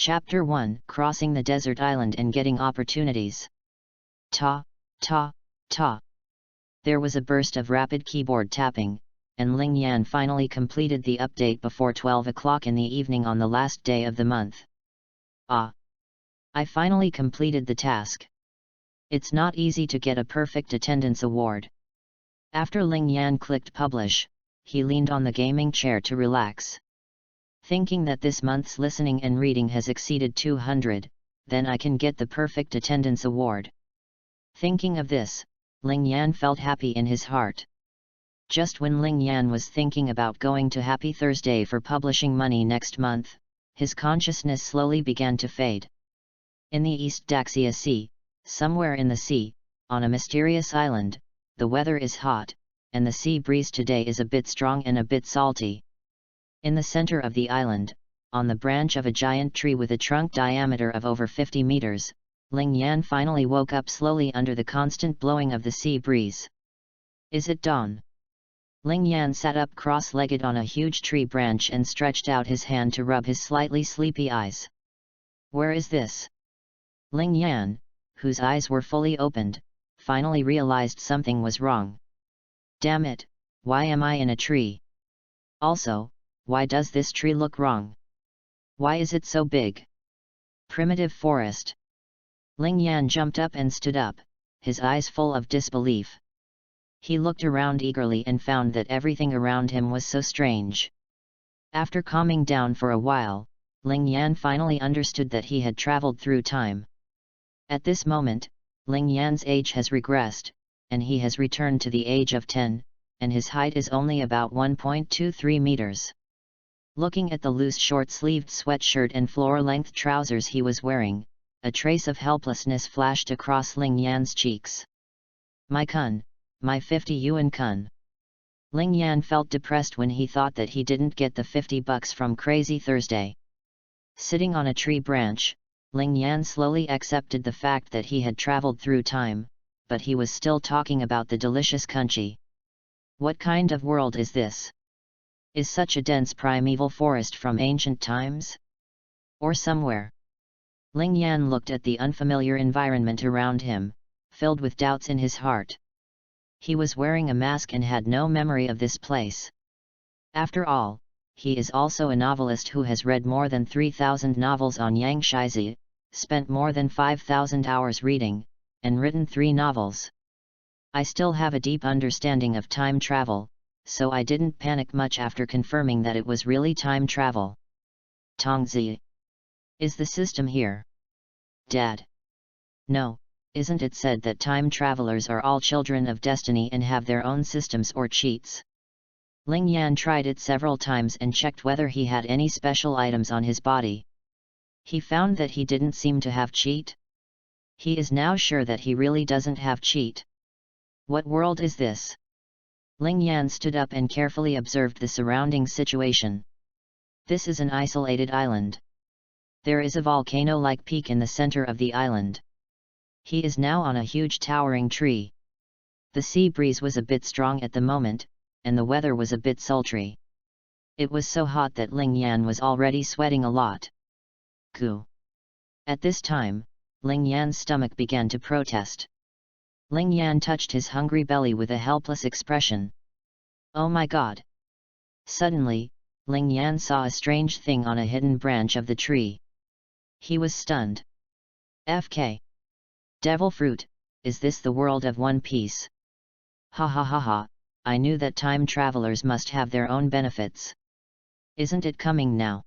Chapter 1: Crossing the Desert Island and Getting Opportunities. Ta, ta, ta. There was a burst of rapid keyboard tapping, and Ling Yan finally completed the update before 12 o'clock in the evening on the last day of the month. Ah! I finally completed the task. It's not easy to get a perfect attendance award. After Ling Yan clicked publish, he leaned on the gaming chair to relax. Thinking that this month's listening and reading has exceeded 200, then I can get the perfect attendance award. Thinking of this, Ling Yan felt happy in his heart. Just when Ling Yan was thinking about going to Happy Thursday for publishing money next month, his consciousness slowly began to fade. In the East Daxia Sea, somewhere in the sea, on a mysterious island, the weather is hot, and the sea breeze today is a bit strong and a bit salty. In the center of the island, on the branch of a giant tree with a trunk diameter of over 50 meters, Ling Yan finally woke up slowly under the constant blowing of the sea breeze. Is it dawn? Ling Yan sat up cross-legged on a huge tree branch and stretched out his hand to rub his slightly sleepy eyes. Where is this? Ling Yan, whose eyes were fully opened, finally realized something was wrong. Damn it, why am I in a tree? Also, why does this tree look wrong? Why is it so big? Primitive forest. Ling Yan jumped up and stood up, his eyes full of disbelief. He looked around eagerly and found that everything around him was so strange. After calming down for a while, Ling Yan finally understood that he had traveled through time. At this moment, Ling Yan's age has regressed, and he has returned to the age of 10, and his height is only about 1.23 meters. Looking at the loose short-sleeved sweatshirt and floor-length trousers he was wearing, a trace of helplessness flashed across Ling Yan's cheeks. My kun, my 50 yuan kun. Ling Yan felt depressed when he thought that he didn't get the $50 from Crazy Thursday. Sitting on a tree branch, Ling Yan slowly accepted the fact that he had traveled through time, but he was still talking about the delicious kunchi. What kind of world is this? Is such a dense primeval forest from ancient times? Or somewhere? Ling Yan looked at the unfamiliar environment around him, filled with doubts in his heart. He was wearing a mask and had no memory of this place. After all, he is also a novelist who has read more than 3,000 novels on Yang Shizi, spent more than 5,000 hours reading, and written 3 novels. I still have a deep understanding of time travel, so I didn't panic much after confirming that it was really time travel. Tongzi. Is the system here? Dad. No, isn't it said that time travelers are all children of destiny and have their own systems or cheats? Ling Yan tried it several times and checked whether he had any special items on his body. He found that he didn't seem to have cheat. He is now sure that he really doesn't have cheat. What world is this? Ling Yan stood up and carefully observed the surrounding situation. This is an isolated island. There is a volcano-like peak in the center of the island. He is now on a huge towering tree. The sea breeze was a bit strong at the moment, and the weather was a bit sultry. It was so hot that Ling Yan was already sweating a lot. Goo. At this time, Ling Yan's stomach began to protest. Ling Yan touched his hungry belly with a helpless expression. Oh my god! Suddenly, Ling Yan saw a strange thing on a hidden branch of the tree. He was stunned. FK. Devil fruit, is this the world of One Piece? Ha ha ha ha, I knew that time travelers must have their own benefits. Isn't it coming now?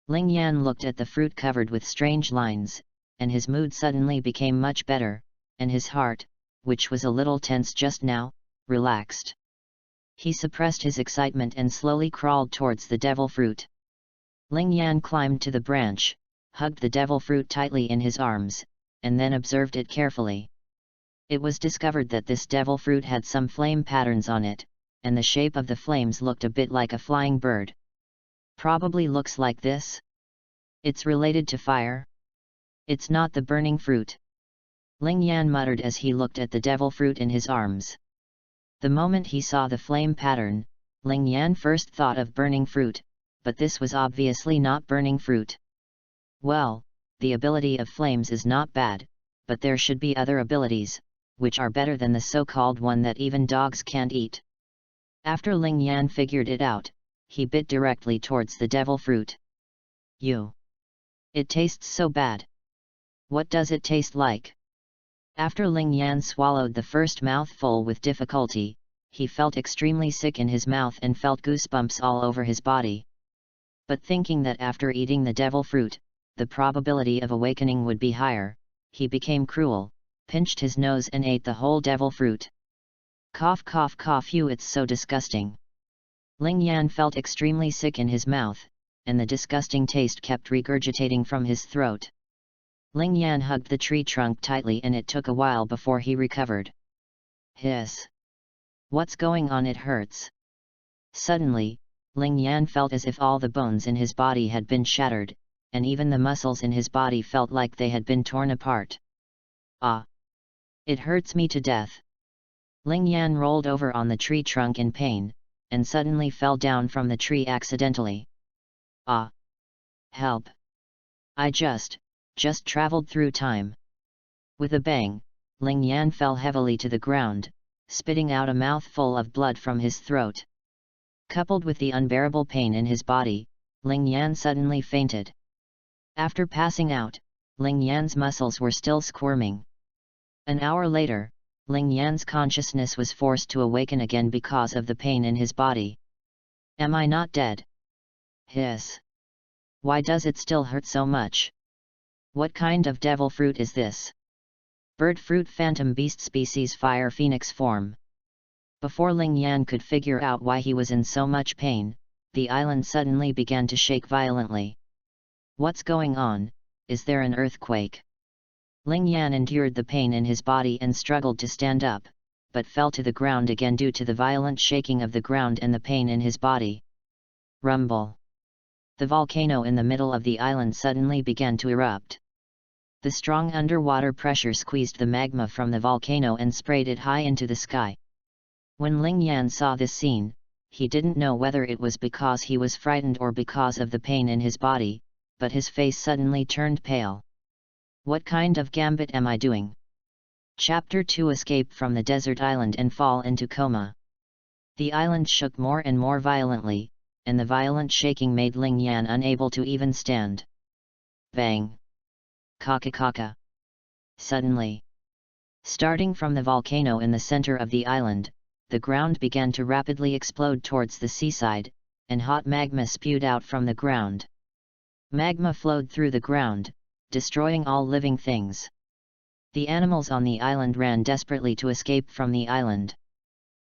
Ling Yan looked at the fruit covered with strange lines, and his mood suddenly became much better, and his heart, which was a little tense just now, relaxed. He suppressed his excitement and slowly crawled towards the devil fruit. Ling Yan climbed to the branch, hugged the devil fruit tightly in his arms, and then observed it carefully. It was discovered that this devil fruit had some flame patterns on it, and the shape of the flames looked a bit like a flying bird. Probably looks like this? It's related to fire? It's not the burning fruit. Ling Yan muttered as he looked at the devil fruit in his arms. The moment he saw the flame pattern, Ling Yan first thought of burning fruit, but this was obviously not burning fruit. Well, the ability of flames is not bad, but there should be other abilities, which are better than the so-called one that even dogs can't eat. After Ling Yan figured it out, he bit directly towards the devil fruit. It tastes so bad. What does it taste like? After Ling Yan swallowed the first mouthful with difficulty, he felt extremely sick in his mouth and felt goosebumps all over his body. But thinking that after eating the devil fruit, the probability of awakening would be higher, he became cruel, pinched his nose and ate the whole devil fruit. Cough cough cough, it's so disgusting. Ling Yan felt extremely sick in his mouth, and the disgusting taste kept regurgitating from his throat. Ling Yan hugged the tree trunk tightly and it took a while before he recovered. Hiss! What's going on? It hurts. Suddenly, Ling Yan felt as if all the bones in his body had been shattered, and even the muscles in his body felt like they had been torn apart. Ah! It hurts me to death. Ling Yan rolled over on the tree trunk in pain, and suddenly fell down from the tree accidentally. Ah! Help! I just traveled through time. With a bang, Ling Yan fell heavily to the ground, spitting out a mouthful of blood from his throat. Coupled with the unbearable pain in his body, Ling Yan suddenly fainted. After passing out, Ling Yan's muscles were still squirming. An hour later, Ling Yan's consciousness was forced to awaken again because of the pain in his body. Am I not dead? Hiss! Why does it still hurt so much? What kind of devil fruit is this? Bird fruit, phantom beast species, fire phoenix form. Before Ling Yan could figure out why he was in so much pain, the island suddenly began to shake violently. What's going on? Is there an earthquake? Ling Yan endured the pain in his body and struggled to stand up, but fell to the ground again due to the violent shaking of the ground and the pain in his body. Rumble! The volcano in the middle of the island suddenly began to erupt. The strong underwater pressure squeezed the magma from the volcano and sprayed it high into the sky. When Ling Yan saw this scene, he didn't know whether it was because he was frightened or because of the pain in his body, but his face suddenly turned pale. What kind of gambit am I doing? Chapter 2: Escape from the desert island and fall into coma. The island shook more and more violently, and the violent shaking made Ling Yan unable to even stand. Bang! Kaka kaka! Suddenly, starting from the volcano in the center of the island, the ground began to rapidly explode towards the seaside, and hot magma spewed out from the ground. Magma flowed through the ground, destroying all living things. The animals on the island ran desperately to escape from the island.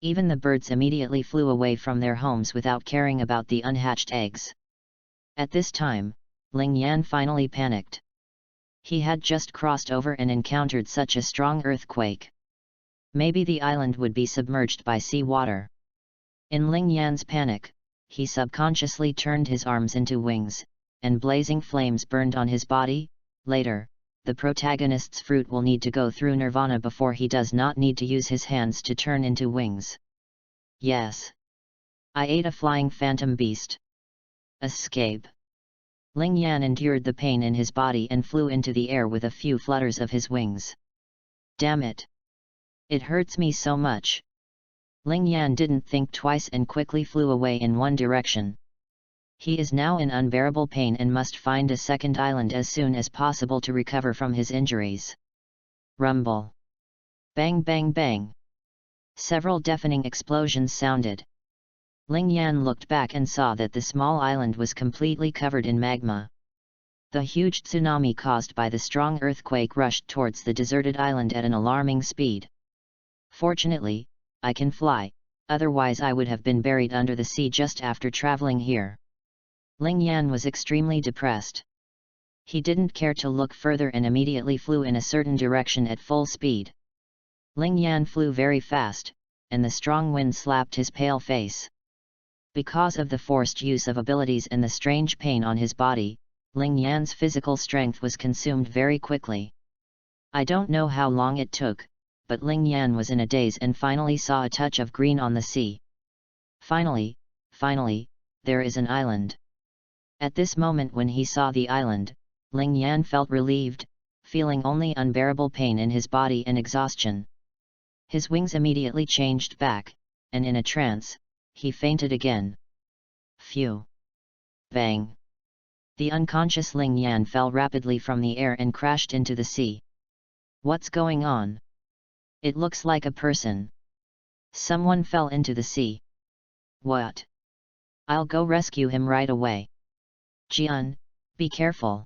Even the birds immediately flew away from their homes without caring about the unhatched eggs. At this time, Ling Yan finally panicked. He had just crossed over and encountered such a strong earthquake. Maybe the island would be submerged by sea water. In Ling Yan's panic, he subconsciously turned his arms into wings, and blazing flames burned on his body. Later, the protagonist's fruit will need to go through nirvana before he does not need to use his hands to turn into wings. Yes. I ate a flying phantom beast. Escape. Ling Yan endured the pain in his body and flew into the air with a few flutters of his wings. Damn it! It hurts me so much. Ling Yan didn't think twice and quickly flew away in one direction. He is now in unbearable pain and must find a second island as soon as possible to recover from his injuries. Rumble! Bang bang bang! Several deafening explosions sounded. Ling Yan looked back and saw that the small island was completely covered in magma. The huge tsunami caused by the strong earthquake rushed towards the deserted island at an alarming speed. Fortunately, I can fly, otherwise I would have been buried under the sea just after traveling here. Ling Yan was extremely depressed. He didn't care to look further and immediately flew in a certain direction at full speed. Ling Yan flew very fast, and the strong wind slapped his pale face. Because of the forced use of abilities and the strange pain on his body, Ling Yan's physical strength was consumed very quickly. I don't know how long it took, but Ling Yan was in a daze and finally saw a touch of green on the sea. Finally, there is an island. At this moment when he saw the island, Ling Yan felt relieved, feeling only unbearable pain in his body and exhaustion. His wings immediately changed back, and in a trance, he fainted again. Phew! Bang! The unconscious Ling Yan fell rapidly from the air and crashed into the sea. What's going on? It looks like a person. Someone fell into the sea. What? I'll go rescue him right away. Jian, be careful.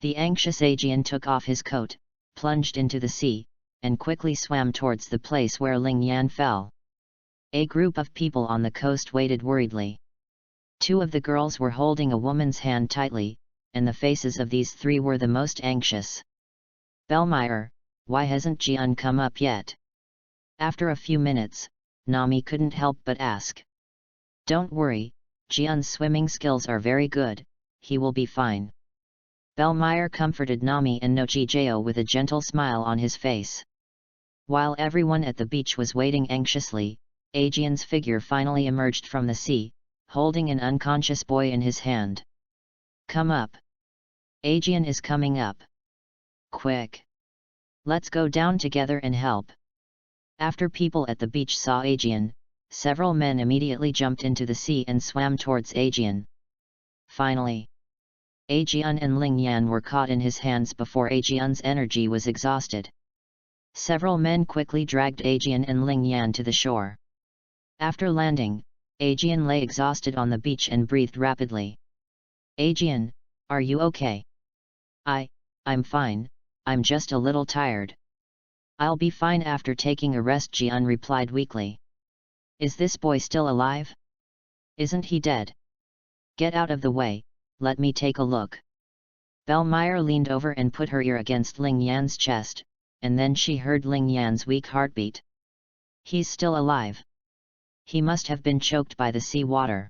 The anxious Aegean took off his coat, plunged into the sea, and quickly swam towards the place where Ling Yan fell. A group of people on the coast waited worriedly. Two of the girls were holding a woman's hand tightly, and the faces of these three were the most anxious. Bellmeyer, why hasn't Jian come up yet? After a few minutes, Nami couldn't help but ask. Don't worry, Jian's swimming skills are very good, he will be fine. Bellmeyer comforted Nami and Nochijao with a gentle smile on his face. While everyone at the beach was waiting anxiously, Aegean's figure finally emerged from the sea, holding an unconscious boy in his hand. Come up. Aegean is coming up. Quick! Let's go down together and help. After people at the beach saw Aegean, several men immediately jumped into the sea and swam towards Aegean. Finally, Aegean and Ling Yan were caught in his hands before Aegean's energy was exhausted. Several men quickly dragged Aegean and Ling Yan to the shore. After landing, Aegean lay exhausted on the beach and breathed rapidly. Aegean, are you okay? I'm fine, I'm just a little tired. I'll be fine after taking a rest, Jian replied weakly. Is this boy still alive? Isn't he dead? Get out of the way, let me take a look. Bellmeyer leaned over and put her ear against Ling Yan's chest, and then she heard Ling Yan's weak heartbeat. He's still alive. He must have been choked by the sea water.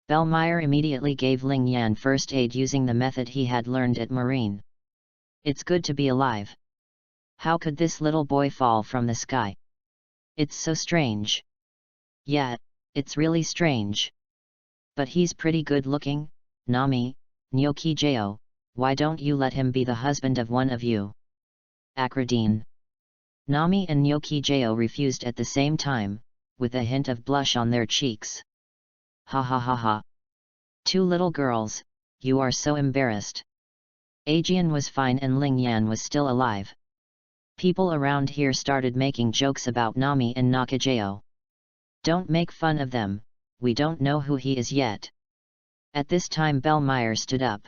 Bellmeyer immediately gave Ling Yan first aid using the method he had learned at Marine. It's good to be alive. How could this little boy fall from the sky? It's so strange. Yeah, it's really strange. But he's pretty good looking, Nami, Nyokijao, why don't you let him be the husband of one of you? Akradine. Nami and Nyokijao refused at the same time, with a hint of blush on their cheeks. Ha ha ha ha. Two little girls, you are so embarrassed. Aegean was fine and Ling Yan was still alive. People around here started making jokes about Nami and Nakajao. Don't make fun of them, we don't know who he is yet. At this time Bellmeyer stood up.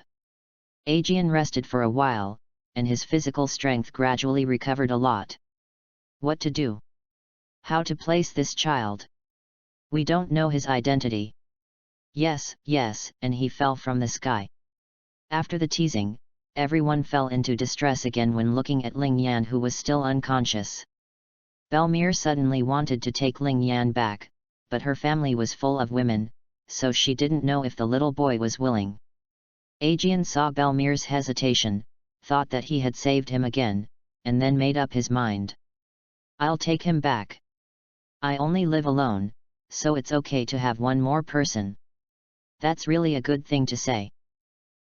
Aegean rested for a while, and his physical strength gradually recovered a lot. What to do? How to place this child? We don't know his identity. Yes, and he fell from the sky. After the teasing, everyone fell into distress again when looking at Ling Yan, who was still unconscious. Bellmeyer suddenly wanted to take Ling Yan back, but her family was full of women, so she didn't know if the little boy was willing. Aegean saw Bellmeyer's hesitation, thought that he had saved him again, and then made up his mind. I'll take him back. I only live alone, so it's okay to have one more person. That's really a good thing to say.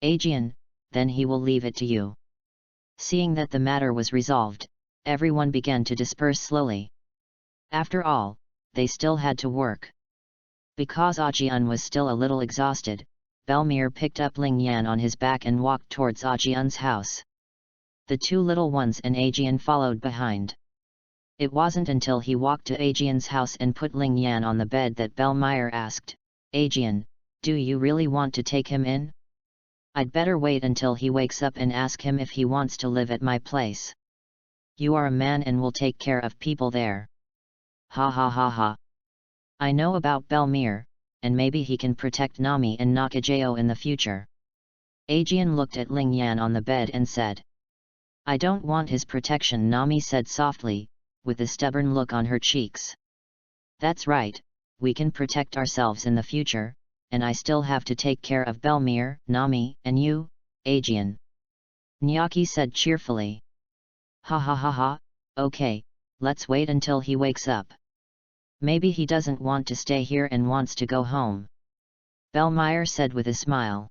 Aegean, then he will leave it to you. Seeing that the matter was resolved, everyone began to disperse slowly. After all, they still had to work. Because Aegean was still a little exhausted, Bellmeyer picked up Ling Yan on his back and walked towards Aegean's house. The two little ones and Aegean followed behind. It wasn't until he walked to Aegean's house and put Ling Yan on the bed that Bellmeyer asked, Aegean, do you really want to take him in? I'd better wait until he wakes up and ask him if he wants to live at my place. You are a man and will take care of people there. Ha ha ha ha. I know about Bellmeyer, and maybe he can protect Nami and Nakajao in the future. Aegean looked at Ling Yan on the bed and said. I don't want his protection, Nami said softly, with a stubborn look on her cheeks. That's right, we can protect ourselves in the future, and I still have to take care of Bellmeyer, Nami, and you, Aegean. Nyaki said cheerfully. Ha ha ha ha, okay, let's wait until he wakes up. Maybe he doesn't want to stay here and wants to go home. Bellmeyer said with a smile.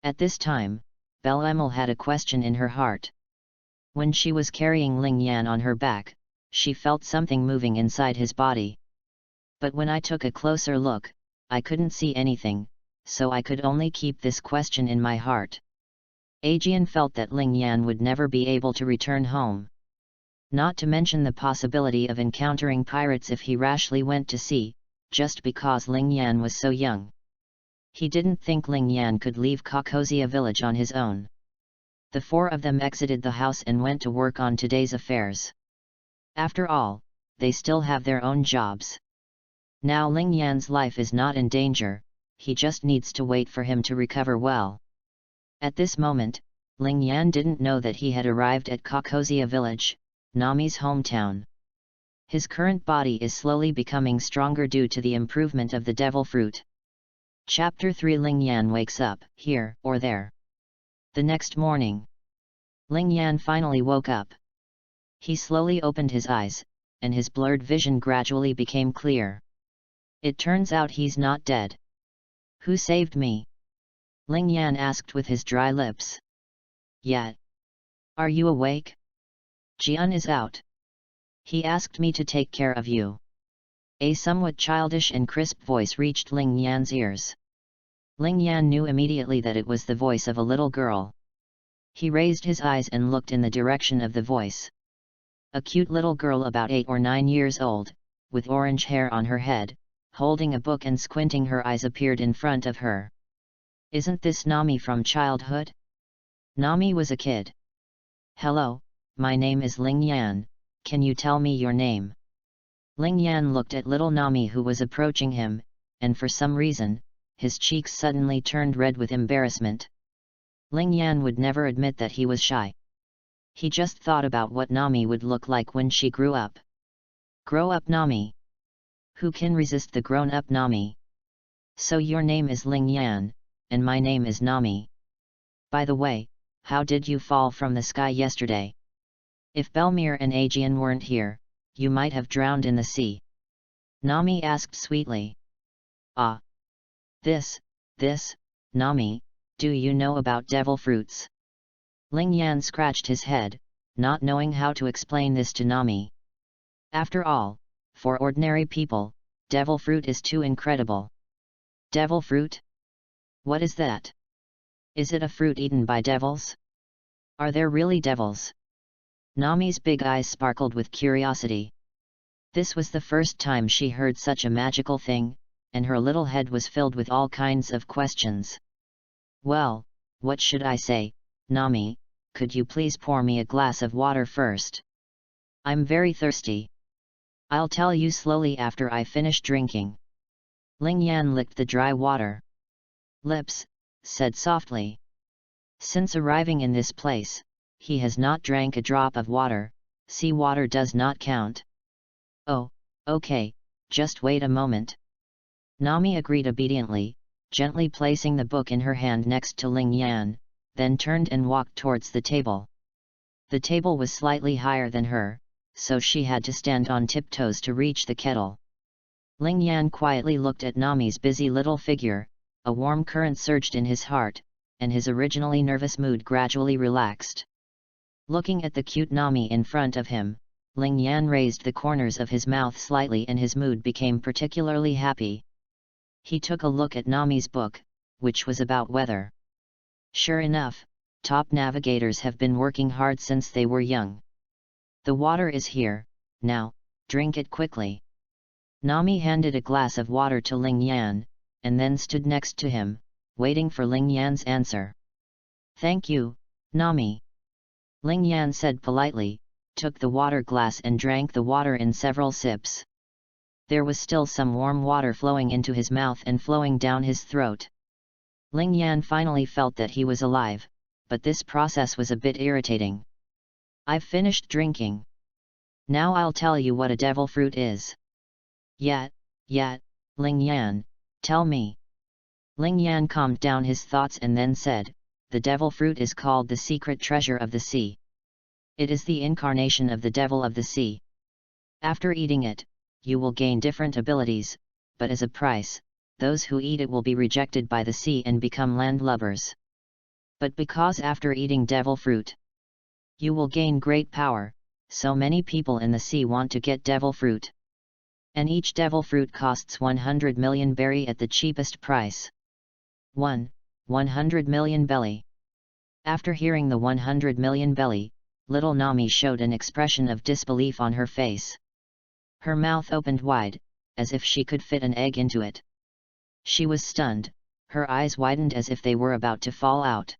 At this time, Belle had a question in her heart. When she was carrying Ling Yan on her back, she felt something moving inside his body. But when I took a closer look, I couldn't see anything, so I could only keep this question in my heart. Aegean felt that Ling Yan would never be able to return home. Not to mention the possibility of encountering pirates if he rashly went to sea, just because Ling Yan was so young. He didn't think Ling Yan could leave Kokozia village on his own. The four of them exited the house and went to work on today's affairs. After all, they still have their own jobs. Now Ling Yan's life is not in danger, he just needs to wait for him to recover well. At this moment, Ling Yan didn't know that he had arrived at Kokozia village, Nami's hometown. His current body is slowly becoming stronger due to the improvement of the devil fruit. Chapter 3 Ling Yan wakes up, here or there. The next morning, Ling Yan finally woke up. He slowly opened his eyes, and his blurred vision gradually became clear. It turns out he's not dead. Who saved me? Ling Yan asked with his dry lips. Yet. Are you awake? Jian is out. He asked me to take care of you. A somewhat childish and crisp voice reached Ling Yan's ears. Ling Yan knew immediately that it was the voice of a little girl. He raised his eyes and looked in the direction of the voice. A cute little girl about 8 or 9 years old, with orange hair on her head, holding a book and squinting her eyes appeared in front of her. Isn't this Nami from childhood? Nami was a kid. Hello, my name is Ling Yan, can you tell me your name? Ling Yan looked at little Nami who was approaching him, and for some reason, his cheeks suddenly turned red with embarrassment. Ling Yan would never admit that he was shy. He just thought about what Nami would look like when she grew up. Grow up Nami. Who can resist the grown-up Nami? So your name is Ling Yan, and my name is Nami. By the way, how did you fall from the sky yesterday? If Belmir and Aegean weren't here, you might have drowned in the sea. Nami asked sweetly. Ah. This, Nami, do you know about devil fruits? Ling Yan scratched his head, not knowing how to explain this to Nami. After all, for ordinary people, devil fruit is too incredible. Devil fruit? What is that? Is it a fruit eaten by devils? Are there really devils? Nami's big eyes sparkled with curiosity. This was the first time she heard such a magical thing, and her little head was filled with all kinds of questions. Well, what should I say, Nami, could you please pour me a glass of water first? I'm very thirsty. I'll tell you slowly after I finish drinking. Ling Yan licked the dry water. Lips, said softly. Since arriving in this place, he has not drank a drop of water, sea water does not count. Oh, okay, just wait a moment. Nami agreed obediently, gently placing the book in her hand next to Ling Yan, then turned and walked towards the table. The table was slightly higher than her, so she had to stand on tiptoes to reach the kettle. Ling Yan quietly looked at Nami's busy little figure, a warm current surged in his heart, and his originally nervous mood gradually relaxed. Looking at the cute Nami in front of him, Ling Yan raised the corners of his mouth slightly and his mood became particularly happy. He took a look at Nami's book, which was about weather. Sure enough, top navigators have been working hard since they were young. The water is here, now, drink it quickly. Nami handed a glass of water to Ling Yan, and then stood next to him, waiting for Ling Yan's answer. Thank you, Nami. Ling Yan said politely, took the water glass and drank the water in several sips. There was still some warm water flowing into his mouth and flowing down his throat. Ling Yan finally felt that he was alive, but this process was a bit irritating. I've finished drinking. Now I'll tell you what a devil fruit is. Yet, Ling Yan, tell me. Ling Yan calmed down his thoughts and then said, the devil fruit is called the secret treasure of the sea. It is the incarnation of the devil of the sea. After eating it, you will gain different abilities, but as a price, those who eat it will be rejected by the sea and become landlubbers. but because after eating devil fruit, you will gain great power, so many people in the sea want to get devil fruit. And each devil fruit costs 100 million berry at the cheapest price. 100 million belly. After hearing the 100 million belly, little Nami showed an expression of disbelief on her face. Her mouth opened wide, as if she could fit an egg into it. She was stunned, her eyes widened as if they were about to fall out.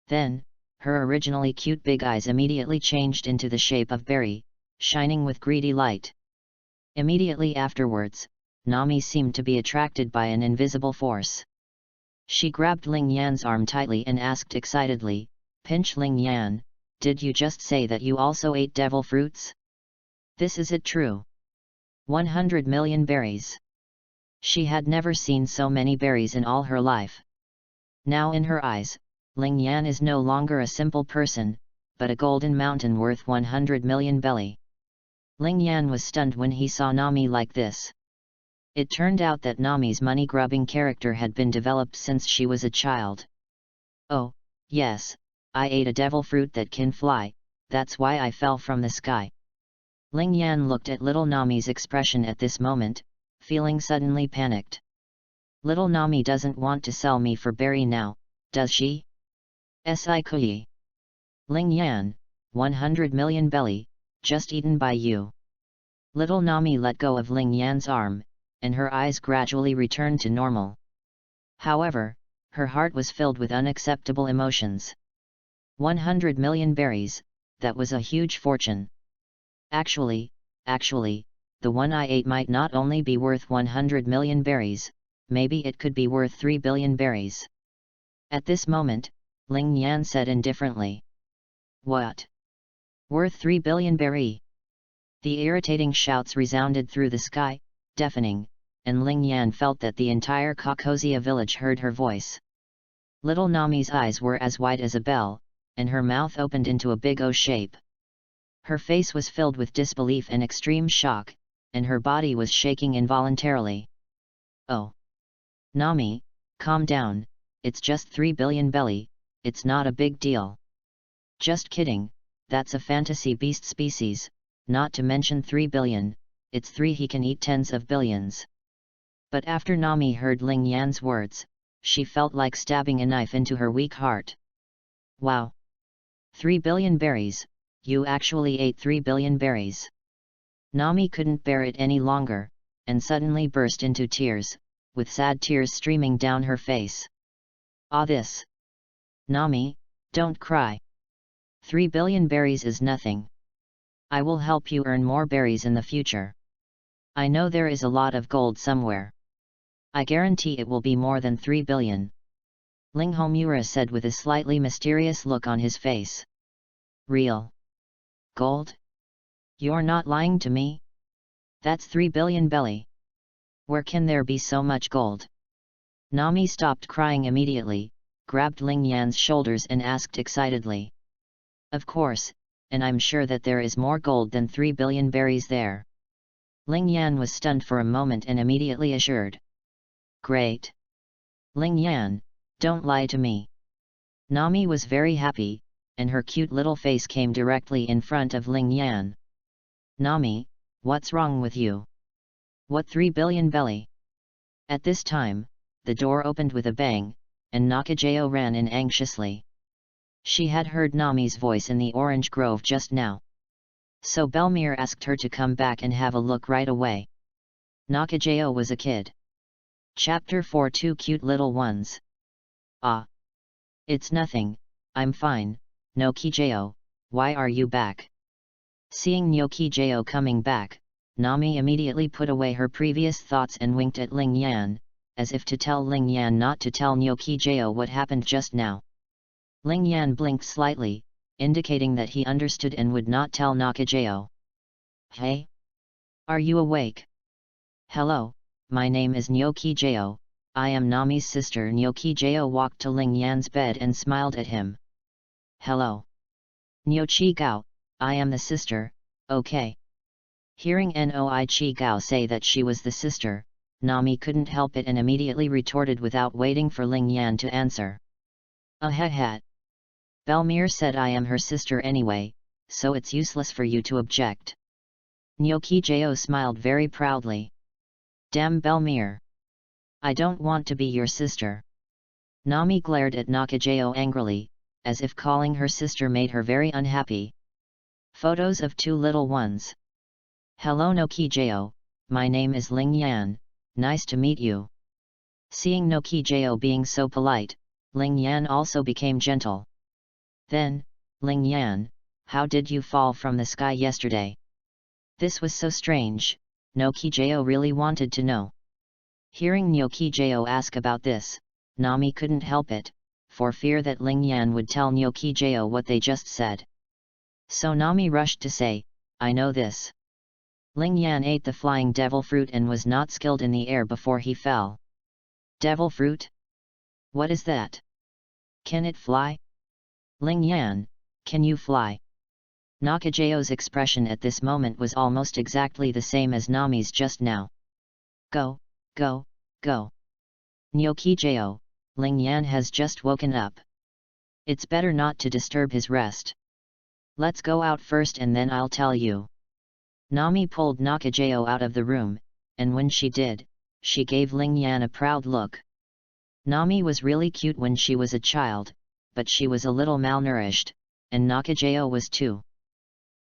Then, her originally cute big eyes immediately changed into the shape of berry, shining with greedy light. Immediately afterwards, Nami seemed to be attracted by an invisible force. She grabbed Ling Yan's arm tightly and asked excitedly, "Pinch Ling Yan, did you just say that you also ate devil fruits? This is it true? 100 million berries." She had never seen so many berries in all her life. Now in her eyes, Ling Yan is no longer a simple person, but a golden mountain worth 100 million belly. Ling Yan was stunned when he saw Nami like this. It turned out that Nami's money-grubbing character had been developed since she was a child. "Oh, yes, I ate a devil fruit that can fly, that's why I fell from the sky." Ling Yan looked at little Nami's expression at this moment, feeling suddenly panicked. Little Nami doesn't want to sell me for berry now, does she? Si. Ling Yan, 100 million belly, just eaten by you. Little Nami let go of Ling Yan's arm, and her eyes gradually returned to normal. However, her heart was filled with unacceptable emotions. 100 million berries, that was a huge fortune. Actually, the one I ate might not only be worth 100 million berries, maybe it could be worth 3 billion berries. At this moment, Ling Yan said indifferently. "What? Worth 3 billion berry?" The irritating shouts resounded through the sky, deafening, and Ling Yan felt that the entire Caucosia village heard her voice. Little Nami's eyes were as wide as a bell, and her mouth opened into a big O shape. Her face was filled with disbelief and extreme shock, and her body was shaking involuntarily. "Oh! Nami, calm down, it's just 3 billion belly, it's not a big deal." "Just kidding, that's a fantasy beast species, not to mention 3 billion, it's 3 he can eat tens of billions." But after Nami heard Ling Yan's words, she felt like stabbing a knife into her weak heart. "Wow! 3 billion berries, you actually ate 3 billion berries." Nami couldn't bear it any longer, and suddenly burst into tears, with sad tears streaming down her face. "Ah, this! Nami, don't cry. 3 billion berries is nothing. I will help you earn more berries in the future. I know there is a lot of gold somewhere. I guarantee it will be more than 3 billion. Ling Homura said with a slightly mysterious look on his face. "Real gold? You're not lying to me? That's 3 billion belly. Where can there be so much gold?" Nami stopped crying immediately, grabbed Ling Yan's shoulders and asked excitedly. "Of course, and I'm sure that there is more gold than 3 billion berries there." Ling Yan was stunned for a moment and immediately assured. "Great! Ling Yan, don't lie to me." Nami was very happy, and her cute little face came directly in front of Ling Yan. "Nami, what's wrong with you? What 3 billion belly?" At this time, the door opened with a bang, and Nakajao ran in anxiously. She had heard Nami's voice in the orange grove just now. So Belmir asked her to come back and have a look right away. Nakajao was a kid. Chapter 4 Two Cute Little Ones. "Ah! It's nothing, I'm fine, Nokijao, why are you back?" Seeing Nokijao coming back, Nami immediately put away her previous thoughts and winked at Ling Yan, as if to tell Ling Yan not to tell Nokijao what happened just now. Ling Yan blinked slightly, indicating that he understood and would not tell Nakajao. "Hey? Are you awake?" "Hello, my name is Nokijao, I am Nami's sister." Nokijao walked to Ling Yan's bed and smiled at him. "Hello. Nyochigao, I am the sister, okay." Hearing Noichigao say that she was the sister, Nami couldn't help it and immediately retorted without waiting for Ling Yan to answer. Ahehat. Belmir said I am her sister anyway, so it's useless for you to object. Nyokijo smiled very proudly. Damn Belmir. I don't want to be your sister. Nami glared at Nakajo angrily, as if calling her sister made her very unhappy. Photos of two little ones. Hello Nokijao, my name is Ling Yan, nice to meet you. Seeing Nokijao being so polite, Ling Yan also became gentle. Then, Ling Yan, how did you fall from the sky yesterday? This was so strange, Nokijao really wanted to know. Hearing Nokijao ask about this, Nami couldn't help it, for fear that Ling Yan would tell Nokijao what they just said. So Nami rushed to say, I know this. Ling Yan ate the flying devil fruit and was not skilled in the air before he fell. Devil fruit? What is that? Can it fly? Ling Yan, can you fly? Nakajao's expression at this moment was almost exactly the same as Nami's just now. Go, go, go. Nokijao, Ling Yan has just woken up. It's better not to disturb his rest. Let's go out first and then I'll tell you. Nami pulled Nokijao out of the room, and when she did, she gave Ling Yan a proud look. Nami was really cute when she was a child, but she was a little malnourished, and Nokijao was too.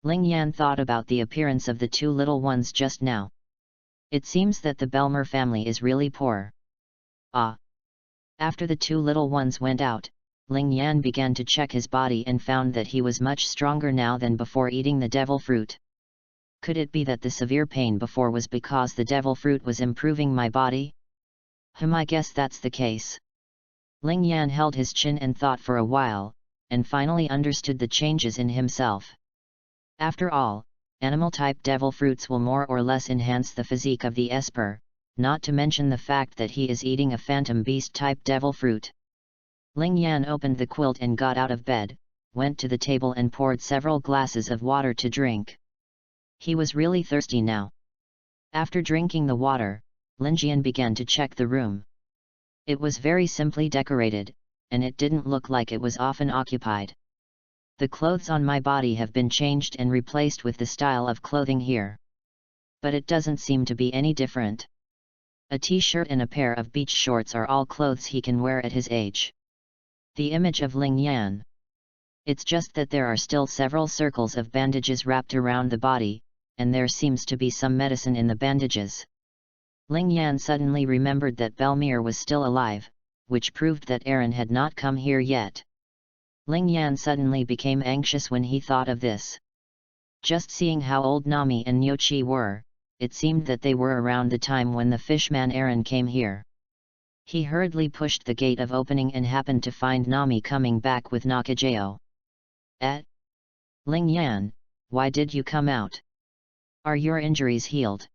Ling Yan thought about the appearance of the two little ones just now. It seems that the Belmir family is really poor. Ah! After the two little ones went out, Ling Yan began to check his body and found that he was much stronger now than before eating the devil fruit. Could it be that the severe pain before was because the devil fruit was improving my body? I guess that's the case. Ling Yan held his chin and thought for a while, and finally understood the changes in himself. After all, animal-type devil fruits will more or less enhance the physique of the Esper, not to mention the fact that he is eating a phantom beast-type devil fruit. Ling Yan opened the quilt and got out of bed, went to the table and poured several glasses of water to drink. He was really thirsty now. After drinking the water, Lin Jian began to check the room. It was very simply decorated, and it didn't look like it was often occupied. The clothes on my body have been changed and replaced with the style of clothing here. But it doesn't seem to be any different. A t-shirt and a pair of beach shorts are all clothes he can wear at his age. The image of Ling Yan. It's just that there are still several circles of bandages wrapped around the body, and there seems to be some medicine in the bandages. Ling Yan suddenly remembered that Belmir was still alive, which proved that Aaron had not come here yet. Ling Yan suddenly became anxious when he thought of this. Just seeing how old Nami and Nyochi were, it seemed that they were around the time when the fishman Aaron came here. He hurriedly pushed the gate of opening and happened to find Nami coming back with Nokijao. Ling Yan, why did you come out? Are your injuries healed?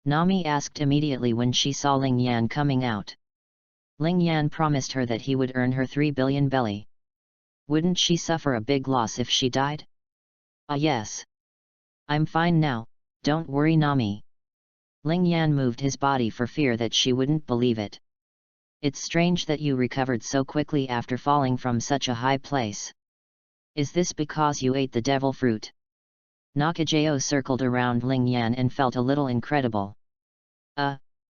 Nami asked immediately when she saw Ling Yan coming out. Ling Yan promised her that he would earn her 3 billion belly. Wouldn't she suffer a big loss if she died? Ah yes. I'm fine now, don't worry Nami. Ling Yan moved his body for fear that she wouldn't believe it. It's strange that you recovered so quickly after falling from such a high place. Is this because you ate the devil fruit? Nokijao circled around Ling Yan and felt a little incredible.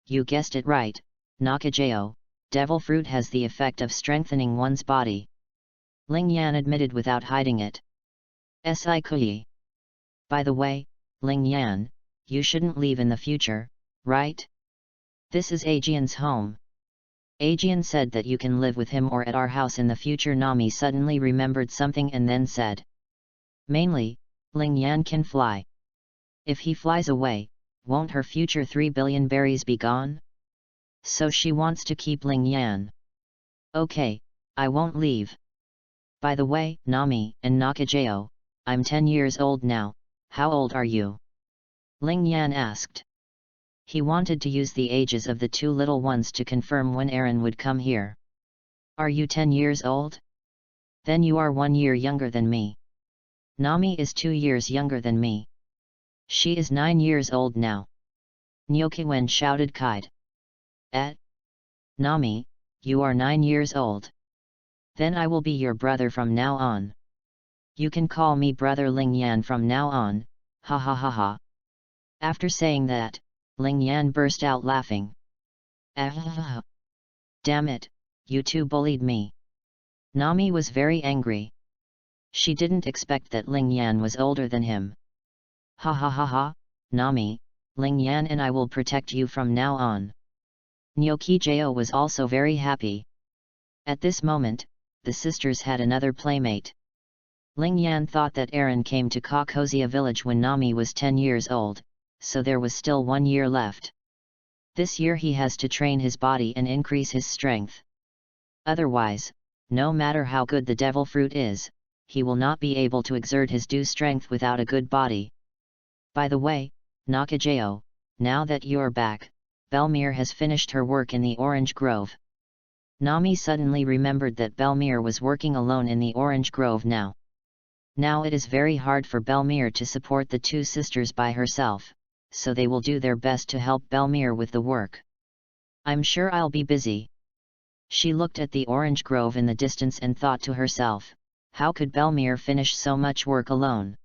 You guessed it right, Nokijao, devil fruit has the effect of strengthening one's body. Ling Yan admitted without hiding it. Si. By the way, Ling Yan, you shouldn't leave in the future, right? This is Aegean's home. Aegean said that you can live with him or at our house in the future. Nami suddenly remembered something and then said. Mainly, Ling Yan can fly. If he flies away, won't her future 3 billion berries be gone? So she wants to keep Ling Yan. Okay, I won't leave. By the way, Nami and Nokijao, I'm 10 years old now, how old are you? Ling Yan asked. He wanted to use the ages of the two little ones to confirm when Aaron would come here. Are you 10 years old? Then you are 1 year younger than me. Nami is 2 years younger than me. She is 9 years old now. Nyokiwen shouted Kide. Nami, you are 9 years old. Then I will be your brother from now on. You can call me Brother Ling Yan from now on, ha ha ha ha. After saying that, Ling Yan burst out laughing. Ah! Damn it, you two bullied me. Nami was very angry. She didn't expect that Ling Yan was older than him. Ha ha ha ha, Nami, Ling Yan and I will protect you from now on. Nyoki Jo was also very happy. At this moment, the sisters had another playmate. Ling Yan thought that Aaron came to Kakozia village when Nami was 10 years old, so there was still 1 year left. This year he has to train his body and increase his strength. Otherwise, no matter how good the devil fruit is, he will not be able to exert his due strength without a good body. By the way, Nakajao, now that you're back, Belmere has finished her work in the orange grove. Nami suddenly remembered that Belmere was working alone in the orange grove now. Now it is very hard for Belmere to support the two sisters by herself, so they will do their best to help Belmere with the work. I'm sure I'll be busy. She looked at the orange grove in the distance and thought to herself, how could Belmere finish so much work alone?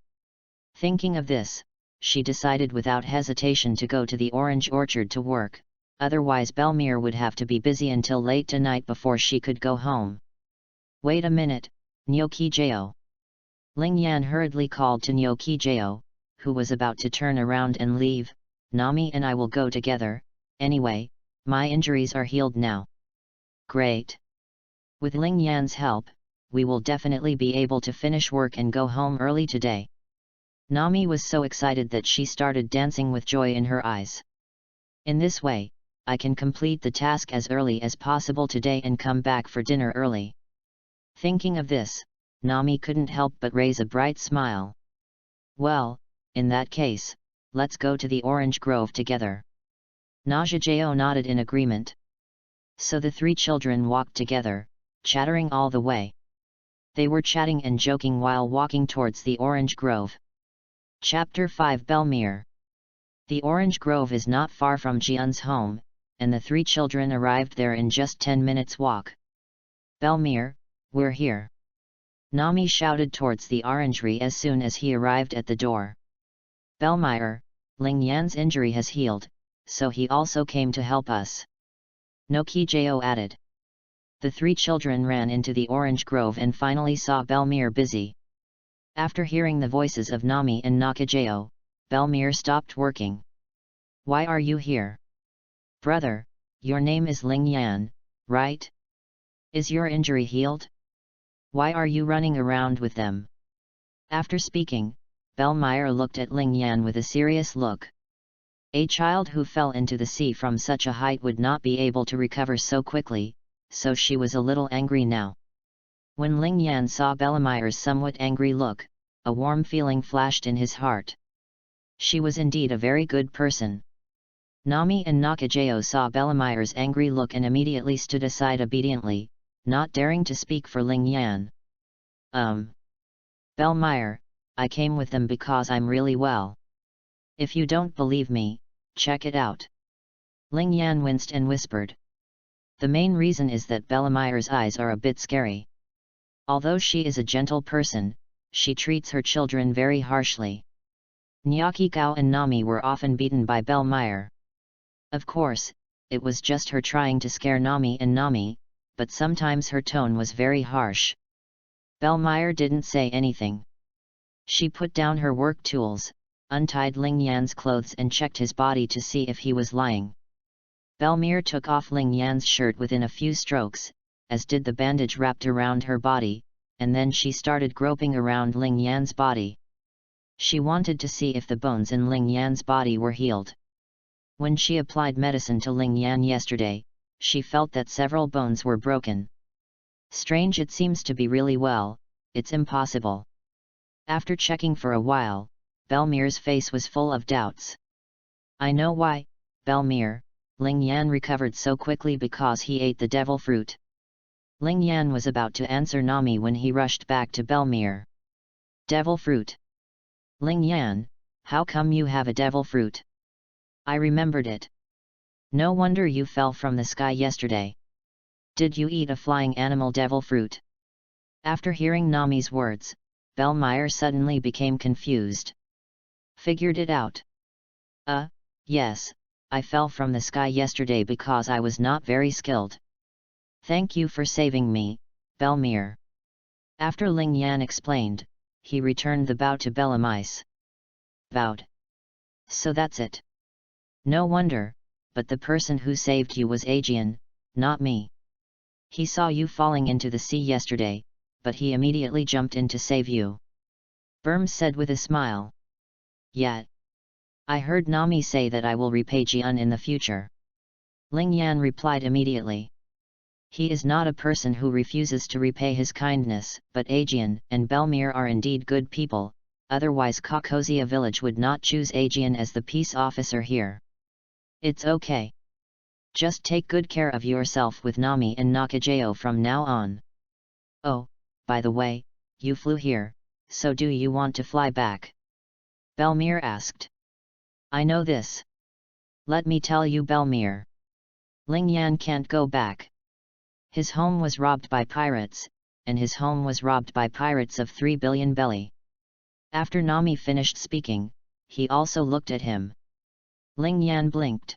Thinking of this, she decided without hesitation to go to the orange orchard to work, otherwise Belmere would have to be busy until late tonight before she could go home. Wait a minute, Nyoki Jo. Ling Yan hurriedly called to Nyoki Jo, who was about to turn around and leave. Nami and I will go together, anyway, my injuries are healed now. Great. With Ling Yan's help, we will definitely be able to finish work and go home early today. Nami was so excited that she started dancing with joy in her eyes. In this way, I can complete the task as early as possible today and come back for dinner early. Thinking of this, Nami couldn't help but raise a bright smile. Well, in that case, let's go to the orange grove together. Nakajao nodded in agreement. So the three children walked together, chattering all the way. They were chatting and joking while walking towards the orange grove. Chapter 5 Belmere. The orange grove is not far from Jian's home, and the three children arrived there in just 10 minutes walk. Belmere, we're here. Nami shouted towards the orangery as soon as he arrived at the door. Belmere, Ling Yan's injury has healed, so he also came to help us. Nyoki Jo added. The three children ran into the orange grove and finally saw Belmere busy. After hearing the voices of Nami and Nakajao, Belmere stopped working. Why are you here? Brother, your name is Ling Yan, right? Is your injury healed? Why are you running around with them? After speaking, Belmere looked at Ling Yan with a serious look. A child who fell into the sea from such a height would not be able to recover so quickly, so she was a little angry now. When Ling Yan saw Belmere's somewhat angry look, a warm feeling flashed in his heart. She was indeed a very good person. Nami and Nakajao saw Belmere's angry look and immediately stood aside obediently, not daring to speak for Ling Yan. Belmere, I came with them because I'm really well. If you don't believe me, check it out. Ling Yan winced and whispered. The main reason is that Belmere's eyes are a bit scary. Although she is a gentle person, she treats her children very harshly. Nyoki Gao and Nami were often beaten by Belmere. Of course, it was just her trying to scare Nami and Nami, but sometimes her tone was very harsh. Belmere didn't say anything. She put down her work tools, untied Ling Yan's clothes and checked his body to see if he was lying. Belmere took off Ling Yan's shirt within a few strokes, as did the bandage wrapped around her body, and then she started groping around Ling Yan's body. She wanted to see if the bones in Ling Yan's body were healed. When she applied medicine to Ling Yan yesterday, she felt that several bones were broken. Strange, it seems to be really well, it's impossible. After checking for a while, Belmere's face was full of doubts. I know why, Belmere, Ling Yan recovered so quickly because he ate the devil fruit. Ling Yan was about to answer Nami when he rushed back to Belmere. Devil fruit. Ling Yan, how come you have a devil fruit? I remembered it. No wonder you fell from the sky yesterday. Did you eat a flying animal devil fruit? After hearing Nami's words, Bellmeyer suddenly became confused. Figured it out. Yes, I fell from the sky yesterday because I was not very skilled. Thank you for saving me, Bellmeyer. After Ling Yan explained, he returned the bow to Bellamice. Bowed. So that's it. No wonder, but the person who saved you was Aegean, not me. He saw you falling into the sea yesterday, but he immediately jumped in to save you. Burm said with a smile. Yet. I heard Nami say that I will repay Jian in the future. Ling Yan replied immediately. He is not a person who refuses to repay his kindness, but Aegean and Bellmeyer are indeed good people, otherwise Kokozia village would not choose Aegean as the peace officer here. It's okay. Just take good care of yourself with Nami and Nakajeo from now on. Oh, by the way, you flew here, so do you want to fly back? Bellmeyer asked. I know this. Let me tell you, Bellmeyer. Ling Yan can't go back. His home was robbed by pirates, and his home was robbed by pirates of 3 billion belly. After Nami finished speaking, he also looked at him. Ling Yan blinked.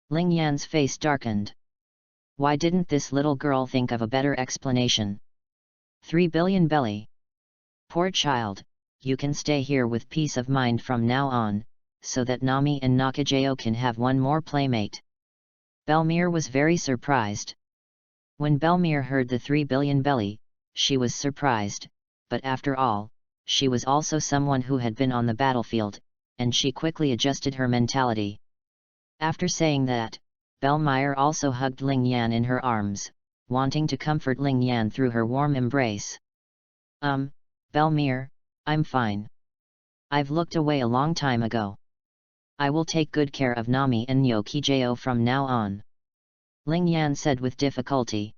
Ling Yan's face darkened. Why didn't this little girl think of a better explanation? 3 billion belly. Poor child, you can stay here with peace of mind from now on, so that Nami and Nakajeo can have one more playmate. Bellmeyer was very surprised. When Bellmeyer heard the 3 billion belly, she was surprised, but after all, she was also someone who had been on the battlefield, and she quickly adjusted her mentality. After saying that, Bellmeyer also hugged Ling Yan in her arms, wanting to comfort Ling Yan through her warm embrace. Bellmeyer, I'm fine. I've looked away a long time ago. I will take good care of Nami and Nakajeo from now on. Ling Yan said with difficulty.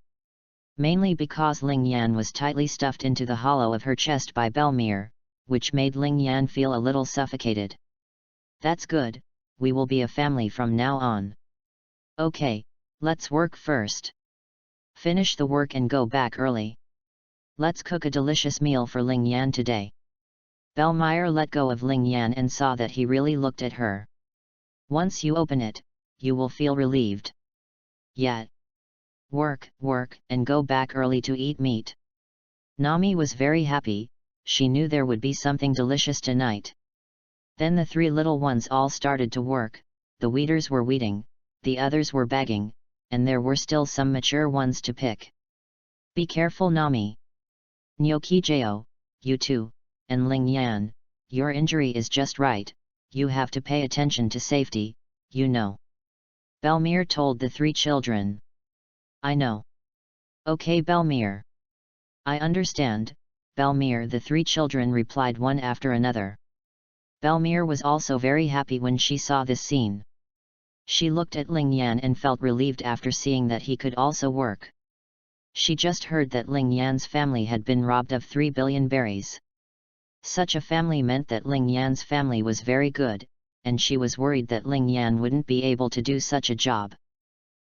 Mainly because Ling Yan was tightly stuffed into the hollow of her chest by Bellmeyer, which made Ling Yan feel a little suffocated. That's good, we will be a family from now on. Okay, let's work first. Finish the work and go back early. Let's cook a delicious meal for Ling Yan today. Bellmeyer let go of Ling Yan and saw that he really looked at her. Once you open it, you will feel relieved. Yet. Work, and go back early to eat meat. Nami was very happy, she knew there would be something delicious tonight. Then the 3 little ones all started to work, the weeders were weeding, the others were bagging, and there were still some mature ones to pick. Be careful, Nami. Nakajeo, you too, and Ling Yan, your injury is just right, you have to pay attention to safety, you know. Bellmeyer told the 3 children. I know. Okay, Bellmeyer. I understand, Bellmeyer, the 3 children replied one after another. Bellmeyer was also very happy when she saw this scene. She looked at Ling Yan and felt relieved after seeing that he could also work. She just heard that Ling Yan's family had been robbed of 3 billion berries. Such a family meant that Ling Yan's family was very good, and she was worried that Ling Yan wouldn't be able to do such a job.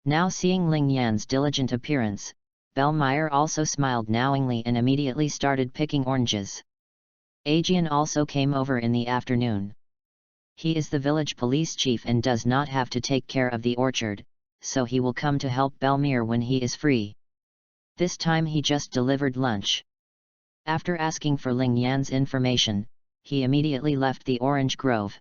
Now seeing Ling Yan's diligent appearance, Bellmeyer also smiled knowingly and immediately started picking oranges. Aegean also came over in the afternoon. He is the village police chief and does not have to take care of the orchard, so he will come to help Bellmeyer when he is free. This time he just delivered lunch. After asking for Ling Yan's information, he immediately left the orange grove.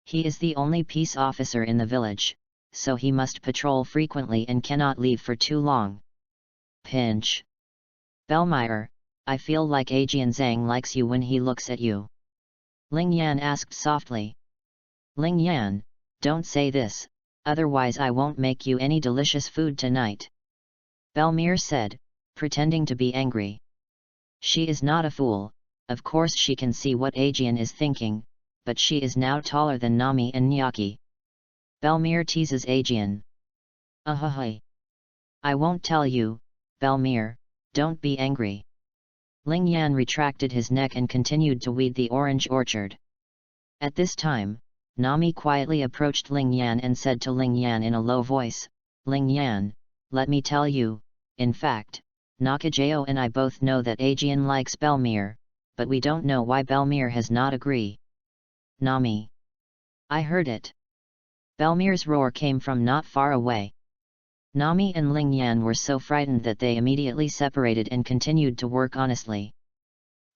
He is the only peace officer in the village, so he must patrol frequently and cannot leave for too long. Pinch. Bellmeyer, I feel like Aegean Zhang likes you when he looks at you. Ling Yan asked softly. Ling Yan, don't say this, otherwise I won't make you any delicious food tonight. Bellmeyer said, pretending to be angry. She is not a fool, of course she can see what Aegean is thinking, but she is now taller than Nami and Nyaki. Bellmeyer teases Aegean. Ahoy! I won't tell you, Bellmeyer, don't be angry. Ling Yan retracted his neck and continued to weed the orange orchard. At this time, Nami quietly approached Ling Yan and said to Ling Yan in a low voice, Ling Yan, let me tell you, in fact, Nakajao and I both know that Aegean likes Belmere, but we don't know why Belmere has not agreed. Nami. I heard it. Belmere's roar came from not far away. Nami and Ling Yan were so frightened that they immediately separated and continued to work honestly.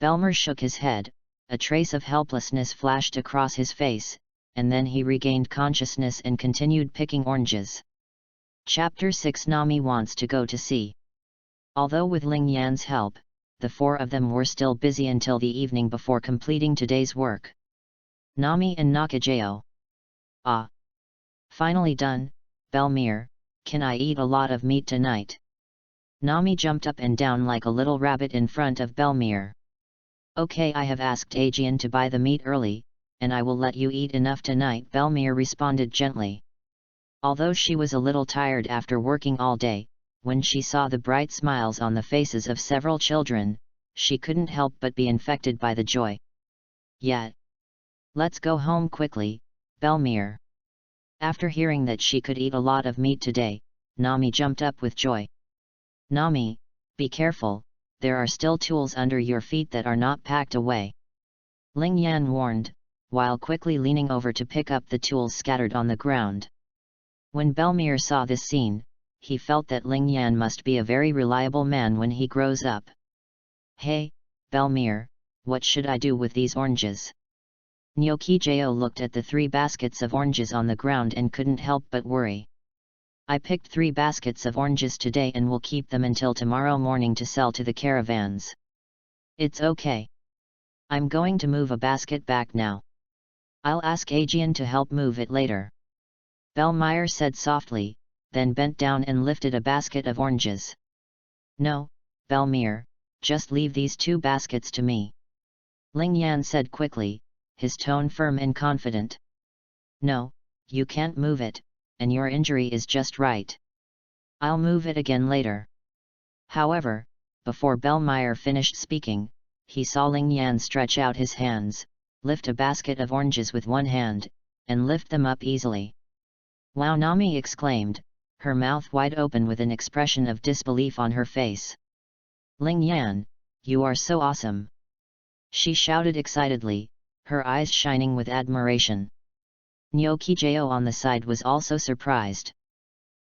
Belmere shook his head, a trace of helplessness flashed across his face, and then he regained consciousness and continued picking oranges. Chapter 6 Nami wants to go to sea. Although with Ling Yan's help, the four of them were still busy until the evening before completing today's work. Nami and Nakajao. Ah! Finally done, Belmere, can I eat a lot of meat tonight? Nami jumped up and down like a little rabbit in front of Belmere. Okay, I have asked Aegean to buy the meat early, and I will let you eat enough tonight, Belmere responded gently. Although she was a little tired after working all day, when she saw the bright smiles on the faces of several children, she couldn't help but be infected by the joy. Yet. Let's go home quickly, Belmere. After hearing that she could eat a lot of meat today, Nami jumped up with joy. Nami, be careful, there are still tools under your feet that are not packed away. Ling Yan warned, while quickly leaning over to pick up the tools scattered on the ground. When Belmere saw this scene, he felt that Ling Yan must be a very reliable man when he grows up. Hey, Belmere, what should I do with these oranges? Nakajao looked at the 3 baskets of oranges on the ground and couldn't help but worry. I picked 3 baskets of oranges today and will keep them until tomorrow morning to sell to the caravans. It's okay. I'm going to move a basket back now. I'll ask Aegean to help move it later. Belmere said softly, then bent down and lifted a basket of oranges. No, Belmere, just leave these 2 baskets to me. Ling Yan said quickly, his tone firm and confident. No, you can't move it, and your injury is just right. I'll move it again later. However, before Belmere finished speaking, he saw Ling Yan stretch out his hands, lift a basket of oranges with one hand, and lift them up easily. Wow! Nami exclaimed, her mouth wide open with an expression of disbelief on her face. Ling Yan, you are so awesome! She shouted excitedly, her eyes shining with admiration. Nakajao on the side was also surprised.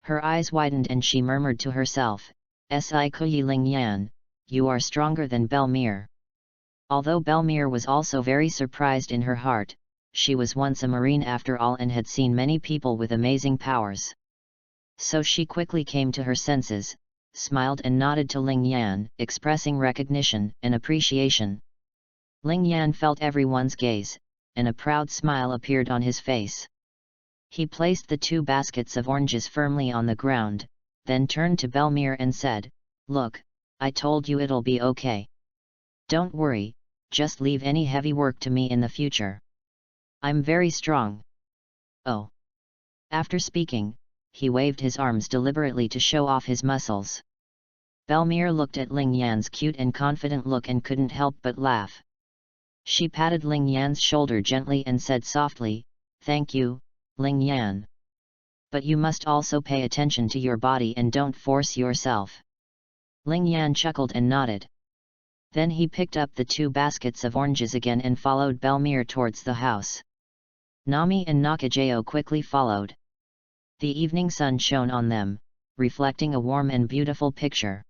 Her eyes widened and she murmured to herself, "Si Ling Yan, you are stronger than Belmere." Although Belmere was also very surprised in her heart, she was once a marine after all and had seen many people with amazing powers. So she quickly came to her senses, smiled and nodded to Ling Yan, expressing recognition and appreciation. Ling Yan felt everyone's gaze, and a proud smile appeared on his face. He placed the 2 baskets of oranges firmly on the ground, then turned to Belmere and said, "Look, I told you it'll be okay. Don't worry, just leave any heavy work to me in the future. I'm very strong." Oh! After speaking, he waved his arms deliberately to show off his muscles. Belmere looked at Ling Yan's cute and confident look and couldn't help but laugh. She patted Ling Yan's shoulder gently and said softly, "Thank you, Ling Yan. But you must also pay attention to your body and don't force yourself." Ling Yan chuckled and nodded. Then he picked up the 2 baskets of oranges again and followed Belmere towards the house. Nami and Nakajao quickly followed. The evening sun shone on them, reflecting a warm and beautiful picture.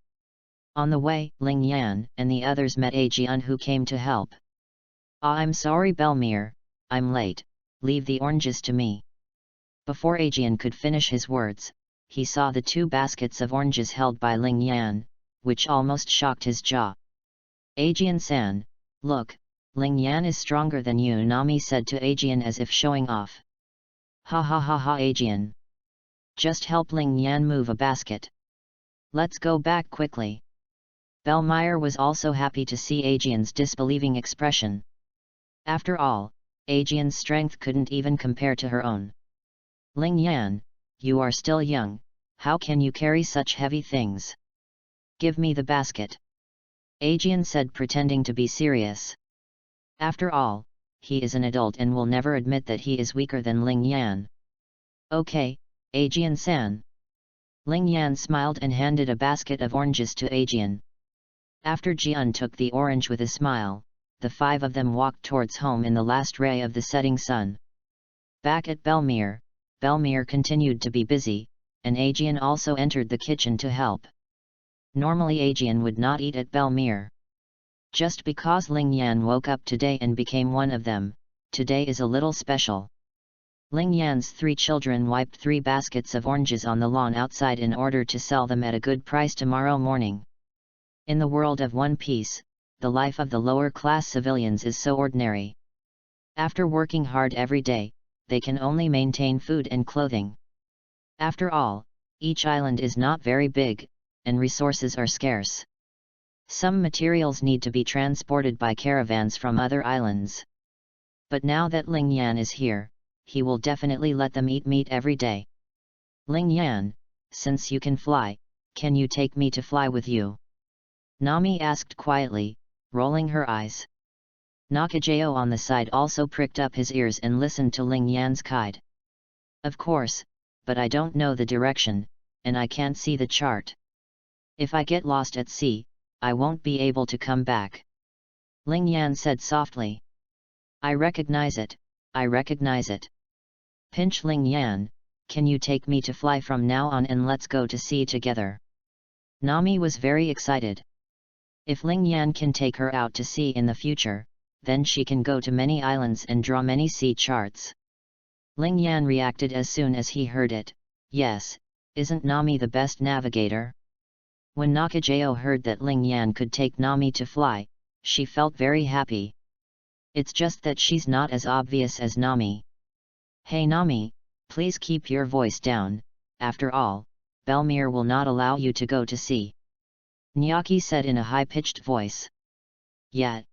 On the way, Ling Yan and the others met Aegean, who came to help. "I'm sorry Belmere, I'm late, leave the oranges to me." Before Aegean could finish his words, he saw the 2 baskets of oranges held by Ling Yan, which almost shocked his jaw. "Aegean-san, look, Ling Yan is stronger than you," Nami said to Aegean as if showing off. "Ha ha ha ha Aegean. Just help Ling Yan move a basket. Let's go back quickly." Belmere was also happy to see Aegean's disbelieving expression. After all, Aegean's strength couldn't even compare to her own. "Ling Yan, you are still young, how can you carry such heavy things? Give me the basket," Aegean said, pretending to be serious. After all, he is an adult and will never admit that he is weaker than Ling Yan. "Okay, Aegean-san." Ling Yan smiled and handed a basket of oranges to Aegean. After Jian took the orange with a smile, the 5 of them walked towards home in the last ray of the setting sun. Back at Belmere continued to be busy, and Aegean also entered the kitchen to help. Normally Aegean would not eat at Belmere. Just because Ling Yan woke up today and became one of them, today is a little special. Ling Yan's 3 children wiped 3 baskets of oranges on the lawn outside in order to sell them at a good price tomorrow morning. In the world of One Piece, the life of the lower-class civilians is so ordinary. After working hard every day, they can only maintain food and clothing. After all, each island is not very big, and resources are scarce. Some materials need to be transported by caravans from other islands. But now that Ling Yan is here, he will definitely let them eat meat every day. Ling Yan, since you can fly, can you take me to fly with you? Nami asked quietly, rolling her eyes. Nakajao on the side also pricked up his ears and listened to Ling Yan's guide. Of course, but I don't know the direction, and I can't see the chart. If I get lost at sea, I won't be able to come back. Ling Yan said softly. I recognize it, I recognize it. Pinch Ling Yan, can you take me to fly from now on and let's go to sea together? Nami was very excited. If Ling Yan can take her out to sea in the future, then she can go to many islands and draw many sea charts. Ling Yan reacted as soon as he heard it. Yes, isn't Nami the best navigator? When Nakajao heard that Ling Yan could take Nami to fly, she felt very happy. It's just that she's not as obvious as Nami. Hey Nami, please keep your voice down, after all, Belmere will not allow you to go to sea. Nyaki said in a high-pitched voice. Yeah.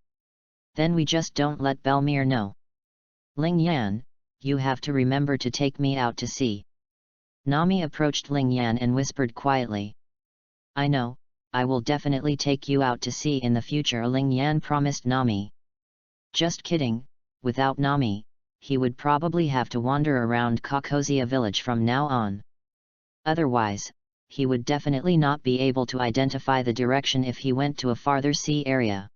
Then we just don't let Belmere know. Ling Yan, you have to remember to take me out to sea. Nami approached Ling Yan and whispered quietly. I know, I will definitely take you out to sea in the future, Ling Yan promised Nami. Just kidding, without Nami, he would probably have to wander around Kokozia village from now on. Otherwise, he would definitely not be able to identify the direction if he went to a farther sea area.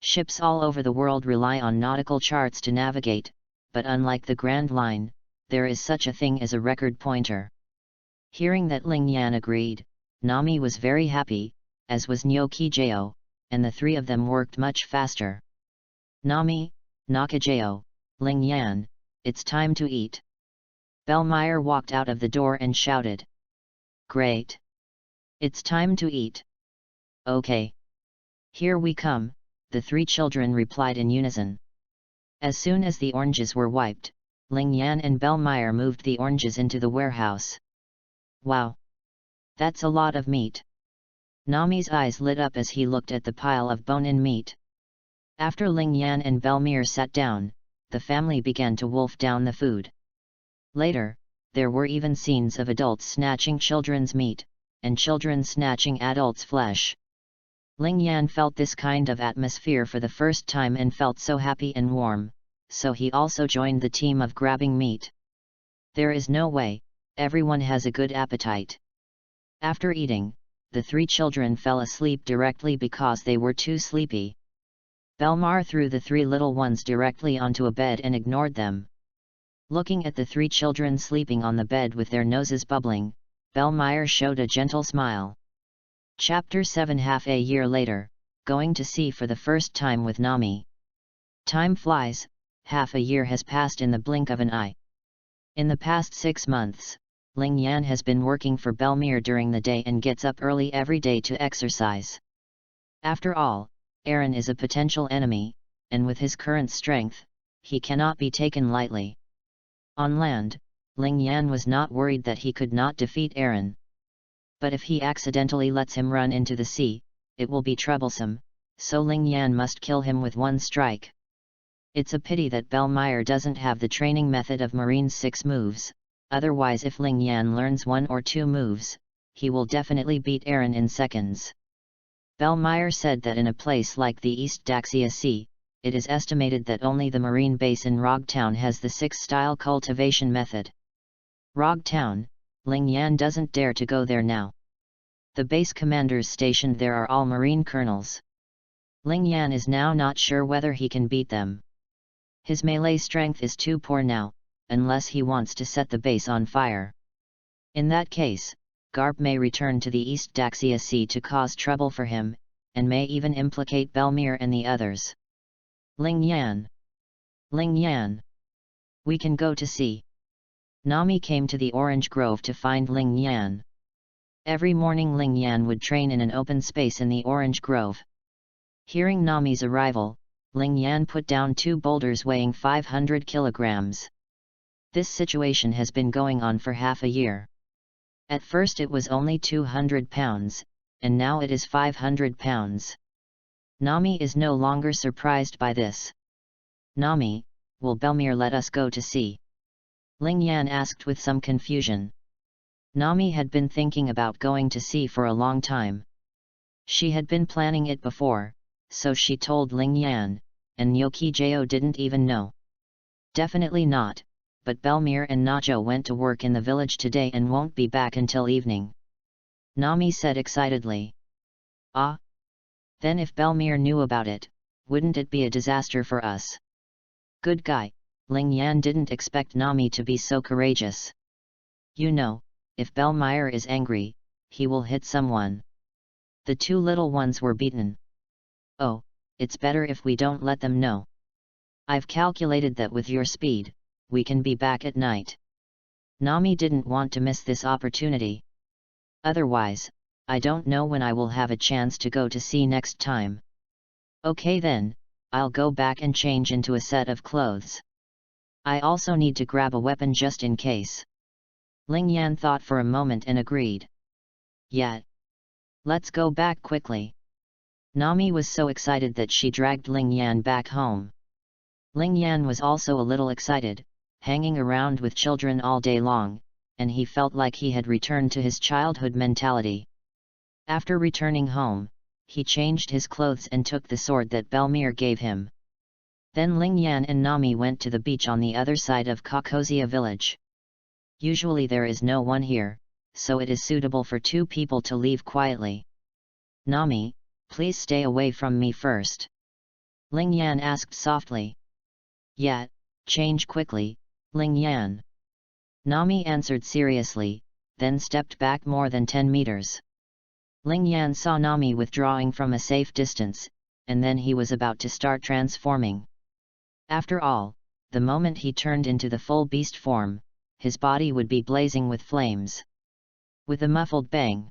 Ships all over the world rely on nautical charts to navigate, but unlike the Grand Line, there is such a thing as a record pointer. Hearing that Ling Yan agreed, Nami was very happy, as was Nakajao, and the 3 of them worked much faster. Nami, Nakajao, Ling Yan, it's time to eat. Belmere walked out of the door and shouted. Great! It's time to eat. Okay. Here we come, the 3 children replied in unison. As soon as the oranges were wiped, Ling Yan and Belmere moved the oranges into the warehouse. Wow! That's a lot of meat. Nami's eyes lit up as he looked at the pile of bone-in meat. After Ling Yan and Belmere sat down, the family began to wolf down the food. Later, there were even scenes of adults snatching children's meat, and children snatching adults' flesh. Ling Yan felt this kind of atmosphere for the first time and felt so happy and warm, so he also joined the team of grabbing meat. There is no way, everyone has a good appetite. After eating, the 3 children fell asleep directly because they were too sleepy. Belmere threw the 3 little ones directly onto a bed and ignored them. Looking at the 3 children sleeping on the bed with their noses bubbling, Belmere showed a gentle smile. Chapter 7 Half a year later, going to sea for the first time with Nami. Time flies, half a year has passed in the blink of an eye. In the past 6 months, Ling Yan has been working for Belmere during the day and gets up early every day to exercise. After all, Eren is a potential enemy, and with his current strength, he cannot be taken lightly. On land, Ling Yan was not worried that he could not defeat Eren. But if he accidentally lets him run into the sea, it will be troublesome, so Ling Yan must kill him with one strike. It's a pity that Belmere doesn't have the training method of Marine's 6 moves, otherwise if Ling Yan learns 1 or 2 moves, he will definitely beat Eren in seconds. Belmere said that in a place like the East Daxia Sea, it is estimated that only the marine base in Rogtown has the 6 style cultivation method. Rogtown, Ling Yan doesn't dare to go there now. The base commanders stationed there are all Marine colonels. Ling Yan is now not sure whether he can beat them. His melee strength is too poor now, unless he wants to set the base on fire. In that case, Garp may return to the East Daxia Sea to cause trouble for him, and may even implicate Belmir and the others. Ling Yan! Ling Yan! We can go to sea. Nami came to the orange grove to find Ling Yan. Every morning Ling Yan would train in an open space in the orange grove. Hearing Nami's arrival, Ling Yan put down 2 boulders weighing 500 kilograms. This situation has been going on for half a year. At first it was only 200 pounds, and now it is 500 pounds. Nami is no longer surprised by this. Nami, will Belmir let us go to sea? Ling Yan asked with some confusion. Nami had been thinking about going to sea for a long time. She had been planning it before, so she told Ling Yan, and Yokijao didn't even know. Definitely not, but Belmir and Najo went to work in the village today and won't be back until evening. Nami said excitedly. Ah? Then if Belmir knew about it, wouldn't it be a disaster for us? Good guy, Ling Yan didn't expect Nami to be so courageous. You know, if Belmir is angry, he will hit someone. The 2 little ones were beaten. Oh, it's better if we don't let them know. I've calculated that with your speed, we can be back at night. Nami didn't want to miss this opportunity. Otherwise, I don't know when I will have a chance to go to sea next time. Okay then, I'll go back and change into a set of clothes. I also need to grab a weapon just in case. Ling Yan thought for a moment and agreed. Yeah. Let's go back quickly. Nami was so excited that she dragged Ling Yan back home. Ling Yan was also a little excited, hanging around with children all day long, and he felt like he had returned to his childhood mentality. After returning home, he changed his clothes and took the sword that Belmir gave him. Then Ling Yan and Nami went to the beach on the other side of Kokozia village. Usually there is no one here, so it is suitable for 2 people to leave quietly. Nami, please stay away from me first. Ling Yan asked softly. Yeah, change quickly, Ling Yan. Nami answered seriously, then stepped back more than 10 meters. Ling Yan saw Nami withdrawing from a safe distance, and then he was about to start transforming. After all, the moment he turned into the full beast form, his body would be blazing with flames. With a muffled bang,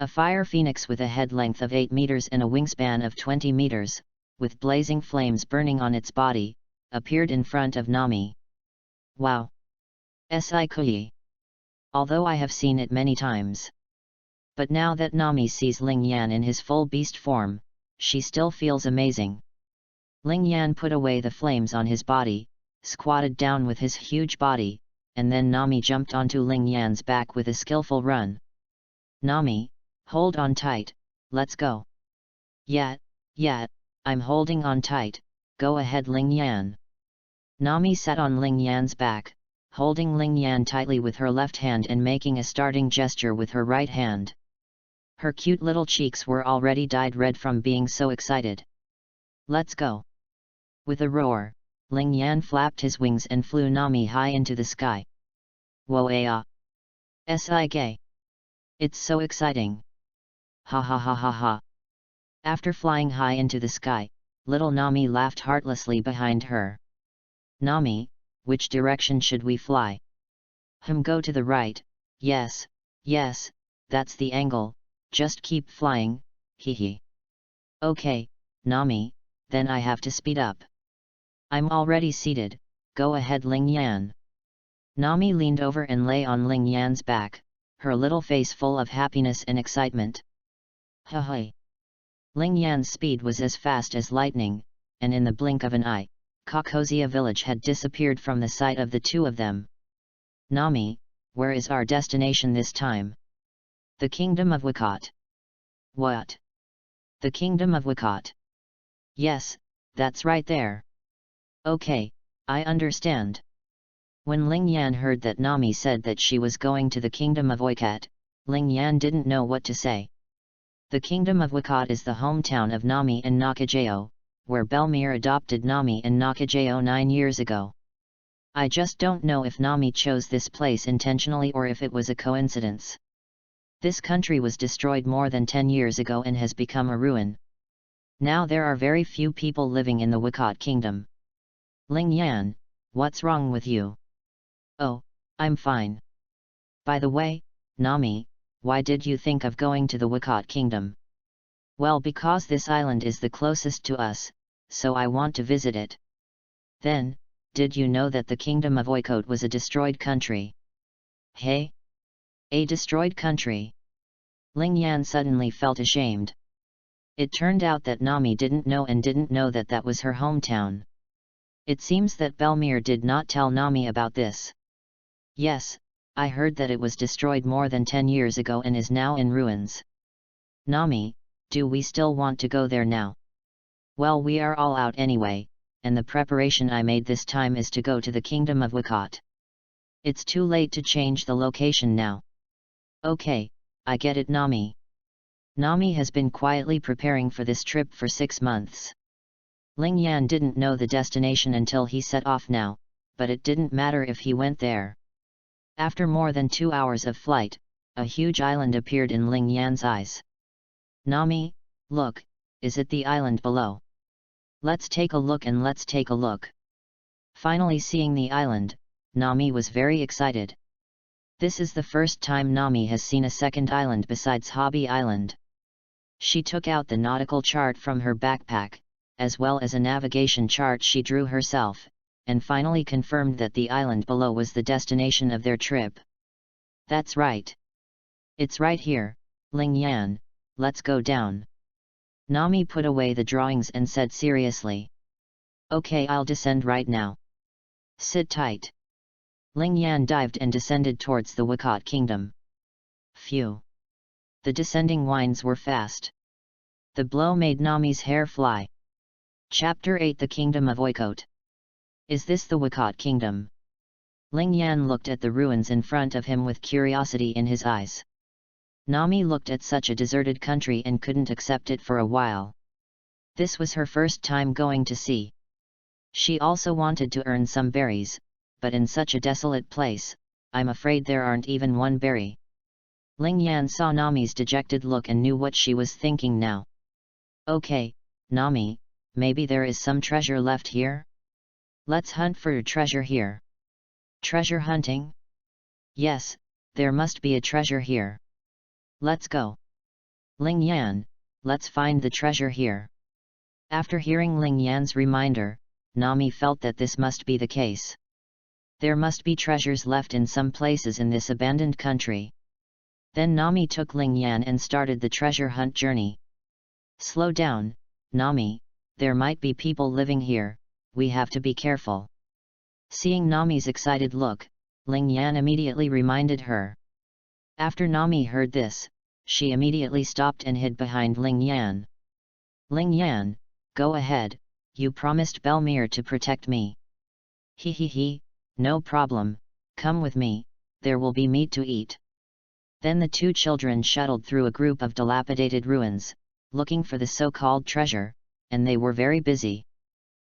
a fire phoenix with a head length of 8 meters and a wingspan of 20 meters, with blazing flames burning on its body, appeared in front of Nami. Wow! Sai. Although I have seen it many times. But now that Nami sees Ling Yan in his full beast form, she still feels amazing. Ling Yan put away the flames on his body, squatted down with his huge body, and then Nami jumped onto Ling Yan's back with a skillful run. Nami, hold on tight, let's go. Yeah, I'm holding on tight, go ahead Ling Yan. Nami sat on Ling Yan's back, holding Ling Yan tightly with her left hand and making a starting gesture with her right hand. Her cute little cheeks were already dyed red from being so excited. Let's go. With a roar, Ling Yan flapped his wings and flew Nami high into the sky. Whoa-ah! Sik. It's so exciting. Ha ha ha ha ha. After flying high into the sky, little Nami laughed heartlessly behind her. Nami, which direction should we fly? Go to the right, yes, that's the angle, just keep flying, hee. Okay, Nami, then I have to speed up. I'm already seated, go ahead Ling Yan. Nami leaned over and lay on Ling Yan's back, her little face full of happiness and excitement. Ha. Ling Yan's speed was as fast as lightning, and in the blink of an eye, Kokozia village had disappeared from the sight of the 2 of them. Nami, where is our destination this time? The Kingdom of Wakot. What? The Kingdom of Wakot? Yes, that's right there. Okay, I understand. When Ling Yan heard that Nami said that she was going to the kingdom of Oikat, Ling Yan didn't know what to say. The kingdom of Oikat is the hometown of Nami and Nakajao, where Belmir adopted Nami and Nakajao 9 years ago. I just don't know if Nami chose this place intentionally or if it was a coincidence. This country was destroyed more than 10 years ago and has become a ruin. Now there are very few people living in the Oikat kingdom. Ling Yan, what's wrong with you? Oh, I'm fine. By the way, Nami, why did you think of going to the Oikat kingdom? Well, because this island is the closest to us, so I want to visit it. Then, did you know that the kingdom of Oikat was a destroyed country? Hey? A destroyed country? Ling Yan suddenly felt ashamed. It turned out that Nami didn't know that that was her hometown. It seems that Belmir did not tell Nami about this. Yes, I heard that it was destroyed more than 10 years ago and is now in ruins. Nami, do we still want to go there now? Well, we are all out anyway, and the preparation I made this time is to go to the kingdom of Oikat. It's too late to change the location now. Okay, I get it, Nami. Nami has been quietly preparing for this trip for 6 months. Ling Yan didn't know the destination until he set off now, but it didn't matter if he went there. After more than 2 hours of flight, a huge island appeared in Ling Yan's eyes. Nami, look, is it the island below? Let's take a look. Finally seeing the island, Nami was very excited. This is the first time Nami has seen a second island besides Hobby Island. She took out the nautical chart from her backpack, as well as a navigation chart she drew herself, and finally confirmed that the island below was the destination of their trip. That's right. It's right here, Ling Yan, let's go down. Nami put away the drawings and said seriously. Okay, I'll descend right now. Sit tight. Ling Yan dived and descended towards the Oikat kingdom. Phew. The descending winds were fast. The blow made Nami's hair fly. Chapter 8, The Kingdom of Oikat. Is this the Oikat kingdom? Ling Yan looked at the ruins in front of him with curiosity in his eyes. Nami looked at such a deserted country and couldn't accept it for a while. This was her first time going to sea. She also wanted to earn some berries, but in such a desolate place, I'm afraid there aren't even one berry. Ling Yan saw Nami's dejected look and knew what she was thinking now. Okay, Nami, maybe there is some treasure left here? Let's hunt for treasure here. Treasure hunting? Yes, there must be a treasure here. Let's go. Ling Yan, let's find the treasure here. After hearing Ling Yan's reminder, Nami felt that this must be the case. There must be treasures left in some places in this abandoned country. Then Nami took Ling Yan and started the treasure hunt journey. Slow down, Nami, there might be people living here, we have to be careful. Seeing Nami's excited look, Ling Yan immediately reminded her. After Nami heard this, she immediately stopped and hid behind Ling Yan. Ling Yan, go ahead, you promised Belmir to protect me. He, no problem, come with me, there will be meat to eat. Then the two children shuttled through a group of dilapidated ruins, looking for the so-called treasure, and they were very busy.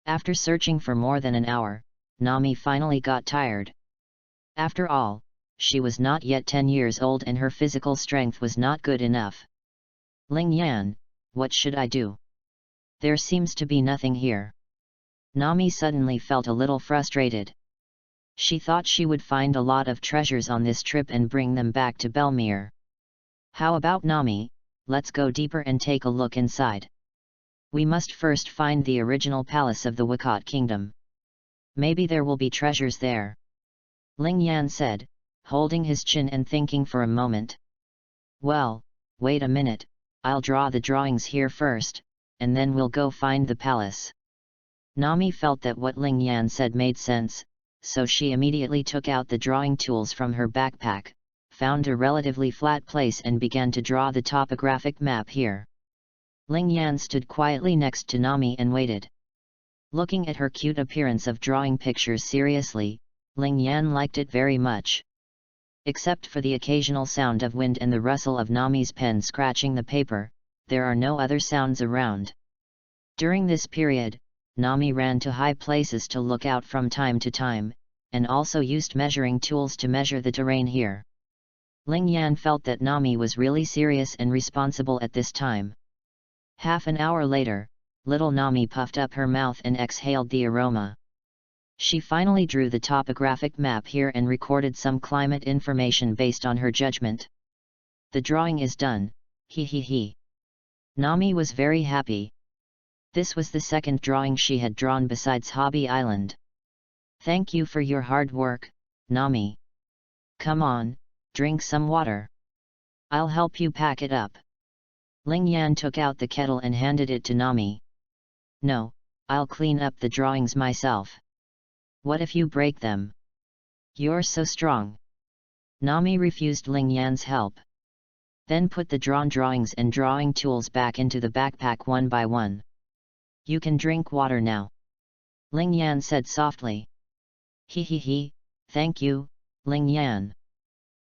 After searching for more than an hour, Nami finally got tired. After all, she was not yet 10 years old and her physical strength was not good enough. Ling Yan, what should I do? There seems to be nothing here. Nami suddenly felt a little frustrated. She thought she would find a lot of treasures on this trip and bring them back to Belmir. How about Nami, let's go deeper and take a look inside. We must first find the original palace of the Oikat kingdom. Maybe there will be treasures there. Ling Yan said, holding his chin and thinking for a moment. Well, wait a minute, I'll draw the drawings here first, and then we'll go find the palace. Nami felt that what Ling Yan said made sense, so she immediately took out the drawing tools from her backpack, found a relatively flat place and began to draw the topographic map here. Ling Yan stood quietly next to Nami and waited. Looking at her cute appearance of drawing pictures seriously, Ling Yan liked it very much. Except for the occasional sound of wind and the rustle of Nami's pen scratching the paper, there are no other sounds around. During this period, Nami ran to high places to look out from time to time, and also used measuring tools to measure the terrain here. Ling Yan felt that Nami was really serious and responsible at this time. Half an hour later, little Nami puffed up her mouth and exhaled the aroma. She finally drew the topographic map here and recorded some climate information based on her judgment. The drawing is done, he he he. Nami was very happy. This was the second drawing she had drawn besides Hobby Island. Thank you for your hard work, Nami. Come on, drink some water. I'll help you pack it up. Ling Yan took out the kettle and handed it to Nami. No, I'll clean up the drawings myself. What if you break them? You're so strong. Nami refused Ling Yan's help. Then put the drawn drawings and drawing tools back into the backpack one by one. You can drink water now. Ling Yan said softly. He he he, thank you, Ling Yan.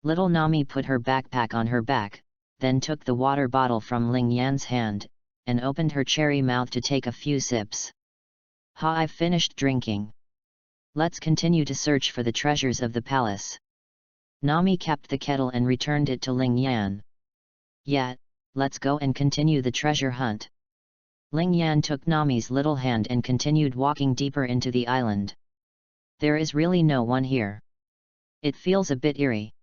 Little Nami put her backpack on her back, then took the water bottle from Ling Yan's hand, and opened her cherry mouth to take a few sips. Ha, I've finished drinking. Let's continue to search for the treasures of the palace. Nami capped the kettle and returned it to Ling Yan. Yeah, let's go and continue the treasure hunt. Ling Yan took Nami's little hand and continued walking deeper into the island. There is really no one here. It feels a bit eerie.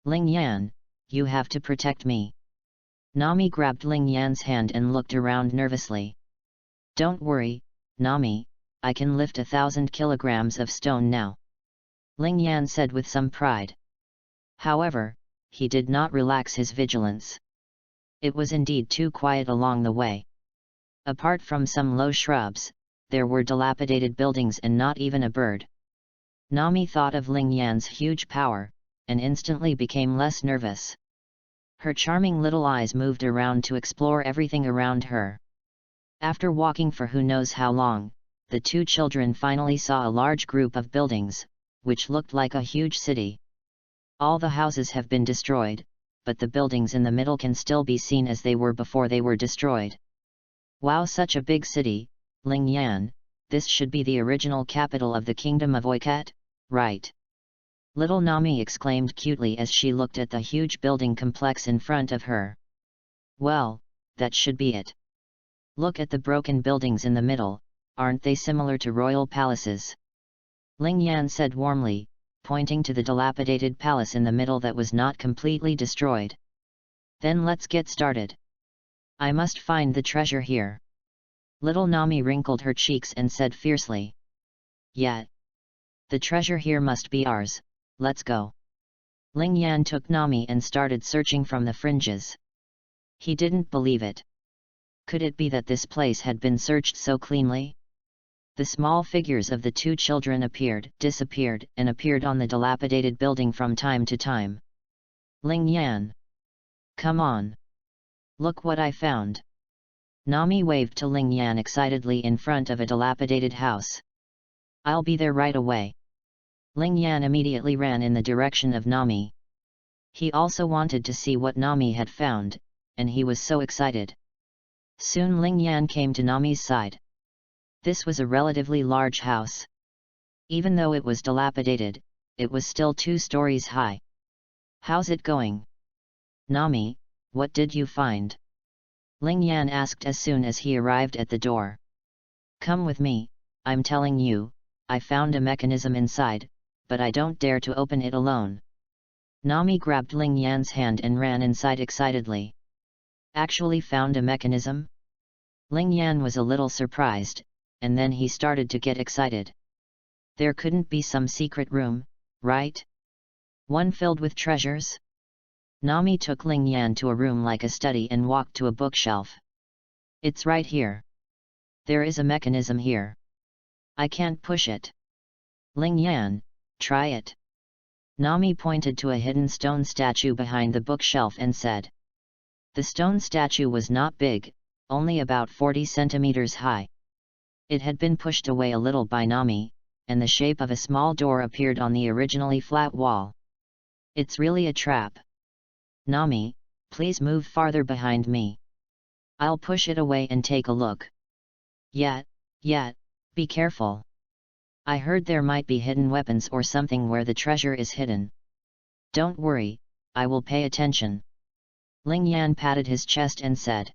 Ling Yan, you have to protect me. Nami grabbed Ling Yan's hand and looked around nervously. Don't worry, Nami, I can lift 1,000 kilograms of stone now. Ling Yan said with some pride. However, he did not relax his vigilance. It was indeed too quiet along the way. Apart from some low shrubs, there were dilapidated buildings and not even a bird. Nami thought of Ling Yan's huge power, and instantly became less nervous. Her charming little eyes moved around to explore everything around her. After walking for who knows how long, the two children finally saw a large group of buildings, which looked like a huge city. All the houses have been destroyed, but the buildings in the middle can still be seen as they were before they were destroyed. Wow, such a big city, Ling Yan, this should be the original capital of the kingdom of Oikat, right? Little Nami exclaimed cutely as she looked at the huge building complex in front of her. Well, that should be it. Look at the broken buildings in the middle, aren't they similar to royal palaces? Ling Yan said warmly, pointing to the dilapidated palace in the middle that was not completely destroyed. Then let's get started. I must find the treasure here. Little Nami wrinkled her cheeks and said fiercely. Yeah. The treasure here must be ours, let's go. Ling Yan took Nami and started searching from the fringes. He didn't believe it. Could it be that this place had been searched so cleanly? The small figures of the two children appeared, disappeared, and appeared on the dilapidated building from time to time. Ling Yan! Come on! Look what I found! Nami waved to Ling Yan excitedly in front of a dilapidated house. I'll be there right away. Ling Yan immediately ran in the direction of Nami. He also wanted to see what Nami had found, and he was so excited. Soon Ling Yan came to Nami's side. This was a relatively large house. Even though it was dilapidated, it was still 2 stories high. How's it going? Nami, what did you find? Ling Yan asked as soon as he arrived at the door. Come with me, I'm telling you, I found a mechanism inside, but I don't dare to open it alone. Nami grabbed Ling Yan's hand and ran inside excitedly. Actually found a mechanism? Ling Yan was a little surprised, and then he started to get excited. There couldn't be some secret room, right? One filled with treasures? Nami took Ling Yan to a room like a study and walked to a bookshelf. It's right here. There is a mechanism here. I can't push it. Ling Yan, try it. Nami pointed to a hidden stone statue behind the bookshelf and said. The stone statue was not big, only about 40 centimeters high. It had been pushed away a little by Nami, and the shape of a small door appeared on the originally flat wall. It's really a trap. Nami, please move farther behind me. I'll push it away and take a look. Yet, be careful. I heard there might be hidden weapons or something where the treasure is hidden. Don't worry, I will pay attention. Ling Yan patted his chest and said.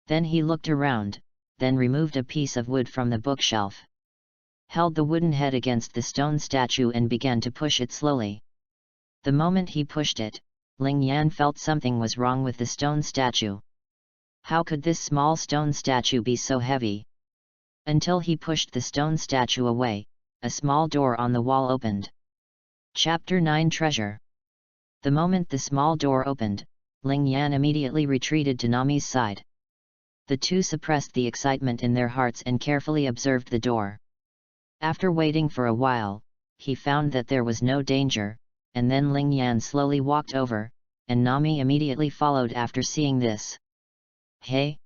Then he looked around, then removed a piece of wood from the bookshelf. Held the wooden head against the stone statue and began to push it slowly. The moment he pushed it, Ling Yan felt something was wrong with the stone statue. How could this small stone statue be so heavy? Until he pushed the stone statue away, a small door on the wall opened. Chapter 9 Treasure. The moment the small door opened, Ling Yan immediately retreated to Nami's side. The two suppressed the excitement in their hearts and carefully observed the door. After waiting for a while, he found that there was no danger, and then Ling Yan slowly walked over, and Nami immediately followed after seeing this. Hey!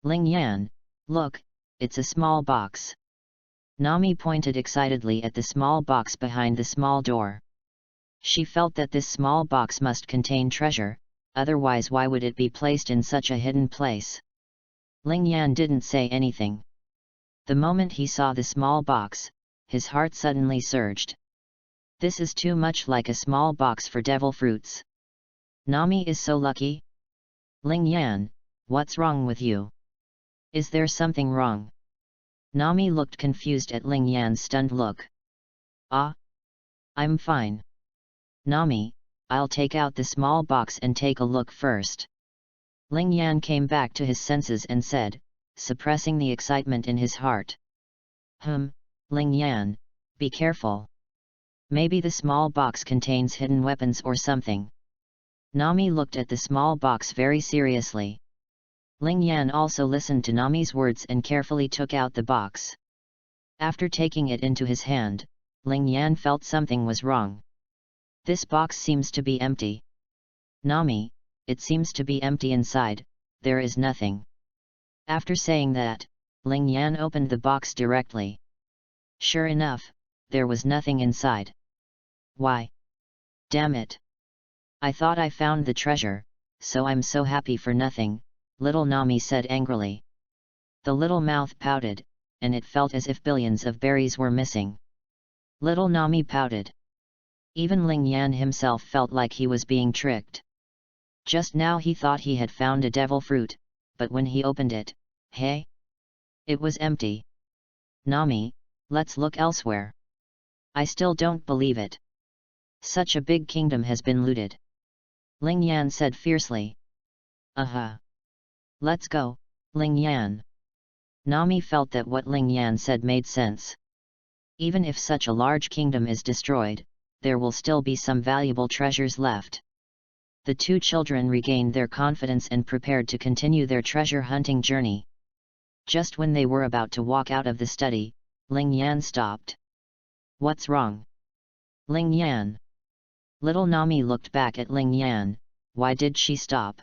Ling Yan, look, it's a small box. Nami pointed excitedly at the small box behind the small door. She felt that this small box must contain treasure, otherwise why would it be placed in such a hidden place? Ling Yan didn't say anything. The moment he saw the small box, his heart suddenly surged. This is too much like a small box for devil fruits. Nami is so lucky. Ling Yan, what's wrong with you? Is there something wrong? Nami looked confused at Ling Yan's stunned look. I'm fine. Nami, I'll take out the small box and take a look first. Ling Yan came back to his senses and said, suppressing the excitement in his heart. Ling Yan, be careful. Maybe the small box contains hidden weapons or something. Nami looked at the small box very seriously. Ling Yan also listened to Nami's words and carefully took out the box. After taking it into his hand, Ling Yan felt something was wrong. This box seems to be empty. Nami, it seems to be empty inside, there is nothing. After saying that, Ling Yan opened the box directly. Sure enough, there was nothing inside. Why? Damn it! I thought I found the treasure, so I'm so happy for nothing, little Nami said angrily. The little mouth pouted, and it felt as if billions of berries were missing. Little Nami pouted. Even Ling Yan himself felt like he was being tricked. Just now he thought he had found a devil fruit, but when he opened it, hey? It was empty. Nami, let's look elsewhere. I still don't believe it. Such a big kingdom has been looted. Ling Yan said fiercely. Let's go, Ling Yan. Nami felt that what Ling Yan said made sense. Even if such a large kingdom is destroyed, there will still be some valuable treasures left. The two children regained their confidence and prepared to continue their treasure hunting journey. Just when they were about to walk out of the study, Ling Yan stopped. What's wrong? Ling Yan. Little Nami looked back at Ling Yan. Why did she stop?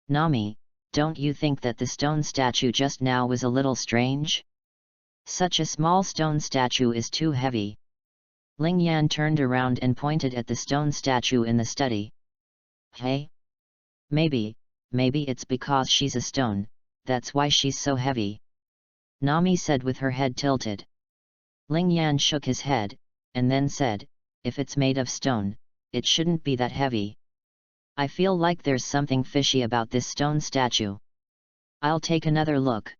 Nami, don't you think that the stone statue just now was a little strange? Such a small stone statue is too heavy. Ling Yan turned around and pointed at the stone statue in the study. Hey? Maybe it's because she's a stone, that's why she's so heavy. Nami said with her head tilted. Ling Yan shook his head, and then said, if it's made of stone, it shouldn't be that heavy. I feel like there's something fishy about this stone statue. I'll take another look.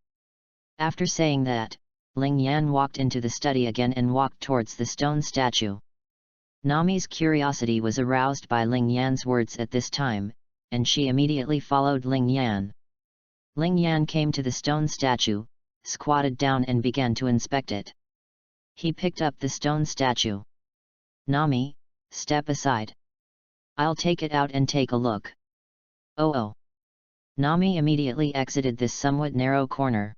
After saying that, Ling Yan walked into the study again and walked towards the stone statue. Nami's curiosity was aroused by Ling Yan's words at this time, and she immediately followed Ling Yan. Ling Yan came to the stone statue, squatted down and began to inspect it. He picked up the stone statue. Nami, step aside. I'll take it out and take a look. Oh. Nami immediately exited this somewhat narrow corner.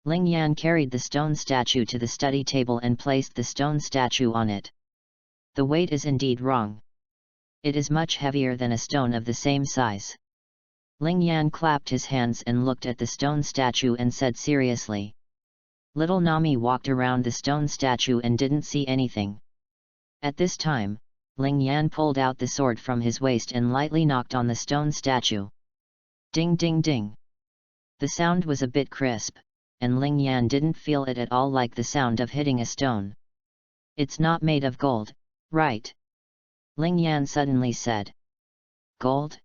Ling Yan carried the stone statue to the study table and placed the stone statue on it. The weight is indeed wrong. It is much heavier than a stone of the same size. Ling Yan clapped his hands and looked at the stone statue and said seriously. Little Nami walked around the stone statue and didn't see anything. At this time, Ling Yan pulled out the sword from his waist and lightly knocked on the stone statue. Ding ding ding. The sound was a bit crisp, and Ling Yan didn't feel it at all like the sound of hitting a stone. It's not made of gold, right? Ling Yan suddenly said. Gold?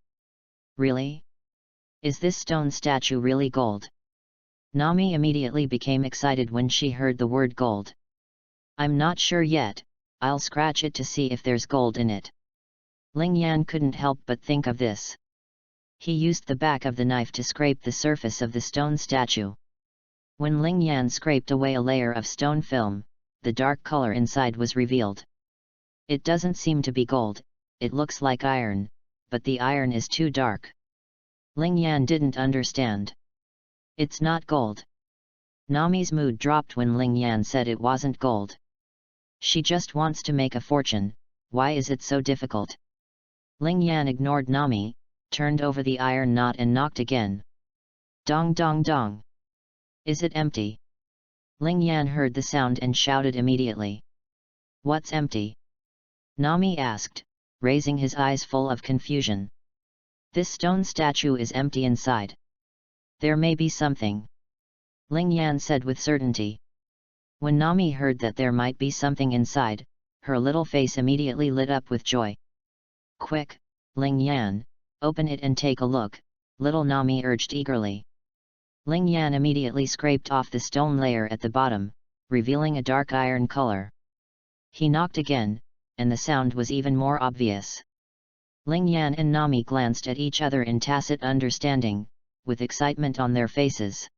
Really? Is this stone statue really gold? Nami immediately became excited when she heard the word gold. I'm not sure yet, I'll scratch it to see if there's gold in it. Ling Yan couldn't help but think of this. He used the back of the knife to scrape the surface of the stone statue. When Ling Yan scraped away a layer of stone film, the dark color inside was revealed. It doesn't seem to be gold, it looks like iron, but the iron is too dark. Ling Yan didn't understand. It's not gold. Nami's mood dropped when Ling Yan said it wasn't gold. She just wants to make a fortune, why is it so difficult? Ling Yan ignored Nami, turned over the iron knot and knocked again. Dong dong dong. Is it empty? Ling Yan heard the sound and shouted immediately. What's empty? Nami asked, raising his eyes full of confusion. This stone statue is empty inside. There may be something. Ling Yan said with certainty. When Nami heard that there might be something inside, her little face immediately lit up with joy. Quick, Ling Yan, open it and take a look, little Nami urged eagerly. Ling Yan immediately scraped off the stone layer at the bottom, revealing a dark iron color. He knocked again, and the sound was even more obvious. Ling Yan and Nami glanced at each other in tacit understanding, with excitement on their faces.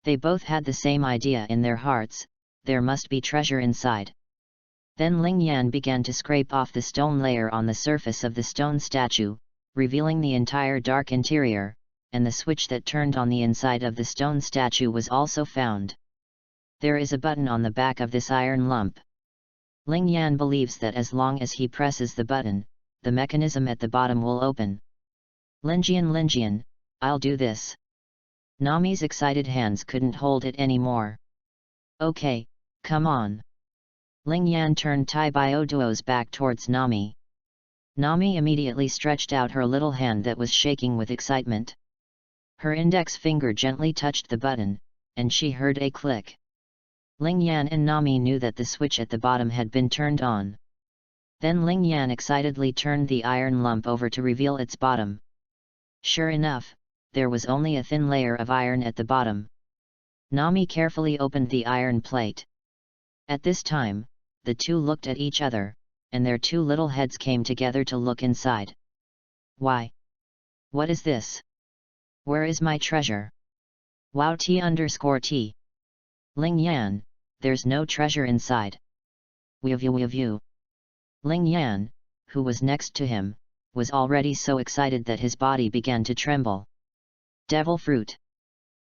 They both had the same idea in their hearts, there must be treasure inside. Then Ling Yan began to scrape off the stone layer on the surface of the stone statue, revealing the entire dark interior, and the switch that turned on the inside of the stone statue was also found. There is a button on the back of this iron lump. Ling Yan believes that as long as he presses the button, the mechanism at the bottom will open. Linjian, I'll do this. Nami's excited hands couldn't hold it anymore. Okay, come on. Ling Yan turned Tai Bio Duo's back towards Nami. Nami immediately stretched out her little hand that was shaking with excitement. Her index finger gently touched the button, and she heard a click. Ling Yan and Nami knew that the switch at the bottom had been turned on. Then Ling Yan excitedly turned the iron lump over to reveal its bottom. Sure enough, there was only a thin layer of iron at the bottom. Nami carefully opened the iron plate. At this time, the two looked at each other, and their two little heads came together to look inside. Why? What is this? Where is my treasure? Wow T_T. Ling Yan, there's no treasure inside. Weev. Ling Yan, who was next to him, was already so excited that his body began to tremble. Devil fruit.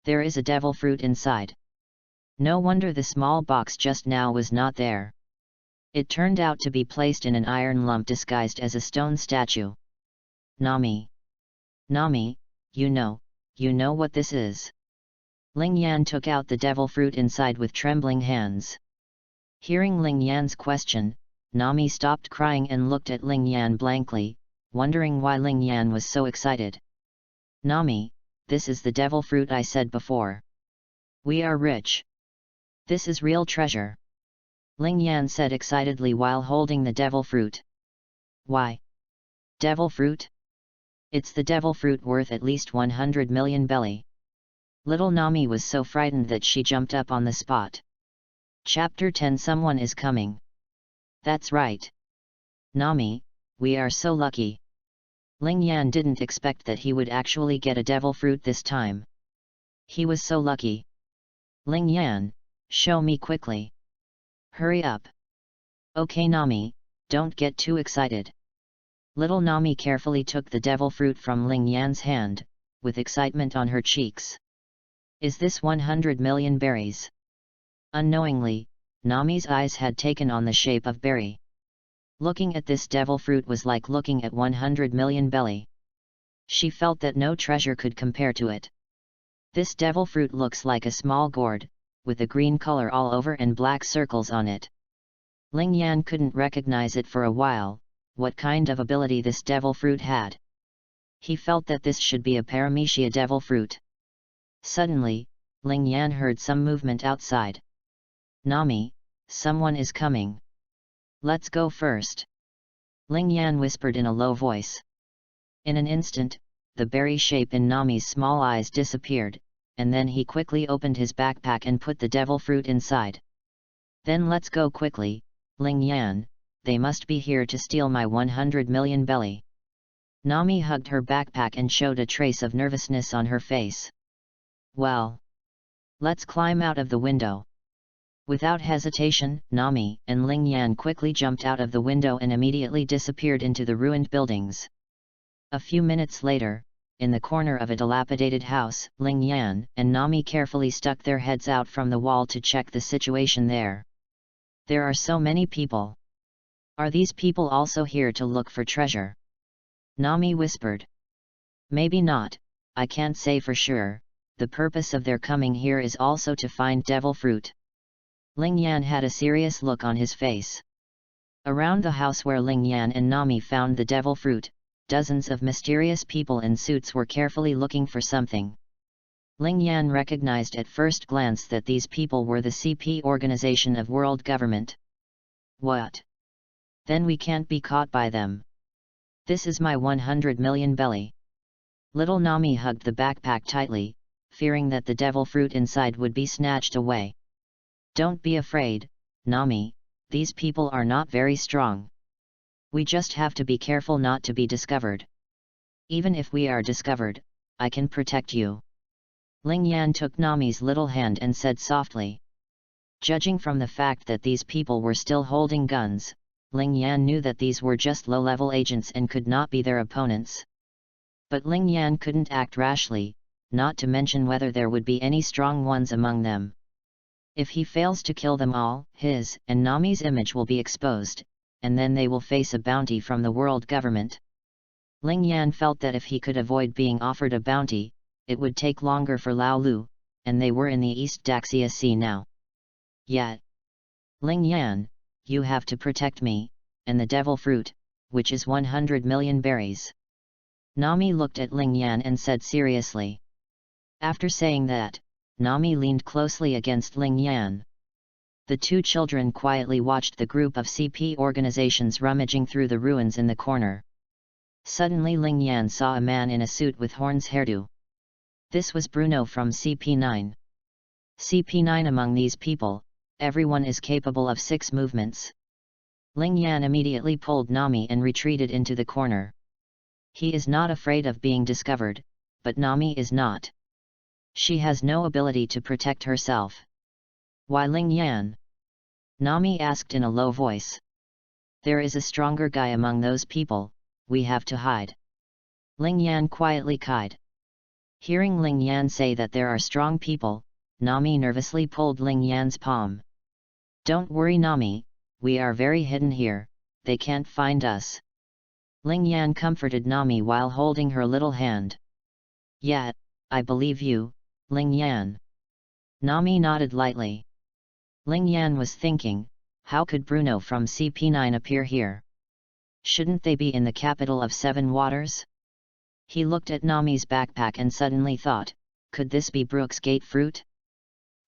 There is a devil fruit inside. No wonder the small box just now was not there. It turned out to be placed in an iron lump disguised as a stone statue. Nami, you know what this is. Ling Yan took out the devil fruit inside with trembling hands. Hearing Ling Yan's question, Nami stopped crying and looked at Ling Yan blankly, wondering why Ling Yan was so excited. Nami, this is the devil fruit I said before. We are rich. This is real treasure. Ling Yan said excitedly while holding the devil fruit. Why? Devil fruit? It's the devil fruit worth at least 100 million belly. Little Nami was so frightened that she jumped up on the spot. Chapter 10 Someone is coming. That's right. Nami, we are so lucky. Ling Yan didn't expect that he would actually get a devil fruit this time. He was so lucky. Ling Yan, show me quickly. Hurry up. Okay Nami, don't get too excited. Little Nami carefully took the devil fruit from Ling Yan's hand, with excitement on her cheeks. Is this 100 million berries? Unknowingly, Nami's eyes had taken on the shape of berry. Looking at this devil fruit was like looking at 100 million belly. She felt that no treasure could compare to it. This devil fruit looks like a small gourd, with a green color all over and black circles on it. Ling Yan couldn't recognize it for a while, what kind of ability this devil fruit had. He felt that this should be a paramecia devil fruit. Suddenly, Ling Yan heard some movement outside. "Nami, someone is coming. Let's go first," Ling Yan whispered in a low voice. In an instant, the berry shape in Nami's small eyes disappeared, and then he quickly opened his backpack and put the devil fruit inside. "Then let's go quickly, Ling Yan, they must be here to steal my 100 million belly." Nami hugged her backpack and showed a trace of nervousness on her face. "Well, let's climb out of the window." Without hesitation, Nami and Ling Yan quickly jumped out of the window and immediately disappeared into the ruined buildings. A few minutes later, in the corner of a dilapidated house, Ling Yan and Nami carefully stuck their heads out from the wall to check the situation there. "There are so many people. Are these people also here to look for treasure?" Nami whispered. "Maybe not, I can't say for sure. The purpose of their coming here is also to find devil fruit." Ling Yan had a serious look on his face. Around the house where Ling Yan and Nami found the devil fruit, dozens of mysterious people in suits were carefully looking for something. Ling Yan recognized at first glance that these people were the CP organization of world government. "What? Then we can't be caught by them. This is my 100 million belly." Little Nami hugged the backpack tightly, fearing that the devil fruit inside would be snatched away. "Don't be afraid, Nami, these people are not very strong. We just have to be careful not to be discovered. Even if we are discovered, I can protect you." Ling Yan took Nami's little hand and said softly. Judging from the fact that these people were still holding guns, Ling Yan knew that these were just low-level agents and could not be their opponents. But Ling Yan couldn't act rashly, not to mention whether there would be any strong ones among them. If he fails to kill them all, his and Nami's image will be exposed, and then they will face a bounty from the world government. Ling Yan felt that if he could avoid being offered a bounty, it would take longer for Lao Lu, and they were in the East Daxia Sea now. Yet, "Ling Yan, you have to protect me, and the devil fruit, which is 100 million berries." Nami looked at Ling Yan and said seriously. After saying that, Nami leaned closely against Ling Yan. The two children quietly watched the group of CP organizations rummaging through the ruins in the corner. Suddenly Ling Yan saw a man in a suit with horns hairdo. This was Bruno from CP9. CP9 among these people, everyone is capable of 6 movements. Ling Yan immediately pulled Nami and retreated into the corner. He is not afraid of being discovered, but Nami is not. She has no ability to protect herself. "Why Ling Yan?" Nami asked in a low voice. "There is a stronger guy among those people, we have to hide." Ling Yan quietly cried. Hearing Ling Yan say that there are strong people, Nami nervously pulled Ling Yan's palm. "Don't worry Nami, we are very hidden here, they can't find us." Ling Yan comforted Nami while holding her little hand. "Yeah, I believe you, Ling Yan." Nami nodded lightly. Ling Yan was thinking, how could Bruno from CP9 appear here? Shouldn't they be in the capital of 7 Waters? He looked at Nami's backpack and suddenly thought, could this be Brook's gate fruit?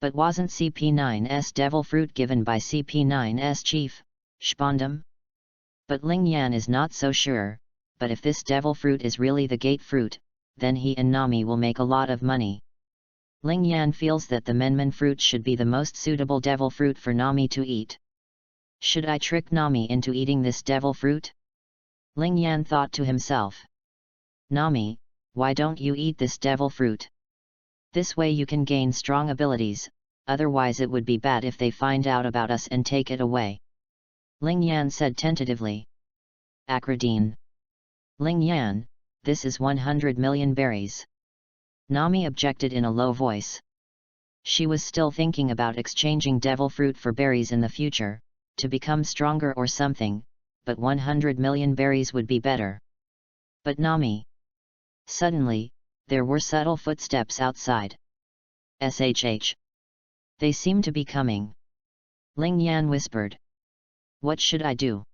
But wasn't CP9's devil fruit given by CP9's chief, Spondam? But Ling Yan is not so sure, but if this devil fruit is really the gate fruit, then he and Nami will make a lot of money. Ling Yan feels that the Menmen fruit should be the most suitable devil fruit for Nami to eat. Should I trick Nami into eating this devil fruit? Ling Yan thought to himself. Nami, why don't you eat this devil fruit? This way you can gain strong abilities, otherwise it would be bad if they find out about us and take it away. Ling Yan said tentatively. Acridine. Ling Yan, this is 100 million berries. Nami objected in a low voice. She was still thinking about exchanging devil fruit for berries in the future, to become stronger or something, but 100 million berries would be better. But Nami. Suddenly, there were subtle footsteps outside. SHH. They seem to be coming. Ling Yan whispered. What should I do?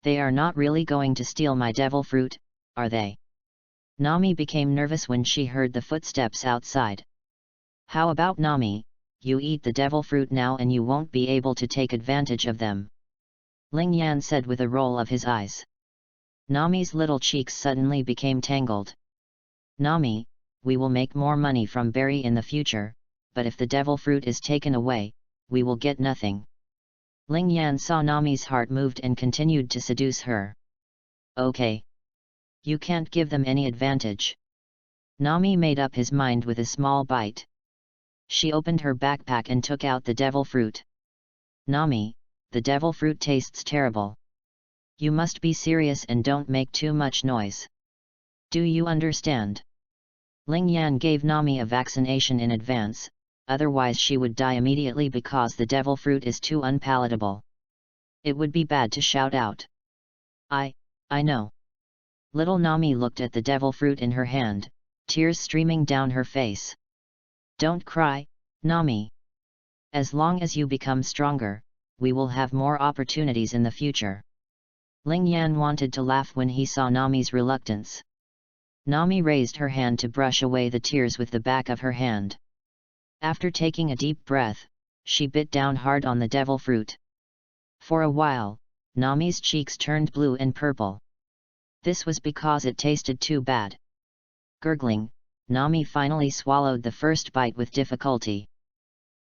They are not really going to steal my devil fruit, are they? Nami became nervous when she heard the footsteps outside. How about Nami, you eat the devil fruit now and you won't be able to take advantage of them. Ling Yan said with a roll of his eyes. Nami's little cheeks suddenly became tangled. Nami, we will make more money from berry in the future, but if the devil fruit is taken away, we will get nothing. Ling Yan saw Nami's heart moved and continued to seduce her. Okay. You can't give them any advantage. Nami made up his mind with a small bite. She opened her backpack and took out the devil fruit. Nami, the devil fruit tastes terrible. You must be serious and don't make too much noise. Do you understand? Ling Yan gave Nami a vaccination in advance, otherwise she would die immediately because the devil fruit is too unpalatable. It would be bad to shout out. I know. Little Nami looked at the devil fruit in her hand, tears streaming down her face. Don't cry, Nami. As long as you become stronger, we will have more opportunities in the future. Ling Yan wanted to laugh when he saw Nami's reluctance. Nami raised her hand to brush away the tears with the back of her hand. After taking a deep breath, she bit down hard on the devil fruit. For a while, Nami's cheeks turned blue and purple. This was because it tasted too bad. Gurgling, Nami finally swallowed the first bite with difficulty.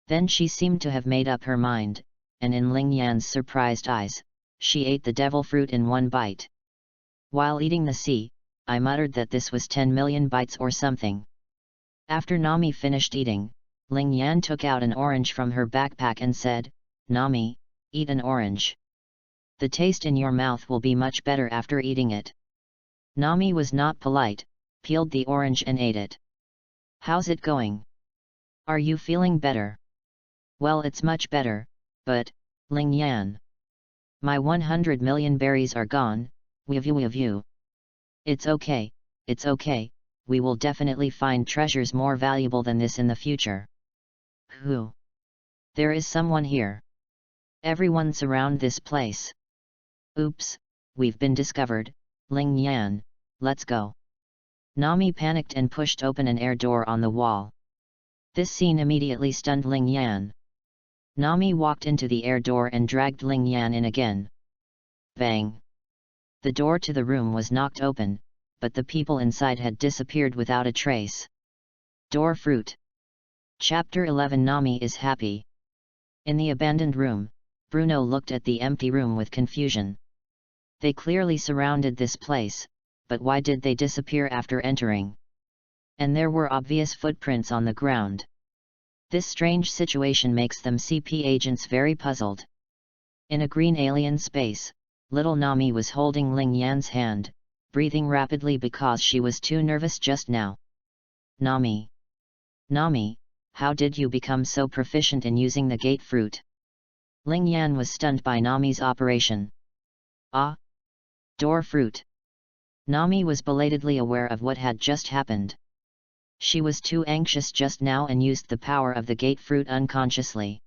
Then she seemed to have made up her mind, and in Ling Yan's surprised eyes, she ate the devil fruit in one bite. While eating the sea, I muttered that this was 10 million bites or something. After Nami finished eating, Ling Yan took out an orange from her backpack and said, Nami, eat an orange. The taste in your mouth will be much better after eating it. Nami was not polite, peeled the orange and ate it. How's it going? Are you feeling better? Well, it's much better, but, Ling Yan, my 100 million berries are gone, you. It's okay, we will definitely find treasures more valuable than this in the future. Who? There is someone here. Everyone surround this place. Oops, we've been discovered, Ling Yan, let's go. Nami panicked and pushed open an air door on the wall. This scene immediately stunned Ling Yan. Nami walked into the air door and dragged Ling Yan in again. Bang! The door to the room was knocked open, but the people inside had disappeared without a trace. Door fruit. Chapter 11. Nami is happy. In the abandoned room, Bruno looked at the empty room with confusion. They clearly surrounded this place, but why did they disappear after entering? And there were obvious footprints on the ground. This strange situation makes them CP agents very puzzled. In a green alien space, little Nami was holding Ling Yan's hand, breathing rapidly because she was too nervous just now. Nami, how did you become so proficient in using the gate fruit? Ling Yan was stunned by Nami's operation. Ah! Door fruit. Nami was belatedly aware of what had just happened. She was too anxious just now and used the power of the gate fruit unconsciously.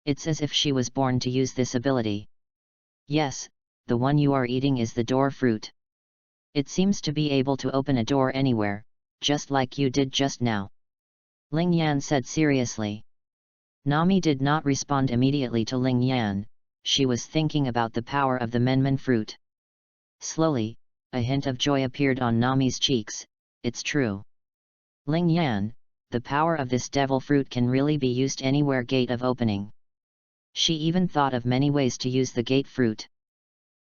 It's as if she was born to use this ability. Yes, the one you are eating is the door fruit. It seems to be able to open a door anywhere, just like you did just now. Ling Yan said seriously. Nami did not respond immediately to Ling Yan, she was thinking about the power of the Menmen fruit. Slowly, a hint of joy appeared on Nami's cheeks. It's true. Ling Yan, the power of this devil fruit can really be used anywhere gate of opening. She even thought of many ways to use the gate fruit.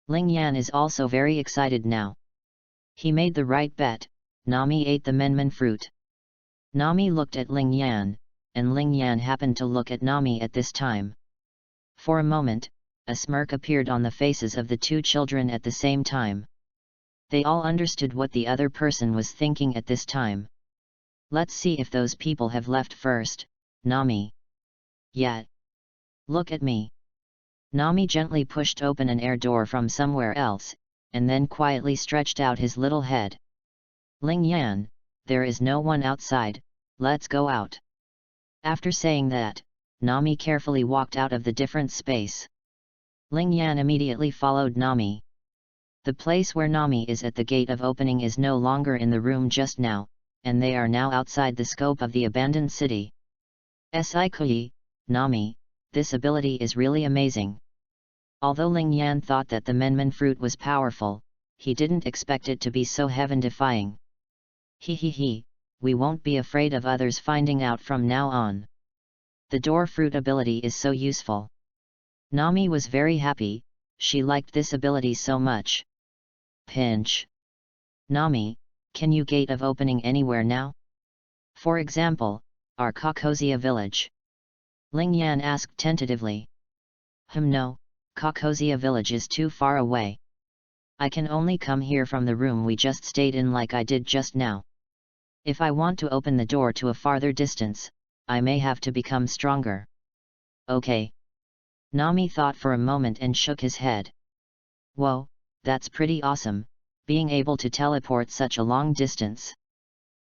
Ling Yan is also very excited now. He made the right bet, Nami ate the Menmen fruit. Nami looked at Ling Yan, and Ling Yan happened to look at Nami at this time. For a moment, a smirk appeared on the faces of the two children at the same time. They all understood what the other person was thinking at this time. Let's see if those people have left first, Nami. Yeah. Look at me. Nami gently pushed open an air door from somewhere else, and then quietly stretched out his little head. Ling Yan, there is no one outside, let's go out. After saying that, Nami carefully walked out of the different space. Ling Yan immediately followed Nami. The place where Nami is at the gate of opening is no longer in the room just now, and they are now outside the scope of the abandoned city. Sikui, Nami, this ability is really amazing. Although Ling Yan thought that the Menmen fruit was powerful, he didn't expect it to be so heaven-defying. He, we won't be afraid of others finding out from now on. The door fruit ability is so useful. Nami was very happy, she liked this ability so much. Pinch. Nami, can you gate of opening anywhere now? For example, our Kokozia village. Ling Yan asked tentatively. No, Kokozia village is too far away. I can only come here from the room we just stayed in like I did just now. If I want to open the door to a farther distance, I may have to become stronger. Okay. Nami thought for a moment and shook his head. Whoa, that's pretty awesome, being able to teleport such a long distance.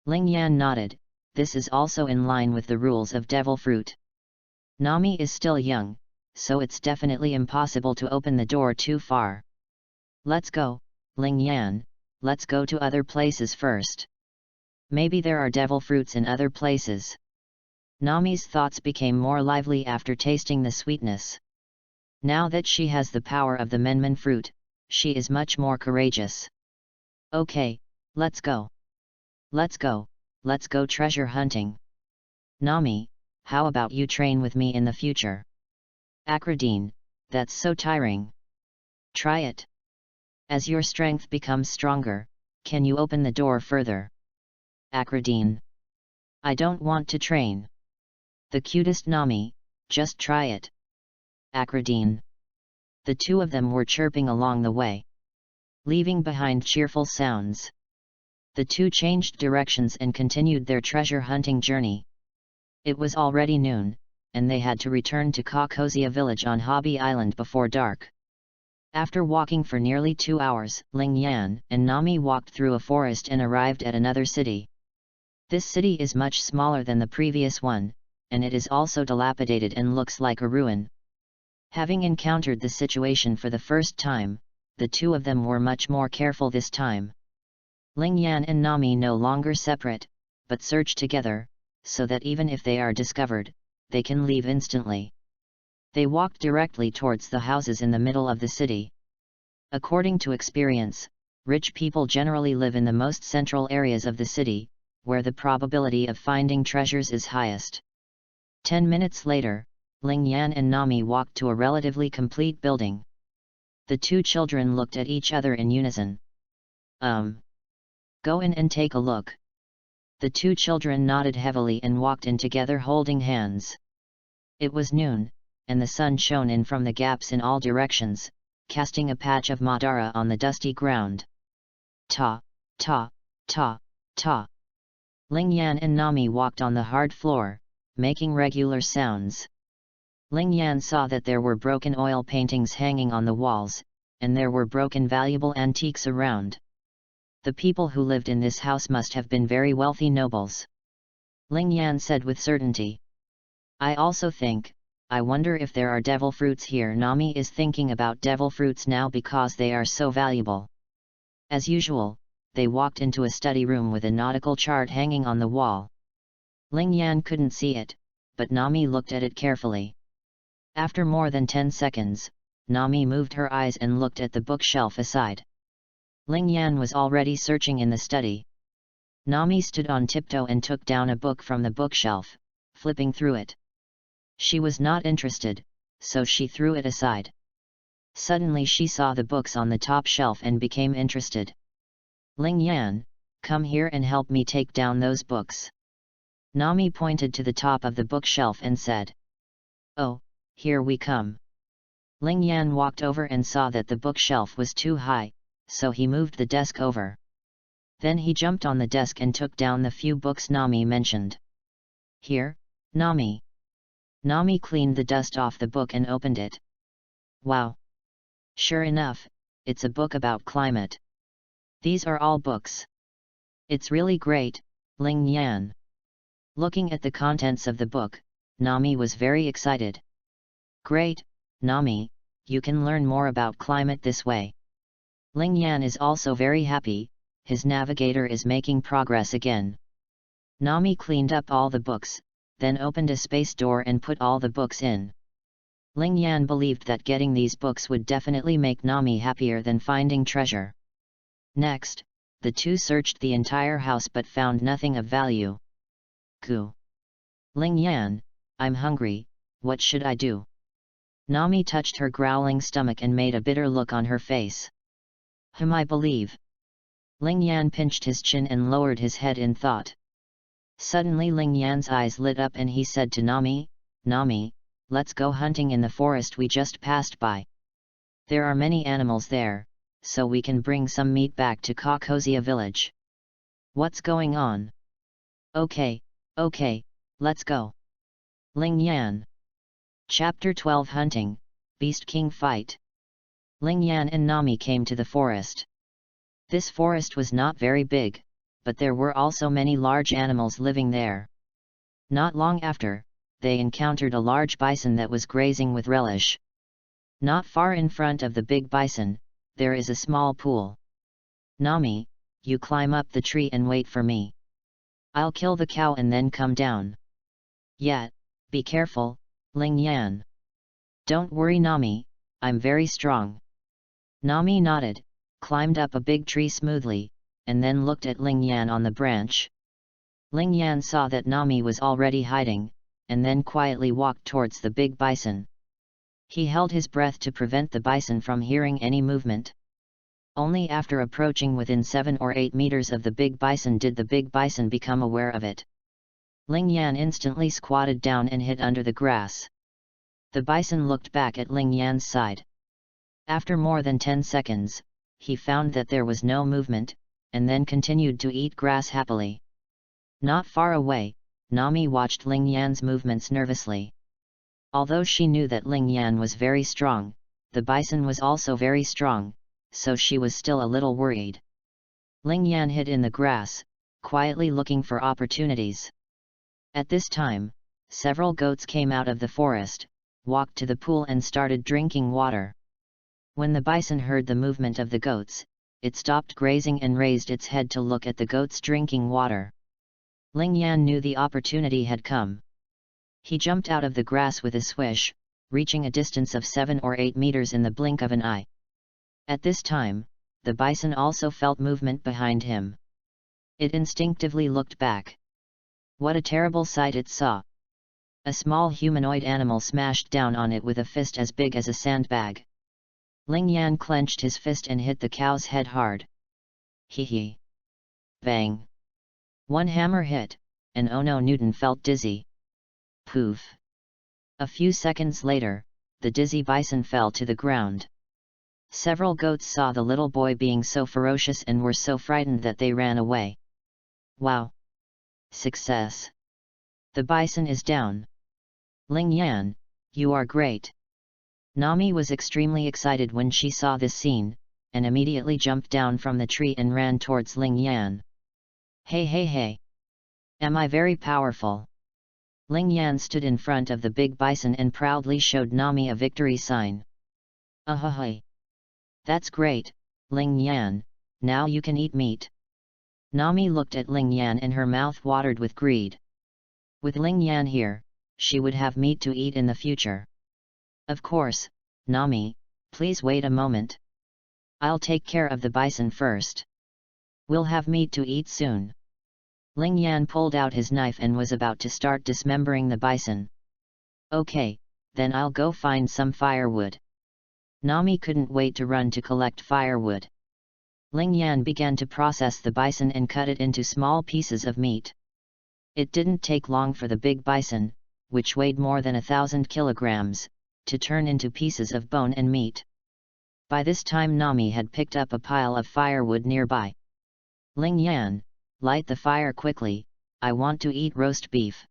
Ling Yan nodded, this is also in line with the rules of Devil Fruit. Nami is still young, so it's definitely impossible to open the door too far. Let's go, Ling Yan, let's go to other places first. Maybe there are devil fruits in other places. Nami's thoughts became more lively after tasting the sweetness. Now that she has the power of the Menmen fruit, she is much more courageous. Okay, let's go. Let's go treasure hunting. Nami, how about you train with me in the future? Akradine, that's so tiring. Try it. As your strength becomes stronger, can you open the door further? Akradine. I don't want to train. The cutest Nami, just try it. Akradine. The two of them were chirping along the way, leaving behind cheerful sounds. The two changed directions and continued their treasure hunting journey. It was already noon, and they had to return to Kokozia village on Hobby Island before dark. After walking for nearly 2 hours, Ling Yan and Nami walked through a forest and arrived at another city. This city is much smaller than the previous one, and it is also dilapidated and looks like a ruin. Having encountered the situation for the first time, the two of them were much more careful this time. Ling Yan and Nami no longer separate, but search together, so that even if they are discovered, they can leave instantly. They walked directly towards the houses in the middle of the city. According to experience, rich people generally live in the most central areas of the city, where the probability of finding treasures is highest. 10 minutes later, Ling Yan and Nami walked to a relatively complete building. The two children looked at each other in unison. Go in and take a look. The two children nodded heavily and walked in together holding hands. It was noon, and the sun shone in from the gaps in all directions, casting a patch of Madara on the dusty ground. Ta, ta, ta, ta. Ling Yan and Nami walked on the hard floor, making regular sounds. Ling Yan saw that there were broken oil paintings hanging on the walls, and there were broken valuable antiques around. The people who lived in this house must have been very wealthy nobles. Ling Yan said with certainty. I also think, I wonder if there are devil fruits here. Nami is thinking about devil fruits now because they are so valuable. As usual, they walked into a study room with a nautical chart hanging on the wall. Ling Yan couldn't see it, but Nami looked at it carefully. After more than 10 seconds, Nami moved her eyes and looked at the bookshelf aside. Ling Yan was already searching in the study. Nami stood on tiptoe and took down a book from the bookshelf, flipping through it. She was not interested, so she threw it aside. Suddenly she saw the books on the top shelf and became interested. Ling Yan, come here and help me take down those books. Nami pointed to the top of the bookshelf and said. Oh, here we come. Ling Yan walked over and saw that the bookshelf was too high, so he moved the desk over. Then he jumped on the desk and took down the few books Nami mentioned. Here, Nami. Nami cleaned the dust off the book and opened it. Wow! Sure enough, it's a book about climate. These are all books. It's really great, Ling Yan. Looking at the contents of the book, Nami was very excited. Great, Nami, you can learn more about climate this way. Ling Yan is also very happy, his navigator is making progress again. Nami cleaned up all the books, then opened a space door and put all the books in. Ling Yan believed that getting these books would definitely make Nami happier than finding treasure. Next, the two searched the entire house but found nothing of value. Goo. Ling Yan, I'm hungry, what should I do? Nami touched her growling stomach and made a bitter look on her face. I believe. Ling Yan pinched his chin and lowered his head in thought. Suddenly Ling Yan's eyes lit up and he said to Nami, Nami, let's go hunting in the forest we just passed by. There are many animals there, so we can bring some meat back to Kokozia village. What's going on? Okay, let's go. Ling Yan. Chapter 12 Hunting, Beast King Fight. Ling Yan and Nami came to the forest. This forest was not very big, but there were also many large animals living there. Not long after, they encountered a large bison that was grazing with relish. Not far in front of the big bison, there is a small pool. Nami, you climb up the tree and wait for me. I'll kill the cow and then come down. Yeah, be careful, Ling Yan. Don't worry Nami, I'm very strong. Nami nodded, climbed up a big tree smoothly, and then looked at Ling Yan on the branch. Ling Yan saw that Nami was already hiding, and then quietly walked towards the big bison. He held his breath to prevent the bison from hearing any movement. Only after approaching within 7 or 8 meters of the big bison did the big bison become aware of it. Ling Yan instantly squatted down and hid under the grass. The bison looked back at Ling Yan's side. After more than 10 seconds, he found that there was no movement, and then continued to eat grass happily. Not far away, Nami watched Ling Yan's movements nervously. Although she knew that Ling Yan was very strong, the bison was also very strong, so she was still a little worried. Ling Yan hid in the grass, quietly looking for opportunities. At this time, several goats came out of the forest, walked to the pool and started drinking water. When the bison heard the movement of the goats, it stopped grazing and raised its head to look at the goats drinking water. Ling Yan knew the opportunity had come. He jumped out of the grass with a swish, reaching a distance of 7 or 8 meters in the blink of an eye. At this time, the bison also felt movement behind him. It instinctively looked back. What a terrible sight it saw! A small humanoid animal smashed down on it with a fist as big as a sandbag. Ling Yan clenched his fist and hit the cow's head hard. Hee. Bang! One hammer hit, and oh no, Newton felt dizzy. Poof! A few seconds later, the dizzy bison fell to the ground. Several goats saw the little boy being so ferocious and were so frightened that they ran away. Wow! Success! The bison is down. Ling Yan, you are great. Nami was extremely excited when she saw this scene, and immediately jumped down from the tree and ran towards Ling Yan. Hey! Am I very powerful? Ling Yan stood in front of the big bison and proudly showed Nami a victory sign. Ahoy! That's great, Ling Yan, now you can eat meat. Nami looked at Ling Yan and her mouth watered with greed. With Ling Yan here, she would have meat to eat in the future. Of course, Nami, please wait a moment. I'll take care of the bison first. We'll have meat to eat soon. Ling Yan pulled out his knife and was about to start dismembering the bison. Okay, then I'll go find some firewood. Nami couldn't wait to run to collect firewood. Ling Yan began to process the bison and cut it into small pieces of meat. It didn't take long for the big bison, which weighed more than 1,000 kilograms, to turn into pieces of bone and meat. By this time Nami had picked up a pile of firewood nearby. Ling Yan, light the fire quickly, I want to eat roast beef.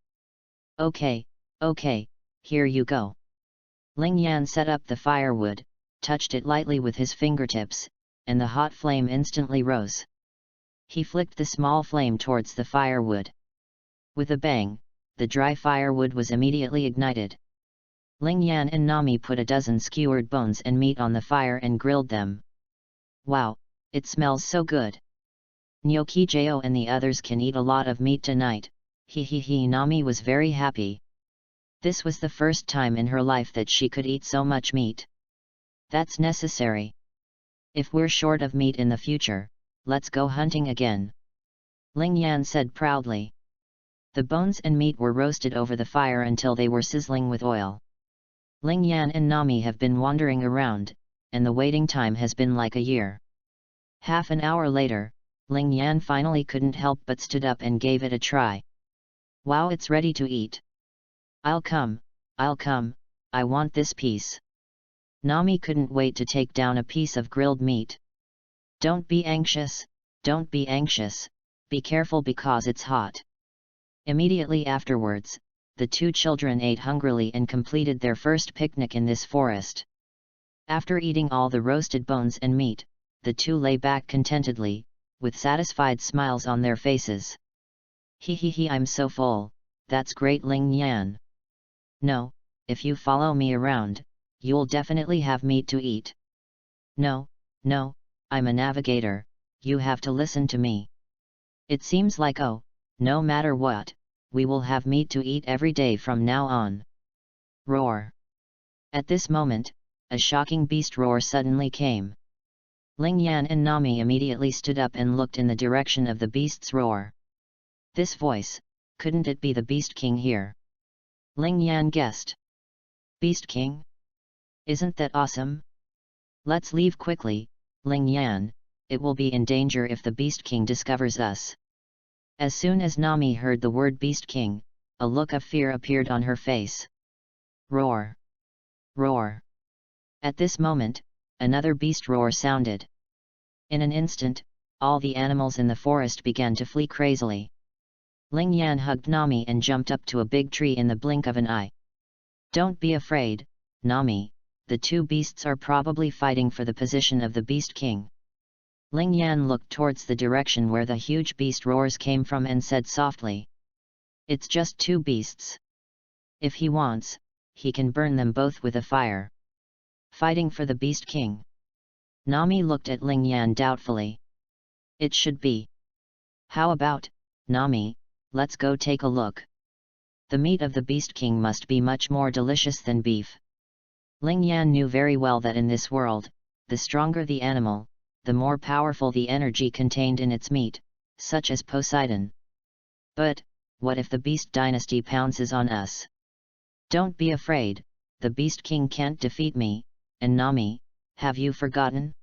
Okay, here you go. Ling Yan set up the firewood, touched it lightly with his fingertips, and the hot flame instantly rose. He flicked the small flame towards the firewood. With a bang, the dry firewood was immediately ignited. Ling Yan and Nami put a dozen skewered bones and meat on the fire and grilled them. Wow, it smells so good. Nyoki Jo and the others can eat a lot of meat tonight. Nami was very happy. This was the first time in her life that she could eat so much meat. That's necessary. If we're short of meat in the future, let's go hunting again. Ling Yan said proudly. The bones and meat were roasted over the fire until they were sizzling with oil. Ling Yan and Nami have been wandering around, and the waiting time has been like a year. Half an hour later, Ling Yan finally couldn't help but stood up and gave it a try. Wow, it's ready to eat. I'll come, I want this piece. Nami couldn't wait to take down a piece of grilled meat. Don't be anxious, be careful because it's hot. Immediately afterwards, the two children ate hungrily and completed their first picnic in this forest. After eating all the roasted bones and meat, the two lay back contentedly, with satisfied smiles on their faces. I'm so full, that's great Ling Yan. No, if you follow me around, you'll definitely have meat to eat. No, I'm a navigator, you have to listen to me. It seems like no matter what, we will have meat to eat every day from now on. Roar. At this moment, a shocking beast roar suddenly came. Ling Yan and Nami immediately stood up and looked in the direction of the beast's roar. This voice, couldn't it be the Beast King here? Ling Yan guessed. Beast King? Isn't that awesome? Let's leave quickly, Ling Yan, it will be in danger if the Beast King discovers us. As soon as Nami heard the word Beast King, a look of fear appeared on her face. Roar! Roar! At this moment, another beast roar sounded. In an instant, all the animals in the forest began to flee crazily. Ling Yan hugged Nami and jumped up to a big tree in the blink of an eye. Don't be afraid, Nami, the two beasts are probably fighting for the position of the Beast King. Ling Yan looked towards the direction where the huge beast roars came from and said softly. It's just two beasts. If he wants, he can burn them both with a fire. Fighting for the Beast King. Nami looked at Ling Yan doubtfully. It should be. How about, Nami, let's go take a look. The meat of the Beast King must be much more delicious than beef. Ling Yan knew very well that in this world, the stronger the animal, the more powerful the energy contained in its meat, such as Poseidon. But, what if the Beast Dynasty pounces on us? Don't be afraid, the Beast King can't defeat me, and Nami, have you forgotten?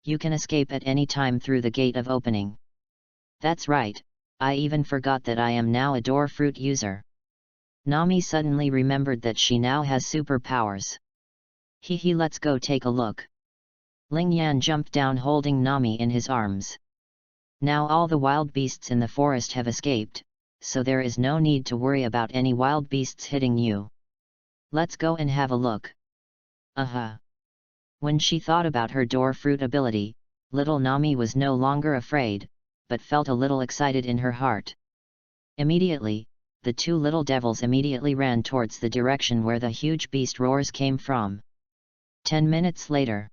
You can escape at any time through the gate of opening. That's right, I even forgot that I am now a door fruit user. Nami suddenly remembered that she now has superpowers. Let's go take a look. Ling Yan jumped down holding Nami in his arms. Now all the wild beasts in the forest have escaped, so there is no need to worry about any wild beasts hitting you. Let's go and have a look. When she thought about her door fruit ability, little Nami was no longer afraid, but felt a little excited in her heart. Immediately, the two little devils immediately ran towards the direction where the huge beast roars came from. 10 minutes later,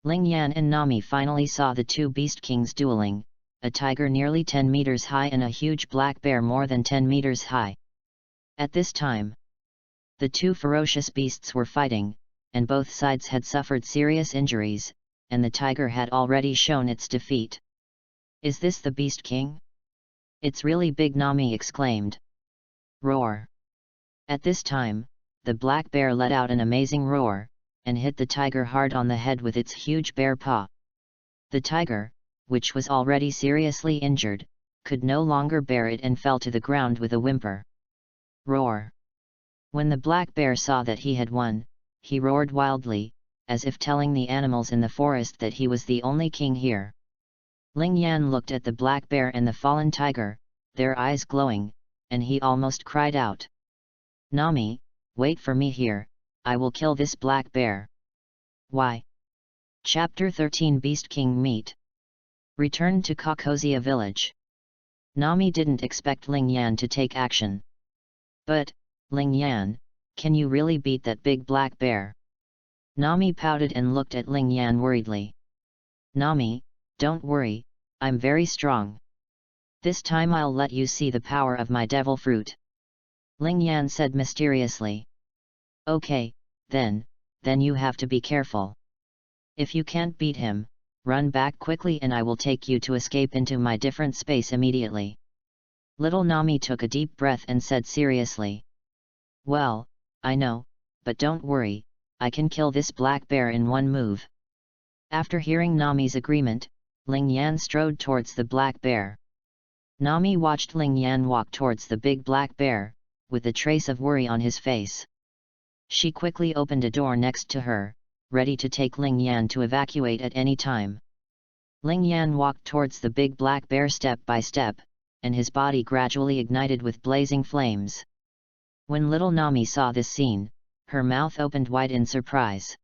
Ling Yan and Nami finally saw the two beast kings dueling, a tiger nearly 10 meters high and a huge black bear more than 10 meters high. At this time, the two ferocious beasts were fighting, and both sides had suffered serious injuries, and the tiger had already shown its defeat. Is this the Beast King? It's really big, Nami exclaimed. Roar! At this time, the black bear let out an amazing roar, and hit the tiger hard on the head with its huge bear paw. The tiger, which was already seriously injured, could no longer bear it and fell to the ground with a whimper. Roar! When the black bear saw that he had won, he roared wildly, as if telling the animals in the forest that he was the only king here. Ling Yan looked at the black bear and the fallen tiger, their eyes glowing, and he almost cried out. Nami, wait for me here, I will kill this black bear. Why? Chapter 13 Beast King Meet. Return to Kokozia village. Nami didn't expect Ling Yan to take action. But, Ling Yan, can you really beat that big black bear? Nami pouted and looked at Ling Yan worriedly. Nami, don't worry, I'm very strong. This time I'll let you see the power of my devil fruit. Ling Yan said mysteriously. Okay, then you have to be careful. If you can't beat him, run back quickly and I will take you to escape into my different space immediately. Little Nami took a deep breath and said seriously. Well, I know, but don't worry, I can kill this black bear in one move. After hearing Nami's agreement, Ling Yan strode towards the black bear. Nami watched Ling Yan walk towards the big black bear, with a trace of worry on his face. She quickly opened a door next to her, ready to take Ling Yan to evacuate at any time. Ling Yan walked towards the big black bear step by step, and his body gradually ignited with blazing flames. When little Nami saw this scene, her mouth opened wide in surprise.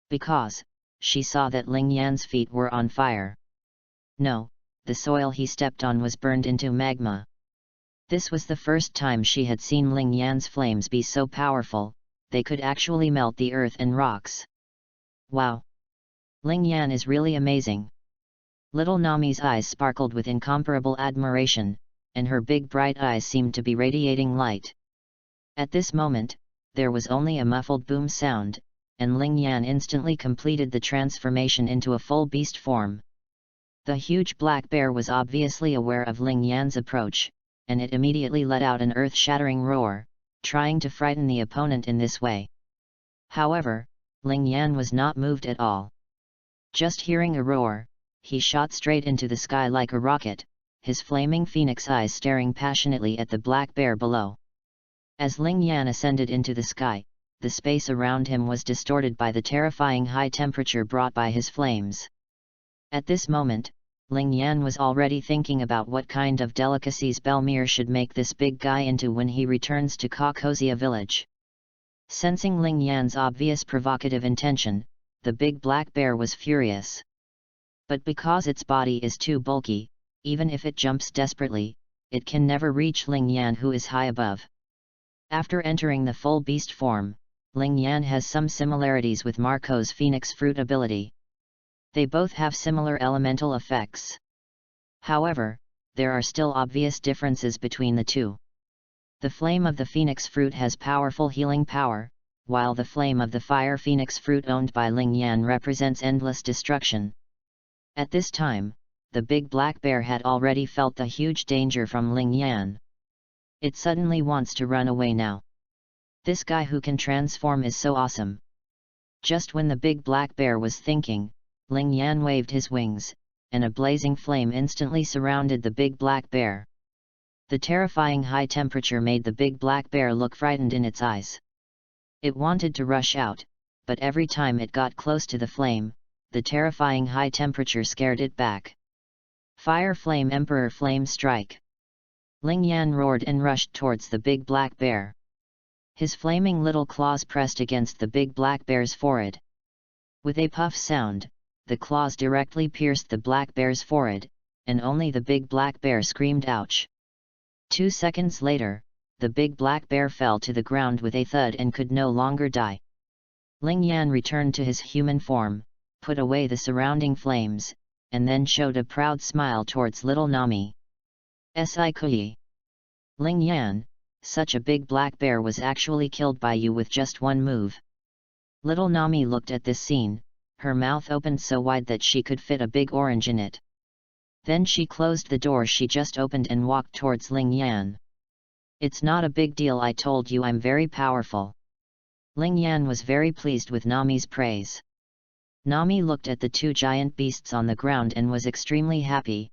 Because she saw that Ling Yan's feet were on fire. No, the soil he stepped on was burned into magma. This was the first time she had seen Ling Yan's flames be so powerful, they could actually melt the earth and rocks. Wow! Ling Yan is really amazing. Little Nami's eyes sparkled with incomparable admiration, and her big bright eyes seemed to be radiating light. At this moment, there was only a muffled boom sound, and Ling Yan instantly completed the transformation into a full beast form. The huge black bear was obviously aware of Ling Yan's approach, and it immediately let out an earth-shattering roar, trying to frighten the opponent in this way. However, Ling Yan was not moved at all. Just hearing a roar, he shot straight into the sky like a rocket, his flaming phoenix eyes staring passionately at the black bear below. As Ling Yan ascended into the sky, the space around him was distorted by the terrifying high temperature brought by his flames. At this moment, Ling Yan was already thinking about what kind of delicacies Belmere should make this big guy into when he returns to Kakosia village. Sensing Ling Yan's obvious provocative intention, the big black bear was furious. But because its body is too bulky, even if it jumps desperately, it can never reach Ling Yan who is high above. After entering the full beast form, Ling Yan has some similarities with Marco's Phoenix Fruit ability. They both have similar elemental effects. However, there are still obvious differences between the two. The flame of the Phoenix Fruit has powerful healing power, while the flame of the Fire Phoenix Fruit owned by Ling Yan represents endless destruction. At this time, the big black bear had already felt the huge danger from Ling Yan. It suddenly wants to run away now. This guy who can transform is so awesome. Just when the big black bear was thinking, Ling Yan waved his wings, and a blazing flame instantly surrounded the big black bear. The terrifying high temperature made the big black bear look frightened in its eyes. It wanted to rush out, but every time it got close to the flame, the terrifying high temperature scared it back. Fire Flame Emperor Flame Strike! Ling Yan roared and rushed towards the big black bear. His flaming little claws pressed against the big black bear's forehead. With a puff sound, the claws directly pierced the black bear's forehead, and only the big black bear screamed ouch. 2 seconds later, the big black bear fell to the ground with a thud and could no longer die. Ling Yan returned to his human form, put away the surrounding flames, and then showed a proud smile towards little Nami. Si. Ling Yan, such a big black bear was actually killed by you with just one move. Little Nami looked at this scene, her mouth opened so wide that she could fit a big orange in it. Then she closed the door she just opened and walked towards Ling Yan. It's not a big deal, I told you I'm very powerful. Ling Yan was very pleased with Nami's praise. Nami looked at the two giant beasts on the ground and was extremely happy.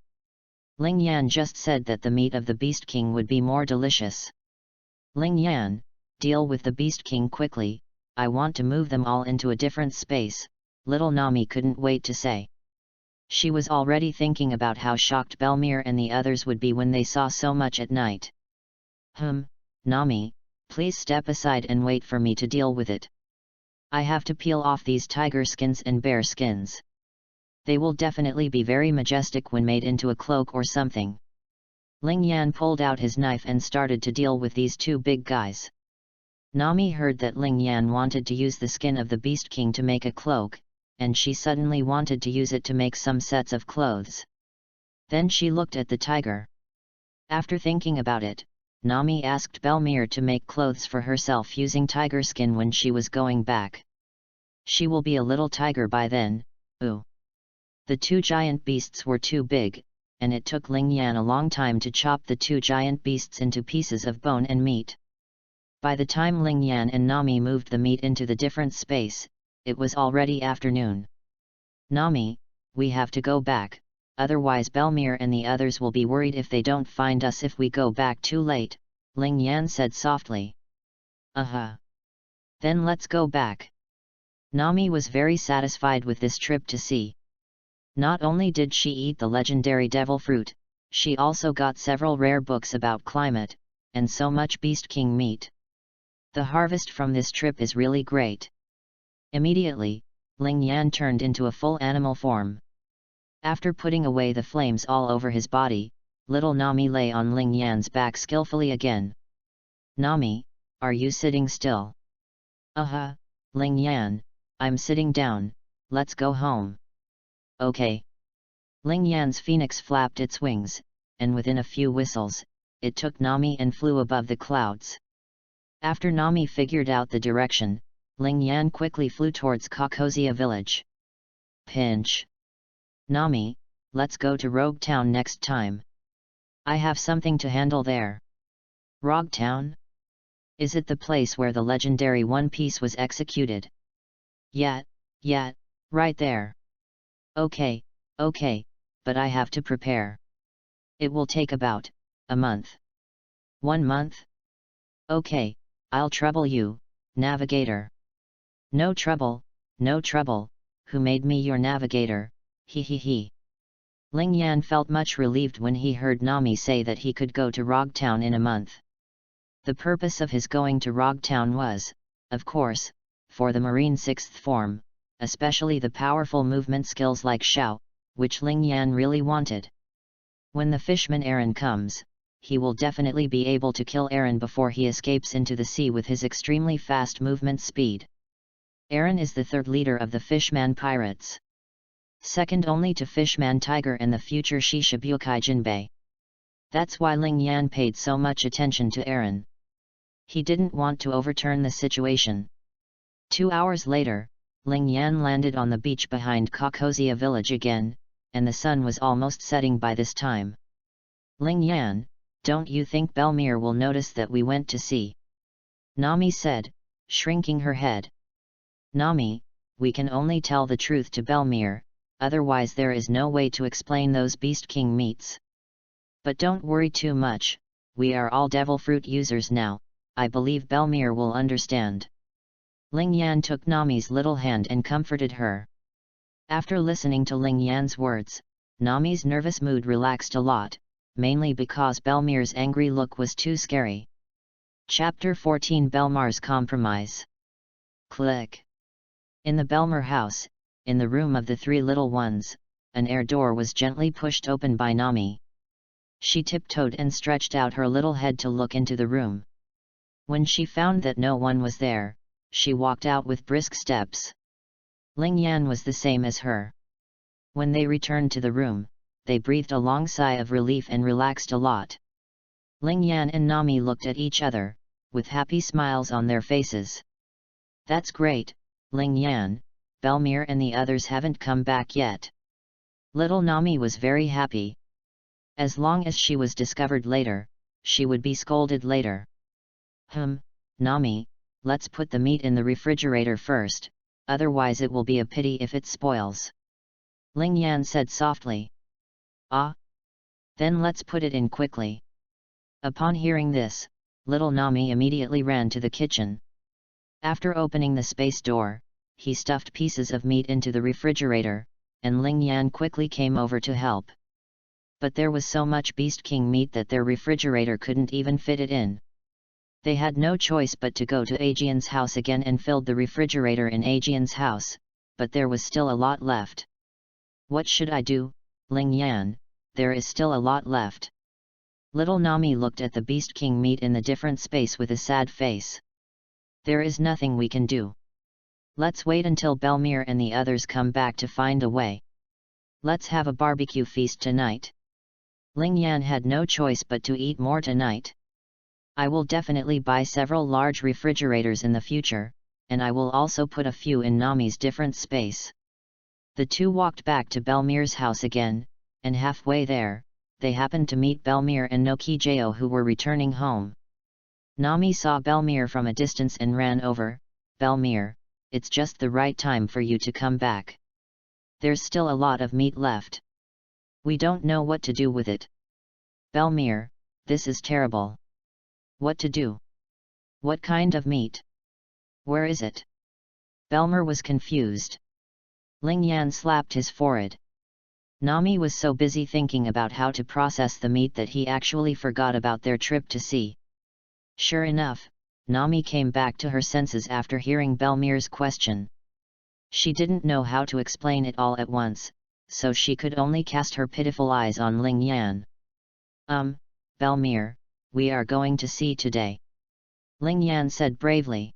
Ling Yan just said that the meat of the Beast King would be more delicious. Ling Yan, deal with the Beast King quickly, I want to move them all into a different space, little Nami couldn't wait to say. She was already thinking about how shocked Belmere and the others would be when they saw so much at night. Nami, please step aside and wait for me to deal with it. I have to peel off these tiger skins and bear skins. They will definitely be very majestic when made into a cloak or something. Ling Yan pulled out his knife and started to deal with these two big guys. Nami heard that Ling Yan wanted to use the skin of the Beast King to make a cloak, and she suddenly wanted to use it to make some sets of clothes. Then she looked at the tiger. After thinking about it, Nami asked Belmere to make clothes for herself using tiger skin when she was going back. She will be a little tiger by then, ooh. The two giant beasts were too big, and it took Ling Yan a long time to chop the two giant beasts into pieces of bone and meat. By the time Ling Yan and Nami moved the meat into the different space, it was already afternoon. Nami, we have to go back, otherwise Belmere and the others will be worried if they don't find us if we go back too late, Ling Yan said softly. Then let's go back. Nami was very satisfied with this trip to sea. Not only did she eat the legendary devil fruit, she also got several rare books about climate, and so much Beast King meat. The harvest from this trip is really great. Immediately, Ling Yan turned into a full animal form. After putting away the flames all over his body, little Nami lay on Ling Yan's back skillfully again. Nami, are you sitting still? Ling Yan, I'm sitting down, let's go home. Okay. Ling Yan's phoenix flapped its wings, and within a few whistles, it took Nami and flew above the clouds. After Nami figured out the direction, Ling Yan quickly flew towards Kokozia village. Pinch. Nami, let's go to Rogue Town next time. I have something to handle there. Rogue Town? Is it the place where the legendary One Piece was executed? Yeah, right there. Okay, but I have to prepare. It will take about a month. 1 month? Okay, I'll trouble you, navigator. No trouble, who made me your navigator, he. Ling Yan felt much relieved when he heard Nami say that he could go to Rogue Town in a month. The purpose of his going to Rogue Town was, of course, for the Marine 6th form, especially the powerful movement skills like Shao, which Ling Yan really wanted. When the fishman Aaron comes, he will definitely be able to kill Aaron before he escapes into the sea with his extremely fast movement speed. Aaron is the third leader of the Fishman Pirates. Second only to Fishman Tiger and the future Shishibukai Jinbei. That's why Ling Yan paid so much attention to Aaron. He didn't want to overturn the situation. 2 hours later, Ling Yan landed on the beach behind Kokozia village again, and the sun was almost setting by this time. Ling Yan, don't you think Belmere will notice that we went to sea? Nami said, shrinking her head. Nami, we can only tell the truth to Belmere, otherwise there is no way to explain those Beast King meats. But don't worry too much, we are all devil fruit users now, I believe Belmere will understand. Ling Yan took Nami's little hand and comforted her. After listening to Ling Yan's words, Nami's nervous mood relaxed a lot, mainly because Belmere's angry look was too scary. Chapter 14 Belmere's Compromise. Click. In the Belmere house, in the room of the three little ones, an air door was gently pushed open by Nami. She tiptoed and stretched out her little head to look into the room. When she found that no one was there, she walked out with brisk steps. Ling Yan was the same as her. When they returned to the room, they breathed a long sigh of relief and relaxed a lot. Ling Yan and Nami looked at each other, with happy smiles on their faces. That's great, Ling Yan, Belmere and the others haven't come back yet. Little Nami was very happy. As long as she was discovered later, she would be scolded later. Nami, let's put the meat in the refrigerator first, otherwise it will be a pity if it spoils. Ling Yan said softly. Then let's put it in quickly. Upon hearing this, little Nami immediately ran to the kitchen. After opening the space door, he stuffed pieces of meat into the refrigerator, and Ling Yan quickly came over to help. But there was so much Beast King meat that their refrigerator couldn't even fit it in. They had no choice but to go to Aegean's house again and filled the refrigerator in Aegean's house, but there was still a lot left. What should I do, Ling Yan? There is still a lot left. Little Nami looked at the Beast King meat in the different space with a sad face. There is nothing we can do. Let's wait until Belmere and the others come back to find a way. Let's have a barbecue feast tonight. Ling Yan had no choice but to eat more tonight. I will definitely buy several large refrigerators in the future, and I will also put a few in Nami's different space. The two walked back to Belmere's house again, and halfway there, they happened to meet Belmere and Nokijao who were returning home. Nami saw Belmere from a distance and ran over. Belmere, it's just the right time for you to come back. There's still a lot of meat left. We don't know what to do with it. Belmere, this is terrible. What to do? What kind of meat? Where is it? Belmere was confused. Ling Yan slapped his forehead. Nami was so busy thinking about how to process the meat that he actually forgot about their trip to sea. Sure enough, Nami came back to her senses after hearing Belmere's question. She didn't know how to explain it all at once, so she could only cast her pitiful eyes on Ling Yan. Belmere, we are going to sea today. Ling Yan said bravely.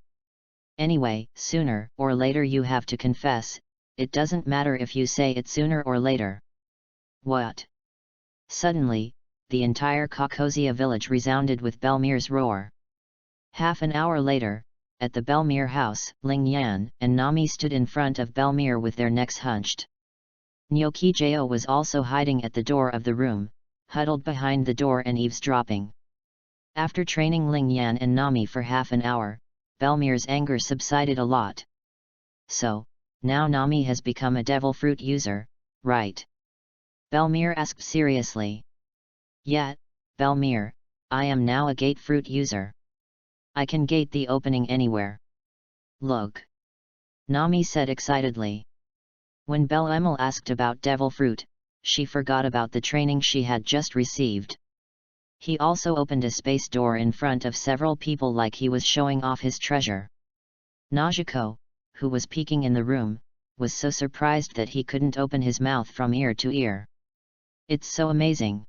Anyway, sooner or later you have to confess, it doesn't matter if you say it sooner or later. What? Suddenly, the entire Kokozia village resounded with Belmere's roar. Half an hour later, at the Belmere house, Ling Yan and Nami stood in front of Belmere with their necks hunched. Nokijao was also hiding at the door of the room, huddled behind the door and eavesdropping. After training Ling Yan and Nami for half an hour, Belmere's anger subsided a lot. So, now Nami has become a devil fruit user, right? Belmere asked seriously. Yeah, Belmere, I am now a gate fruit user. I can gate the opening anywhere. Look. Nami said excitedly. When Belmere asked about devil fruit, she forgot about the training she had just received. He also opened a space door in front of several people like he was showing off his treasure. Najiko, who was peeking in the room, was so surprised that he couldn't open his mouth from ear to ear. It's so amazing.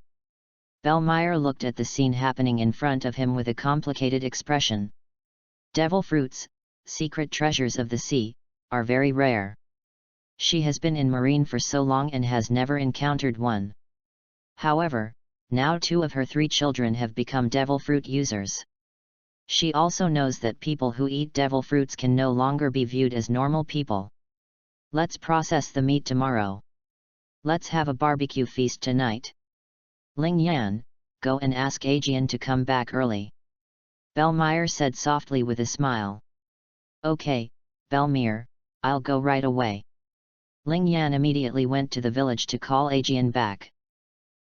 Belmere looked at the scene happening in front of him with a complicated expression. Devil fruits, secret treasures of the sea, are very rare. She has been in marine for so long and has never encountered one. However, now 2 of her 3 children have become devil fruit users. She also knows that people who eat devil fruits can no longer be viewed as normal people. Let's process the meat tomorrow. Let's have a barbecue feast tonight. Ling Yan, go and ask Aegean to come back early. Belmere said softly with a smile. Okay, Belmere, I'll go right away. Ling Yan immediately went to the village to call Aegean back.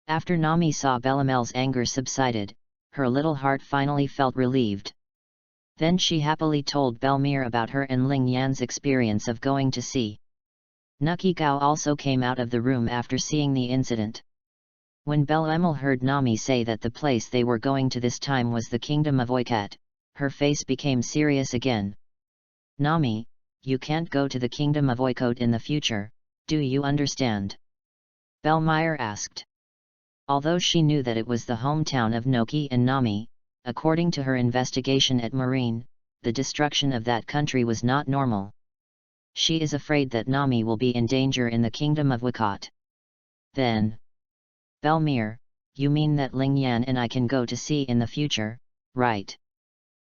After Nami saw Belmere's anger subsided, her little heart finally felt relieved. Then she happily told Belmere about her and Ling Yan's experience of going to sea. Nokijao also came out of the room after seeing the incident. When Belmere heard Nami say that the place they were going to this time was the kingdom of Oikat, her face became serious again. Nami, you can't go to the kingdom of Oikot in the future, do you understand? Belmere asked. Although she knew that it was the hometown of Noki and Nami, according to her investigation at Marine, the destruction of that country was not normal. She is afraid that Nami will be in danger in the kingdom of Oikot. Then, Belmere, you mean that Ling Yan and I can go to sea in the future, right?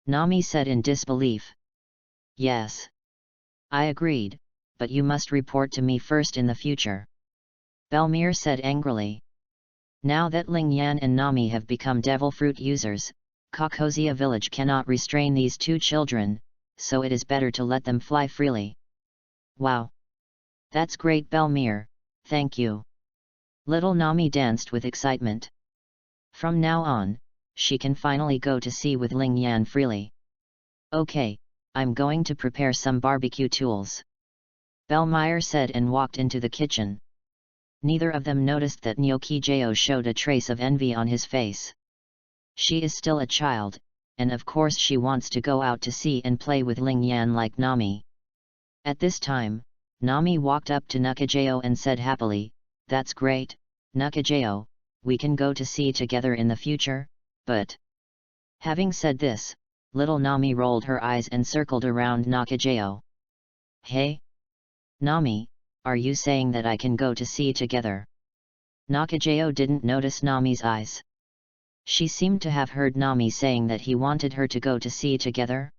Nami said in disbelief. Yes. I agreed, but you must report to me first in the future. Belmere said angrily. Now that Ling Yan and Nami have become devil fruit users, Kokozia village cannot restrain these 2 children, so it is better to let them fly freely. Wow! That's great Belmere, thank you. Little Nami danced with excitement. From now on, she can finally go to sea with Ling Yan freely. Okay, I'm going to prepare some barbecue tools. Belmere said and walked into the kitchen. Neither of them noticed that Nokijao showed a trace of envy on his face. She is still a child, and of course she wants to go out to sea and play with Ling Yan like Nami. At this time, Nami walked up to Nokijao and said happily, "That's great, Nokijao, we can go to sea together in the future, but... Having said this, little Nami rolled her eyes and circled around Nakajao. Hey? Nami, are you saying that I can go to sea together? Nakajao didn't notice Nami's eyes. She seemed to have heard Nami saying that he wanted her to go to sea together.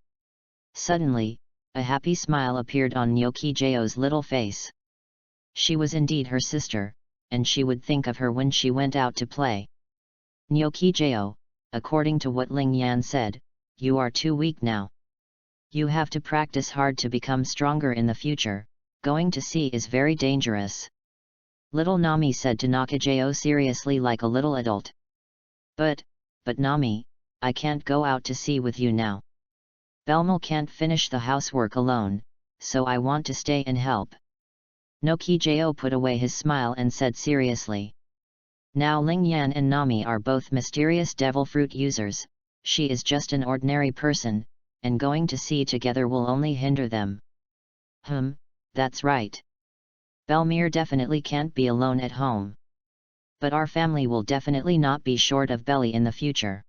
Suddenly, a happy smile appeared on Nyokijao's little face. She was indeed her sister, and she would think of her when she went out to play. Nyokijao, according to what Ling Yan said, you are too weak now. You have to practice hard to become stronger in the future. Going to sea is very dangerous. Little Nami said to Nakajao seriously like a little adult. But Nami, I can't go out to sea with you now. Belmal can't finish the housework alone, so I want to stay and help. Nokijao put away his smile and said seriously. Now Ling Yan and Nami are both mysterious devil fruit users, she is just an ordinary person, and going to sea together will only hinder them. That's right. Belmir definitely can't be alone at home. But our family will definitely not be short of belly in the future.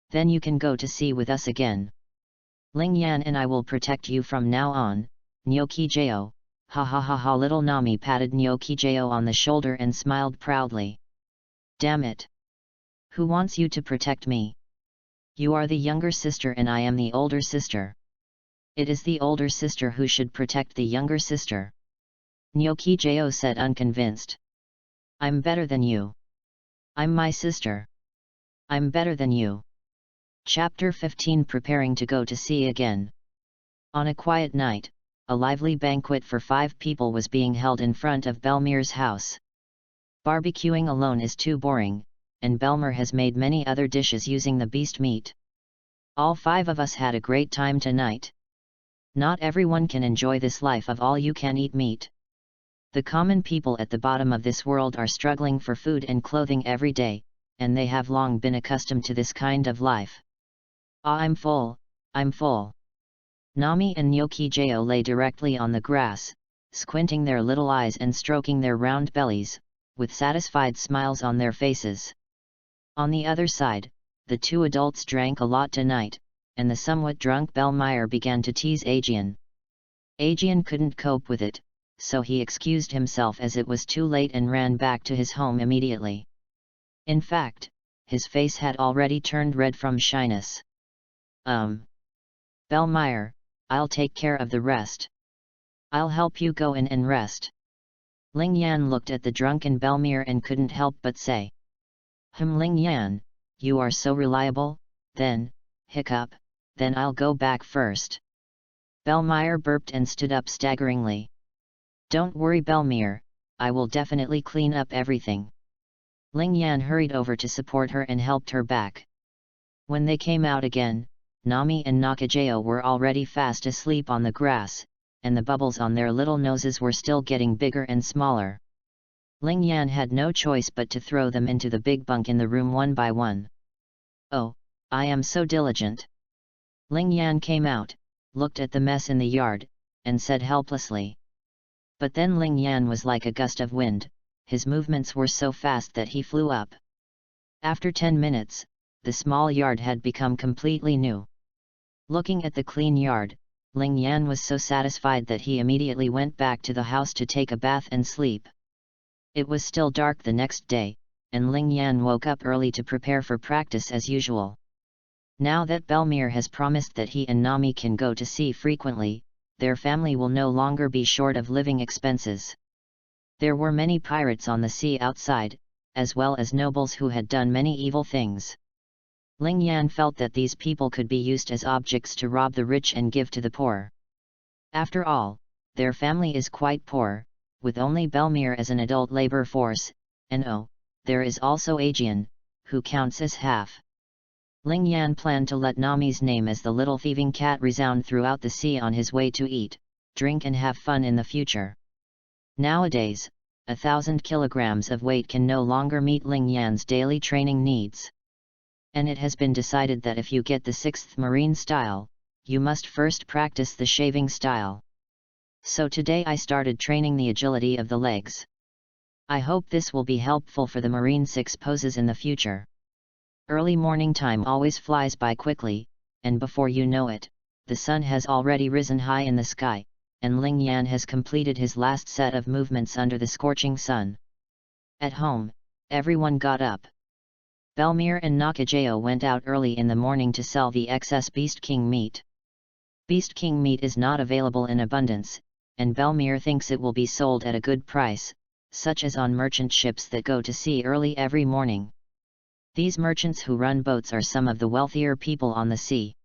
Then you can go to sea with us again. Ling Yan and I will protect you from now on, Nyokijao. Ha ha ha ha. Little Nami patted Nyokijao on the shoulder and smiled proudly. Damn it! Who wants you to protect me? You are the younger sister and I am the older sister. It is the older sister who should protect the younger sister. Nyokijao said unconvinced. I'm better than you. I'm my sister. I'm better than you. Chapter 15. Preparing to go to sea again. On a quiet night, a lively banquet for 5 people was being held in front of Belmir's house. Barbecuing alone is too boring, and Belmir has made many other dishes using the beast meat. All 5 of us had a great time tonight. Not everyone can enjoy this life of all-you-can-eat meat. The common people at the bottom of this world are struggling for food and clothing every day, and they have long been accustomed to this kind of life. Ah, I'm full, I'm full. Nami and Nyokijao lay directly on the grass, squinting their little eyes and stroking their round bellies, with satisfied smiles on their faces. On the other side, the 2 adults drank a lot tonight, and the somewhat drunk Belmir began to tease Aegean. Aegean couldn't cope with it, so he excused himself as it was too late and ran back to his home immediately. In fact, his face had already turned red from shyness. Belmir, I'll take care of the rest. I'll help you go in and rest. Ling Yan looked at the drunken Belmir and couldn't help but say. Ling Yan, you are so reliable, then, hiccup, then I'll go back first. Belmir burped and stood up staggeringly. Don't worry Belmir, I will definitely clean up everything. Ling Yan hurried over to support her and helped her back. When they came out again, Nami and Nakajao were already fast asleep on the grass, and the bubbles on their little noses were still getting bigger and smaller. Ling Yan had no choice but to throw them into the big bunk in the room one by one. Oh, I am so diligent. Ling Yan came out, looked at the mess in the yard, and said helplessly. But then Ling Yan was like a gust of wind, his movements were so fast that he flew up. After 10 minutes, the small yard had become completely new. Looking at the clean yard, Ling Yan was so satisfied that he immediately went back to the house to take a bath and sleep. It was still dark the next day, and Ling Yan woke up early to prepare for practice as usual. Now that Belmir has promised that he and Nami can go to sea frequently, their family will no longer be short of living expenses. There were many pirates on the sea outside, as well as nobles who had done many evil things. Ling Yan felt that these people could be used as objects to rob the rich and give to the poor. After all, their family is quite poor, with only Belmir as an adult labor force, and there is also Aegean, who counts as half. Ling Yan planned to let Nami's name as the little thieving cat resound throughout the sea on his way to eat, drink and have fun in the future. Nowadays, 1,000 kilograms of weight can no longer meet Ling Yan's daily training needs. And it has been decided that if you get the 6th marine style, you must first practice the shaving style. So today I started training the agility of the legs. I hope this will be helpful for the Marine 6 poses in the future. Early morning time always flies by quickly, and before you know it, the sun has already risen high in the sky, and Ling Yan has completed his last set of movements under the scorching sun. At home, everyone got up. Belmere and Nakajeo went out early in the morning to sell the excess Beast King meat. Beast King meat is not available in abundance, and Belmere thinks it will be sold at a good price, such as on merchant ships that go to sea early every morning. These merchants who run boats are some of the wealthier people on the sea.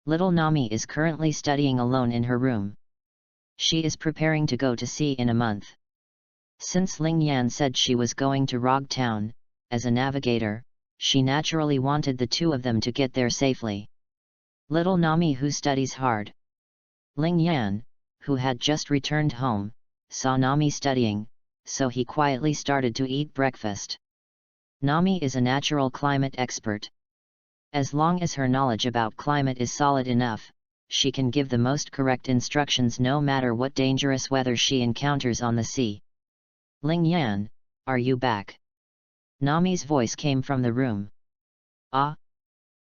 Little Nami is currently studying alone in her room. She is preparing to go to sea in a month. Since Ling Yan said she was going to Rog Town, as a navigator, she naturally wanted the two of them to get there safely. Little Nami, who studies hard. Ling Yan, who had just returned home, saw Nami studying, so he quietly started to eat breakfast. Nami is a natural climate expert. As long as her knowledge about climate is solid enough, she can give the most correct instructions no matter what dangerous weather she encounters on the sea. Ling Yan, are you back? Nami's voice came from the room. Ah?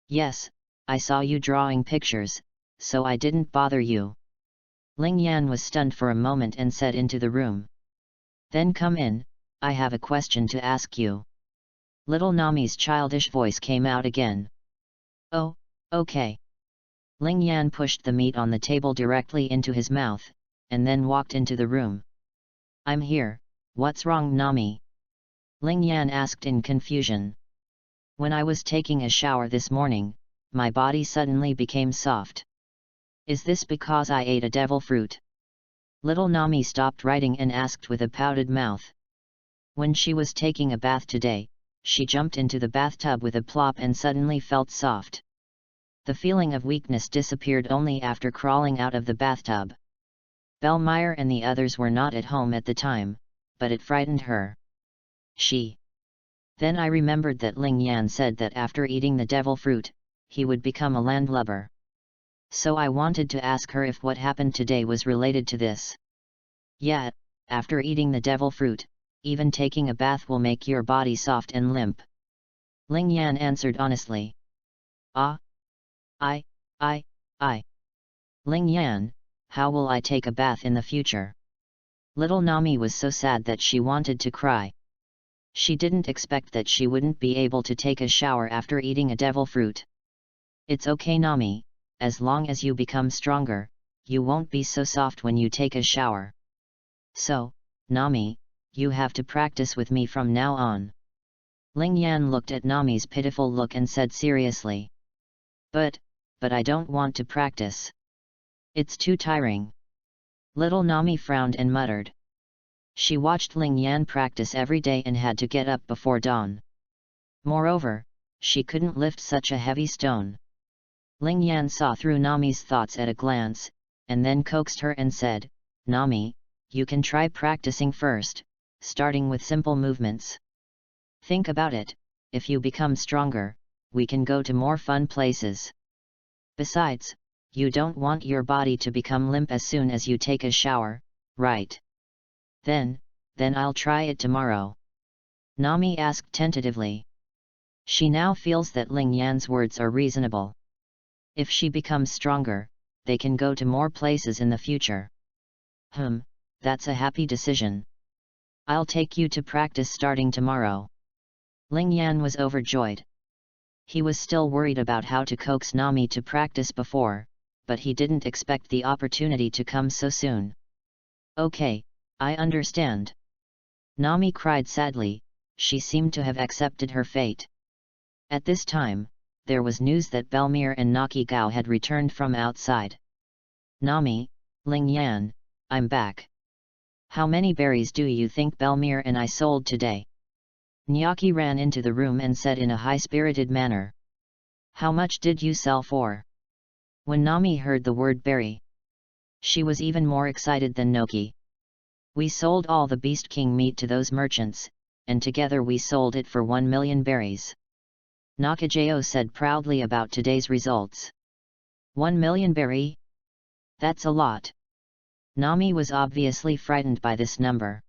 Yes, I saw you drawing pictures, so I didn't bother you. Ling Yan was stunned for a moment and said into the room. Then come in, I have a question to ask you. Little Nami's childish voice came out again. Oh, okay. Ling Yan pushed the meat on the table directly into his mouth, and then walked into the room. I'm here, what's wrong, Nami? Ling Yan asked in confusion. When I was taking a shower this morning, my body suddenly became soft. Is this because I ate a devil fruit? Little Nami stopped writing and asked with a pouted mouth. When she was taking a bath today, she jumped into the bathtub with a plop and suddenly felt soft. The feeling of weakness disappeared only after crawling out of the bathtub. Belmire and the others were not at home at the time, but it frightened her. Then I remembered that Ling Yan said that after eating the devil fruit, he would become a landlubber. So I wanted to ask her if what happened today was related to this. Yeah, after eating the devil fruit, even taking a bath will make your body soft and limp. Ling Yan answered honestly. Ah? I. Ling Yan, how will I take a bath in the future? Little Nami was so sad that she wanted to cry. She didn't expect that she wouldn't be able to take a shower after eating a devil fruit. It's okay, Nami, as long as you become stronger, you won't be so soft when you take a shower. So, Nami, you have to practice with me from now on. Ling Yan looked at Nami's pitiful look and said seriously. But I don't want to practice. It's too tiring. Little Nami frowned and muttered. She watched Ling Yan practice every day and had to get up before dawn. Moreover, she couldn't lift such a heavy stone. Ling Yan saw through Nami's thoughts at a glance, and then coaxed her and said, Nami, you can try practicing first, starting with simple movements. Think about it, if you become stronger, we can go to more fun places. Besides, you don't want your body to become limp as soon as you take a shower, right? Then I'll try it tomorrow. Nami asked tentatively. She now feels that Ling Yan's words are reasonable. If she becomes stronger, they can go to more places in the future. That's a happy decision. I'll take you to practice starting tomorrow. Ling Yan was overjoyed. He was still worried about how to coax Nami to practice before, but he didn't expect the opportunity to come so soon. Okay, I understand. Nami cried sadly, she seemed to have accepted her fate. At this time, there was news that Belmere and Nakigao had returned from outside. Nami, Ling Yan, I'm back. How many berries do you think Belmere and I sold today? Nyaki ran into the room and said in a high-spirited manner. How much did you sell for? When Nami heard the word berry, she was even more excited than Noki. We sold all the Beast King meat to those merchants, and together we sold it for 1 million berries. Nakajeo said proudly about today's results. 1 million berry? That's a lot. Nami was obviously frightened by this number.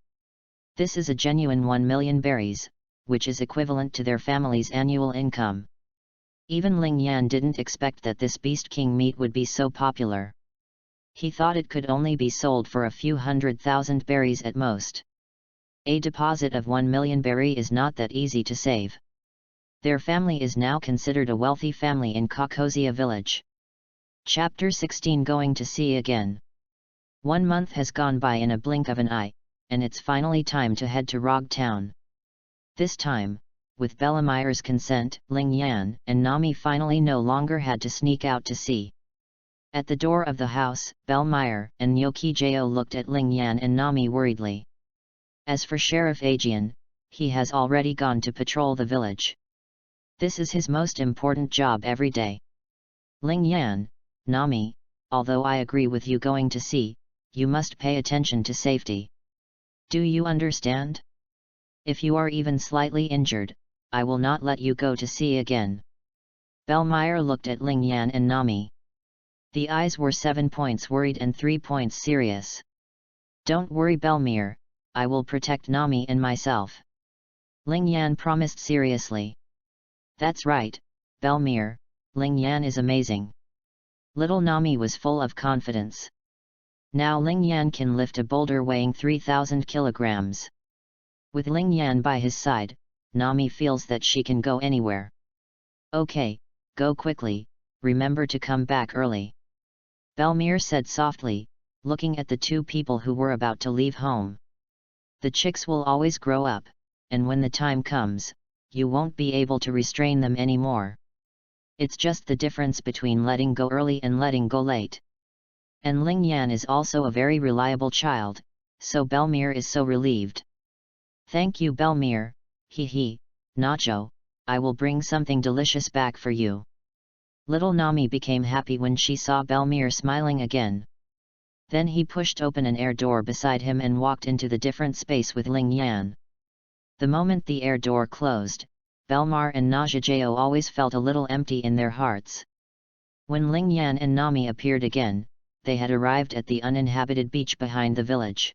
This is a genuine 1 million berries, which is equivalent to their family's annual income. Even Ling Yan didn't expect that this Beast King meat would be so popular. He thought it could only be sold for a few 100,000 berries at most. A deposit of 1 million berry is not that easy to save. Their family is now considered a wealthy family in Kokozia village. Chapter 16 Going to Sea Again. 1 month has gone by in a blink of an eye, and it's finally time to head to Rog Town. This time, with Belamire's consent, Ling Yan and Nami finally no longer had to sneak out to sea. At the door of the house, Belmire and Nyoki-jo looked at Ling Yan and Nami worriedly. As for Sheriff Ajian, he has already gone to patrol the village. This is his most important job every day. Ling Yan, Nami, although I agree with you going to sea, you must pay attention to safety. Do you understand? If you are even slightly injured, I will not let you go to sea again. Belmire looked at Ling Yan and Nami. The eyes were 7 points worried and 3 points serious. Don't worry Belmire, I will protect Nami and myself. Ling Yan promised seriously. That's right, Belmire, Ling Yan is amazing. Little Nami was full of confidence. Now Ling Yan can lift a boulder weighing 3,000 kilograms. With Ling Yan by his side, Nami feels that she can go anywhere. Okay, go quickly, remember to come back early. Belmire said softly, looking at the two people who were about to leave home. The chicks will always grow up, and when the time comes, you won't be able to restrain them anymore. It's just the difference between letting go early and letting go late. And Ling Yan is also a very reliable child, so Belmire is so relieved. Thank you Belmire, hee, Nacho, I will bring something delicious back for you. Little Nami became happy when she saw Belmire smiling again. Then he pushed open an air door beside him and walked into the different space with Ling Yan. The moment the air door closed, Belmire and Najijao always felt a little empty in their hearts. When Ling Yan and Nami appeared again, they had arrived at the uninhabited beach behind the village.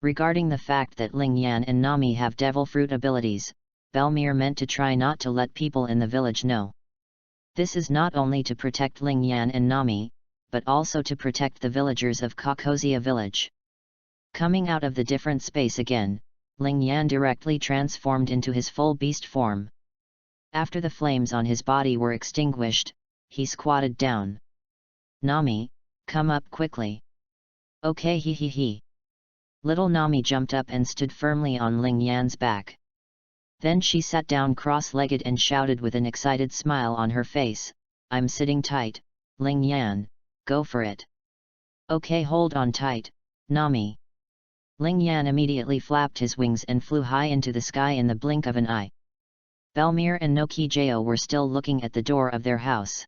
Regarding the fact that Ling Yan and Nami have devil fruit abilities, Belmire meant to try not to let people in the village know. This is not only to protect Ling Yan and Nami, but also to protect the villagers of Kokozia village. Coming out of the different space again, Ling Yan directly transformed into his full beast form. After the flames on his body were extinguished, he squatted down. Nami, come up quickly. Okay hee. Little Nami jumped up and stood firmly on Ling Yan's back. Then she sat down cross-legged and shouted with an excited smile on her face, I'm sitting tight, Ling Yan, go for it. Okay hold on tight, Nami. Ling Yan immediately flapped his wings and flew high into the sky in the blink of an eye. Belmire and Nyoki-jo were still looking at the door of their house.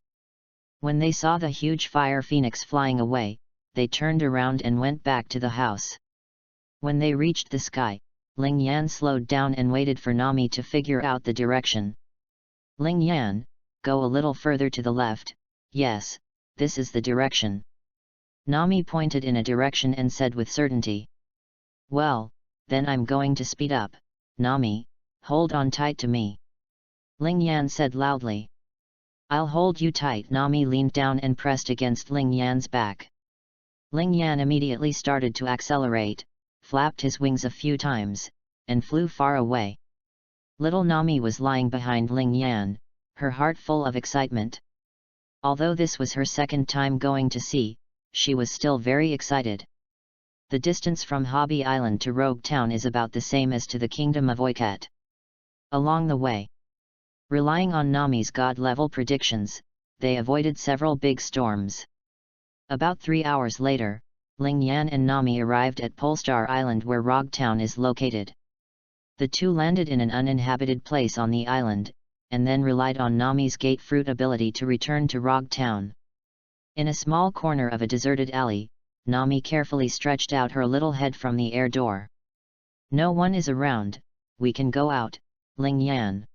When they saw the huge fire phoenix flying away, they turned around and went back to the house. When they reached the sky, Ling Yan slowed down and waited for Nami to figure out the direction. Ling Yan, go a little further to the left, yes, this is the direction. Nami pointed in a direction and said with certainty. Well, then I'm going to speed up, Nami, hold on tight to me. Ling Yan said loudly. I'll hold you tight. Nami leaned down and pressed against Ling Yan's back. Ling Yan immediately started to accelerate, flapped his wings a few times, and flew far away. Little Nami was lying behind Ling Yan, her heart full of excitement. Although this was her second time going to sea, she was still very excited. The distance from Hobby Island to Rogue Town is about the same as to the Kingdom of Oikat. Along the way, relying on Nami's god-level predictions, they avoided several big storms. About 3 hours later, Ling Yan and Nami arrived at Polestar Island where Rogue Town is located. The two landed in an uninhabited place on the island, and then relied on Nami's gate fruit ability to return to Rogue Town. In a small corner of a deserted alley, Nami carefully stretched out her little head from the air door. No one is around, we can go out, Ling Yan.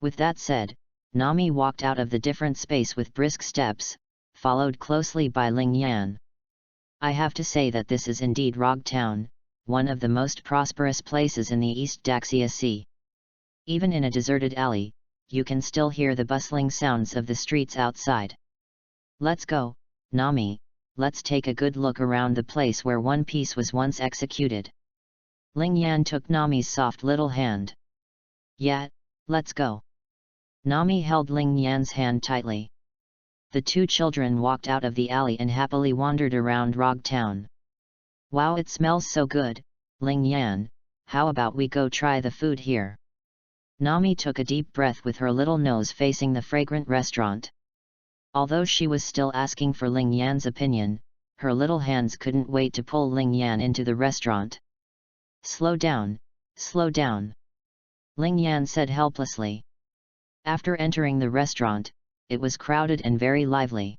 With that said, Nami walked out of the different space with brisk steps, followed closely by Ling Yan. I have to say that this is indeed Rogue Town, one of the most prosperous places in the East Daxia Sea. Even in a deserted alley, you can still hear the bustling sounds of the streets outside. Let's go, Nami, let's take a good look around the place where One Piece was once executed. Ling Yan took Nami's soft little hand. Yeah, let's go. Nami held Ling Yan's hand tightly. The two children walked out of the alley and happily wandered around Rog Town. Wow, it smells so good, Ling Yan, how about we go try the food here? Nami took a deep breath with her little nose facing the fragrant restaurant. Although she was still asking for Ling Yan's opinion, her little hands couldn't wait to pull Ling Yan into the restaurant. Slow down, slow down. Ling Yan said helplessly. After entering the restaurant, it was crowded and very lively.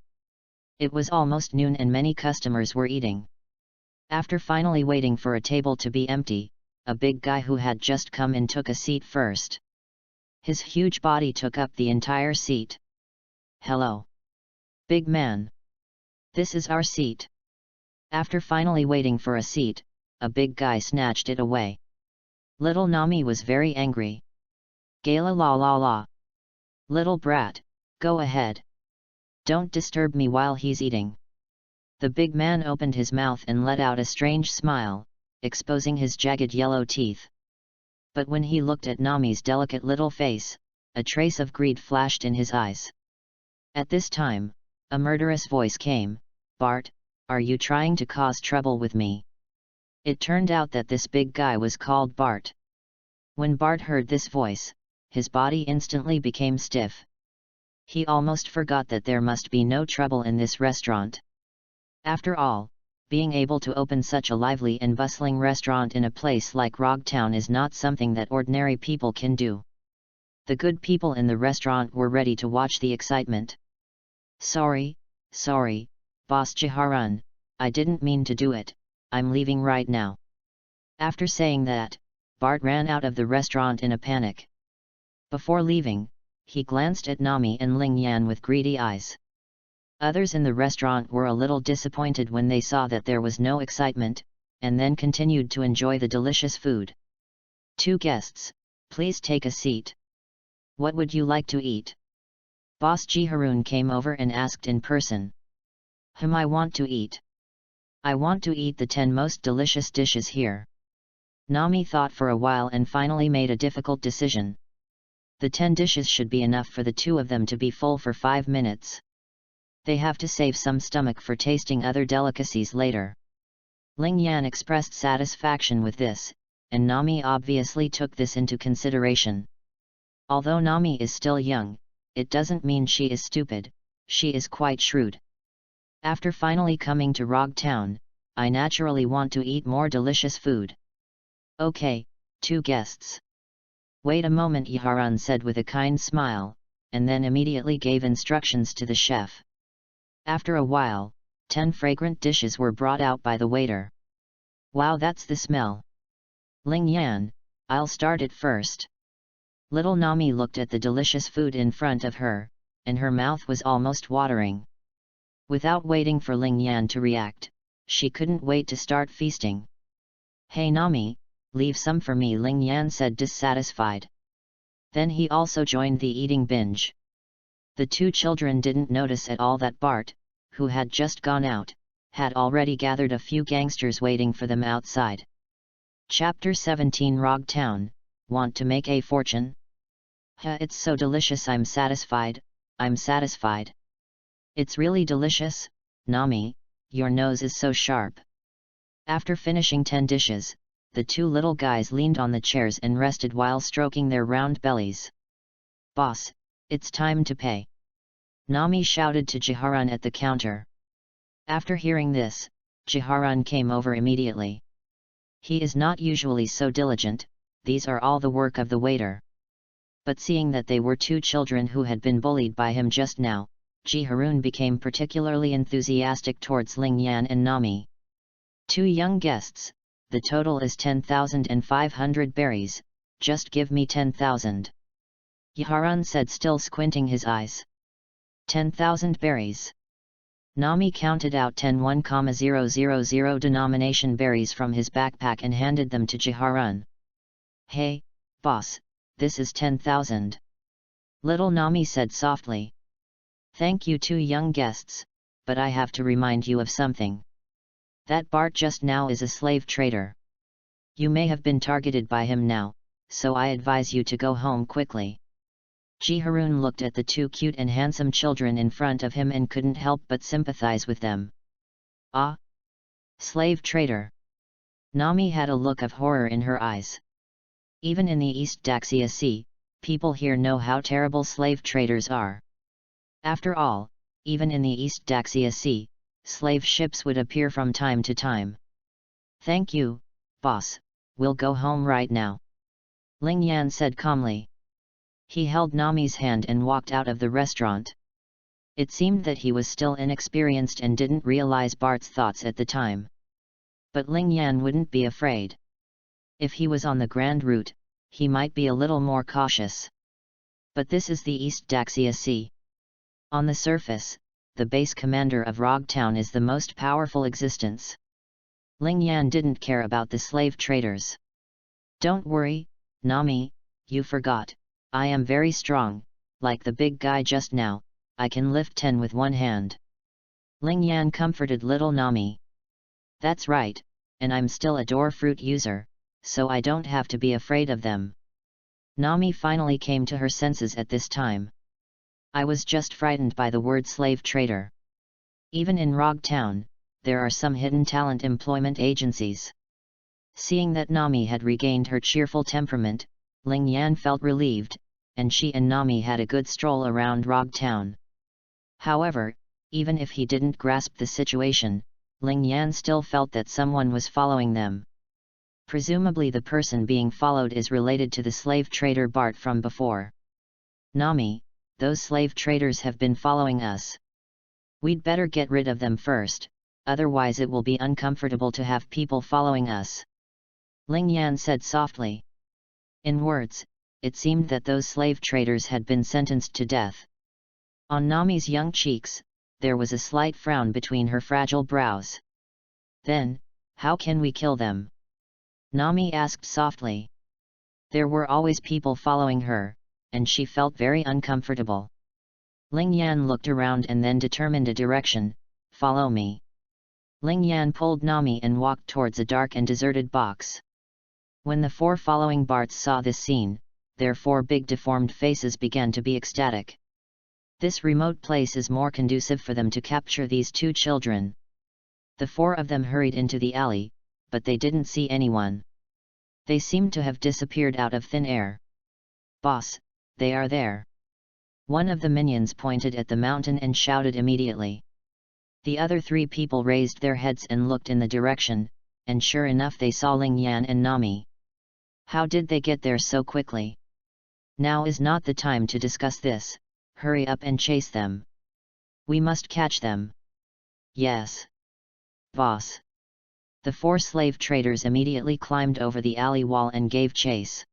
It was almost noon and many customers were eating. After finally waiting for a table to be empty, a big guy who had just come in took a seat first. His huge body took up the entire seat. Hello. Big man. This is our seat. After finally waiting for a seat, a big guy snatched it away. Little Nami was very angry. Gala la la la. Little brat, go ahead. Don't disturb me while he's eating. The big man opened his mouth and let out a strange smile, exposing his jagged yellow teeth. But when he looked at Nami's delicate little face, a trace of greed flashed in his eyes. At this time, a murderous voice came, Bart, are you trying to cause trouble with me? It turned out that this big guy was called Bart. When Bart heard this voice, his body instantly became stiff. He almost forgot that there must be no trouble in this restaurant. After all, being able to open such a lively and bustling restaurant in a place like Rog Town is not something that ordinary people can do. The good people in the restaurant were ready to watch the excitement. Sorry, Boss Jiharun, I didn't mean to do it, I'm leaving right now. After saying that, Bart ran out of the restaurant in a panic. Before leaving, he glanced at Nami and Ling Yan with greedy eyes. Others in the restaurant were a little disappointed when they saw that there was no excitement, and then continued to enjoy the delicious food. Two guests, please take a seat. What would you like to eat? Boss Jiharun came over and asked in person. I want to eat. I want to eat the 10 most delicious dishes here. Nami thought for a while and finally made a difficult decision. The 10 dishes should be enough for the two of them to be full for 5 minutes. They have to save some stomach for tasting other delicacies later. Ling Yan expressed satisfaction with this, and Nami obviously took this into consideration. Although Nami is still young, it doesn't mean she is stupid, she is quite shrewd. After finally coming to Rog Town, I naturally want to eat more delicious food. Okay, 2 guests. Wait a moment, Jiharun said with a kind smile, and then immediately gave instructions to the chef. After a while, 10 fragrant dishes were brought out by the waiter. Wow, that's the smell. Ling Yan, I'll start it first. Little Nami looked at the delicious food in front of her, and her mouth was almost watering. Without waiting for Ling Yan to react, she couldn't wait to start feasting. Hey Nami, leave some for me, Ling Yan said dissatisfied. Then he also joined the eating binge. The two children didn't notice at all that Bart, who had just gone out, had already gathered a few gangsters waiting for them outside. Chapter 17 Rog Town, want to make a fortune? It's so delicious, I'm satisfied. It's really delicious, Nami, your nose is so sharp. After finishing 10 dishes, the two little guys leaned on the chairs and rested while stroking their round bellies. Boss, it's time to pay. Nami shouted to Jiharun at the counter. After hearing this, Jiharun came over immediately. He is not usually so diligent, these are all the work of the waiter. But seeing that they were 2 children who had been bullied by him just now, Jiharun became particularly enthusiastic towards Ling Yan and Nami. 2 young guests, the total is 10,500 berries, just give me 10,000. Jiharun said, still squinting his eyes. 10,000 berries. Nami counted out 10,1,000 denomination berries from his backpack and handed them to Jiharun. "Hey, boss, this is 10,000. Little Nami said softly. "Thank you, two young guests, but I have to remind you of something. That Bart just now is a slave trader. You may have been targeted by him now, so I advise you to go home quickly." Jiharun looked at the two cute and handsome children in front of him and couldn't help but sympathize with them. "Ah? Slave trader?" Nami had a look of horror in her eyes. Even in the East Daxia Sea, people here know how terrible slave traders are. After all, even in the East Daxia Sea, slave ships would appear from time to time. "Thank you, boss, we'll go home right now," Ling Yan said calmly. He held Nami's hand and walked out of the restaurant. It seemed that he was still inexperienced and didn't realize Bart's thoughts at the time. But Ling Yan wouldn't be afraid. If he was on the Grand Route, he might be a little more cautious. But this is the East Daxia Sea. On the surface, the base commander of Rog Town is the most powerful existence. Ling Yan didn't care about the slave traders. "Don't worry, Nami, you forgot. I am very strong, like the big guy just now, I can lift 10 with one hand." Ling Yan comforted little Nami. "That's right, and I'm still a door fruit user, so I don't have to be afraid of them." Nami finally came to her senses at this time. "I was just frightened by the word slave trader. Even in Rog Town, there are some hidden talent employment agencies." Seeing that Nami had regained her cheerful temperament, Ling Yan felt relieved, and she and Nami had a good stroll around Rog Town. However, even if he didn't grasp the situation, Ling Yan still felt that someone was following them. Presumably the person being followed is related to the slave trader Bart from before. "Nami, those slave traders have been following us. We'd better get rid of them first, otherwise it will be uncomfortable to have people following us," Ling Yan said softly. In words, it seemed that those slave traders had been sentenced to death. On Nami's young cheeks, there was a slight frown between her fragile brows. "Then, how can we kill them?" Nami asked softly. There were always people following her, and she felt very uncomfortable. Ling Yan looked around and then determined a direction. "Follow me." Ling Yan pulled Nami and walked towards a dark and deserted box. When the four following Barts saw this scene, their four big deformed faces began to be ecstatic. This remote place is more conducive for them to capture these two children. The four of them hurried into the alley, but they didn't see anyone. They seemed to have disappeared out of thin air. "Boss, they are there." One of the minions pointed at the mountain and shouted immediately. The other three people raised their heads and looked in the direction, and sure enough they saw Ling Yan and Nami. How did they get there so quickly? Now is not the time to discuss this, hurry up and chase them. We must catch them. Yes, boss. The four slave traders immediately climbed over the alley wall and gave chase.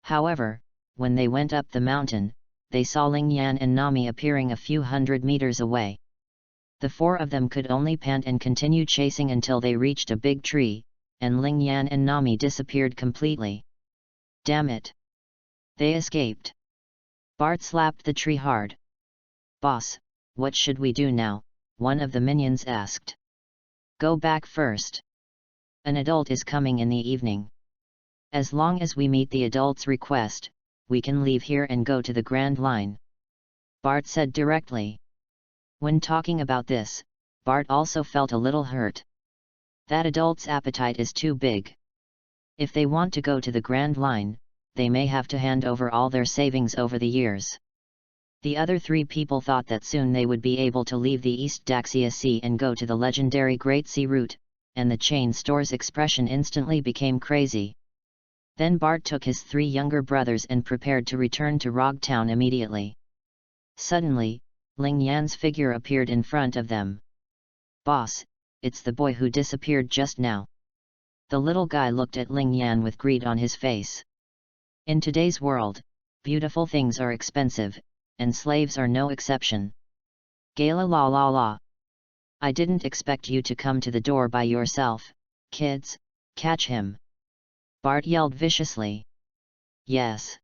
However, when they went up the mountain, they saw Ling Yan and Nami appearing a few hundred meters away. The four of them could only pant and continue chasing until they reached a big tree, and Ling Yan and Nami disappeared completely. Damn it! They escaped. Bart slapped the tree hard. "Boss, what should we do now?" one of the minions asked. "Go back first. An adult is coming in the evening. As long as we meet the adult's request, we can leave here and go to the Grand Line," Bart said directly. When talking about this, Bart also felt a little hurt. That adult's appetite is too big. If they want to go to the Grand Line, they may have to hand over all their savings over the years. The other three people thought that soon they would be able to leave the East Daxia Sea and go to the legendary Great Sea Route, and the chain store's expression instantly became crazy. Then Bart took his three younger brothers and prepared to return to Rog Town immediately. Suddenly, Ling Yan's figure appeared in front of them. "Boss, it's the boy who disappeared just now." The little guy looked at Ling Yan with greed on his face. In today's world, beautiful things are expensive, and slaves are no exception. Gala la la la. I didn't expect you to come to the door by yourself. Kids, catch him! Bart yelled viciously. Yes,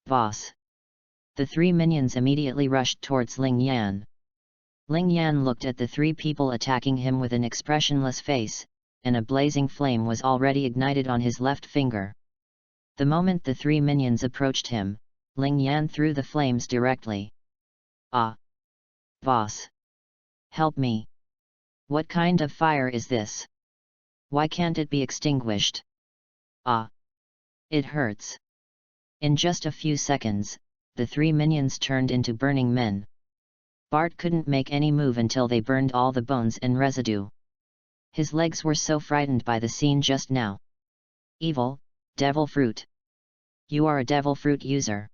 boss. The three minions immediately rushed towards Ling Yan. Ling Yan looked at the three people attacking him with an expressionless face, and a blazing flame was already ignited on his left finger. The moment the three minions approached him, Ling Yan threw the flames directly. Ah! Boss! Help me! What kind of fire is this? Why can't it be extinguished? Ah! It hurts! In just a few seconds, the three minions turned into burning men. Bart couldn't make any move until they burned all the bones and residue. His legs were so frightened by the scene just now. Evil, devil fruit. You are a devil fruit user.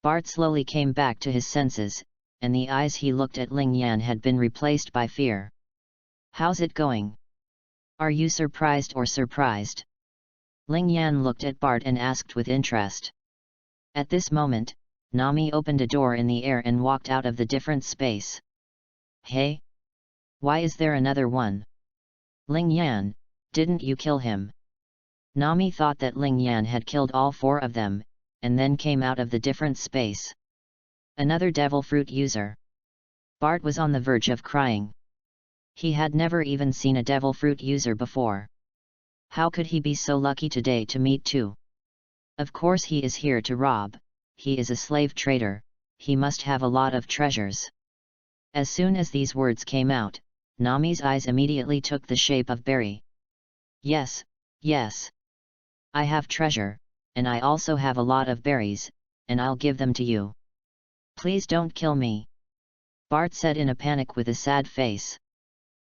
Bart slowly came back to his senses, and the eyes he looked at Ling Yan had been replaced by fear. How's it going? Are you surprised or surprised? Ling Yan looked at Bart and asked with interest. At this moment, Nami opened a door in the air and walked out of the different space. Hey? Why is there another one? Ling Yan, didn't you kill him? Nami thought that Ling Yan had killed all four of them, and then came out of the different space. Another devil fruit user. Bart was on the verge of crying. He had never even seen a devil fruit user before. How could he be so lucky today to meet two? Of course he is here to rob. He is a slave trader, he must have a lot of treasures. As soon as these words came out, Nami's eyes immediately took the shape of berry. Yes, yes. I have treasure, and I also have a lot of berries, and I'll give them to you. Please don't kill me. Bart said in a panic with a sad face.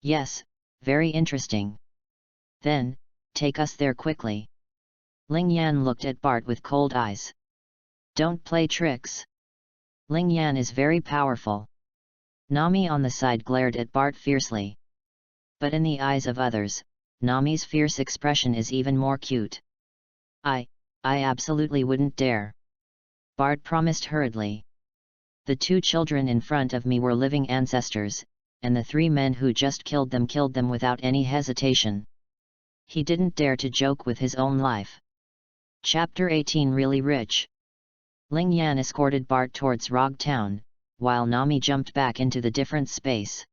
Yes, very interesting. Then, take us there quickly. Ling Yan looked at Bart with cold eyes. Don't play tricks. Ling Yan is very powerful. Nami on the side glared at Bart fiercely. But in the eyes of others, Nami's fierce expression is even more cute. I absolutely wouldn't dare. Bart promised hurriedly. The two children in front of me were living ancestors, and the three men who just killed them without any hesitation. He didn't dare to joke with his own life. Chapter 18 Really Rich. Ling Yan escorted Bart towards Rog Town, while Nami jumped back into the different space.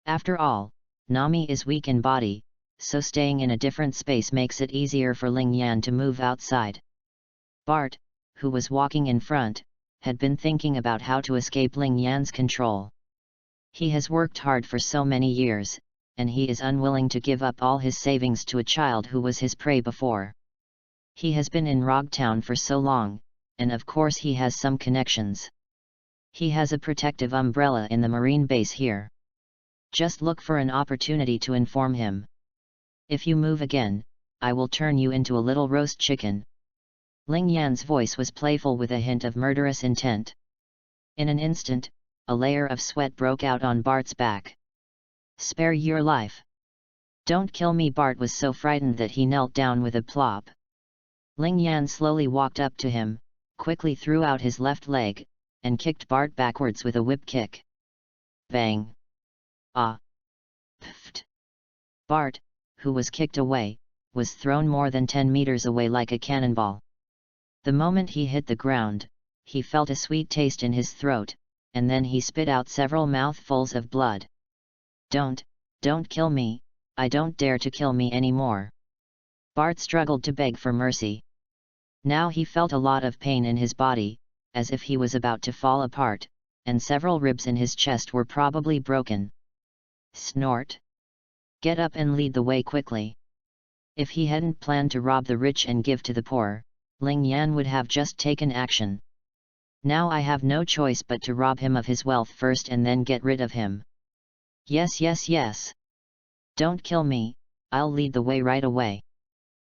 After all, Nami is weak in body, so staying in a different space makes it easier for Ling Yan to move outside. Bart, who was walking in front, had been thinking about how to escape Ling Yan's control. He has worked hard for so many years, and he is unwilling to give up all his savings to a child who was his prey before. He has been in Rog Town for so long, and of course he has some connections. He has a protective umbrella in the marine base here. Just look for an opportunity to inform him. If you move again, I will turn you into a little roast chicken. Ling Yan's voice was playful with a hint of murderous intent. In an instant, a layer of sweat broke out on Bart's back. Spare your life. Don't kill me. Bart was so frightened that he knelt down with a plop. Ling Yan slowly walked up to him, quickly threw out his left leg, and kicked Bart backwards with a whip kick. Bang! Ah! Pfft! Bart, who was kicked away, was thrown more than 10 meters away like a cannonball. The moment he hit the ground, he felt a sweet taste in his throat, and then he spit out several mouthfuls of blood. Don't kill me, I don't dare to kill me anymore. Bart struggled to beg for mercy. Now he felt a lot of pain in his body, as if he was about to fall apart, and several ribs in his chest were probably broken. Snort! Get up and lead the way quickly. If he hadn't planned to rob the rich and give to the poor, Ling Yan would have just taken action. Now I have no choice but to rob him of his wealth first and then get rid of him. Yes, yes, yes. Don't kill me, I'll lead the way right away.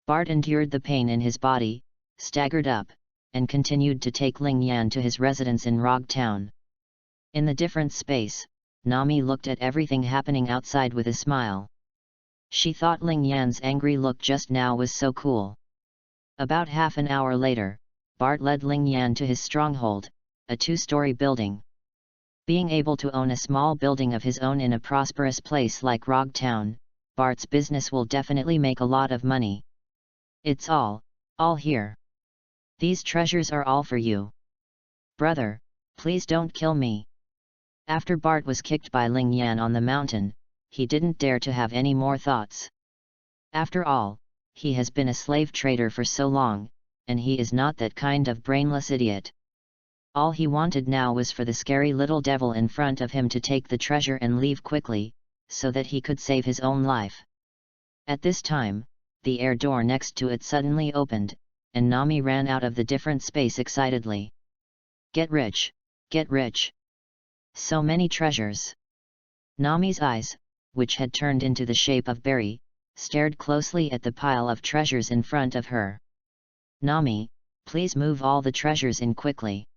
Bart endured the pain in his body, staggered up, and continued to take Ling Yan to his residence in Rog Town. In the different space, Nami looked at everything happening outside with a smile. She thought Ling Yan's angry look just now was so cool. About half an hour later, Bart led Ling Yan to his stronghold, a 2-story building. Being able to own a small building of his own in a prosperous place like Rog Town, Bart's business will definitely make a lot of money. It's all here. These treasures are all for you. Brother, please don't kill me. After Bart was kicked by Ling Yan on the mountain, he didn't dare to have any more thoughts. After all, he has been a slave trader for so long, and he is not that kind of brainless idiot. All he wanted now was for the scary little devil in front of him to take the treasure and leave quickly, so that he could save his own life. At this time, the air door next to it suddenly opened, and Nami ran out of the different space excitedly. Get rich! Get rich! So many treasures! Nami's eyes, which had turned into the shape of berry, stared closely at the pile of treasures in front of her. Nami, please move all the treasures in quickly.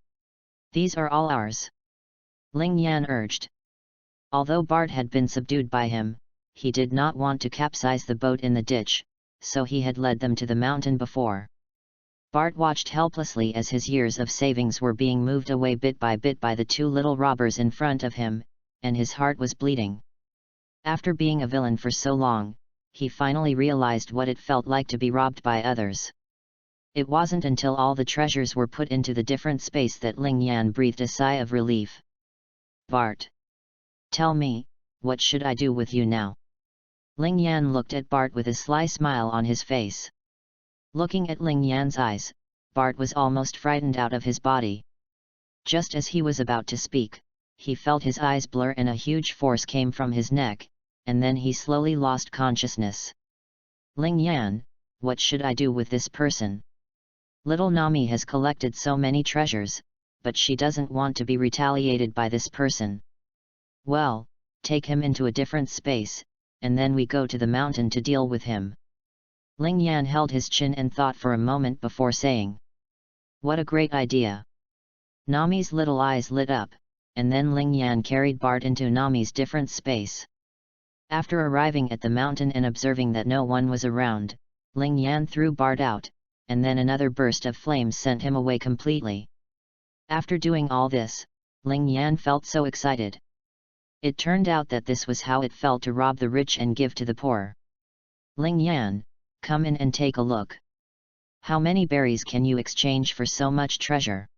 These are all ours. Ling Yan urged. Although Bart had been subdued by him, he did not want to capsize the boat in the ditch, so he had led them to the mountain before. Bart watched helplessly as his years of savings were being moved away bit by the two little robbers in front of him, and his heart was bleeding. After being a villain for so long, he finally realized what it felt like to be robbed by others. It wasn't until all the treasures were put into the different space that Ling Yan breathed a sigh of relief. Bart. Tell me, what should I do with you now? Ling Yan looked at Bart with a sly smile on his face. Looking at Ling Yan's eyes, Bart was almost frightened out of his body. Just as he was about to speak, he felt his eyes blur and a huge force came from his neck, and then he slowly lost consciousness. Ling Yan, what should I do with this person? Little Nami has collected so many treasures, but she doesn't want to be retaliated by this person. Well, take him into a different space, and then we go to the mountain to deal with him. Ling Yan held his chin and thought for a moment before saying. What a great idea! Nami's little eyes lit up, and then Ling Yan carried Bart into Nami's different space. After arriving at the mountain and observing that no one was around, Ling Yan threw Bart out, and then another burst of flames sent him away completely. After doing all this, Ling Yan felt so excited. It turned out that this was how it felt to rob the rich and give to the poor. Ling Yan, come in and take a look. How many berries can you exchange for so much treasure?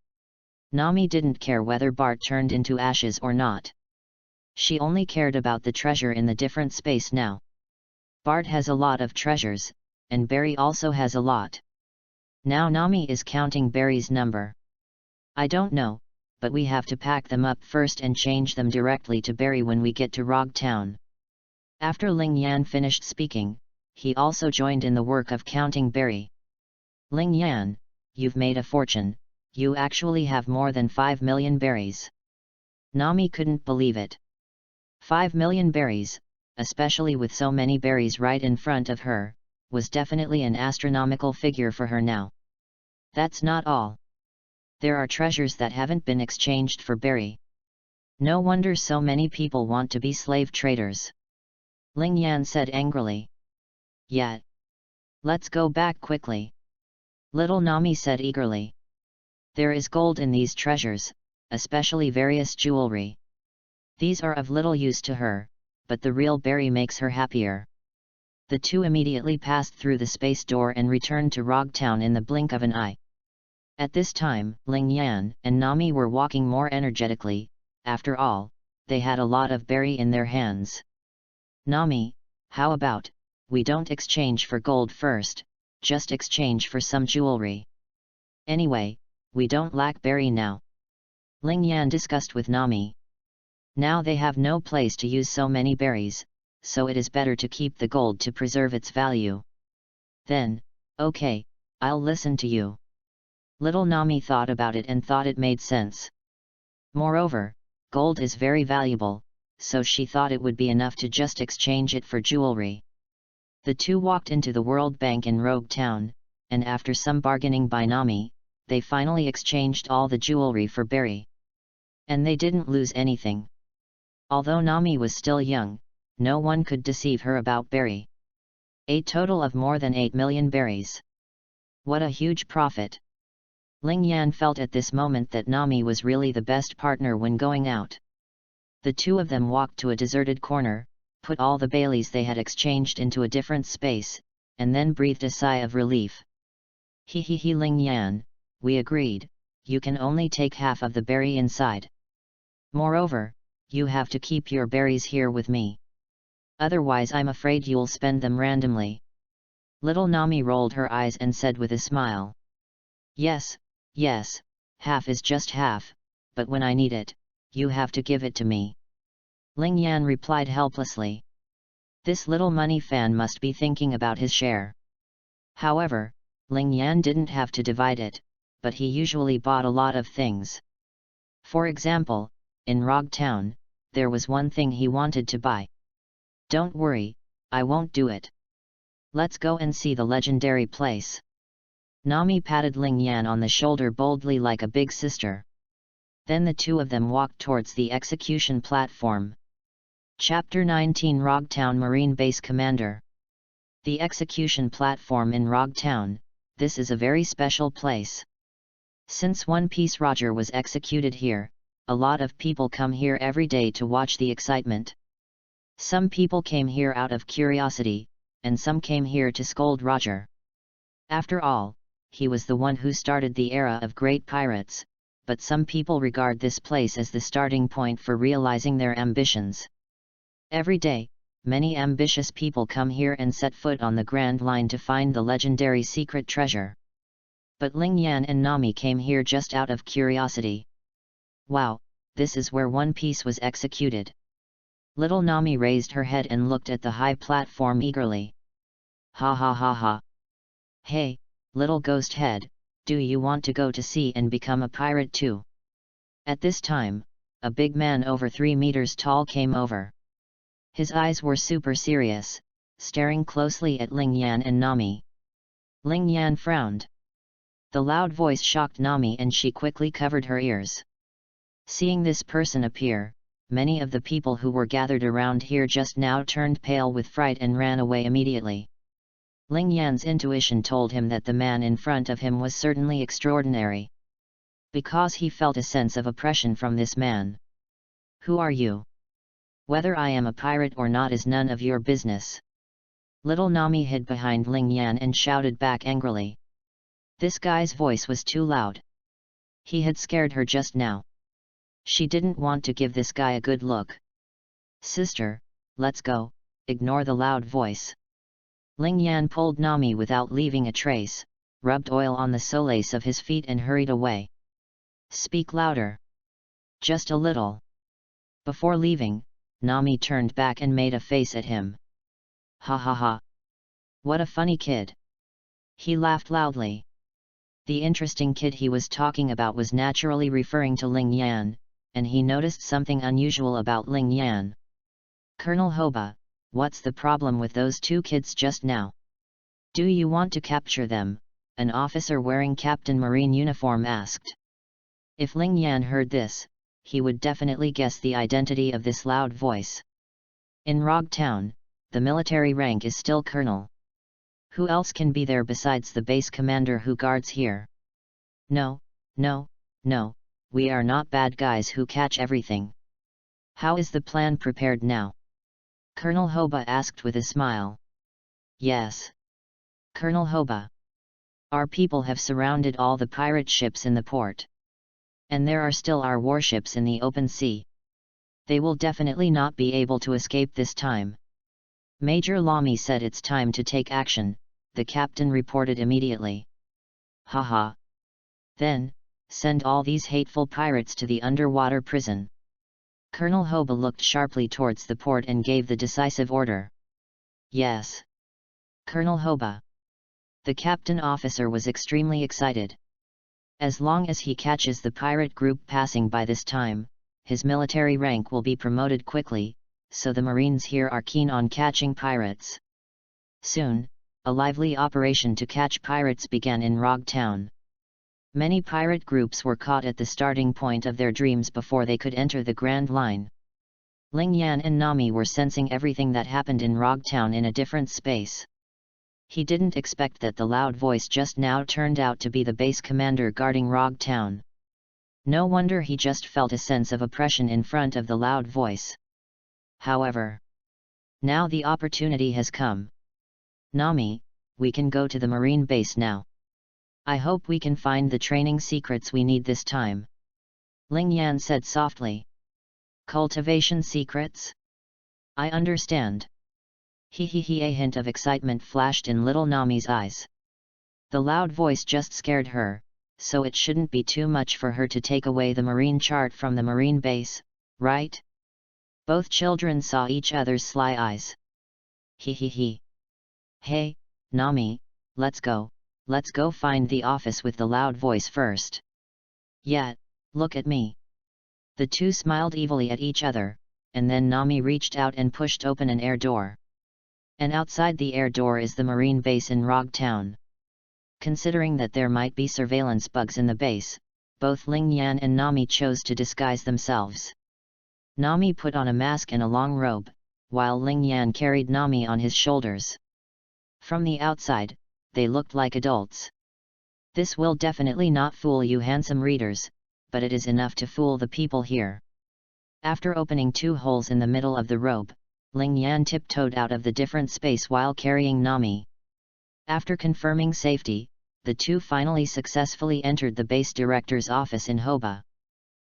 Nami didn't care whether Bart turned into ashes or not. She only cared about the treasure in the different space now. Bart has a lot of treasures, and Berry also has a lot. Now Nami is counting Berry's number. I don't know, but we have to pack them up first and change them directly to Berry when we get to Rog Town. After Ling Yan finished speaking, he also joined in the work of counting Berry. Ling Yan, you've made a fortune, you actually have more than 5 million berries. Nami couldn't believe it. 5 million berries, especially with so many berries right in front of her, was definitely an astronomical figure for her now. That's not all. There are treasures that haven't been exchanged for berry. No wonder so many people want to be slave traders. Ling Yan said angrily. Yeah. Let's go back quickly. Little Nami said eagerly. There is gold in these treasures, especially various jewelry. These are of little use to her, but the real berry makes her happier. The two immediately passed through the space door and returned to Rog Town in the blink of an eye. At this time, Ling Yan and Nami were walking more energetically. After all, they had a lot of berry in their hands. Nami, how about, we don't exchange for gold first, just exchange for some jewelry. Anyway, we don't lack berry now. Ling Yan discussed with Nami. Now they have no place to use so many berries, so it is better to keep the gold to preserve its value. Then, okay, I'll listen to you. Little Nami thought about it and thought it made sense. Moreover, gold is very valuable, so she thought it would be enough to just exchange it for jewelry. The two walked into the World Bank in Rogue Town, and after some bargaining by Nami, they finally exchanged all the jewelry for berry. And they didn't lose anything. Although Nami was still young, no one could deceive her about berry. A total of more than 8 million berries. What a huge profit! Ling Yan felt at this moment that Nami was really the best partner when going out. The two of them walked to a deserted corner, put all the Baileys they had exchanged into a different space, and then breathed a sigh of relief. He Ling Yan, we agreed, you can only take half of the berry inside. Moreover, you have to keep your berries here with me. Otherwise I'm afraid you'll spend them randomly. Little Nami rolled her eyes and said with a smile. Yes, yes, half is just half, but when I need it, you have to give it to me. Ling Yan replied helplessly. This little money fan must be thinking about his share. However, Ling Yan didn't have to divide it, but he usually bought a lot of things. For example, in Rog Town, there was one thing he wanted to buy. Don't worry, I won't do it. Let's go and see the legendary place. Nami patted Ling Yan on the shoulder boldly like a big sister. Then the two of them walked towards the execution platform. Chapter 19 Rog Town Marine Base Commander. The execution platform in Rog Town, this is a very special place. Since One Piece Roger was executed here, a lot of people come here every day to watch the excitement. Some people came here out of curiosity, and some came here to scold Roger. After all, he was the one who started the era of great pirates, but some people regard this place as the starting point for realizing their ambitions. Every day, many ambitious people come here and set foot on the Grand Line to find the legendary secret treasure. But Ling Yan and Nami came here just out of curiosity. Wow, this is where One Piece was executed. Little Nami raised her head and looked at the high platform eagerly. Ha ha ha ha. Hey, little ghost head, do you want to go to sea and become a pirate too? At this time, a big man over 3 meters tall came over. His eyes were super serious, staring closely at Ling Yan and Nami. Ling Yan frowned. The loud voice shocked Nami and she quickly covered her ears. Seeing this person appear, many of the people who were gathered around here just now turned pale with fright and ran away immediately. Ling Yan's intuition told him that the man in front of him was certainly extraordinary. Because he felt a sense of oppression from this man. Who are you? Whether I am a pirate or not is none of your business. Little Nami hid behind Ling Yan and shouted back angrily. This guy's voice was too loud. He had scared her just now. She didn't want to give this guy a good look. Sister, let's go, ignore the loud voice. Ling Yan pulled Nami without leaving a trace, rubbed oil on the soles of his feet and hurried away. Speak louder. Just a little. Before leaving, Nami turned back and made a face at him. Ha ha ha. What a funny kid. He laughed loudly. The interesting kid he was talking about was naturally referring to Ling Yan, and he noticed something unusual about Ling Yan. Colonel Hoba, what's the problem with those two kids just now? Do you want to capture them? An officer wearing Captain Marine uniform asked. If Ling Yan heard this, he would definitely guess the identity of this loud voice. In Rog Town, the military rank is still Colonel. Who else can be there besides the base commander who guards here? No, no, no, we are not bad guys who catch everything. How is the plan prepared now? Colonel Hoba asked with a smile. Yes. Colonel Hoba. Our people have surrounded all the pirate ships in the port. And there are still our warships in the open sea. They will definitely not be able to escape this time. Major Lamy said it's time to take action, the captain reported immediately. Haha. Then, send all these hateful pirates to the underwater prison. Colonel Hoba looked sharply towards the port and gave the decisive order. Yes. Colonel Hoba. The captain officer was extremely excited. As long as he catches the pirate group passing by this time, his military rank will be promoted quickly, so the Marines here are keen on catching pirates. Soon, a lively operation to catch pirates began in Rog Town. Many pirate groups were caught at the starting point of their dreams before they could enter the Grand Line. Ling Yan and Nami were sensing everything that happened in Rog Town in a different space. He didn't expect that the loud voice just now turned out to be the base commander guarding Rog Town. No wonder he just felt a sense of oppression in front of the loud voice. However, now the opportunity has come. Nami, we can go to the marine base now. I hope we can find the training secrets we need this time. Ling Yan said softly. Cultivation secrets? I understand. He, a hint of excitement flashed in little Nami's eyes. The loud voice just scared her, so it shouldn't be too much for her to take away the marine chart from the marine base, right? Both children saw each other's sly eyes. He. Hey, Nami, let's go find the office with the loud voice first. Yeah, look at me. The two smiled evilly at each other, and then Nami reached out and pushed open an air door. And outside the air door is the marine base in Rog Town. Considering that there might be surveillance bugs in the base, both Ling Yan and Nami chose to disguise themselves. Nami put on a mask and a long robe, while Ling Yan carried Nami on his shoulders. From the outside, they looked like adults. This will definitely not fool you handsome readers, but it is enough to fool the people here. After opening 2 holes in the middle of the robe, Ling Yan tiptoed out of the different space while carrying Nami. After confirming safety, the two finally successfully entered the base director's office in Hoba.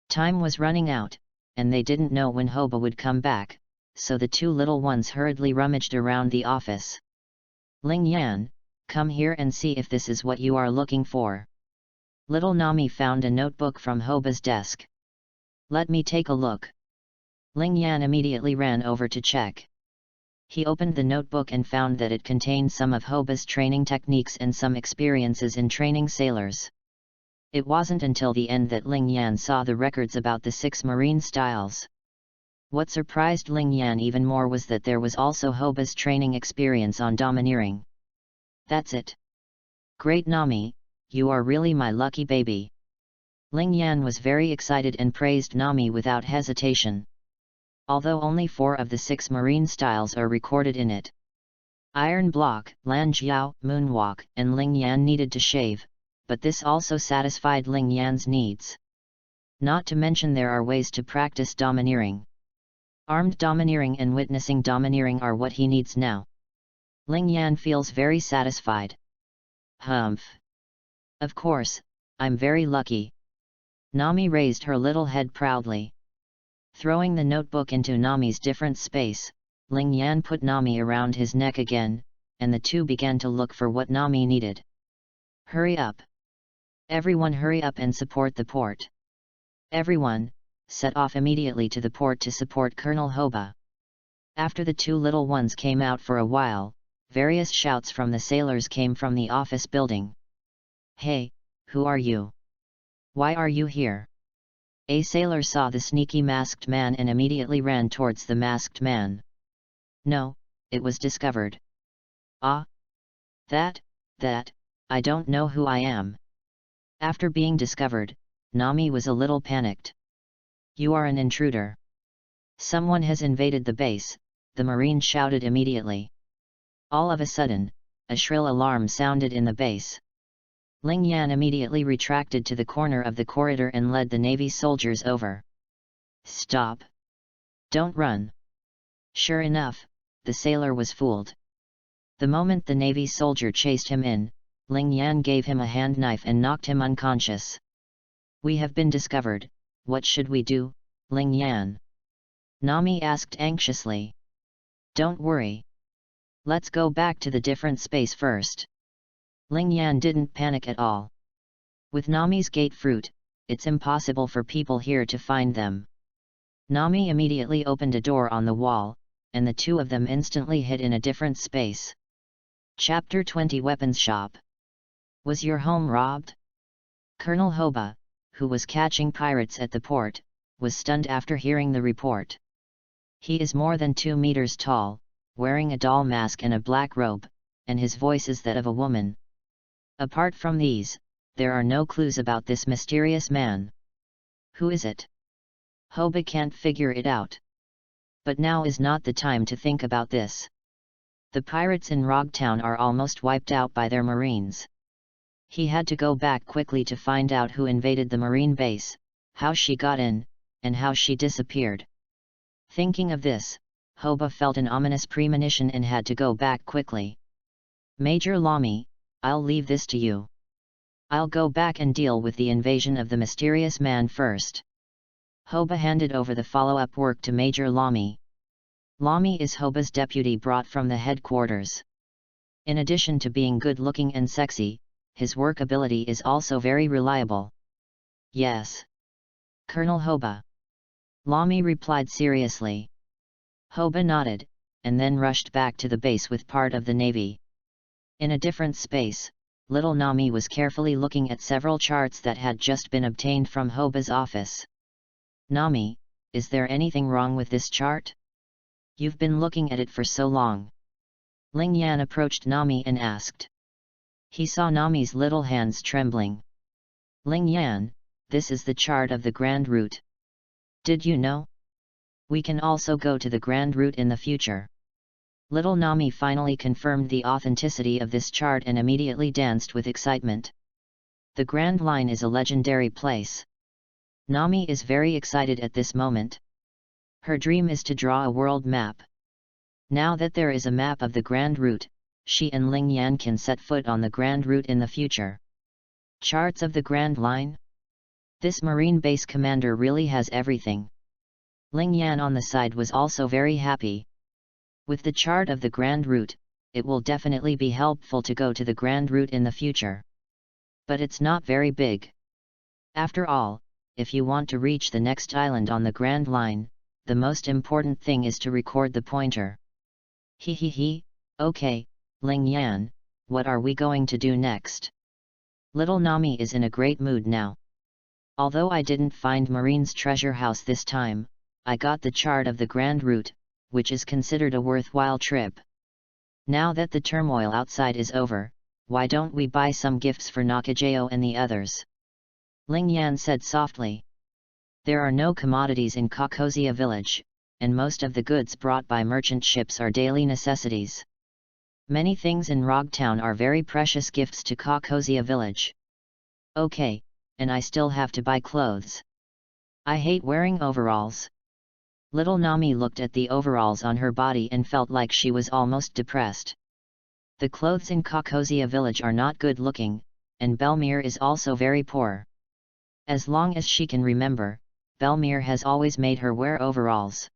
Time was running out, and they didn't know when Hoba would come back, so the 2 little ones hurriedly rummaged around the office. Ling Yan, come here and see if this is what you are looking for. Little Nami found a notebook from Hoba's desk. Let me take a look. Ling Yan immediately ran over to check. He opened the notebook and found that it contained some of Hoba's training techniques and some experiences in training sailors. It wasn't until the end that Ling Yan saw the records about the 6 marine styles. What surprised Ling Yan even more was that there was also Hoba's training experience on domineering. That's it. Great Nami, you are really my lucky baby. Ling Yan was very excited and praised Nami without hesitation. Although only 4 of the 6 marine styles are recorded in it. Iron Block, Lan Jiao, Moonwalk, and Ling Yan needed to shave, but this also satisfied Ling Yan's needs. Not to mention there are ways to practice domineering. Armed domineering and witnessing domineering are what he needs now. Ling Yan feels very satisfied. Humph. Of course, I'm very lucky. Nami raised her little head proudly. Throwing the notebook into Nami's different space, Ling Yan put Nami around his neck again, and the two began to look for what Nami needed. Hurry up! Everyone hurry up and support the port! Everyone, set off immediately to the port to support Colonel Hoba. After the 2 little ones came out for a while, various shouts from the sailors came from the office building. Hey, who are you? Why are you here? A sailor saw the sneaky masked man and immediately ran towards the masked man. No, it was discovered. Ah? That, I don't know who I am. After being discovered, Nami was a little panicked. You are an intruder. Someone has invaded the base, the marine shouted immediately. All of a sudden, a shrill alarm sounded in the base. Ling Yan immediately retracted to the corner of the corridor and led the Navy soldiers over. Stop! Don't run! Sure enough, the sailor was fooled. The moment the Navy soldier chased him in, Ling Yan gave him a hand knife and knocked him unconscious. We have been discovered, what should we do, Ling Yan? Nami asked anxiously. Don't worry. Let's go back to the different space first. Ling Yan didn't panic at all. With Nami's gate fruit, it's impossible for people here to find them. Nami immediately opened a door on the wall, and the 2 of them instantly hid in a different space. Chapter 20 Weapons Shop. Was your home robbed? Colonel Hoba, who was catching pirates at the port, was stunned after hearing the report. He is more than 2 meters tall, wearing a doll mask and a black robe, and his voice is that of a woman. Apart from these, there are no clues about this mysterious man. Who is it? Hoba can't figure it out. But now is not the time to think about this. The pirates in Rog Town are almost wiped out by their marines. He had to go back quickly to find out who invaded the marine base, how she got in, and how she disappeared. Thinking of this, Hoba felt an ominous premonition and had to go back quickly. Major Lamy, I'll leave this to you. I'll go back and deal with the invasion of the mysterious man first. Hoba handed over the follow-up work to Major Lamy. Lamy is Hoba's deputy brought from the headquarters. In addition to being good-looking and sexy, his work ability is also very reliable. Yes. Colonel Hoba. Lamy replied seriously. Hoba nodded, and then rushed back to the base with part of the navy. In a different space, little Nami was carefully looking at several charts that had just been obtained from Hoba's office. Nami, is there anything wrong with this chart? You've been looking at it for so long. Ling Yan approached Nami and asked. He saw Nami's little hands trembling. Ling Yan, this is the chart of the Grand Route. Did you know? We can also go to the Grand Route in the future. Little Nami finally confirmed the authenticity of this chart and immediately danced with excitement. The Grand Line is a legendary place. Nami is very excited at this moment. Her dream is to draw a world map. Now that there is a map of the Grand Route, she and Ling Yan can set foot on the Grand Route in the future. Charts of the Grand Line? This Marine base commander really has everything. Ling Yan on the side was also very happy. With the chart of the Grand Route, it will definitely be helpful to go to the Grand Route in the future. But it's not very big. After all, if you want to reach the next island on the Grand Line, the most important thing is to record the pointer. Okay, Ling Yan, what are we going to do next? Little Nami is in a great mood now. Although I didn't find Marine's treasure house this time, I got the chart of the Grand Route, which is considered a worthwhile trip. Now that the turmoil outside is over, why don't we buy some gifts for Nakajeo and the others? Ling Yan said softly. There are no commodities in Kakosia village, and most of the goods brought by merchant ships are daily necessities. Many things in Rogtown are very precious gifts to Kakosia village. Okay, and I still have to buy clothes. I hate wearing overalls. Little Nami looked at the overalls on her body and felt like she was almost depressed. The clothes in Kakosia village are not good looking, and Belmir is also very poor. As long as she can remember, Belmir has always made her wear overalls.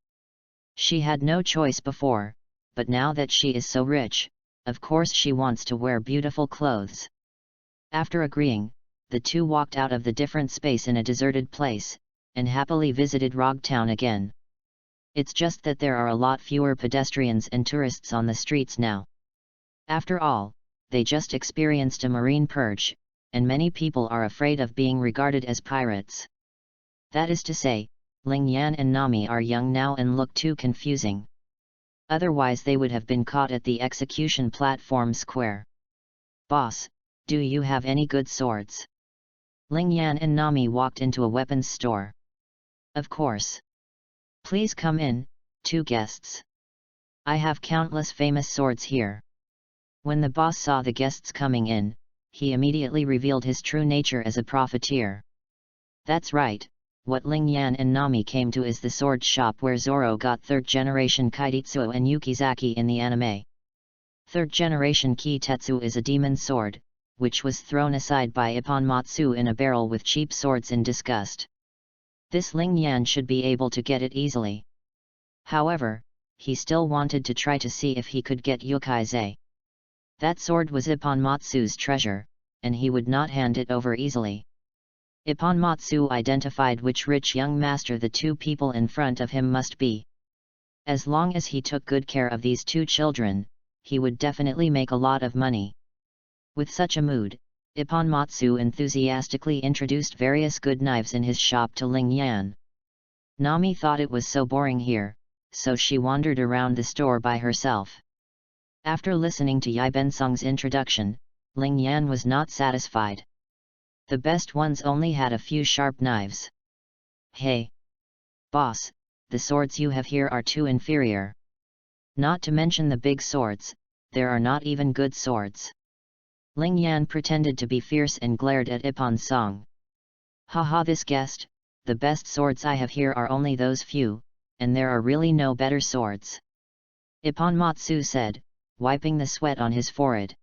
She had no choice before, but now that she is so rich, of course she wants to wear beautiful clothes. After agreeing, the two walked out of the different space in a deserted place, and happily visited Rogtown again. It's just that there are a lot fewer pedestrians and tourists on the streets now. After all, they just experienced a marine purge, and many people are afraid of being regarded as pirates. That is to say, Ling Yan and Nami are young now and look too confusing. Otherwise they would have been caught at the execution platform square. Boss, do you have any good swords? Ling Yan and Nami walked into a weapons store. Of course. Please come in, two guests. I have countless famous swords here. When the boss saw the guests coming in, he immediately revealed his true nature as a profiteer. That's right, what Ling Yan and Nami came to is the sword shop where Zoro got 3rd generation Kaitetsu and Yukizaki in the anime. 3rd generation Kitetsu is a demon sword, which was thrown aside by Ipponmatsu in a barrel with cheap swords in disgust. This Ling Yan should be able to get it easily. However, he still wanted to try to see if he could get Yukaize. That sword was Ipponmatsu's treasure, and he would not hand it over easily. Ipponmatsu identified which rich young master the two people in front of him must be. As long as he took good care of these two children, he would definitely make a lot of money. With such a mood, Ipponmatsu enthusiastically introduced various good knives in his shop to Ling Yan. Nami thought it was so boring here, so she wandered around the store by herself. After listening to Yi Bensong's introduction, Ling Yan was not satisfied. The best ones only had a few sharp knives. Hey! Boss, the swords you have here are too inferior. Not to mention the big swords, there are not even good swords. Ling Yan pretended to be fierce and glared at Ippon Song. Haha, this guest, the best swords I have here are only those few, and there are really no better swords. Ipponmatsu said, wiping the sweat on his forehead.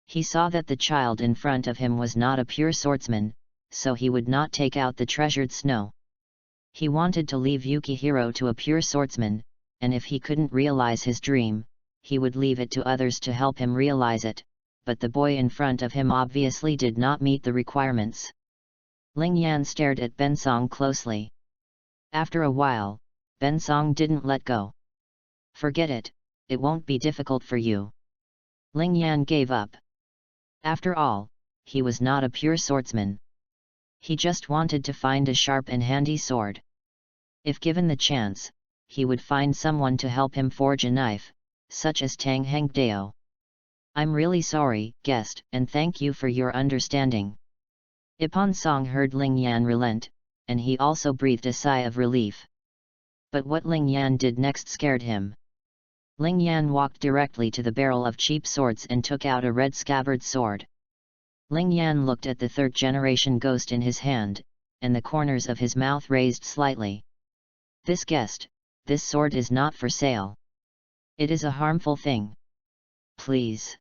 He saw that the child in front of him was not a pure swordsman, so he would not take out the treasured snow. He wanted to leave Yukihiro to a pure swordsman, and if he couldn't realize his dream, he would leave it to others to help him realize it, but the boy in front of him obviously did not meet the requirements. Ling Yan stared at Bensong closely. After a while, Bensong didn't let go. Forget it, it won't be difficult for you. Ling Yan gave up. After all, he was not a pure swordsman. He just wanted to find a sharp and handy sword. If given the chance, he would find someone to help him forge a knife, such as Tang Hengdao. I'm really sorry, guest, and thank you for your understanding. Ippon-song heard Ling Yan relent, and he also breathed a sigh of relief. But what Ling Yan did next scared him. Ling Yan walked directly to the barrel of cheap swords and took out a red scabbard sword. Ling Yan looked at the third-generation ghost in his hand, and the corners of his mouth raised slightly. This guest, this sword is not for sale. It is a harmful thing. Please.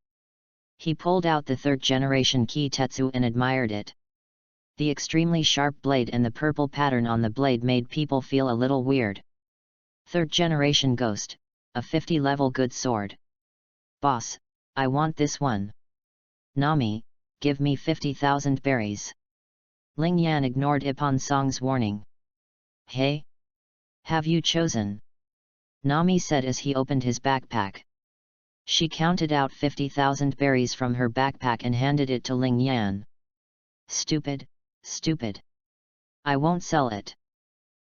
He pulled out the third-generation Kitetsu and admired it. The extremely sharp blade and the purple pattern on the blade made people feel a little weird. Third-generation ghost, a 50-level good sword. Boss, I want this one. Nami, give me 50,000 berries. Ling Yan ignored Ippon-song's warning. Hey? Have you chosen? Nami said as he opened his backpack. She counted out 50,000 berries from her backpack and handed it to Ling Yan. Stupid, stupid. I won't sell it.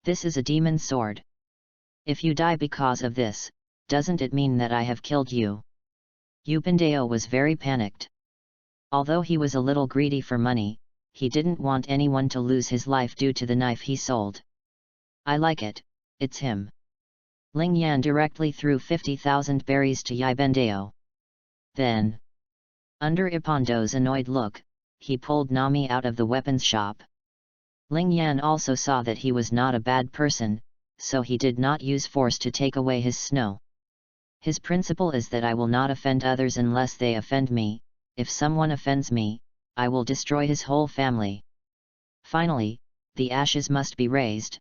This is a demon sword. If you die because of this, doesn't it mean that I have killed you? Yupindeo was very panicked. Although he was a little greedy for money, he didn't want anyone to lose his life due to the knife he sold. I like it, it's him. Ling Yan directly threw 50,000 berries to Yupindeo. Then, under Ippondo's annoyed look, he pulled Nami out of the weapons shop. Ling Yan also saw that he was not a bad person, so he did not use force to take away his snow. His principle is that I will not offend others unless they offend me. If someone offends me, I will destroy his whole family. Finally, the ashes must be raised.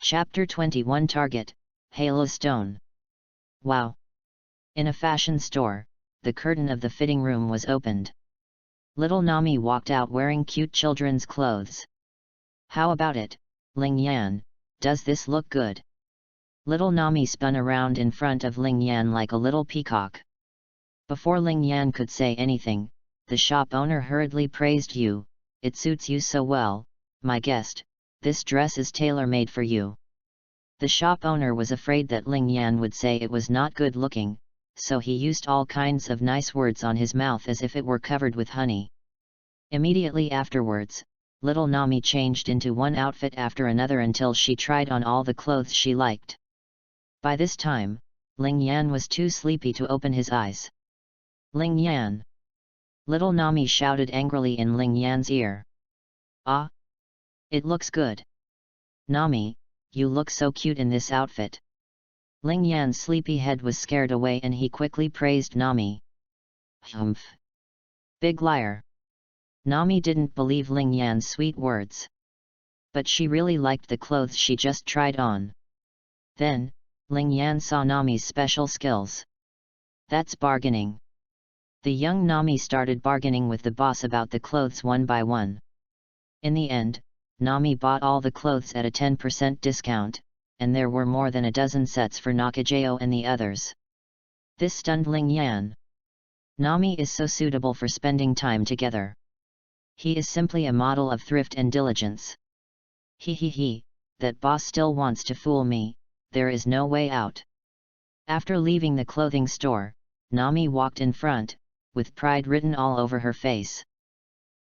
Chapter 21 Target, Halo Stone. Wow! In a fashion store, the curtain of the fitting room was opened. Little Nami walked out wearing cute children's clothes. How about it, Ling Yan, does this look good? Little Nami spun around in front of Ling Yan like a little peacock. Before Ling Yan could say anything, the shop owner hurriedly praised you. It suits you so well, my guest, this dress is tailor-made for you. The shop owner was afraid that Ling Yan would say it was not good looking, so he used all kinds of nice words on his mouth as if it were covered with honey. Immediately afterwards, little Nami changed into one outfit after another until she tried on all the clothes she liked. By this time, Ling Yan was too sleepy to open his eyes. Ling Yan! Little Nami shouted angrily in Ling Yan's ear. Ah! It looks good. Nami, you look so cute in this outfit. Ling Yan's sleepy head was scared away and he quickly praised Nami. Humph! Big liar! Nami didn't believe Ling Yan's sweet words. But she really liked the clothes she just tried on. Then, Ling Yan saw Nami's special skills. That's bargaining. The young Nami started bargaining with the boss about the clothes one by one. In the end, Nami bought all the clothes at a 10% discount, and there were more than a dozen sets for Nakajao and the others. This stunned Ling Yan. Nami is so suitable for spending time together. He is simply a model of thrift and diligence. He, that boss still wants to fool me, there is no way out. After leaving the clothing store, Nami walked in front, with pride written all over her face.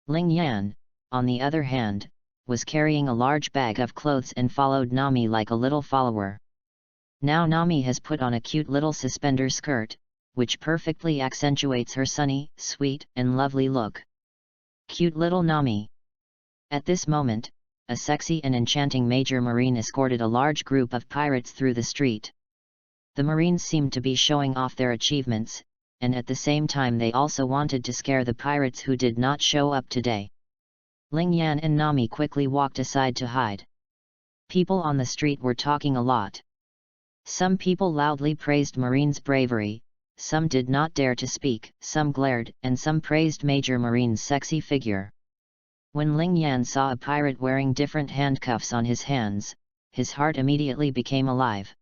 Ling Yan, on the other hand, was carrying a large bag of clothes and followed Nami like a little follower. Now Nami has put on a cute little suspender skirt, which perfectly accentuates her sunny, sweet, and lovely look. Cute little Nami. At this moment, a sexy and enchanting Major Marine escorted a large group of pirates through the street. The Marines seemed to be showing off their achievements, and at the same time they also wanted to scare the pirates who did not show up today. Ling Yan and Nami quickly walked aside to hide. People on the street were talking a lot. Some people loudly praised Marine's bravery, some did not dare to speak, some glared, and some praised Major Marine's sexy figure. When Ling Yan saw a pirate wearing different handcuffs on his hands, his heart immediately became alive.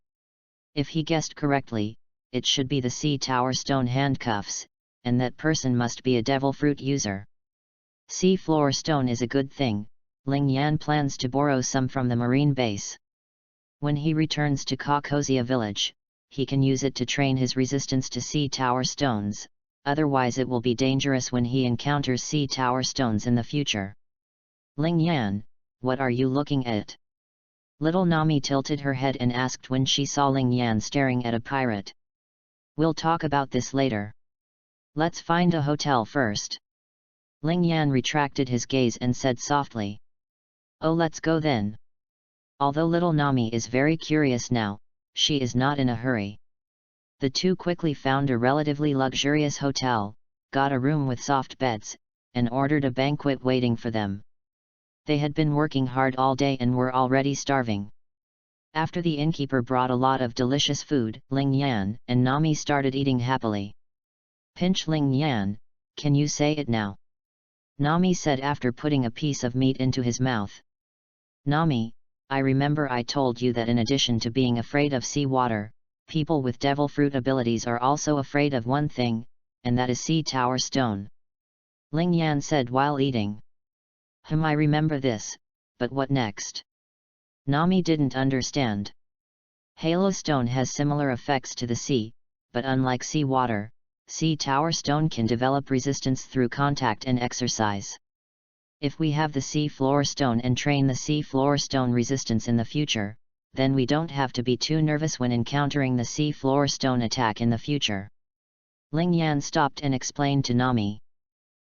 If he guessed correctly, it should be the Sea Tower Stone handcuffs, and that person must be a devil fruit user. Sea Floor Stone is a good thing. Ling Yan plans to borrow some from the marine base. When he returns to Kakozia village, he can use it to train his resistance to Sea Tower Stones, otherwise it will be dangerous when he encounters Sea Tower Stones in the future. Ling Yan, what are you looking at? Little Nami tilted her head and asked when she saw Ling Yan staring at a pirate. We'll talk about this later. Let's find a hotel first. Ling Yan retracted his gaze and said softly. Oh, let's go then. Although little Nami is very curious now, she is not in a hurry. The two quickly found a relatively luxurious hotel, got a room with soft beds, and ordered a banquet waiting for them. They had been working hard all day and were already starving. After the innkeeper brought a lot of delicious food, Ling Yan and Nami started eating happily. Pinch Ling Yan, can you say it now? Nami said after putting a piece of meat into his mouth. Nami, I remember I told you that in addition to being afraid of seawater, people with devil fruit abilities are also afraid of one thing, and that is Sea Tower Stone. Ling Yan said while eating. I remember this, but what next? Nami didn't understand. Halo Stone has similar effects to the sea, but unlike seawater, Sea Tower Stone can develop resistance through contact and exercise. If we have the Sea Floor Stone and train the Sea Floor Stone resistance in the future, then we don't have to be too nervous when encountering the Sea Floor Stone attack in the future. Ling Yan stopped and explained to Nami.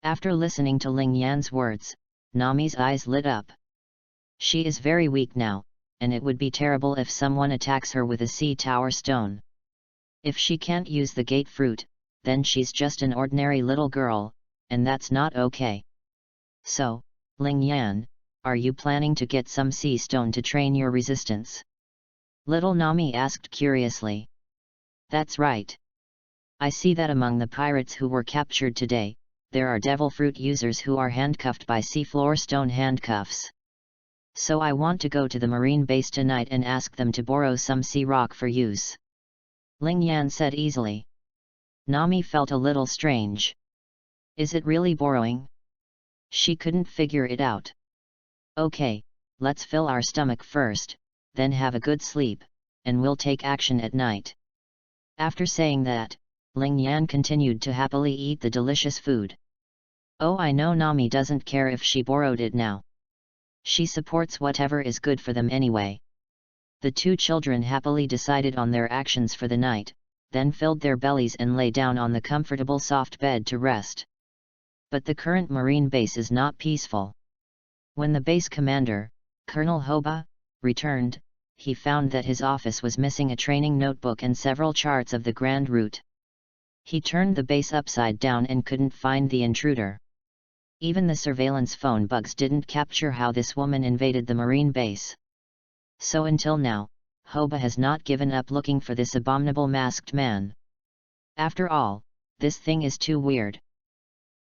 After listening to Ling Yan's words, Nami's eyes lit up. She is very weak now, and it would be terrible if someone attacks her with a Sea Tower Stone. If she can't use the gate fruit, then she's just an ordinary little girl, and that's not okay. So, Ling Yan, are you planning to get some sea stone to train your resistance? Little Nami asked curiously. That's right. I see that among the pirates who were captured today, there are devil fruit users who are handcuffed by Sea Floor Stone handcuffs. So I want to go to the marine base tonight and ask them to borrow some sea rock for use. Ling Yan said easily. Nami felt a little strange. Is it really borrowing? She couldn't figure it out. Okay, let's fill our stomach first, then have a good sleep, and we'll take action at night. After saying that, Ling Yan continued to happily eat the delicious food. Oh, I know Nami doesn't care if she borrowed it now. She supports whatever is good for them anyway. The two children happily decided on their actions for the night, then filled their bellies and lay down on the comfortable soft bed to rest. But the current marine base is not peaceful. When the base commander, Colonel Hoba, returned, he found that his office was missing a training notebook and several charts of the Grand Route. He turned the base upside down and couldn't find the intruder. Even the surveillance phone bugs didn't capture how this woman invaded the marine base. So until now, Hoba has not given up looking for this abominable masked man. After all, this thing is too weird.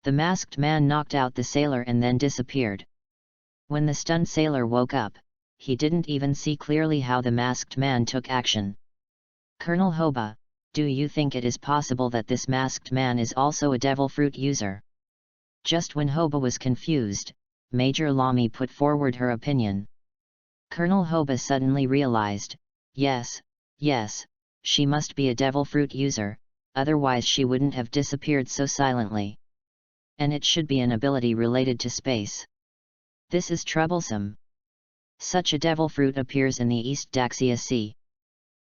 The masked man knocked out the sailor and then disappeared. When the stunned sailor woke up, he didn't even see clearly how the masked man took action. Colonel Hoba, do you think it is possible that this masked man is also a devil fruit user? Just when Hoba was confused, Major Lamy put forward her opinion. Colonel Hoba suddenly realized, yes, she must be a devil fruit user, otherwise she wouldn't have disappeared so silently. And it should be an ability related to space. This is troublesome. Such a devil fruit appears in the East Daxia Sea.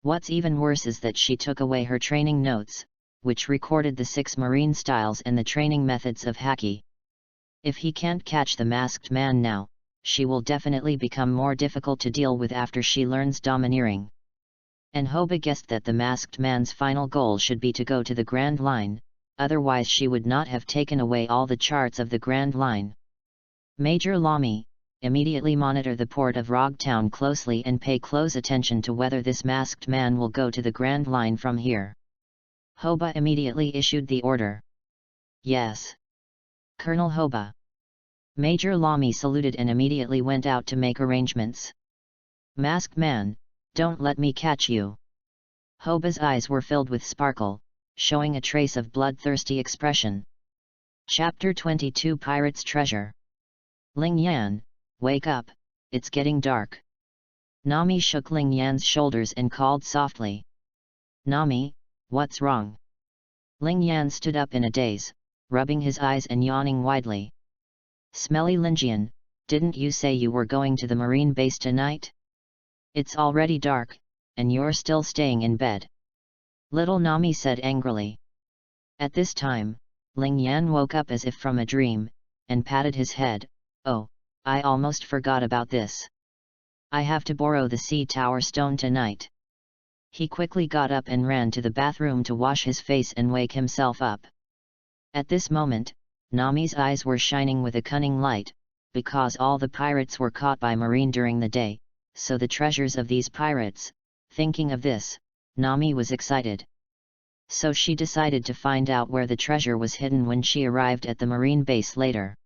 What's even worse is that she took away her training notes, which recorded the 6 marine styles and the training methods of Haki. If he can't catch the masked man now, she will definitely become more difficult to deal with after she learns domineering. And Hoba guessed that the masked man's final goal should be to go to the Grand Line, otherwise she would not have taken away all the charts of the Grand Line. Major Lamy, immediately monitor the port of Rogtown closely and pay close attention to whether this masked man will go to the Grand Line from here. Hoba immediately issued the order. Yes. Colonel Hoba. Major Lamy saluted and immediately went out to make arrangements. Masked man, don't let me catch you. Hoba's eyes were filled with sparkle, showing a trace of bloodthirsty expression. Chapter 22 Pirate's Treasure. Ling Yan, wake up, it's getting dark. Nami shook Ling Yan's shoulders and called softly. Nami, what's wrong? Ling Yan stood up in a daze, rubbing his eyes and yawning widely. Smelly Linjian, didn't you say you were going to the marine base tonight? It's already dark, and you're still staying in bed. Little Nami said angrily. At this time, Ling Yan woke up as if from a dream, and patted his head. Oh, I almost forgot about this. I have to borrow the sea tower stone tonight. He quickly got up and ran to the bathroom to wash his face and wake himself up. At this moment, Nami's eyes were shining with a cunning light, because all the pirates were caught by marine during the day, so the treasures of these pirates. Thinking of this, Nami was excited. So she decided to find out where the treasure was hidden when she arrived at the marine base later.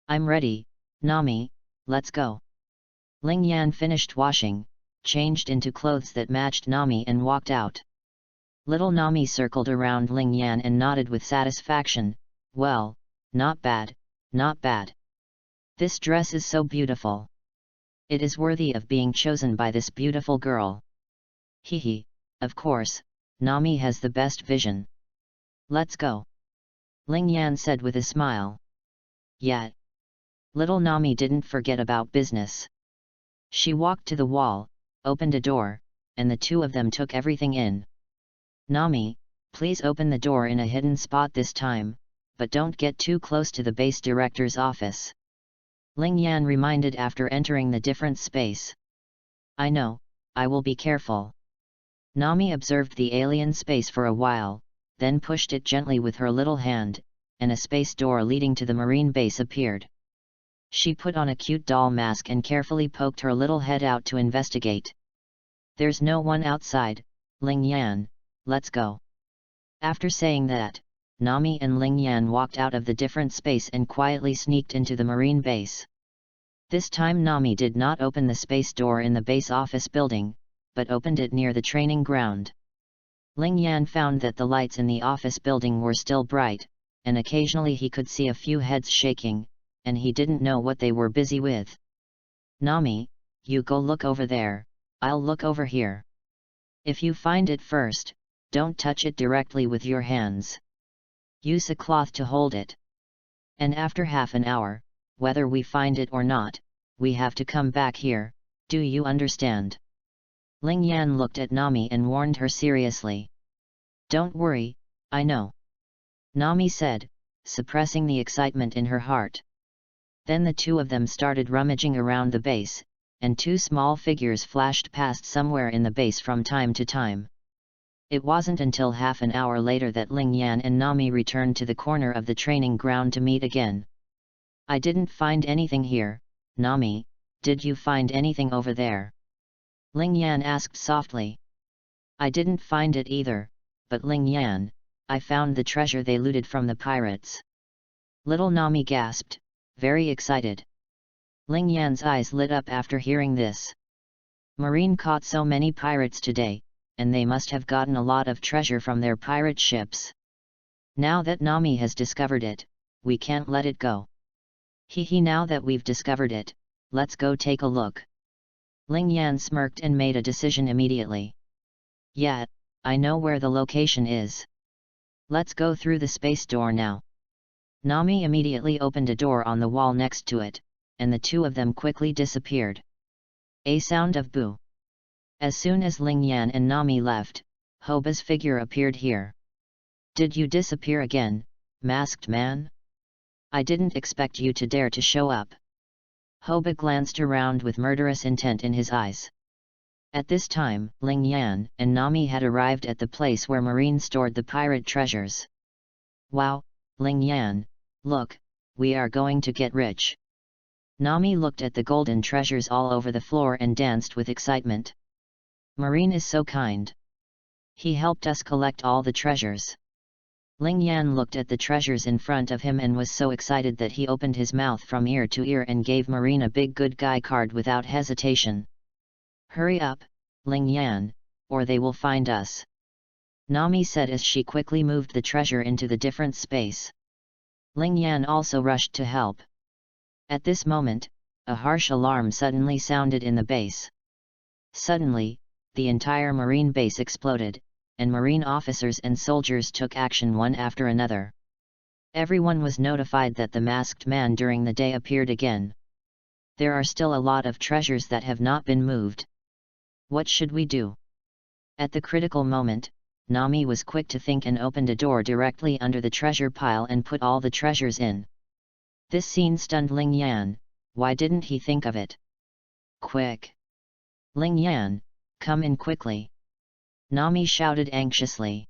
I'm ready, Nami, let's go. Ling Yan finished washing, changed into clothes that matched Nami and walked out. Little Nami circled around Ling Yan and nodded with satisfaction. Well, not bad, not bad. This dress is so beautiful. It is worthy of being chosen by this beautiful girl. Hee, of course, Nami has the best vision. Let's go. Ling Yan said with a smile. Yet, little Nami didn't forget about business. She walked to the wall, opened a door, and the two of them took everything in. Nami, please open the door in a hidden spot this time, but don't get too close to the base director's office. Ling Yan reminded after entering the different space. I know, I will be careful. Nami observed the alien space for a while, then pushed it gently with her little hand, and a space door leading to the marine base appeared. She put on a cute doll mask and carefully poked her little head out to investigate. There's no one outside, Ling Yan, let's go. After saying that, Nami and Ling Yan walked out of the different space and quietly sneaked into the marine base. This time Nami did not open the space door in the base office building, but opened it near the training ground. Ling Yan found that the lights in the office building were still bright, and occasionally he could see a few heads shaking, and he didn't know what they were busy with. Nami, you go look over there, I'll look over here. If you find it first, don't touch it directly with your hands. Use a cloth to hold it. And after half an hour, whether we find it or not, we have to come back here, do you understand? Ling Yan looked at Nami and warned her seriously. Don't worry, I know. Nami said, suppressing the excitement in her heart. Then the two of them started rummaging around the base, and two small figures flashed past somewhere in the base from time to time. It wasn't until half an hour later that Ling Yan and Nami returned to the corner of the training ground to meet again. I didn't find anything here, Nami, did you find anything over there? Ling Yan asked softly. I didn't find it either, but Ling Yan, I found the treasure they looted from the pirates. Little Nami gasped, very excited. Ling Yan's eyes lit up after hearing this. Marine caught so many pirates today, and they must have gotten a lot of treasure from their pirate ships. Now that Nami has discovered it, we can't let it go. Now that we've discovered it, let's go take a look. Ling Yan smirked and made a decision immediately. Yeah, I know where the location is. Let's go through the space door now. Nami immediately opened a door on the wall next to it, and the two of them quickly disappeared. A sound of boo. As soon as Ling Yan and Nami left, Hoba's figure appeared here. Did you disappear again, masked man? I didn't expect you to dare to show up. Hoba glanced around with murderous intent in his eyes. At this time, Ling Yan and Nami had arrived at the place where Marine stored the pirate treasures. Wow, Ling Yan, look, we are going to get rich. Nami looked at the golden treasures all over the floor and danced with excitement. Marine is so kind. He helped us collect all the treasures. Ling Yan looked at the treasures in front of him and was so excited that he opened his mouth from ear to ear and gave Marine a big good guy card without hesitation. Hurry up, Ling Yan, or they will find us. Nami said as she quickly moved the treasure into the different space. Ling Yan also rushed to help. At this moment, a harsh alarm suddenly sounded in the base. Suddenly, the entire Marine base exploded, and Marine officers and soldiers took action one after another. Everyone was notified that the masked man during the day appeared again. There are still a lot of treasures that have not been moved. What should we do? At the critical moment, Nami was quick to think and opened a door directly under the treasure pile and put all the treasures in. This scene stunned Ling Yan. Why didn't he think of it? Quick! Ling Yan, come in quickly! Nami shouted anxiously.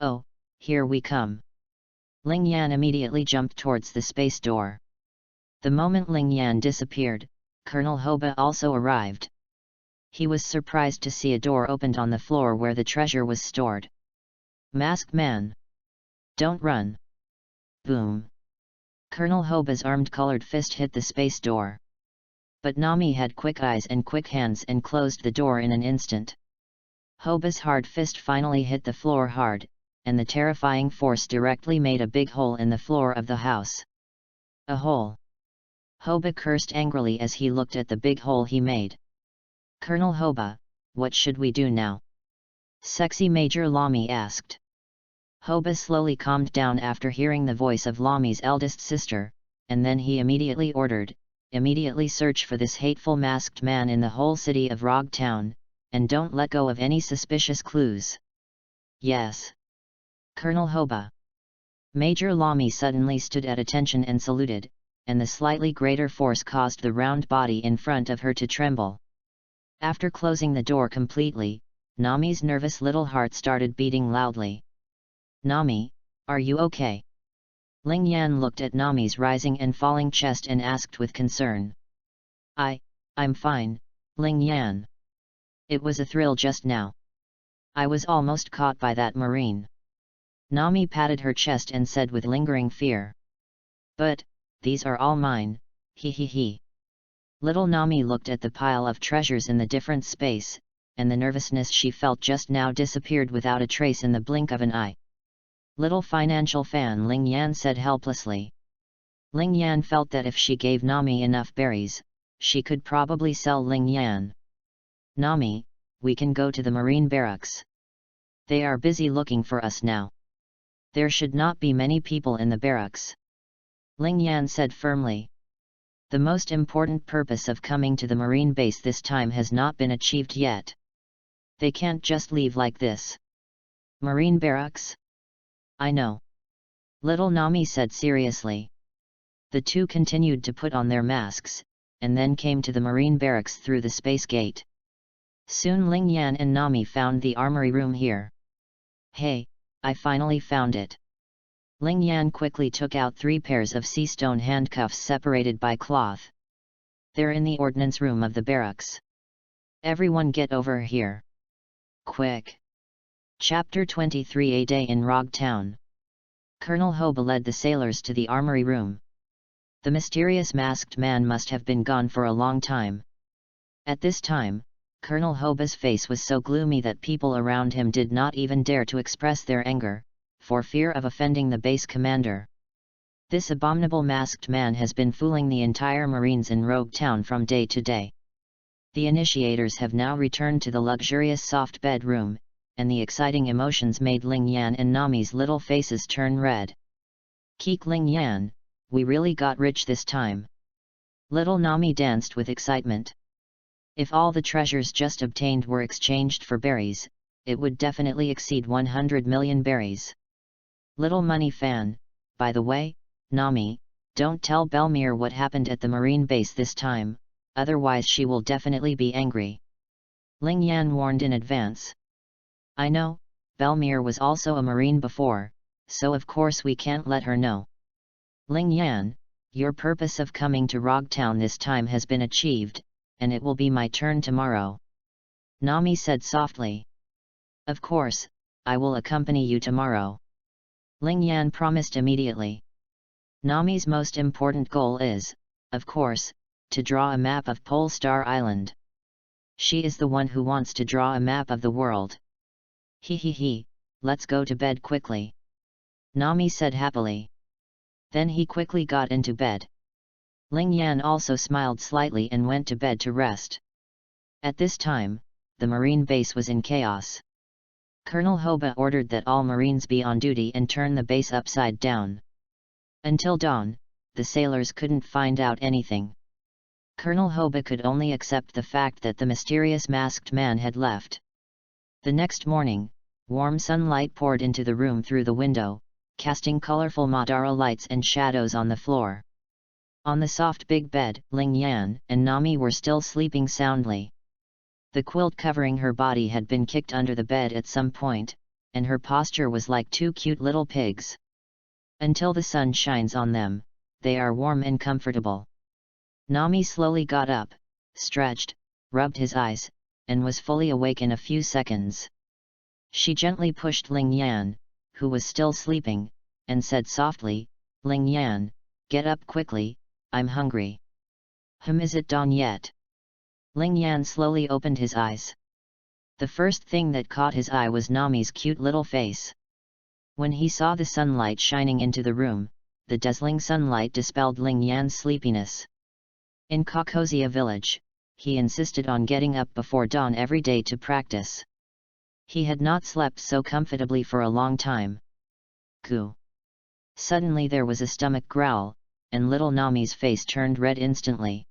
Oh, here we come! Ling Yan immediately jumped towards the space door. The moment Ling Yan disappeared, Colonel Hoba also arrived. He was surprised to see a door opened on the floor where the treasure was stored. Masked man! Don't run! Boom! Colonel Hoba's armed colored fist hit the space door. But Nami had quick eyes and quick hands and closed the door in an instant. Hoba's hard fist finally hit the floor hard, and the terrifying force directly made a big hole in the floor of the house. A hole! Hoba cursed angrily as he looked at the big hole he made. Colonel Hoba, what should we do now? Sexy Major Lami asked. Hoba slowly calmed down after hearing the voice of Lami's eldest sister, and then he immediately ordered, immediately search for this hateful masked man in the whole city of Rog Town, and don't let go of any suspicious clues. Yes. Colonel Hoba. Major Lami suddenly stood at attention and saluted, and the slightly greater force caused the round body in front of her to tremble. After closing the door completely, Nami's nervous little heart started beating loudly. Nami, are you okay? Ling Yan looked at Nami's rising and falling chest and asked with concern. I'm fine, Ling Yan. It was a thrill just now. I was almost caught by that Marine. Nami patted her chest and said with lingering fear. But, these are all mine, he. Little Nami looked at the pile of treasures in the different space, and the nervousness she felt just now disappeared without a trace in the blink of an eye. Little financial fan Ling Yan said helplessly. Ling Yan felt that if she gave Nami enough berries, she could probably sell Ling Yan. Nami, we can go to the Marine barracks. They are busy looking for us now. There should not be many people in the barracks. Ling Yan said firmly. The most important purpose of coming to the Marine base this time has not been achieved yet. They can't just leave like this. Marine barracks? I know. Little Nami said seriously. The two continued to put on their masks, and then came to the Marine barracks through the space gate. Soon Ling Yan and Nami found the armory room here. Hey, I finally found it. Ling Yan quickly took out 3 pairs of sea stone handcuffs separated by cloth. They're in the ordnance room of the barracks. Everyone get over here. Quick! Chapter 23 A Day in Rog Town. Colonel Hoba led the sailors to the armory room. The mysterious masked man must have been gone for a long time. At this time, Colonel Hoba's face was so gloomy that people around him did not even dare to express their anger, for fear of offending the base commander. This abominable masked man has been fooling the entire Marines in Rogue Town from day to day. The initiators have now returned to the luxurious soft bedroom, and the exciting emotions made Ling Yan and Nami's little faces turn red. Keek Ling Yan, we really got rich this time. Little Nami danced with excitement. If all the treasures just obtained were exchanged for berries, it would definitely exceed 100 million berries. Little money fan, by the way, Nami, Don't tell Belmere what happened at the marine base this time, otherwise she will definitely be angry. Ling Yan warned in advance. I know, Belmere was also a marine before, so of course we can't let her know. Ling Yan, your purpose of coming to Rogtown this time has been achieved, and it will be my turn tomorrow. Nami said softly. Of course, I will accompany you tomorrow. Ling Yan promised immediately. Nami's most important goal is, of course, to draw a map of Pole Star Island. She is the one who wants to draw a map of the world. He, let's go to bed quickly. Nami said happily. Then he quickly got into bed. Ling Yan also smiled slightly and went to bed to rest. At this time, the marine base was in chaos. Colonel Hoba ordered that all marines be on duty and turn the base upside down. Until dawn, the sailors couldn't find out anything. Colonel Hoba could only accept the fact that the mysterious masked man had left. The next morning, warm sunlight poured into the room through the window, casting colorful Madara lights and shadows on the floor. On the soft big bed, Ling Yan and Nami were still sleeping soundly. The quilt covering her body had been kicked under the bed at some point, and her posture was like two cute little pigs. Until the sun shines on them, they are warm and comfortable. Nami slowly got up, stretched, rubbed his eyes, and was fully awake in a few seconds. She gently pushed Ling Yan, who was still sleeping, and said softly, Ling Yan, get up quickly, I'm hungry. Is it dawn yet? Ling Yan slowly opened his eyes. The first thing that caught his eye was Nami's cute little face. When he saw the sunlight shining into the room, the dazzling sunlight dispelled Ling Yan's sleepiness. In Kokozia village, he insisted on getting up before dawn every day to practice. He had not slept so comfortably for a long time. Goo! Suddenly there was a stomach growl, and little Nami's face turned red instantly.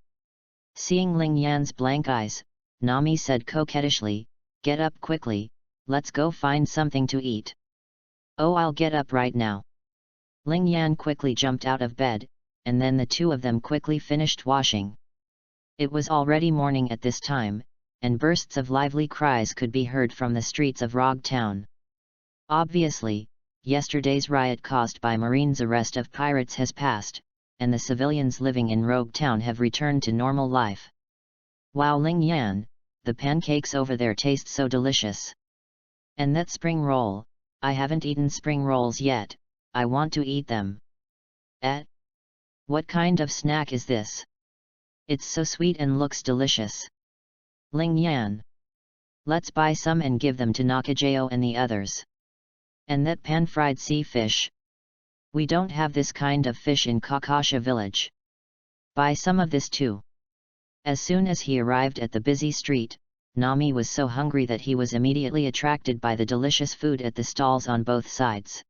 Seeing Ling Yan's blank eyes, Nami said coquettishly, get up quickly, let's go find something to eat. Oh, I'll get up right now. Ling Yan quickly jumped out of bed, and then the two of them quickly finished washing. It was already morning at this time, and bursts of lively cries could be heard from the streets of Rogtown. Obviously, yesterday's riot caused by Marine's arrest of pirates has passed, and the civilians living in Rogtown have returned to normal life. Wow, Ling Yan, the pancakes over there taste so delicious. And that spring roll, I haven't eaten spring rolls yet, I want to eat them. What kind of snack is this? It's so sweet and looks delicious. Ling Yan. Let's buy some and give them to Nakajeo and the others. And that pan-fried sea fish. We don't have this kind of fish in Kakasha village. Buy some of this too. As soon as he arrived at the busy street, Nami was so hungry that he was immediately attracted by the delicious food at the stalls on both sides.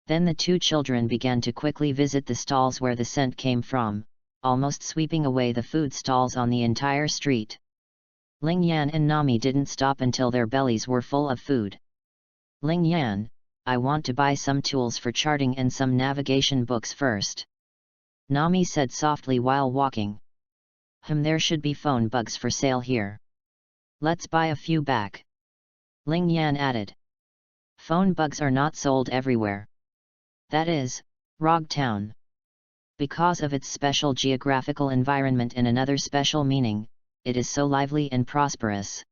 Then the two children began to quickly visit the stalls where the scent came from, almost sweeping away the food stalls on the entire street. Ling Yan and Nami didn't stop until their bellies were full of food. Ling Yan, I want to buy some tools for charting and some navigation books first. Nami said softly while walking. There should be phone bugs for sale here. Let's buy a few back. Ling Yan added. Phone bugs are not sold everywhere. That is, Rogtown. Because of its special geographical environment and another special meaning, it is so lively and prosperous.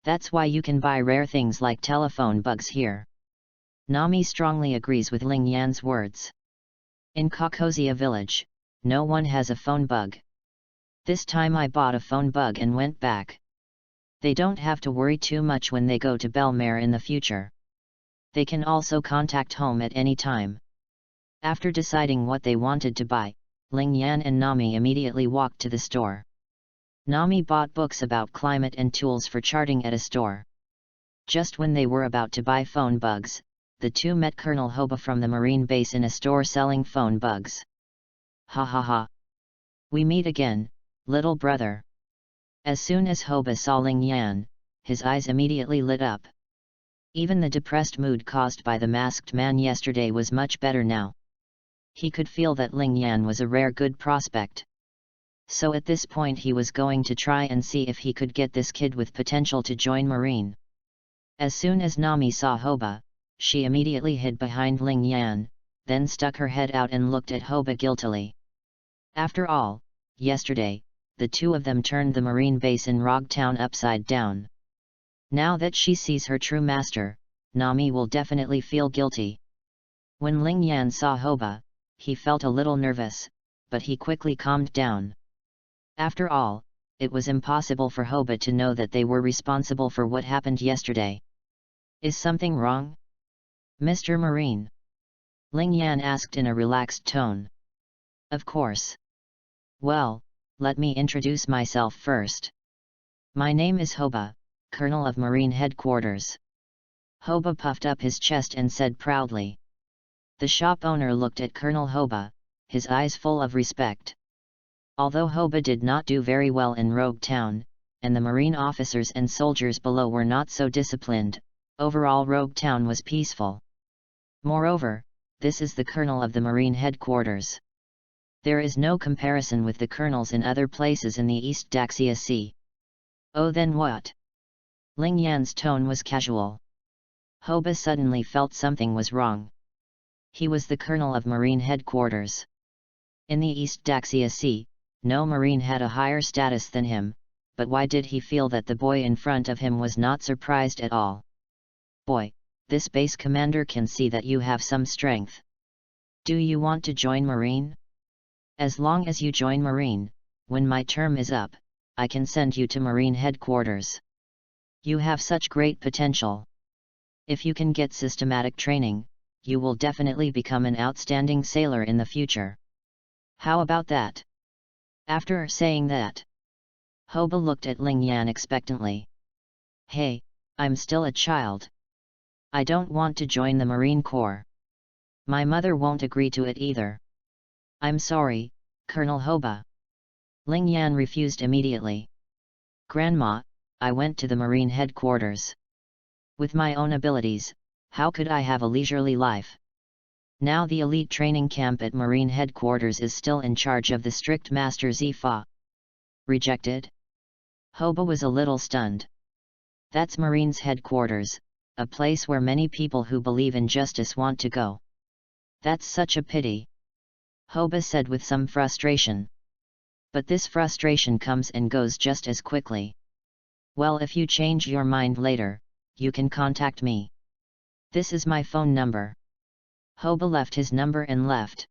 That's why you can buy rare things like telephone bugs here. Nami strongly agrees with Ling Yan's words. In Kokozia village, no one has a phone bug. This time I bought a phone bug and went back. They don't have to worry too much when they go to Belmere in the future. They can also contact home at any time. After deciding what they wanted to buy, Ling Yan and Nami immediately walked to the store. Nami bought books about climate and tools for charting at a store. Just when they were about to buy phone bugs, the two met Colonel Hoba from the marine base in a store selling phone bugs. Ha ha ha! We meet again, little brother. As soon as Hoba saw Ling Yan, his eyes immediately lit up. Even the depressed mood caused by the masked man yesterday was much better now. He could feel that Ling Yan was a rare good prospect. So at this point he was going to try and see if he could get this kid with potential to join Marine. As soon as Nami saw Hoba, she immediately hid behind Ling Yan, then stuck her head out and looked at Hoba guiltily. After all, yesterday, the two of them turned the Marine base in Rogue Town upside down. Now that she sees her true master, Nami will definitely feel guilty. When Ling Yan saw Hoba, he felt a little nervous, but he quickly calmed down. After all, it was impossible for Hoba to know that they were responsible for what happened yesterday. Is something wrong, Mr. Marine? Ling Yan asked in a relaxed tone. Of course. Well, let me introduce myself first. My name is Hoba, Colonel of Marine Headquarters. Hoba puffed up his chest and said proudly. The shop owner looked at Colonel Hoba, his eyes full of respect. Although Hoba did not do very well in Rogue Town, and the Marine officers and soldiers below were not so disciplined, overall Rogue Town was peaceful. Moreover, this is the Colonel of the Marine Headquarters. There is no comparison with the colonels in other places in the East Daxia Sea. Oh, then what? Ling Yan's tone was casual. Hoba suddenly felt something was wrong. He was the Colonel of Marine Headquarters. In the East Daxia Sea, no Marine had a higher status than him, but why did he feel that the boy in front of him was not surprised at all? Boy, this base commander can see that you have some strength. Do you want to join Marine? As long as you join Marine, when my term is up, I can send you to Marine Headquarters. You have such great potential. If you can get systematic training, you will definitely become an outstanding sailor in the future. How about that? After saying that, Hoba looked at Ling Yan expectantly. Hey, I'm still a child. I don't want to join the Marine Corps. My mother won't agree to it either. I'm sorry, Colonel Hoba. Ling Yan refused immediately. Grandma, I went to the Marine Headquarters. With my own abilities, how could I have a leisurely life? Now the elite training camp at Marine Headquarters is still in charge of the strict Master Zifa. Rejected? Hoba was a little stunned. That's Marine's headquarters, a place where many people who believe in justice want to go. That's such a pity. Hoba said with some frustration. But this frustration comes and goes just as quickly. Well, if you change your mind later, you can contact me. This is my phone number. Hoba left his number and left.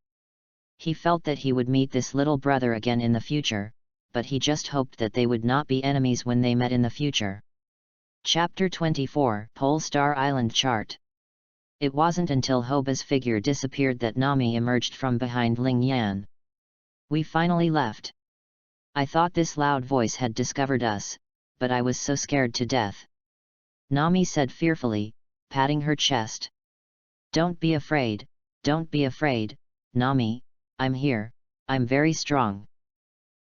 He felt that he would meet this little brother again in the future, but he just hoped that they would not be enemies when they met in the future. Chapter 24, Pole Star Island Chart. It wasn't until Hoba's figure disappeared that Nami emerged from behind Ling Yan. We finally left. I thought this loud voice had discovered us, but I was so scared to death. Nami said fearfully, patting her chest. Don't be afraid, Nami, I'm here, I'm very strong.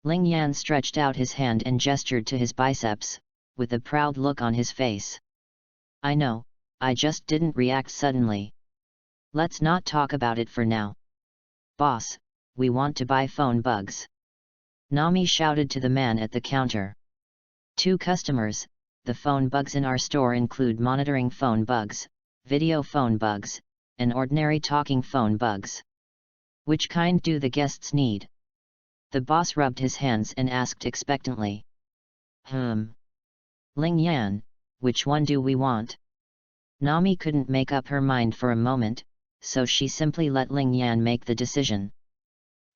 Ling Yan stretched out his hand and gestured to his biceps, with a proud look on his face. I know, I just didn't react suddenly. Let's not talk about it for now. Boss, we want to buy phone bugs. Nami shouted to the man at the counter. 2 customers, the phone bugs in our store include monitoring phone bugs, video phone bugs, and ordinary talking phone bugs. Which kind do the guests need? The boss rubbed his hands and asked expectantly. Ling Yan, which one do we want? Nami couldn't make up her mind for a moment, so she simply let Ling Yan make the decision.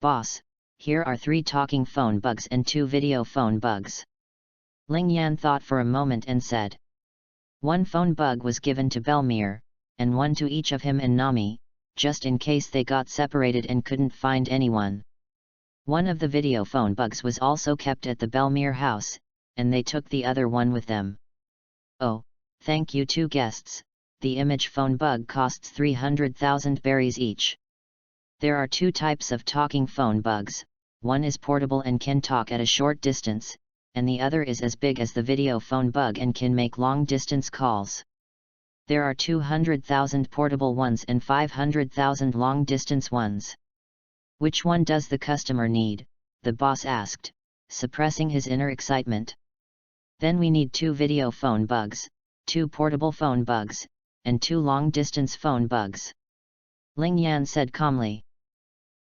Boss, here are 3 talking phone bugs and 2 video phone bugs. Ling Yan thought for a moment and said. 1 phone bug was given to Belmir, and 1 to each of him and Nami, just in case they got separated and couldn't find anyone. 1 of the video phone bugs was also kept at the Belmir house, and they took the other 1 with them. Oh, thank you 2 guests, the image phone bug costs 300,000 berries each. There are 2 types of talking phone bugs, one is portable and can talk at a short distance, and the other is as big as the video phone bug and can make long-distance calls. There are 200,000 portable ones and 500,000 long-distance ones. Which one does the customer need? The boss asked, suppressing his inner excitement. Then we need 2 video phone bugs, 2 portable phone bugs, and 2 long-distance phone bugs. Ling Yan said calmly.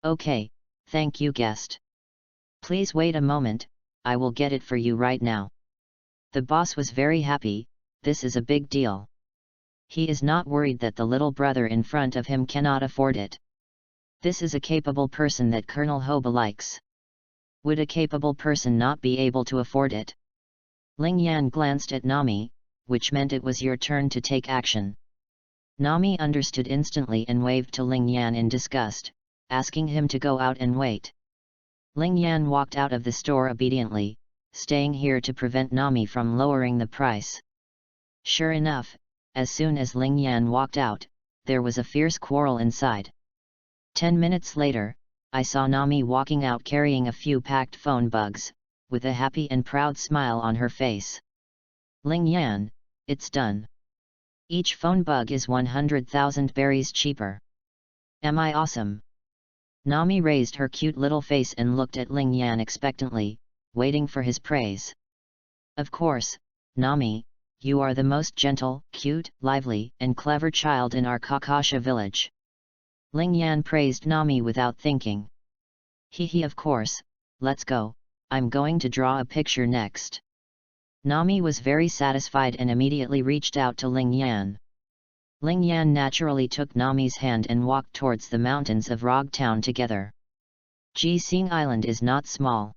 Okay, thank you guest. Please wait a moment, I will get it for you right now. The boss was very happy, this is a big deal. He is not worried that the little brother in front of him cannot afford it. This is a capable person that Colonel Hoba likes. Would a capable person not be able to afford it? Ling Yan glanced at Nami, which meant it was your turn to take action. Nami understood instantly and waved to Ling Yan in disgust, asking him to go out and wait. Ling Yan walked out of the store obediently, staying here to prevent Nami from lowering the price. Sure enough, as soon as Ling Yan walked out, there was a fierce quarrel inside. 10 minutes later, I saw Nami walking out carrying a few packed phone bugs, with a happy and proud smile on her face. Ling Yan, it's done. Each phone bug is 100,000 berries cheaper. Am I awesome? Nami raised her cute little face and looked at Ling Yan expectantly, waiting for his praise. Of course, Nami, you are the most gentle, cute, lively, and clever child in our Kakasha village. Ling Yan praised Nami without thinking. Hee of course, let's go, I'm going to draw a picture next. Nami was very satisfied and immediately reached out to Ling Yan. Ling Yan naturally took Nami's hand and walked towards the mountains of Rog Town together. Jising Island is not small.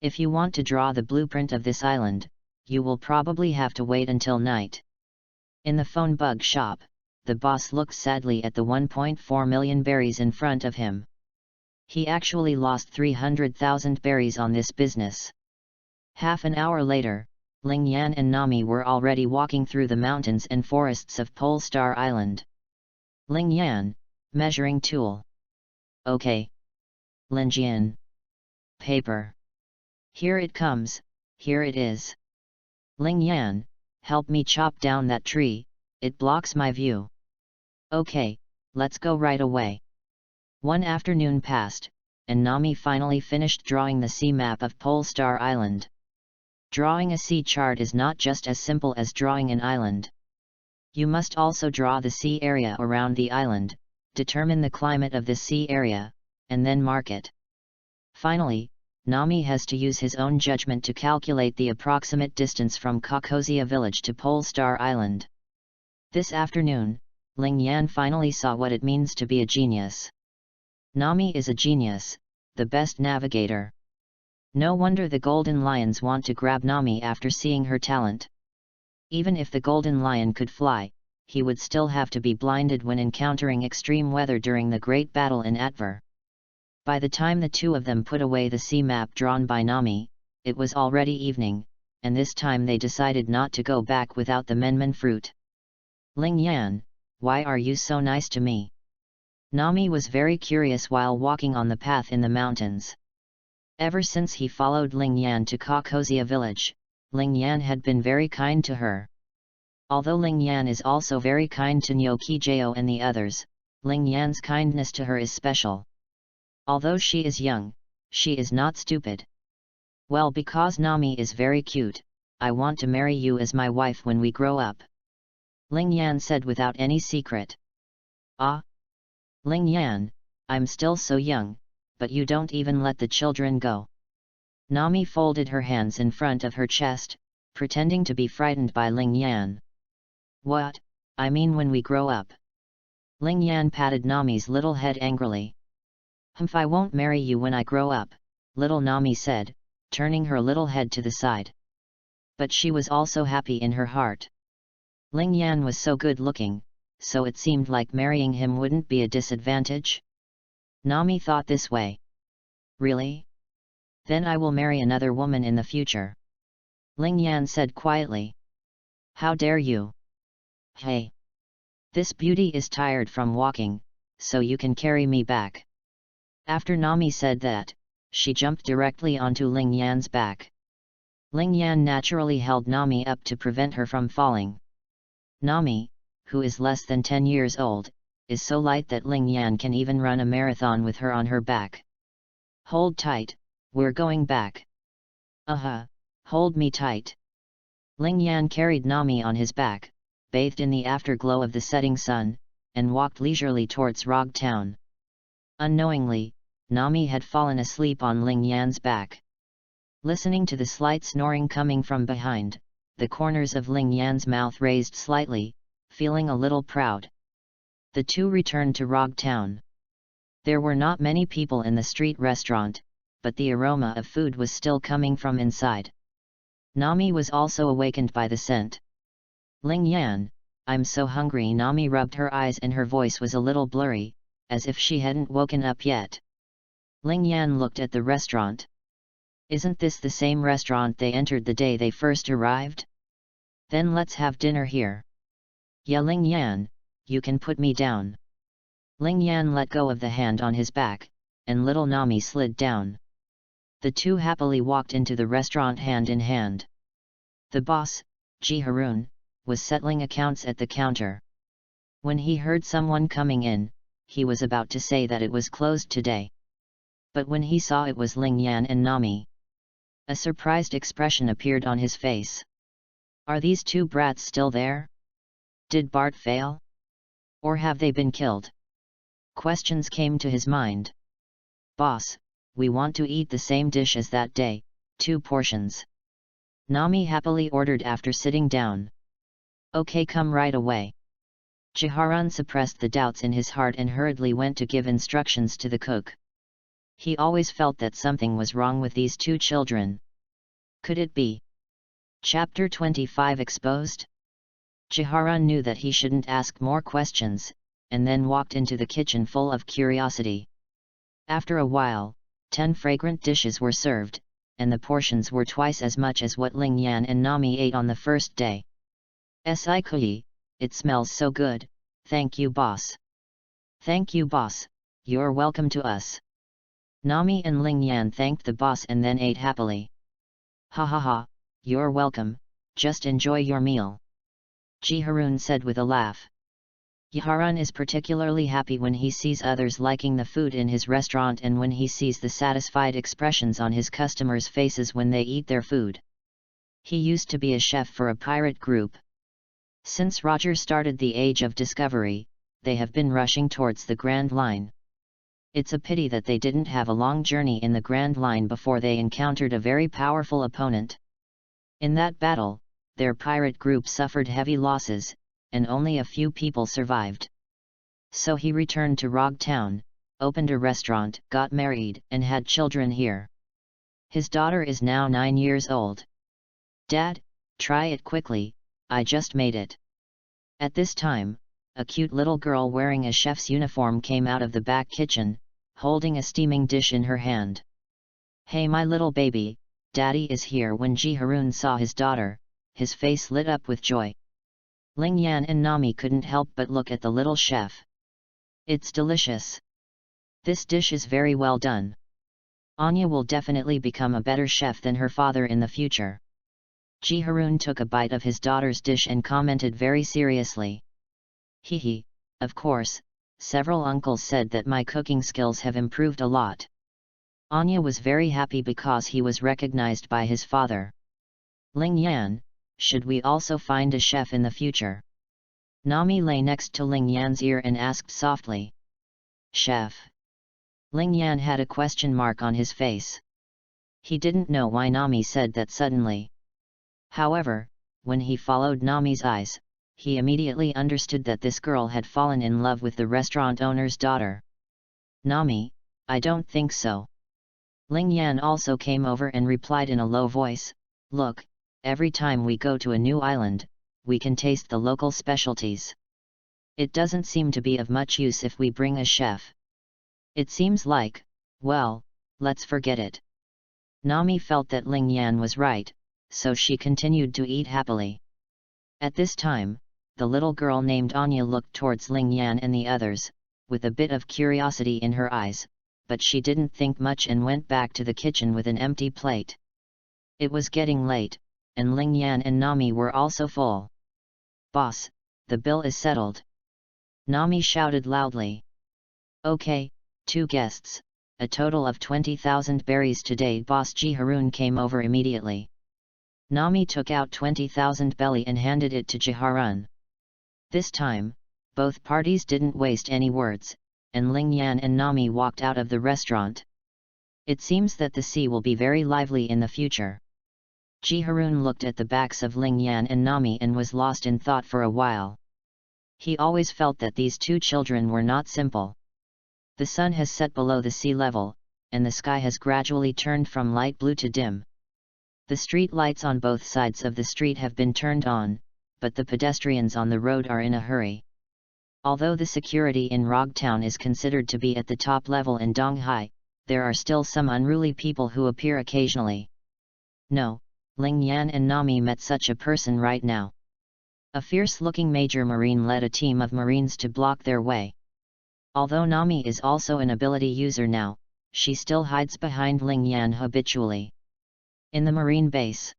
If you want to draw the blueprint of this island, you will probably have to wait until night. In the phone bug shop, the boss looked sadly at the 1.4 million berries in front of him. He actually lost 300,000 berries on this business. Half an hour later, Ling Yan and Nami were already walking through the mountains and forests of Polestar Island. Ling Yan, measuring tool. Okay. Ling Yan. Paper. Here it comes, here it is. Ling Yan, help me chop down that tree, it blocks my view. Okay, let's go right away. One afternoon passed, and Nami finally finished drawing the sea map of Polestar Island. Drawing a sea chart is not just as simple as drawing an island. You must also draw the sea area around the island, determine the climate of the sea area, and then mark it. Finally, Nami has to use his own judgment to calculate the approximate distance from Kokosia village to Polestar Island. This afternoon, Ling Yan finally saw what it means to be a genius. Nami is a genius, the best navigator. No wonder the golden lions want to grab Nami after seeing her talent. Even if the golden lion could fly, he would still have to be blinded when encountering extreme weather during the great battle in Atver. By the time the two of them put away the sea map drawn by Nami, it was already evening, and this time they decided not to go back without the menmen fruit. Ling Yan, why are you so nice to me? Nami was very curious while walking on the path in the mountains. Ever since he followed Ling Yan to Kokosia village, Ling Yan had been very kind to her. Although Ling Yan is also very kind to Nyokijeo and the others, Ling Yan's kindness to her is special. Although she is young, she is not stupid. Well, because Nami is very cute, I want to marry you as my wife when we grow up. Ling Yan said without any secret. Ah! Ling Yan, I'm still so young, but you don't even let the children go. Nami folded her hands in front of her chest, pretending to be frightened by Ling Yan. What, I mean when we grow up. Ling Yan patted Nami's little head angrily. Humph, I won't marry you when I grow up, little Nami said, turning her little head to the side. But she was also happy in her heart. Ling Yan was so good looking, so it seemed like marrying him wouldn't be a disadvantage. Nami thought this way. Really? Then I will marry another woman in the future. Ling Yan said quietly. How dare you? Hey! This beauty is tired from walking, so you can carry me back. After Nami said that, she jumped directly onto Ling Yan's back. Ling Yan naturally held Nami up to prevent her from falling. Nami, who is less than 10 years old, is so light that Ling Yan can even run a marathon with her on her back. Hold tight, we're going back. Hold me tight. Ling Yan carried Nami on his back, bathed in the afterglow of the setting sun, and walked leisurely towards Rog Town. Unknowingly, Nami had fallen asleep on Ling Yan's back. Listening to the slight snoring coming from behind, the corners of Ling Yan's mouth raised slightly, feeling a little proud. The two returned to Rog Town. There were not many people in the street restaurant, but the aroma of food was still coming from inside. Nami was also awakened by the scent. Ling Yan, I'm so hungry. Nami rubbed her eyes and her voice was a little blurry, as if she hadn't woken up yet. Ling Yan looked at the restaurant. Isn't this the same restaurant they entered the day they first arrived? Then let's have dinner here. Yeah, Ling Yan, you can put me down. Ling Yan let go of the hand on his back, and little Nami slid down. The two happily walked into the restaurant hand in hand. The boss, Ji Harun, was settling accounts at the counter. When he heard someone coming in, he was about to say that it was closed today. But when he saw it was Ling Yan and Nami, a surprised expression appeared on his face. Are these two brats still there? Did Bart fail? Or have they been killed? Questions came to his mind. Boss, we want to eat the same dish as that day, 2 portions. Nami happily ordered after sitting down. Okay, come right away. Jiharan suppressed the doubts in his heart and hurriedly went to give instructions to the cook. He always felt that something was wrong with these two children. Could it be? Chapter 25 exposed? Jiharan knew that he shouldn't ask more questions, and then walked into the kitchen full of curiosity. After a while, 10 fragrant dishes were served, and the portions were twice as much as what Ling Yan and Nami ate on the first day. Kui, it smells so good, thank you boss. Thank you boss, you're welcome to us. Nami and Ling Yan thanked the boss and then ate happily. Ha ha ha, you're welcome, just enjoy your meal. Ji Harun said with a laugh. Jiharan is particularly happy when he sees others liking the food in his restaurant and when he sees the satisfied expressions on his customers' faces when they eat their food. He used to be a chef for a pirate group. Since Roger started the Age of Discovery, they have been rushing towards the Grand Line. It's a pity that they didn't have a long journey in the Grand Line before they encountered a very powerful opponent. In that battle, their pirate group suffered heavy losses, and only a few people survived. So he returned to Rog Town, opened a restaurant, got married, and had children here. His daughter is now 9 years old. Dad, try it quickly, I just made it. At this time, a cute little girl wearing a chef's uniform came out of the back kitchen, holding a steaming dish in her hand. Hey my little baby, Daddy is here. When Ji Harun saw his daughter, his face lit up with joy. Ling Yan and Nami couldn't help but look at the little chef. It's delicious. This dish is very well done. Anya will definitely become a better chef than her father in the future. Ji Harun took a bite of his daughter's dish and commented very seriously. Hee, of course, several uncles said that my cooking skills have improved a lot. Anya was very happy because he was recognized by his father. Ling Yan, should we also find a chef in the future? Nami lay next to Ling Yan's ear and asked softly. Chef? Ling Yan had a question mark on his face. He didn't know why Nami said that suddenly. However, when he followed Nami's eyes, he immediately understood that this girl had fallen in love with the restaurant owner's daughter. Nami, I don't think so. Ling Yan also came over and replied in a low voice, look, every time we go to a new island, we can taste the local specialties. It doesn't seem to be of much use if we bring a chef. It seems like, well, let's forget it. Nami felt that Ling Yan was right, so she continued to eat happily. At this time, the little girl named Anya looked towards Ling Yan and the others, with a bit of curiosity in her eyes, but she didn't think much and went back to the kitchen with an empty plate. It was getting late, and Ling Yan and Nami were also full. Boss, the bill is settled. Nami shouted loudly. Okay, 2 guests, a total of 20,000 berries today. Boss Jiharun came over immediately. Nami took out 20,000 belly and handed it to Jiharun. This time, both parties didn't waste any words, and Ling Yan and Nami walked out of the restaurant. It seems that the sea will be very lively in the future. Jiharun looked at the backs of Ling Yan and Nami and was lost in thought for a while. He always felt that these 2 children were not simple. The sun has set below the sea level, and the sky has gradually turned from light blue to dim. The street lights on both sides of the street have been turned on, but the pedestrians on the road are in a hurry. Although the security in Rog Town is considered to be at the top level in Donghai, there are still some unruly people who appear occasionally. No, Ling Yan and Nami met such a person right now. A fierce-looking Major Marine led a team of Marines to block their way. Although Nami is also an ability user now, she still hides behind Ling Yan habitually. In the Marine base.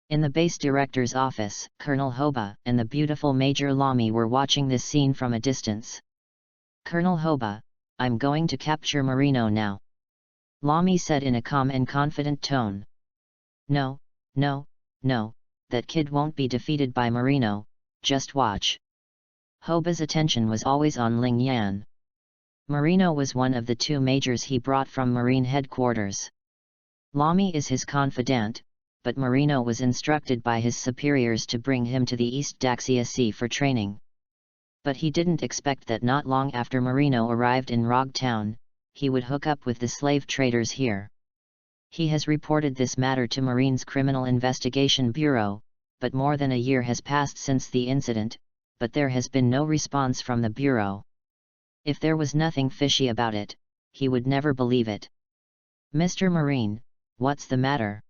In the base director's office, Colonel Hoba and the beautiful Major Lamy were watching this scene from a distance. Colonel Hoba, I'm going to capture Marino now. Lamy said in a calm and confident tone. No, no, no, that kid won't be defeated by Marino, just watch. Hoba's attention was always on Ling Yan. Marino was one of the 2 majors he brought from Marine headquarters. Lamy is his confidant, but Marino was instructed by his superiors to bring him to the East Daxia Sea for training. But he didn't expect that not long after Marino arrived in Rog Town, he would hook up with the slave traders here. He has reported this matter to Marine's Criminal Investigation Bureau, but more than a year has passed since the incident, but there has been no response from the Bureau. If there was nothing fishy about it, he would never believe it. Mr. Marine, what's the matter?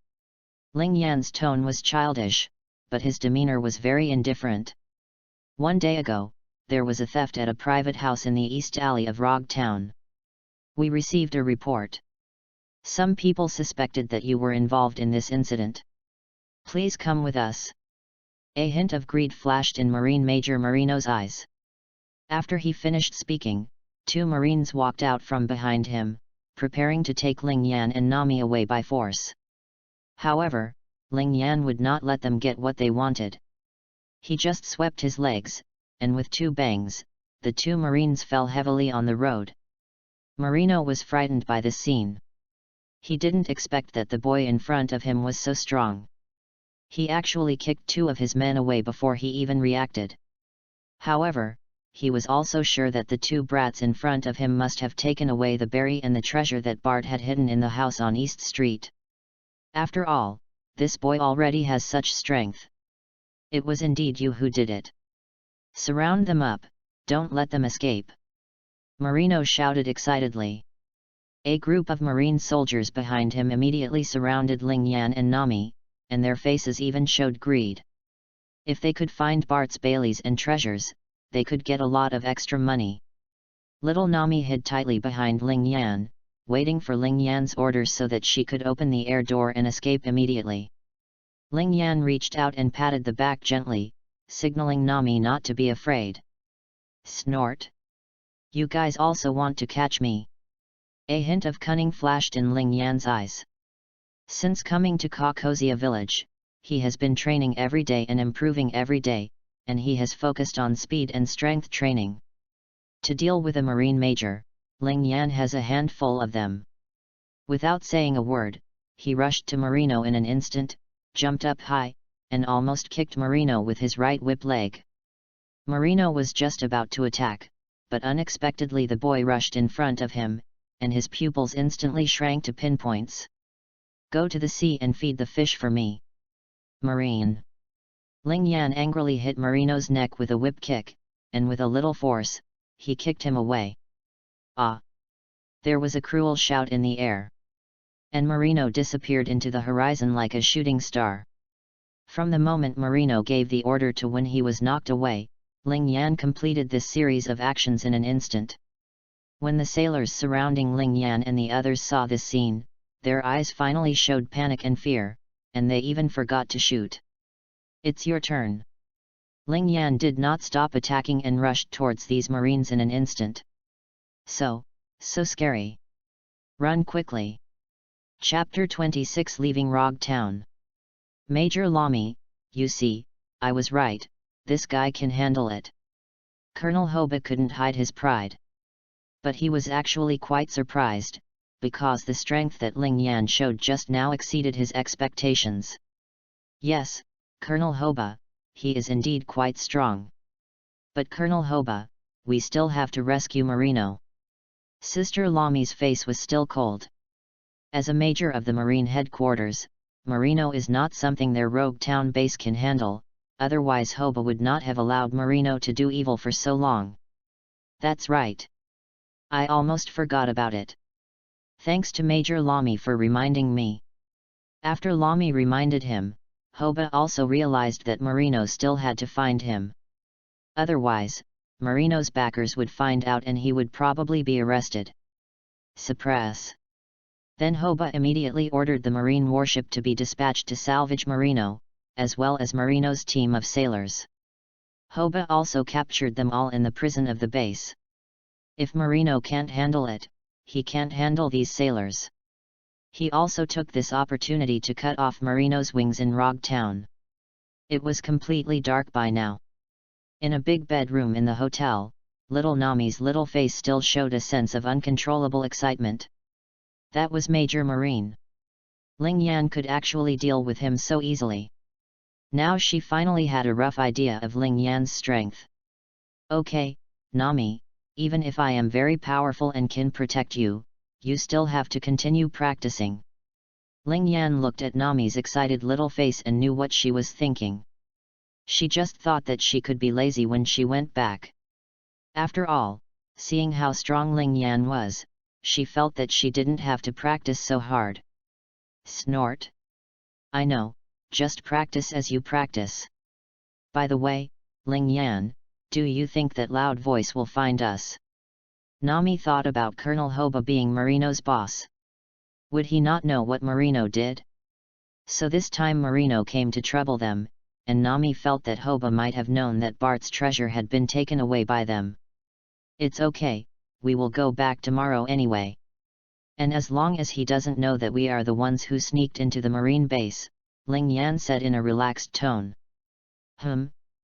Ling Yan's tone was childish, but his demeanor was very indifferent. 1 day ago, there was a theft at a private house in the East Alley of Rog Town. We received a report. Some people suspected that you were involved in this incident. Please come with us. A hint of greed flashed in Marine Major Marino's eyes. After he finished speaking, 2 Marines walked out from behind him, preparing to take Ling Yan and Nami away by force. However, Ling Yan would not let them get what they wanted. He just swept his legs, and with 2 bangs, the 2 Marines fell heavily on the road. Marino was frightened by this scene. He didn't expect that the boy in front of him was so strong. He actually kicked 2 of his men away before he even reacted. However, he was also sure that the 2 brats in front of him must have taken away the berry and the treasure that Bart had hidden in the house on East Street. After all, this boy already has such strength. It was indeed you who did it. Surround them up, don't let them escape. Marino shouted excitedly. A group of Marine soldiers behind him immediately surrounded Ling Yan and Nami, and their faces even showed greed. If they could find Bart's Baileys and treasures, they could get a lot of extra money. Little Nami hid tightly behind Ling Yan, waiting for Ling Yan's orders so that she could open the air door and escape immediately. Ling Yan reached out and patted the back gently, signaling Nami not to be afraid. Snort! You guys also want to catch me? A hint of cunning flashed in Ling Yan's eyes. Since coming to Kakozia village, he has been training every day and improving every day, and he has focused on speed and strength training. To deal with a Marine Major, Ling Yan has a handful of them. Without saying a word, he rushed to Marino in an instant, jumped up high, and almost kicked Marino with his right whip leg. Marino was just about to attack, but unexpectedly the boy rushed in front of him, and his pupils instantly shrank to pinpoints. Go to the sea and feed the fish for me. Marine. Ling Yan angrily hit Marino's neck with a whip kick, and with a little force, he kicked him away. Ah! There was a cruel shout in the air. And Marino disappeared into the horizon like a shooting star. From the moment Marino gave the order to when he was knocked away, Ling Yan completed this series of actions in an instant. When the sailors surrounding Ling Yan and the others saw this scene, their eyes finally showed panic and fear, and they even forgot to shoot. It's your turn. Ling Yan did not stop attacking and rushed towards these marines in an instant. So scary. Run quickly. Chapter 26 Leaving Rogue Town. Major Lamy, you see, I was right, this guy can handle it. Colonel Hoba couldn't hide his pride. But he was actually quite surprised, because the strength that Ling Yan showed just now exceeded his expectations. Yes, Colonel Hoba, he is indeed quite strong. But Colonel Hoba, we still have to rescue Marino. Sister Lamy's face was still cold. As a major of the Marine headquarters, Marino is not something their rogue town base can handle, otherwise Hoba would not have allowed Marino to do evil for so long. That's right. I almost forgot about it. Thanks to Major Lamy for reminding me. After Lamy reminded him, Hoba also realized that Marino still had to find him. Otherwise, Marino's backers would find out and he would probably be arrested. Suppress. Then Hoba immediately ordered the marine warship to be dispatched to salvage Marino, as well as Marino's team of sailors. Hoba also captured them all in the prison of the base. If Marino can't handle it, he can't handle these sailors. He also took this opportunity to cut off Marino's wings in Rogue Town. It was completely dark by now. In a big bedroom in the hotel, little Nami's little face still showed a sense of uncontrollable excitement. That was Major Marine. Ling Yan could actually deal with him so easily. Now she finally had a rough idea of Ling Yan's strength. Okay, Nami, even if I am very powerful and can protect you, you still have to continue practicing. Ling Yan looked at Nami's excited little face and knew what she was thinking. She just thought that she could be lazy when she went back. After all, seeing how strong Ling Yan was, she felt that she didn't have to practice so hard. Snort. I know, just practice as you practice. By the way, Ling Yan, do you think that loud voice will find us? Nami thought about Colonel Hoba being Marino's boss. Would he not know what Marino did? So this time Marino came to trouble them, and Nami felt that Hoba might have known that Bart's treasure had been taken away by them. It's okay, we will go back tomorrow anyway. And as long as he doesn't know that we are the ones who sneaked into the marine base, Ling Yan said in a relaxed tone.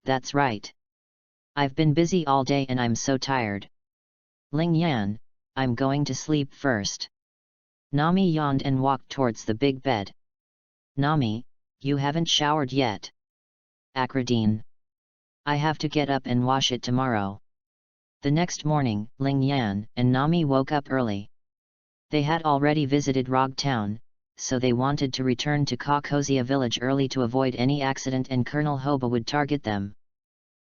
That's right. I've been busy all day and I'm so tired. Ling Yan, I'm going to sleep first. Nami yawned and walked towards the big bed. Nami, you haven't showered yet. Acridine. I have to get up and wash it tomorrow. The next morning, Ling Yan and Nami woke up early. They had already visited Rogue Town, so they wanted to return to Kakozia village early to avoid any accident and Colonel Hoba would target them.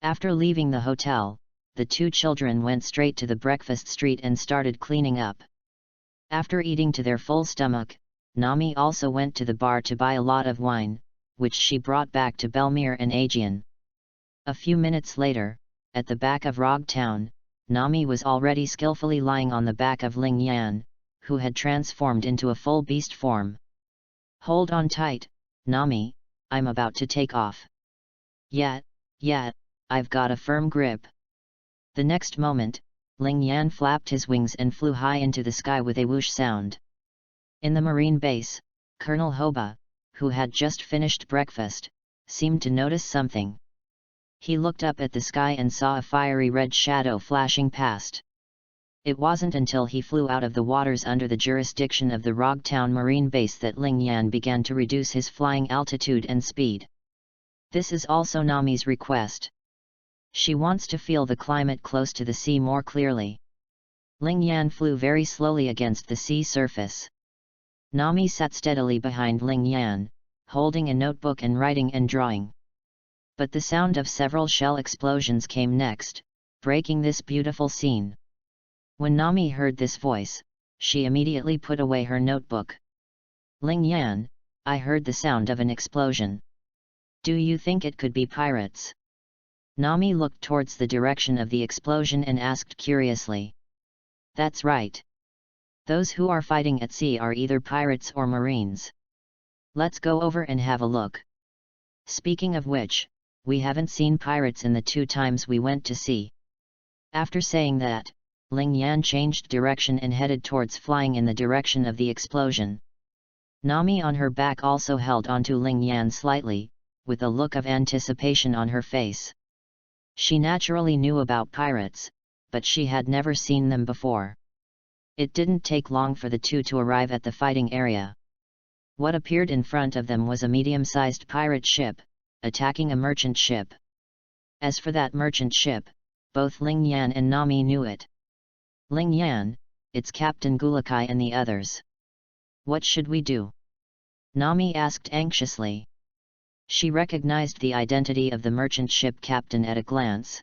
After leaving the hotel, the two children went straight to the breakfast street and started cleaning up. After eating to their full stomach, Nami also went to the bar to buy a lot of wine, which she brought back to Belmir and Aegean. A few minutes later, at the back of Rogue Town, Nami was already skillfully lying on the back of Ling Yan, who had transformed into a full beast form. Hold on tight, Nami, I'm about to take off. Yeah, I've got a firm grip. The next moment, Ling Yan flapped his wings and flew high into the sky with a whoosh sound. In the marine base, Colonel Hoba, who had just finished breakfast, seemed to notice something. He looked up at the sky and saw a fiery red shadow flashing past. It wasn't until he flew out of the waters under the jurisdiction of the Rogue Town Marine Base that Ling Yan began to reduce his flying altitude and speed. This is also Nami's request. She wants to feel the climate close to the sea more clearly. Ling Yan flew very slowly against the sea surface. Nami sat steadily behind Ling Yan, holding a notebook and writing and drawing. But the sound of several shell explosions came next, breaking this beautiful scene. When Nami heard this voice, she immediately put away her notebook. Ling Yan, I heard the sound of an explosion. Do you think it could be pirates? Nami looked towards the direction of the explosion and asked curiously. That's right. Those who are fighting at sea are either pirates or marines. Let's go over and have a look. Speaking of which, we haven't seen pirates in the 2 times we went to sea." After saying that, Ling Yan changed direction and headed towards flying in the direction of the explosion. Nami on her back also held onto Ling Yan slightly, with a look of anticipation on her face. She naturally knew about pirates, but she had never seen them before. It didn't take long for the two to arrive at the fighting area. What appeared in front of them was a medium-sized pirate ship, attacking a merchant ship. As for that merchant ship, both Ling Yan and Nami knew it. "Ling Yan, it's Captain Gulakai and the others. What should we do?" Nami asked anxiously. She recognized the identity of the merchant ship captain at a glance.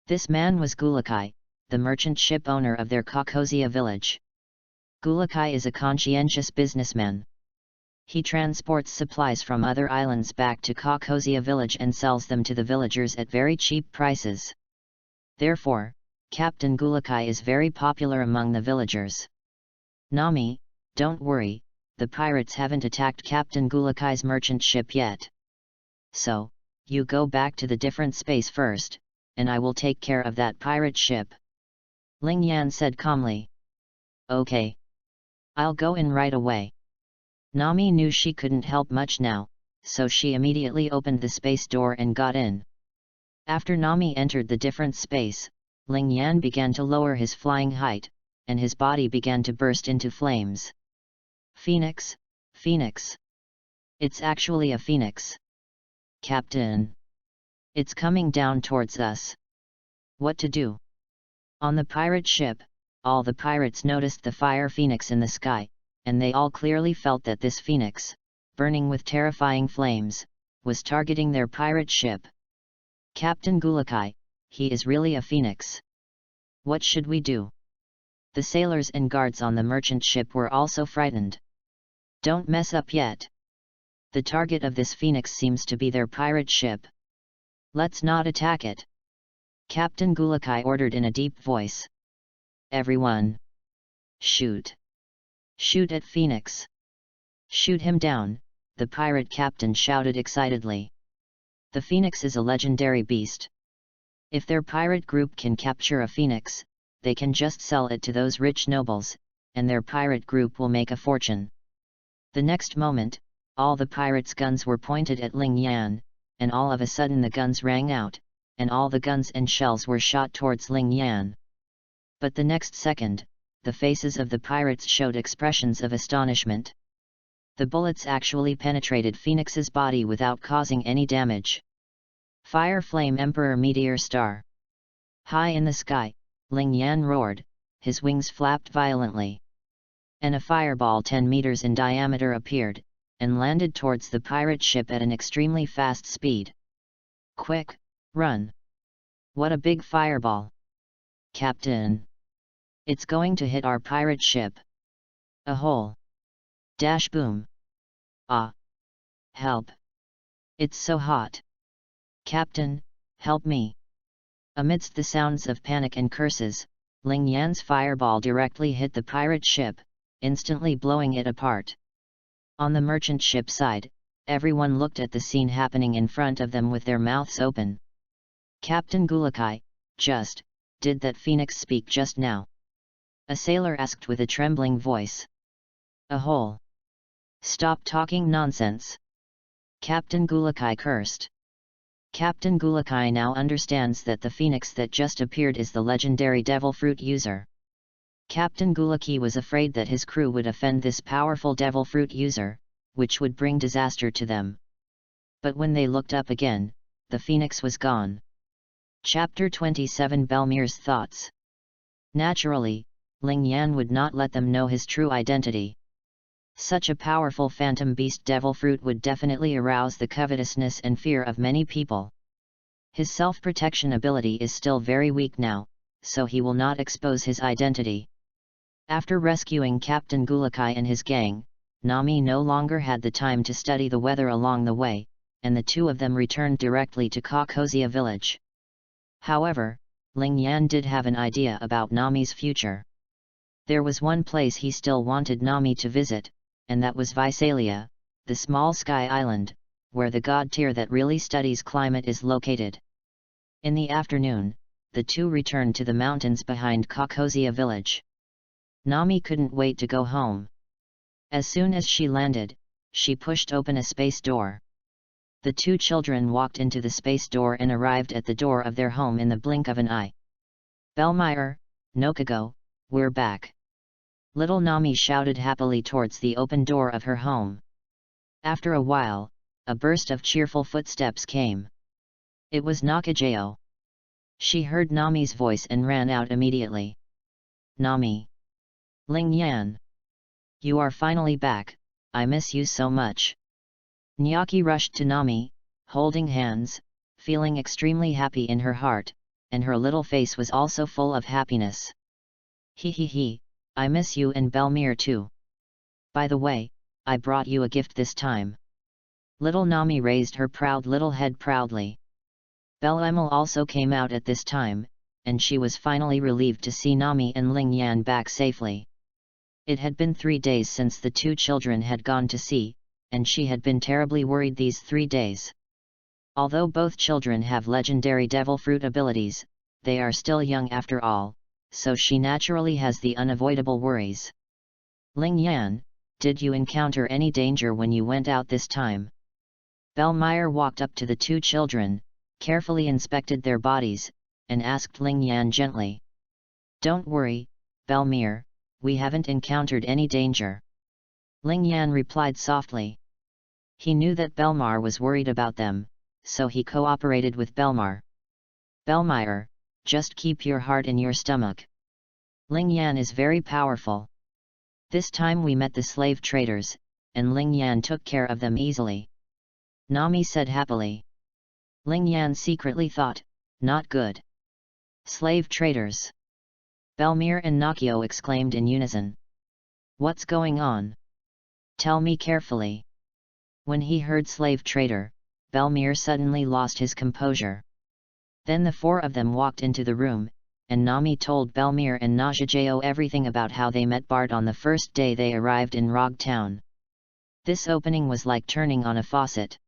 This man was Gulakai, the merchant ship owner of their Kokozia village. Gulakai is a conscientious businessman. He transports supplies from other islands back to Kokozia village and sells them to the villagers at very cheap prices. Therefore, Captain Gulakai is very popular among the villagers. "Nami, don't worry, the pirates haven't attacked Captain Gulakai's merchant ship yet. So, you go back to the different space first, and I will take care of that pirate ship," Ling Yan said calmly. "Okay. I'll go in right away." Nami knew she couldn't help much now, so she immediately opened the space door and got in. After Nami entered the different space, Ling Yan began to lower his flying height, and his body began to burst into flames. "Phoenix, Phoenix. It's actually a phoenix. Captain. It's coming down towards us. What to do?" On the pirate ship, all the pirates noticed the fire phoenix in the sky, and they all clearly felt that this phoenix, burning with terrifying flames, was targeting their pirate ship. "Captain Gulakai, he is really a phoenix. What should we do?" The sailors and guards on the merchant ship were also frightened. "Don't mess up yet. The target of this phoenix seems to be their pirate ship. Let's not attack it," Captain Gulakai ordered in a deep voice. "Everyone! Shoot! Shoot at Phoenix! Shoot him down!" the pirate captain shouted excitedly. "The phoenix is a legendary beast. If their pirate group can capture a phoenix, they can just sell it to those rich nobles, and their pirate group will make a fortune." The next moment, all the pirates' guns were pointed at Ling Yan, and all of a sudden the guns rang out, and all the guns and shells were shot towards Ling Yan. But the next second, the faces of the pirates showed expressions of astonishment. The bullets actually penetrated Phoenix's body without causing any damage. "Fire Flame Emperor Meteor Star!" High in the sky, Ling Yan roared, his wings flapped violently. And a fireball 10 meters in diameter appeared, and landed towards the pirate ship at an extremely fast speed. "Quick, run! What a big fireball! Captain! It's going to hit our pirate ship! A hole! Dash boom! Ah! Help! It's so hot! Captain, help me!" Amidst the sounds of panic and curses, Ling Yan's fireball directly hit the pirate ship, instantly blowing it apart. On the merchant ship side, everyone looked at the scene happening in front of them with their mouths open. "Captain Gulakai, did that phoenix speak just now?" a sailor asked with a trembling voice. "A hole! Stop talking nonsense!" Captain Gulakai cursed. Captain Gulakai now understands that the phoenix that just appeared is the legendary devil fruit user. Captain Gulaki was afraid that his crew would offend this powerful devil fruit user, which would bring disaster to them. But when they looked up again, the phoenix was gone. Chapter 27 Belmir's Thoughts. Naturally, Ling Yan would not let them know his true identity. Such a powerful phantom beast devil fruit would definitely arouse the covetousness and fear of many people. His self-protection ability is still very weak now, so he will not expose his identity. After rescuing Captain Gulakai and his gang, Nami no longer had the time to study the weather along the way, and the two of them returned directly to Kokozia village. However, Ling Yan did have an idea about Nami's future. There was one place he still wanted Nami to visit, and that was Visalia, the small sky island, where the god tier that really studies climate is located. In the afternoon, the two returned to the mountains behind Kokozia village. Nami couldn't wait to go home. As soon as she landed, she pushed open a space door. The two children walked into the space door and arrived at the door of their home in the blink of an eye. Belmire, Nokago, we're back. Little Nami shouted happily towards the open door of her home. After a while, a burst of cheerful footsteps came. It was Nakajao. She heard Nami's voice and ran out immediately. Nami. Ling Yan. You are finally back, I miss you so much. Nyaki rushed to Nami, holding hands, feeling extremely happy in her heart, and her little face was also full of happiness. He, I miss you and Belmire too. By the way, I brought you a gift this time. Little Nami raised her proud little head proudly. Belle-Emile also came out at this time, and she was finally relieved to see Nami and Ling Yan back safely. It had been 3 days since the two children had gone to sea, and she had been terribly worried these 3 days. Although both children have legendary devil fruit abilities, they are still young after all, so she naturally has the unavoidable worries. Ling Yan, did you encounter any danger when you went out this time? Belmire walked up to the two children, carefully inspected their bodies, and asked Ling Yan gently. Don't worry, Belmire, we haven't encountered any danger. Ling Yan replied softly. He knew that Belmire was worried about them, so he cooperated with Belmire. Belmire, just keep your heart in your stomach. Ling Yan is very powerful. This time we met the slave traders, and Ling Yan took care of them easily. Nami said happily. Ling Yan secretly thought, not good. Slave traders. Belmire and Nakio exclaimed in unison. What's going on? Tell me carefully. When he heard slave trader, Belmire suddenly lost his composure. Then the four of them walked into the room, and Nami told Belmire and Nakajao everything about how they met Bart on the first day they arrived in Rogue Town. This opening was like turning on a faucet.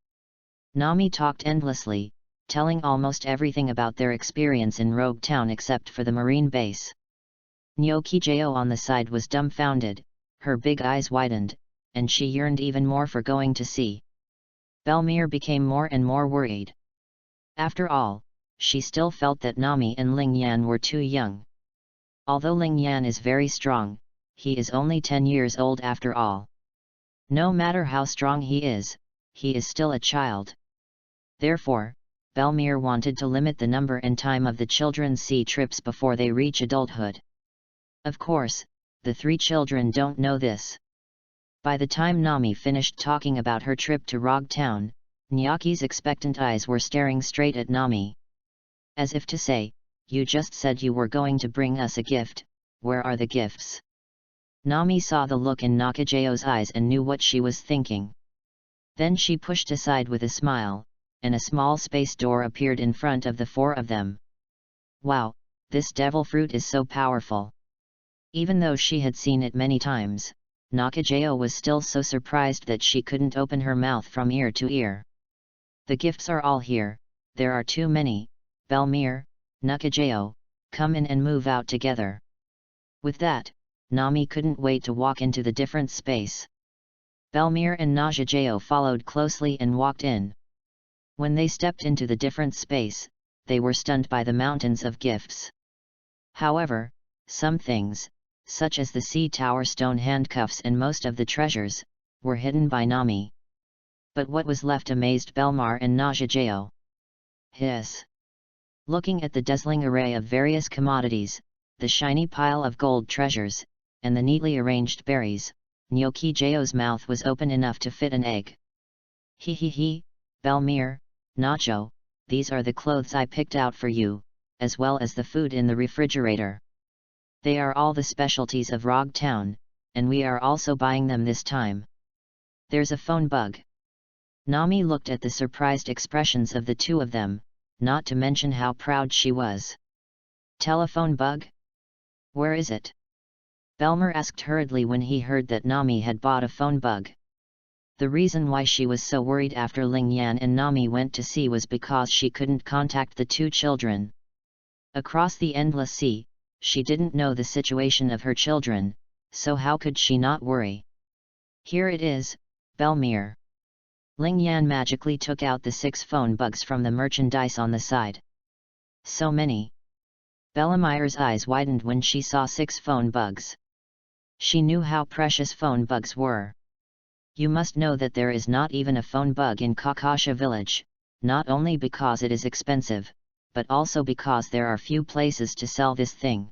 Nami talked endlessly, telling almost everything about their experience in Rogue Town except for the marine base. Nyokijao on the side was dumbfounded, her big eyes widened, and she yearned even more for going to sea. Belmire became more and more worried. After all, she still felt that Nami and Ling Yan were too young. Although Ling Yan is very strong, he is only 10 years old after all. No matter how strong he is still a child. Therefore, Belmire wanted to limit the number and time of the children's sea trips before they reach adulthood. Of course, the 3 children don't know this. By the time Nami finished talking about her trip to Rogue Town, Nyaki's expectant eyes were staring straight at Nami. As if to say, you just said you were going to bring us a gift, where are the gifts? Nami saw the look in Nakajao's eyes and knew what she was thinking. Then she pushed aside with a smile, and a small space door appeared in front of the 4 of them. Wow, this devil fruit is so powerful. Even though she had seen it many times, Nakajao was still so surprised that she couldn't open her mouth from ear to ear. The gifts are all here, there are too many. Belmire, Nakajao, come in and move out together. With that, Nami couldn't wait to walk into the different space. Belmire and Nakajao followed closely and walked in. When they stepped into the different space, they were stunned by the mountains of gifts. However, some things, such as the sea tower stone handcuffs and most of the treasures, were hidden by Nami. But what was left amazed Belmire and Nakajao. Hiss! Looking at the dazzling array of various commodities, the shiny pile of gold treasures, and the neatly arranged berries, Nyokijao's mouth was open enough to fit an egg. He, Belmire, Nacho, these are the clothes I picked out for you, as well as the food in the refrigerator. They are all the specialties of Rogue Town, and we are also buying them this time. There's a phone bug. Nami looked at the surprised expressions of the 2 of them, not to mention how proud she was. Telephone bug? Where is it? Belmire asked hurriedly when he heard that Nami had bought a phone bug. The reason why she was so worried after Ling Yan and Nami went to sea was because she couldn't contact the two children. Across the endless sea, she didn't know the situation of her children, so how could she not worry? Here it is, Belmere. Ling Yan magically took out the 6 phone bugs from the merchandise on the side. So many. Belmere's eyes widened when she saw 6 phone bugs. She knew how precious phone bugs were. You must know that there is not even a phone bug in Kakasha village, not only because it is expensive, but also because there are few places to sell this thing.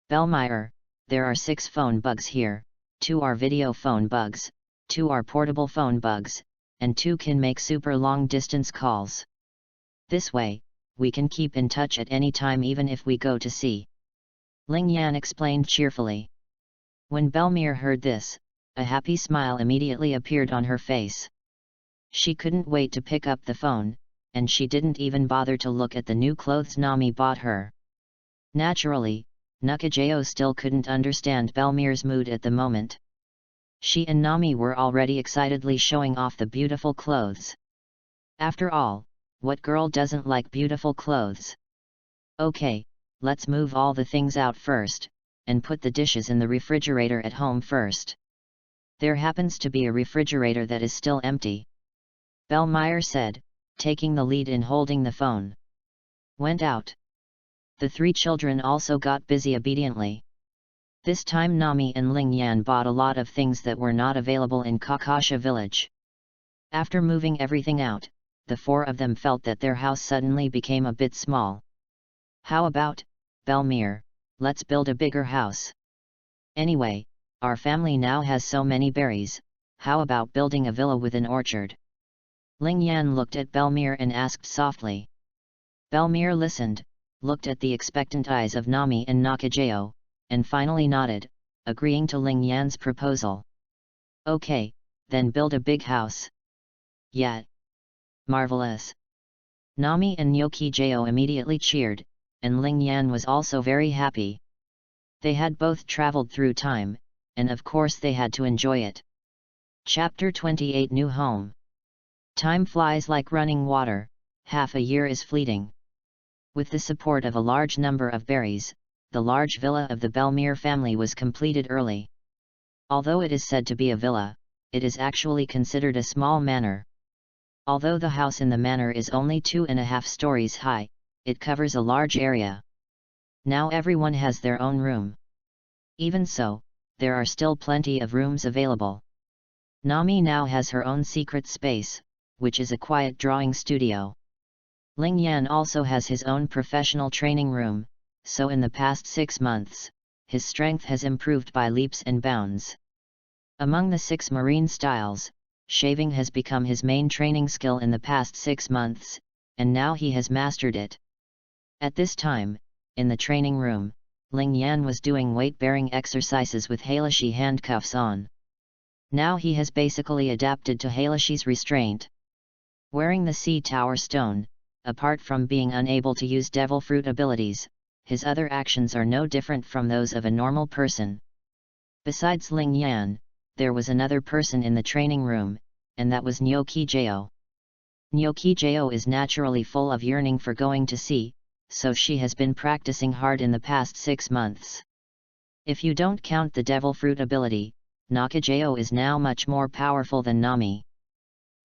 Belmere, there are 6 phone bugs here, 2 are video phone bugs, 2 are portable phone bugs, and 2 can make super long distance calls. This way, we can keep in touch at any time even if we go to sea. Ling Yan explained cheerfully. When Belmere heard this, a happy smile immediately appeared on her face. She couldn't wait to pick up the phone, and she didn't even bother to look at the new clothes Nami bought her. Naturally, Nakajao still couldn't understand Belmere's mood at the moment. She and Nami were already excitedly showing off the beautiful clothes. After all, what girl doesn't like beautiful clothes? Okay, let's move all the things out first, and put the dishes in the refrigerator at home first. There happens to be a refrigerator that is still empty. Belmere said, taking the lead in holding the phone. Went out. The 3 children also got busy obediently. This time Nami and Ling Yan bought a lot of things that were not available in Kakasha village. After moving everything out, the 4 of them felt that their house suddenly became a bit small. How about, Belmere, let's build a bigger house. Anyway, our family now has so many berries, how about building a villa with an orchard? Ling Yan looked at Belmere and asked softly. Belmere listened, looked at the expectant eyes of Nami and Nakajao, and finally nodded, agreeing to Ling Yan's proposal. Okay, then build a big house. Yeah. Marvelous. Nami and Nakajao immediately cheered, and Ling Yan was also very happy. They had both traveled through time, and of course they had to enjoy it. Chapter 28 New Home. Time flies like running water, half a year is fleeting. With the support of a large number of berries, the large villa of the Belmere family was completed early. Although it is said to be a villa, it is actually considered a small manor. Although the house in the manor is only 2.5 stories high, it covers a large area. Now everyone has their own room. Even so, there are still plenty of rooms available. Nami now has her own secret space, which is a quiet drawing studio. Ling Yan also has his own professional training room, so in the past 6 months, his strength has improved by leaps and bounds. Among the 6 marine styles, shaving has become his main training skill in the past 6 months, and now he has mastered it. At this time, in the training room, Ling Yan was doing weight-bearing exercises with Hailishi handcuffs on. Now he has basically adapted to Hailishi's restraint. Wearing the Sea Tower Stone, apart from being unable to use Devil Fruit abilities, his other actions are no different from those of a normal person. Besides Ling Yan, there was another person in the training room, and that was Nakajao. Nakajao is naturally full of yearning for going to sea, so she has been practicing hard in the past 6 months. If you don't count the Devil Fruit ability, Nakajao is now much more powerful than Nami.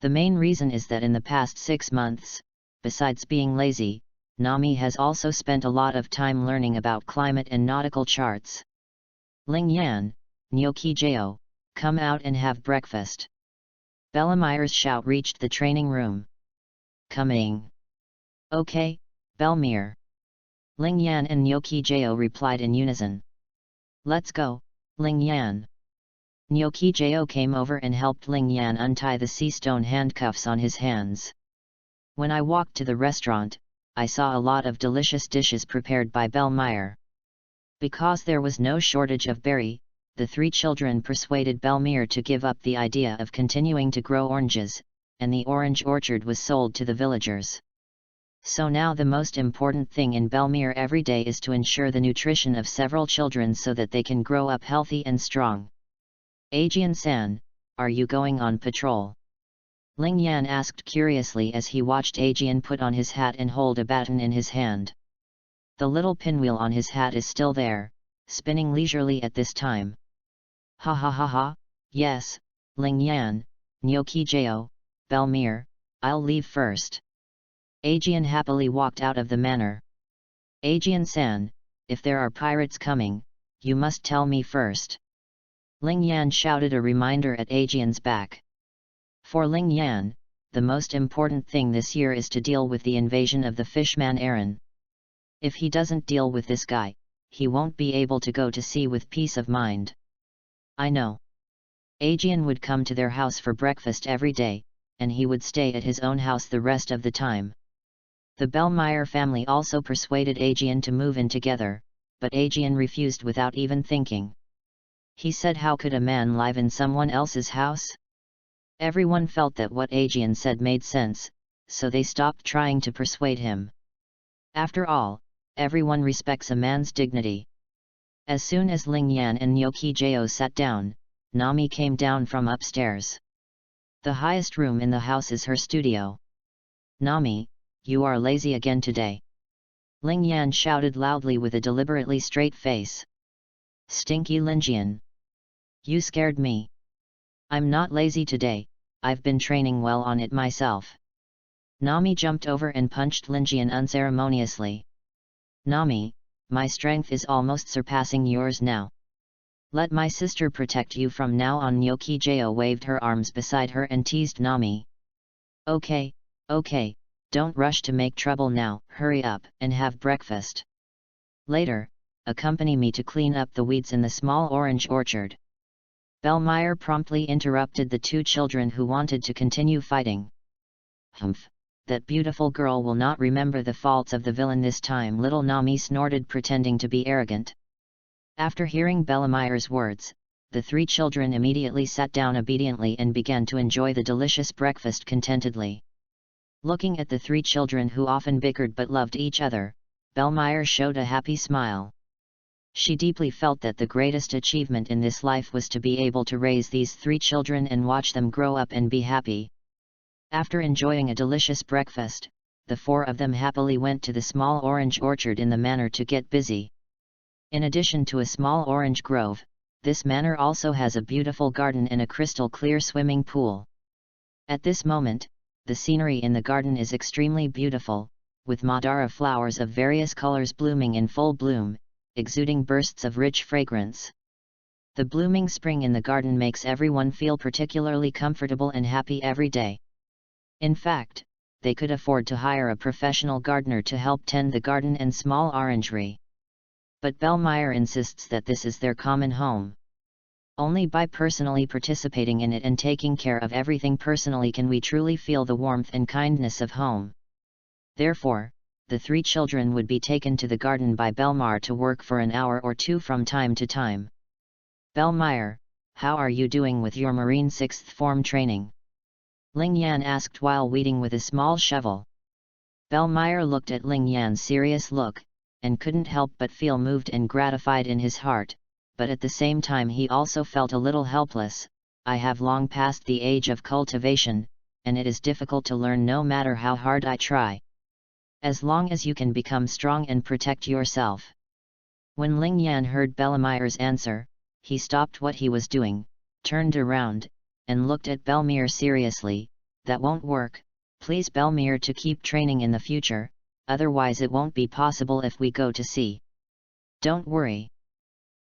The main reason is that in the past 6 months, besides being lazy, Nami has also spent a lot of time learning about climate and nautical charts. Ling Yan, Nakajao, come out and have breakfast. Belmere's shout reached the training room. Coming. Okay, Belmere. Ling Yan and Nakajao replied in unison. Let's go, Ling Yan. Nakajao came over and helped Ling Yan untie the sea stone handcuffs on his hands. When I walked to the restaurant, I saw a lot of delicious dishes prepared by Belmere. Because there was no shortage of berry, the 3 children persuaded Belmere to give up the idea of continuing to grow oranges, and the orange orchard was sold to the villagers. So now the most important thing in Belmere every day is to ensure the nutrition of several children so that they can grow up healthy and strong. Ajian-san, are you going on patrol? Ling Yan asked curiously as he watched Aegean put on his hat and hold a baton in his hand. The little pinwheel on his hat is still there, spinning leisurely at this time. Ha ha ha ha, yes, Ling Yan, Nyokijeo, Belmere, I'll leave first. Aegean happily walked out of the manor. Aegean-san, if there are pirates coming, you must tell me first. Ling Yan shouted a reminder at Aegean's back. For Ling Yan, the most important thing this year is to deal with the invasion of the fishman Aaron. If he doesn't deal with this guy, he won't be able to go to sea with peace of mind. I know. Aegean would come to their house for breakfast every day, and he would stay at his own house the rest of the time. The Belmire family also persuaded Aegean to move in together, but Aegean refused without even thinking. He said, how could a man live in someone else's house? Everyone felt that what Aegean said made sense, so they stopped trying to persuade him. After all, everyone respects a man's dignity. As soon as Ling Yan and Nyokijeo sat down, Nami came down from upstairs. The highest room in the house is her studio. Nami, you are lazy again today. Ling Yan shouted loudly with a deliberately straight face. Stinky Linjian. You scared me. I'm not lazy today, I've been training well on it myself. Nami jumped over and punched Linjian unceremoniously. Nami, my strength is almost surpassing yours now. Let my sister protect you from now on. Nyokijeo waved her arms beside her and teased Nami. Okay, don't rush to make trouble now, hurry up and have breakfast. Later, accompany me to clean up the weeds in the small orange orchard. Belmire promptly interrupted the two children who wanted to continue fighting. Humph, that beautiful girl will not remember the faults of the villain this time, little Nami snorted, pretending to be arrogant. After hearing Belmire's words, the three children immediately sat down obediently and began to enjoy the delicious breakfast contentedly. Looking at the three children who often bickered but loved each other, Belmire showed a happy smile. She deeply felt that the greatest achievement in this life was to be able to raise these three children and watch them grow up and be happy. After enjoying a delicious breakfast, the four of them happily went to the small orange orchard in the manor to get busy. In addition to a small orange grove, this manor also has a beautiful garden and a crystal clear swimming pool. At this moment, the scenery in the garden is extremely beautiful, with Madara flowers of various colors blooming in full bloom, exuding bursts of rich fragrance. The blooming spring in the garden makes everyone feel particularly comfortable and happy every day. In fact, they could afford to hire a professional gardener to help tend the garden and small orangery. But Belmire insists that this is their common home. Only by personally participating in it and taking care of everything personally can we truly feel the warmth and kindness of home. Therefore, the three children would be taken to the garden by Belmire to work for an hour or two from time to time. Belmire, how are you doing with your Marine 6th form training? Ling Yan asked while weeding with a small shovel. Belmire looked at Ling Yan's serious look, and couldn't help but feel moved and gratified in his heart, but at the same time he also felt a little helpless. I have long passed the age of cultivation, and it is difficult to learn no matter how hard I try. As long as you can become strong and protect yourself. When Ling Yan heard Belmire's answer, he stopped what he was doing, turned around, and looked at Belmire seriously. That won't work, please Belmire to keep training in the future, otherwise it won't be possible if we go to sea. Don't worry.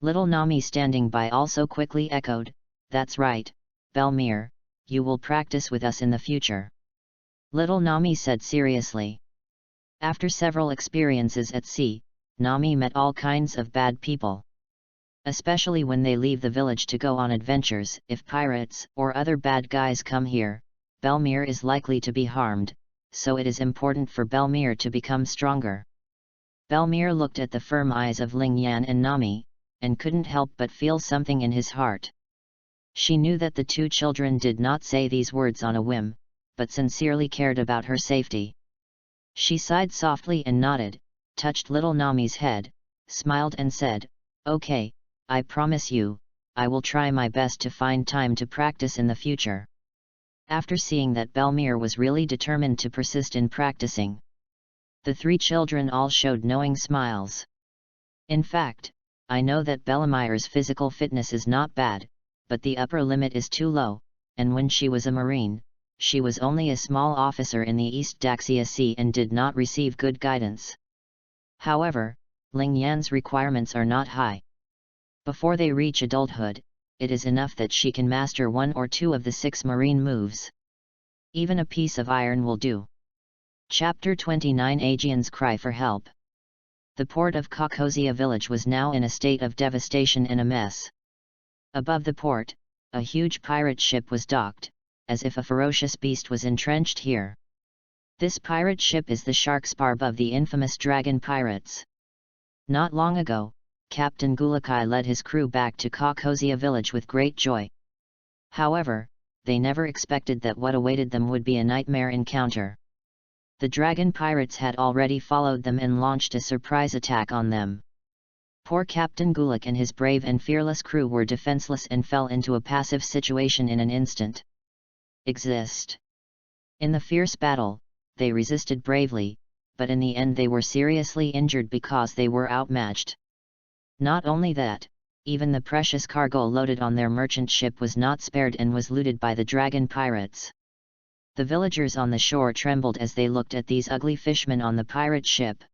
Little Nami standing by also quickly echoed, that's right, Belmire, you will practice with us in the future. Little Nami said seriously. After several experiences at sea, Nami met all kinds of bad people. Especially when they leave the village to go on adventures. If pirates or other bad guys come here, Belmire is likely to be harmed, so it is important for Belmire to become stronger. Belmire looked at the firm eyes of Ling Yan and Nami, and couldn't help but feel something in his heart. She knew that the two children did not say these words on a whim, but sincerely cared about her safety. She sighed softly and nodded, touched little Nami's head, smiled and said, okay, I promise you, I will try my best to find time to practice in the future. After seeing that Belmere was really determined to persist in practicing, the three children all showed knowing smiles. In fact, I know that Belmere's physical fitness is not bad, but the upper limit is too low, and when she was a Marine, she was only a small officer in the East Daxia Sea and did not receive good guidance. However, Ling Yan's requirements are not high. Before they reach adulthood, it is enough that she can master 1 or 2 of the 6 marine moves. Even a piece of iron will do. Chapter 29 Aegean's Cry for Help. The port of Kokosia village was now in a state of devastation and a mess. Above the port, a huge pirate ship was docked, as if a ferocious beast was entrenched here. This pirate ship is the Shark Sparb of the infamous dragon pirates. Not long ago, Captain Gulakai led his crew back to Kokosia village with great joy. However, they never expected that what awaited them would be a nightmare encounter. The dragon pirates had already followed them and launched a surprise attack on them. Poor Captain Gulak and his brave and fearless crew were defenseless and fell into a passive situation in an instant. In the fierce battle, they resisted bravely, but in the end they were seriously injured because they were outmatched. Not only that, even the precious cargo loaded on their merchant ship was not spared and was looted by the dragon pirates. The villagers on the shore trembled as they looked at these ugly fishmen on the pirate ship.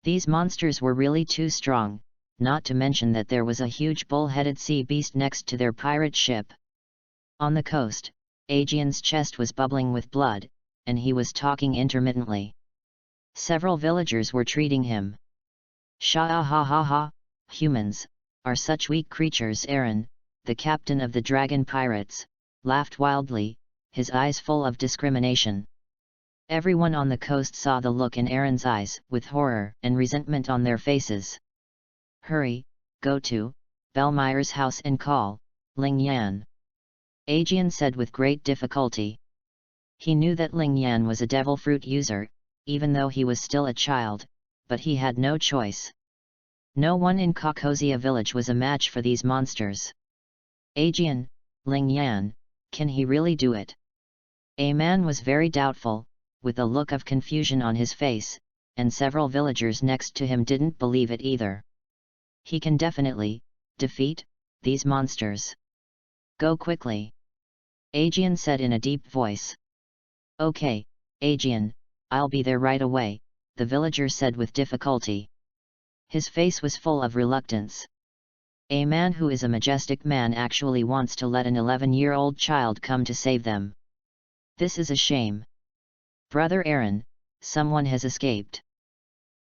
These monsters were really too strong, not to mention that there was a huge bull-headed sea beast next to their pirate ship. On the coast, Aegean's chest was bubbling with blood, and he was talking intermittently. Several villagers were treating him. "Sha ha ha ha, humans are such weak creatures." Aaron, the captain of the dragon pirates, laughed wildly, his eyes full of discrimination. Everyone on the coast saw the look in Aaron's eyes, with horror and resentment on their faces. "Hurry, go to Belmere's house and call Ling Yan," Aegean said with great difficulty. He knew that Ling Yan was a devil fruit user, even though he was still a child, but he had no choice. No one in Kokosia village was a match for these monsters. "Aegean, Ling Yan, can he really do it?" A man was very doubtful, with a look of confusion on his face, and several villagers next to him didn't believe it either. "He can definitely defeat these monsters. Go quickly," Aegean said in a deep voice. "Okay, Aegean, I'll be there right away," the villager said with difficulty. His face was full of reluctance. A man who is a majestic man actually wants to let an 11-year-old child come to save them. This is a shame. "Brother Aaron, someone has escaped,"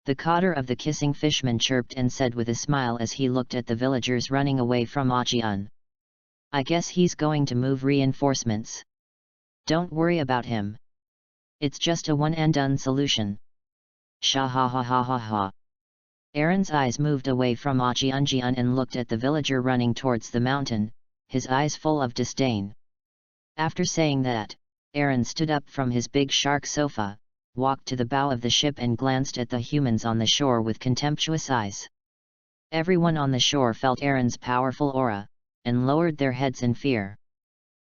the cotter of the kissing fishman chirped and said with a smile as he looked at the villagers running away from Aegean. "I guess he's going to move reinforcements. Don't worry about him. It's just a one-and-done solution." "Sha ha ha ha ha ha." Aaron's eyes moved away from Aegean and looked at the villager running towards the mountain, his eyes full of disdain. After saying that, Aaron stood up from his big shark sofa, walked to the bow of the ship and glanced at the humans on the shore with contemptuous eyes. Everyone on the shore felt Aaron's powerful aura, and lowered their heads in fear.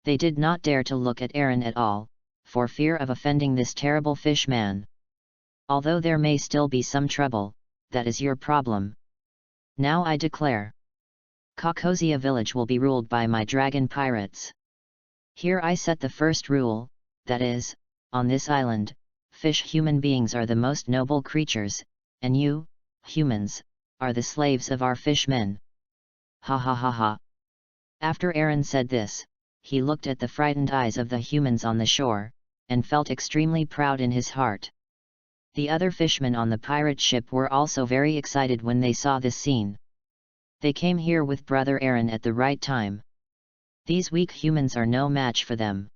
They did not dare to look at Aaron at all, for fear of offending this terrible fish man. "Although there may still be some trouble, that is your problem. Now I declare, Kokosia village will be ruled by my dragon pirates. Here I set the first rule, that is, on this island, human beings are the most noble creatures, and you, humans, are the slaves of our fishmen." Ha ha ha ha. After Aaron said this, he looked at the frightened eyes of the humans on the shore, and felt extremely proud in his heart. The other fishmen on the pirate ship were also very excited when they saw this scene. They came here with Brother Aaron at the right time. These weak humans are no match for them.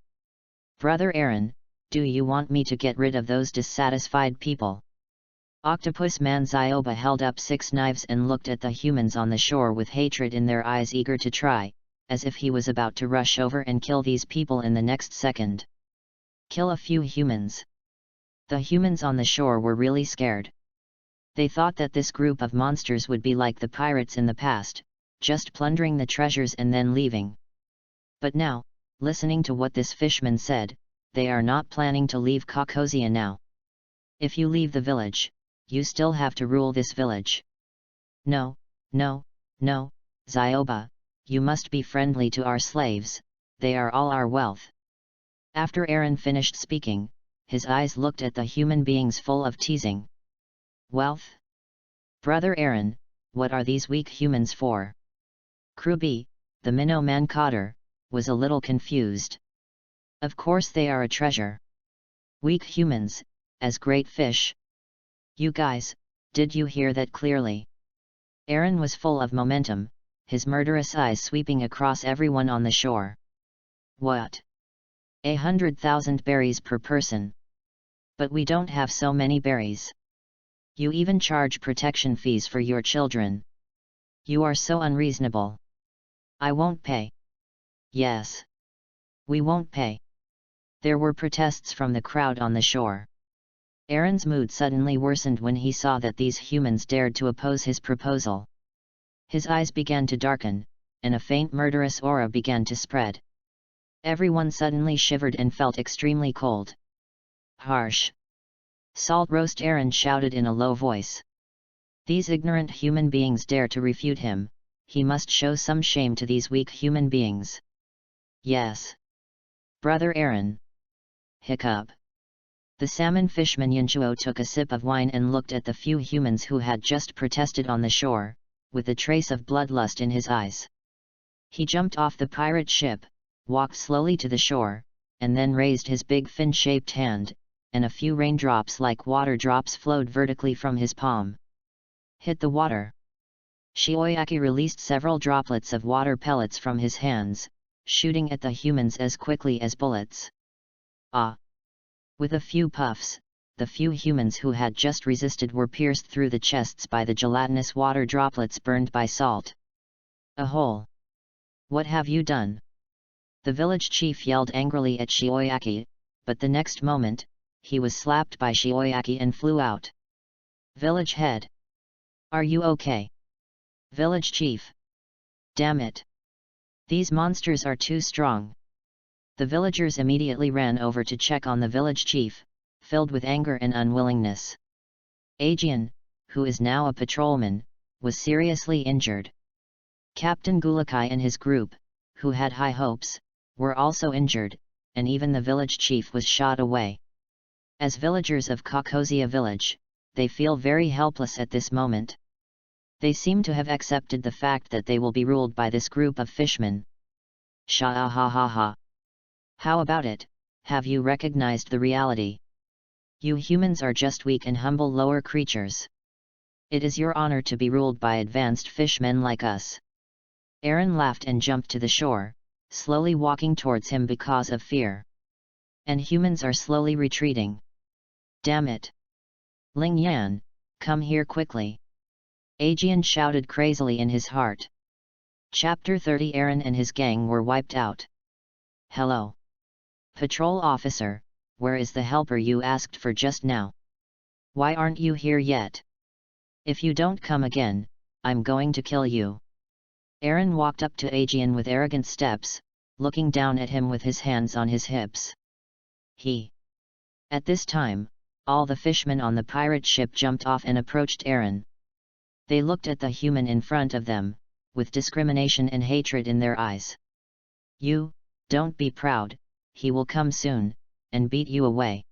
"Brother Aaron, do you want me to get rid of those dissatisfied people?" Octopus Man Zioba held up 6 knives and looked at the humans on the shore with hatred in their eyes, eager to try, as if he was about to rush over and kill these people in the next second. Kill a few humans. The humans on the shore were really scared. They thought that this group of monsters would be like the pirates in the past, just plundering the treasures and then leaving. But now, listening to what this fishman said, they are not planning to leave Kokosia now. If you leave the village, you still have to rule this village. No, no, no, Zioba, you must be friendly to our slaves, they are all our wealth. After Aaron finished speaking, his eyes looked at the human beings full of teasing. Wealth? Brother Aaron, what are these weak humans for? Kruby, the minnow man cotter, was a little confused. Of course they are a treasure. Weak humans, as great fish. You guys, did you hear that clearly? Aaron was full of momentum, his murderous eyes sweeping across everyone on the shore. What? 100,000 berries per person. But we don't have so many berries. You even charge protection fees for your children. You are so unreasonable. I won't pay. Yes. We won't pay. There were protests from the crowd on the shore. Aaron's mood suddenly worsened when he saw that these humans dared to oppose his proposal. His eyes began to darken, and a faint murderous aura began to spread. Everyone suddenly shivered and felt extremely cold. Harsh! Salt Roast Aaron shouted in a low voice. These ignorant human beings dare to refute him, he must show some shame to these weak human beings. Yes. Brother Aaron. Hiccup. The salmon fishman Yinchuo took a sip of wine and looked at the few humans who had just protested on the shore, with a trace of bloodlust in his eyes. He jumped off the pirate ship, walked slowly to the shore, and then raised his big fin-shaped hand, and a few raindrops like water drops flowed vertically from his palm. Hit the water. Shioyaki released several droplets of water pellets from his hands, shooting at the humans as quickly as bullets. Ah! With a few puffs, the few humans who had just resisted were pierced through the chests by the gelatinous water droplets burned by salt. A hole! What have you done? The village chief yelled angrily at Shioyaki, but the next moment, he was slapped by Shioyaki and flew out. Village head. Are you okay? Village chief. Damn it. These monsters are too strong. The villagers immediately ran over to check on the village chief, filled with anger and unwillingness. Aegeon, who is now a patrolman, was seriously injured. Captain Gulakai and his group, who had high hopes, were also injured, and even the village chief was shot away. As villagers of Kokosia village, they feel very helpless at this moment. They seem to have accepted the fact that they will be ruled by this group of fishmen. Sha ha ha ha. How about it, have you recognized the reality? You humans are just weak and humble lower creatures. It is your honor to be ruled by advanced fishmen like us. Aaron laughed and jumped to the shore, slowly walking towards him because of fear. And humans are slowly retreating. Damn it! Ling Yan, come here quickly! Aegeon shouted crazily in his heart. Chapter 30. Aaron and his gang were wiped out. Hello! Patrol officer, where is the helper you asked for just now? Why aren't you here yet? If you don't come again, I'm going to kill you. Aaron walked up to Aegeon with arrogant steps, looking down at him with his hands on his hips. At this time, all the fishmen on the pirate ship jumped off and approached Aaron. They looked at the human in front of them, with discrimination and hatred in their eyes. You, don't be proud, he will come soon, and beat you away.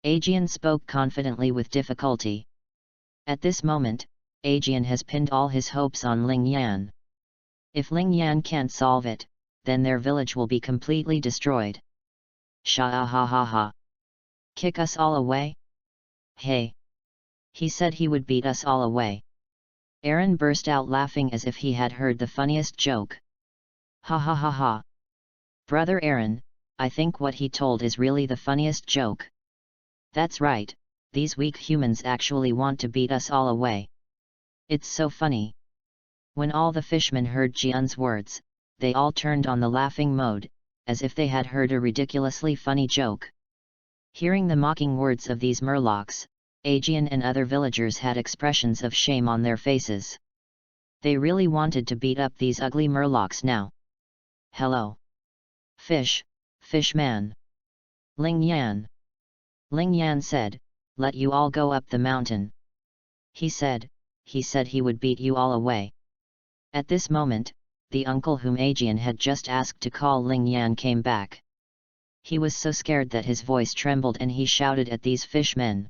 Aegeon spoke confidently with difficulty. At this moment, Aegeon has pinned all his hopes on Ling Yan. If Ling Yan can't solve it, then their village will be completely destroyed. Sha ha ha ha. Kick us all away? Hey! He said he would beat us all away. Aaron burst out laughing as if he had heard the funniest joke. Ha ha ha ha. Brother Aaron, I think what he told is really the funniest joke. That's right, these weak humans actually want to beat us all away. It's so funny. When all the fishmen heard Jian's words, they all turned on the laughing mode, as if they had heard a ridiculously funny joke. Hearing the mocking words of these murlocs, Aegeon and other villagers had expressions of shame on their faces. They really wanted to beat up these ugly murlocs now. Hello. Fishman. Ling Yan. Ling Yan said, let you all go up the mountain. He said he would beat you all away. At this moment, the uncle whom Aegeon had just asked to call Ling Yan came back. He was so scared that his voice trembled and he shouted at these fishmen.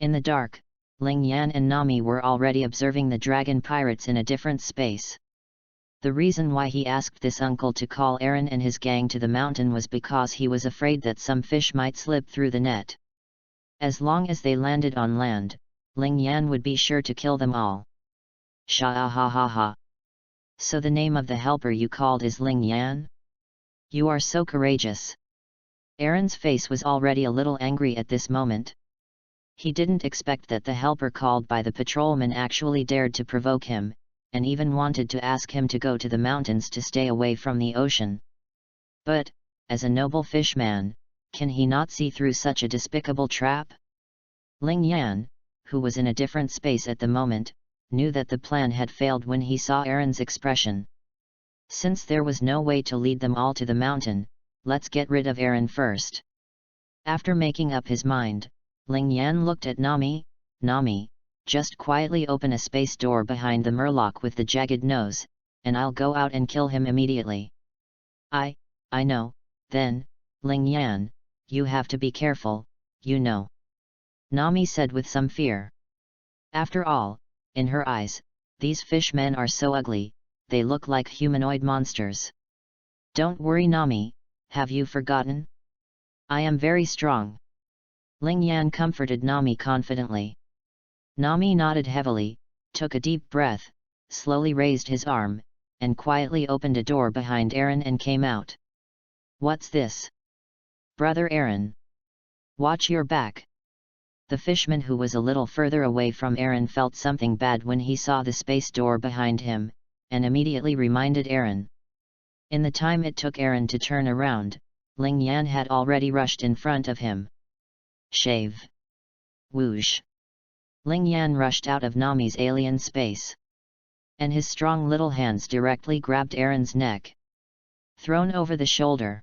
In the dark, Ling Yan and Nami were already observing the dragon pirates in a different space. The reason why he asked this uncle to call Aaron and his gang to the mountain was because he was afraid that some fish might slip through the net. As long as they landed on land, Ling Yan would be sure to kill them all. Sha ha ha ha. So the name of the helper you called is Ling Yan? You are so courageous. Aaron's face was already a little angry at this moment. He didn't expect that the helper called by the patrolman actually dared to provoke him, and even wanted to ask him to go to the mountains to stay away from the ocean. But, as a noble fishman, can he not see through such a despicable trap? Ling Yan, who was in a different space at the moment, knew that the plan had failed when he saw Aaron's expression. Since there was no way to lead them all to the mountain, let's get rid of Aaron first. After making up his mind, Ling Yan looked at Nami. Nami, just quietly open a space door behind the murloc with the jagged nose, and I'll go out and kill him immediately. I know, then, Ling Yan, you have to be careful, you know. Nami said with some fear. After all, in her eyes, these fishmen are so ugly, they look like humanoid monsters. Don't worry Nami, have you forgotten? I am very strong. Ling Yan comforted Nami confidently. Nami nodded heavily, took a deep breath, slowly raised his arm, and quietly opened a door behind Aaron and came out. What's this? Brother Aaron. Watch your back. The fishman who was a little further away from Aaron felt something bad when he saw the space door behind him, and immediately reminded Aaron. In the time it took Aaron to turn around, Ling Yan had already rushed in front of him. Shave. Whoosh. Ling Yan rushed out of Nami's alien space. And his strong little hands directly grabbed Aaron's neck. Thrown over the shoulder.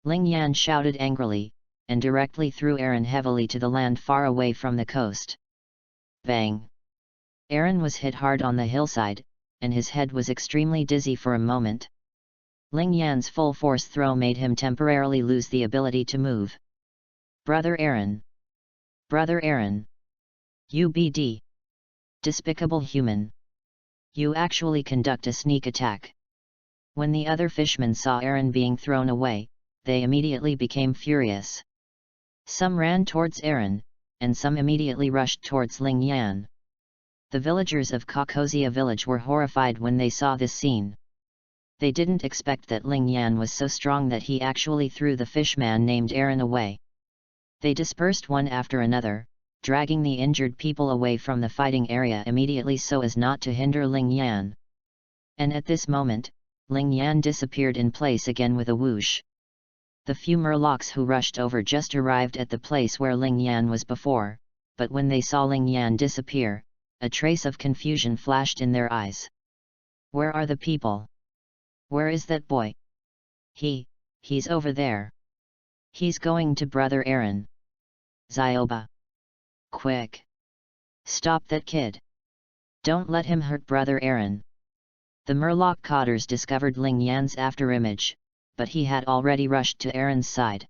Ling Yan shouted angrily, and directly threw Aaron heavily to the land far away from the coast. Bang! Aaron was hit hard on the hillside, and his head was extremely dizzy for a moment. Ling Yan's full force throw made him temporarily lose the ability to move. Brother Aaron! Brother Aaron! UBD! Despicable human! You actually conduct a sneak attack. When the other fishmen saw Aaron being thrown away, they immediately became furious. Some ran towards Aaron, and some immediately rushed towards Ling Yan. The villagers of Kokozia village were horrified when they saw this scene. They didn't expect that Ling Yan was so strong that he actually threw the fishman named Aaron away. They dispersed one after another, dragging the injured people away from the fighting area immediately so as not to hinder Ling Yan. And at this moment, Ling Yan disappeared in place again with a whoosh. The few murlocs who rushed over just arrived at the place where Ling Yan was before, but when they saw Ling Yan disappear, a trace of confusion flashed in their eyes. Where are the people? Where is that boy? He's over there. He's going to Brother Aaron. Zioba. Quick! Stop that kid! Don't let him hurt Brother Aaron. The murloc cotters discovered Ling Yan's afterimage, but he had already rushed to Aaron's side.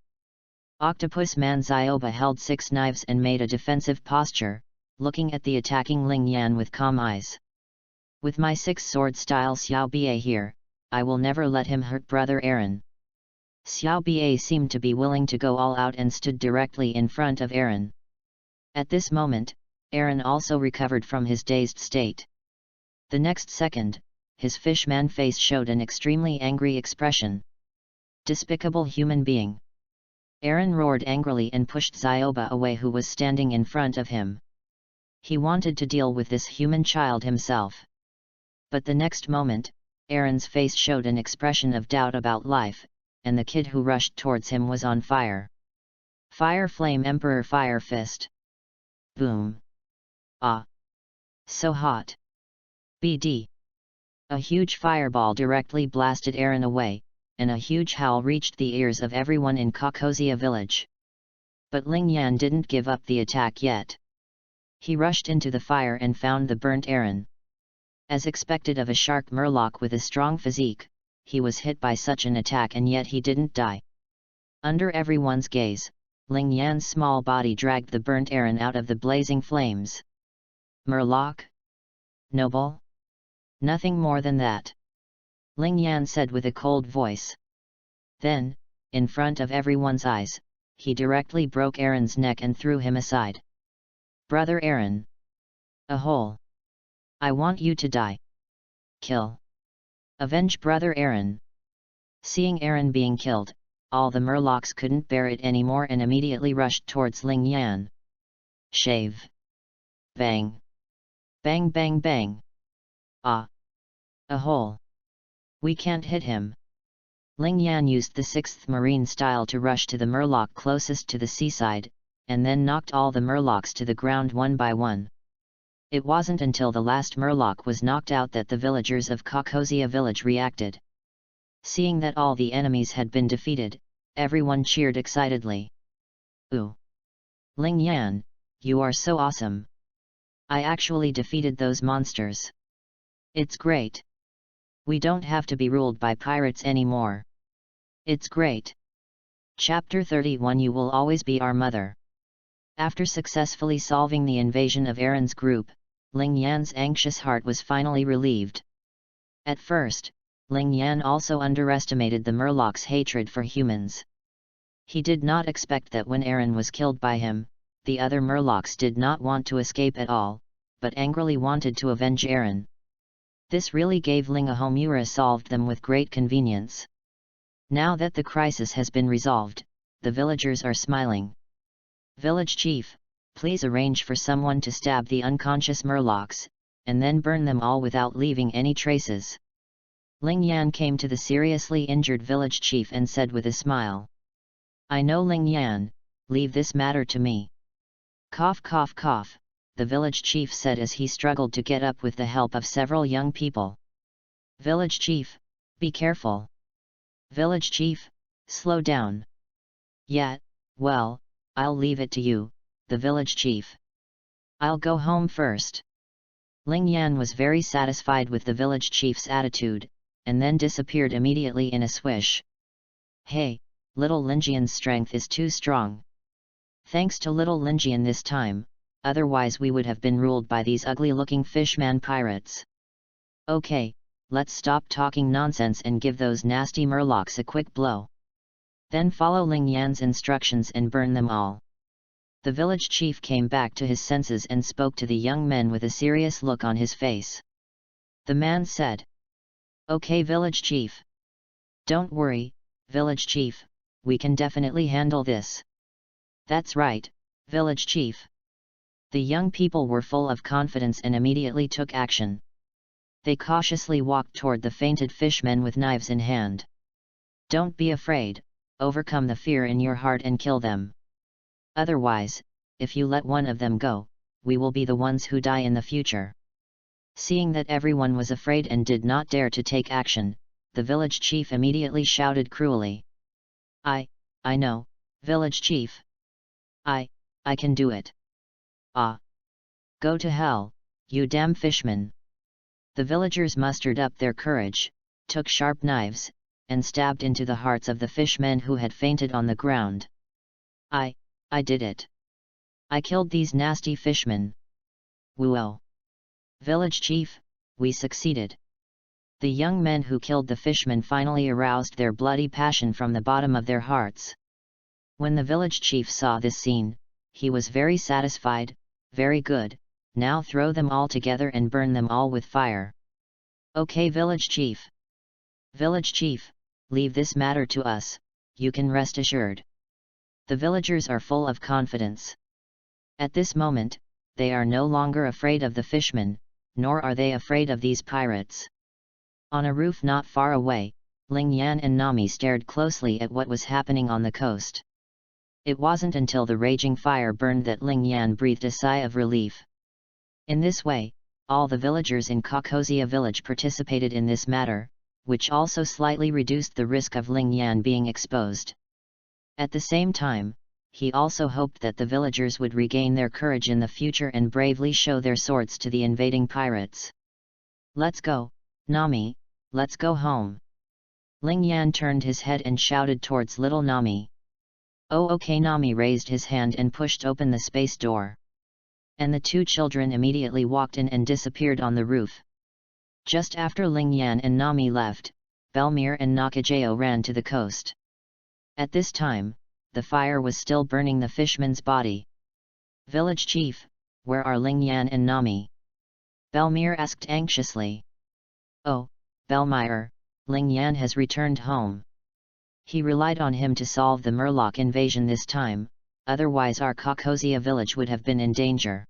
Octopus Man Zioba held 6 knives and made a defensive posture, looking at the attacking Ling Yan with calm eyes. With my 6-sword style Xiao Ba here, I will never let him hurt Brother Aaron. Xiao Ba seemed to be willing to go all out and stood directly in front of Aaron. At this moment, Aaron also recovered from his dazed state. The next second, his fishman face showed an extremely angry expression. Despicable human being! Aaron roared angrily and pushed Zioba away, who was standing in front of him. He wanted to deal with this human child himself. But the next moment, Aaron's face showed an expression of doubt about life, and the kid who rushed towards him was on fire. Fire Flame Emperor Fire Fist. Boom! Ah! So hot! BD. A huge fireball directly blasted Aaron away, and a huge howl reached the ears of everyone in Kokozia village. But Ling Yan didn't give up the attack yet. He rushed into the fire and found the burnt Aaron. As expected of a shark murloc with a strong physique, he was hit by such an attack and yet he didn't die. Under everyone's gaze, Ling Yan's small body dragged the burnt Aaron out of the blazing flames. Murloc? Noble? Nothing more than that. Ling Yan said with a cold voice. Then, in front of everyone's eyes, he directly broke Aaron's neck and threw him aside. Brother Aaron! A hole! I want you to die. Kill! Avenge brother Aaron! Seeing Aaron being killed, all the murlocs couldn't bear it anymore and immediately rushed towards Ling Yan. Shave! Bang! Bang bang bang! Ah! A hole! We can't hit him. Ling Yan used the 6th Marine style to rush to the murloc closest to the seaside, and then knocked all the murlocs to the ground one by one. It wasn't until the last murloc was knocked out that the villagers of Kokozia village reacted. Seeing that all the enemies had been defeated, everyone cheered excitedly. Ooh! Ling Yan, you are so awesome! I actually defeated those monsters. It's great! We don't have to be ruled by pirates anymore. It's great! Chapter 31 You will always be our mother. After successfully solving the invasion of Aaron's group, Ling Yan's anxious heart was finally relieved. At first, Ling Yan also underestimated the murloc's hatred for humans. He did not expect that when Aaron was killed by him, the other murlocs did not want to escape at all, but angrily wanted to avenge Aaron. This really gave Ling a Homura solved them with great convenience. Now that the crisis has been resolved, the villagers are smiling. Village chief, please arrange for someone to stab the unconscious murlocs, and then burn them all without leaving any traces. Ling Yan came to the seriously injured village chief and said with a smile. I know Ling Yan, leave this matter to me. Cough cough cough, the village chief said as he struggled to get up with the help of several young people. Village chief, be careful. Village chief, slow down. Yeah, well, I'll leave it to you, the village chief. I'll go home first. Ling Yan was very satisfied with the village chief's attitude, and then disappeared immediately in a swish. Hey, little Linjian's strength is too strong. Thanks to little Linjian this time, otherwise we would have been ruled by these ugly-looking fishman pirates. Okay, let's stop talking nonsense and give those nasty murlocs a quick blow. Then follow Ling Yan's instructions and burn them all. The village chief came back to his senses and spoke to the young men with a serious look on his face. The man said, Okay village chief. Don't worry, village chief, we can definitely handle this. That's right, village chief. The young people were full of confidence and immediately took action. They cautiously walked toward the fainted fishmen with knives in hand. Don't be afraid, overcome the fear in your heart and kill them. Otherwise, if you let one of them go, we will be the ones who die in the future. Seeing that everyone was afraid and did not dare to take action, the village chief immediately shouted cruelly. I know, village chief. I can do it. Ah! Go to hell, you damn fishman! The villagers mustered up their courage, took sharp knives, and stabbed into the hearts of the fishmen who had fainted on the ground. I did it. I killed these nasty fishmen. Whoa! Village chief, we succeeded. The young men who killed the fishmen finally aroused their bloody passion from the bottom of their hearts. When the village chief saw this scene, he was very satisfied. Very good, now throw them all together and burn them all with fire. Okay village chief. Village chief, leave this matter to us, you can rest assured. The villagers are full of confidence. At this moment, they are no longer afraid of the fishmen, nor are they afraid of these pirates. On a roof not far away, Ling Yan and Nami stared closely at what was happening on the coast. It wasn't until the raging fire burned that Ling Yan breathed a sigh of relief. In this way, All the villagers in Kokosia village participated in this matter, which also slightly reduced the risk of Ling Yan being exposed. At the same time, he also hoped that the villagers would regain their courage in the future and bravely show their swords to the invading pirates. "Let's go, Nami, let's go home." Ling Yan turned his head and shouted towards little Nami. "Oh, okay." Nami raised his hand and pushed open the space door. And the two children immediately walked in and disappeared on the roof. Just after Ling Yan and Nami left, Belmir and Nakajao ran to the coast. At this time, the fire was still burning the fishman's body. "Village chief, where are Ling Yan and Nami?" Belmir asked anxiously. "Oh, Belmir, Ling Yan has returned home. He relied on him to solve the Murloc invasion this time, otherwise our Kokosia village would have been in danger.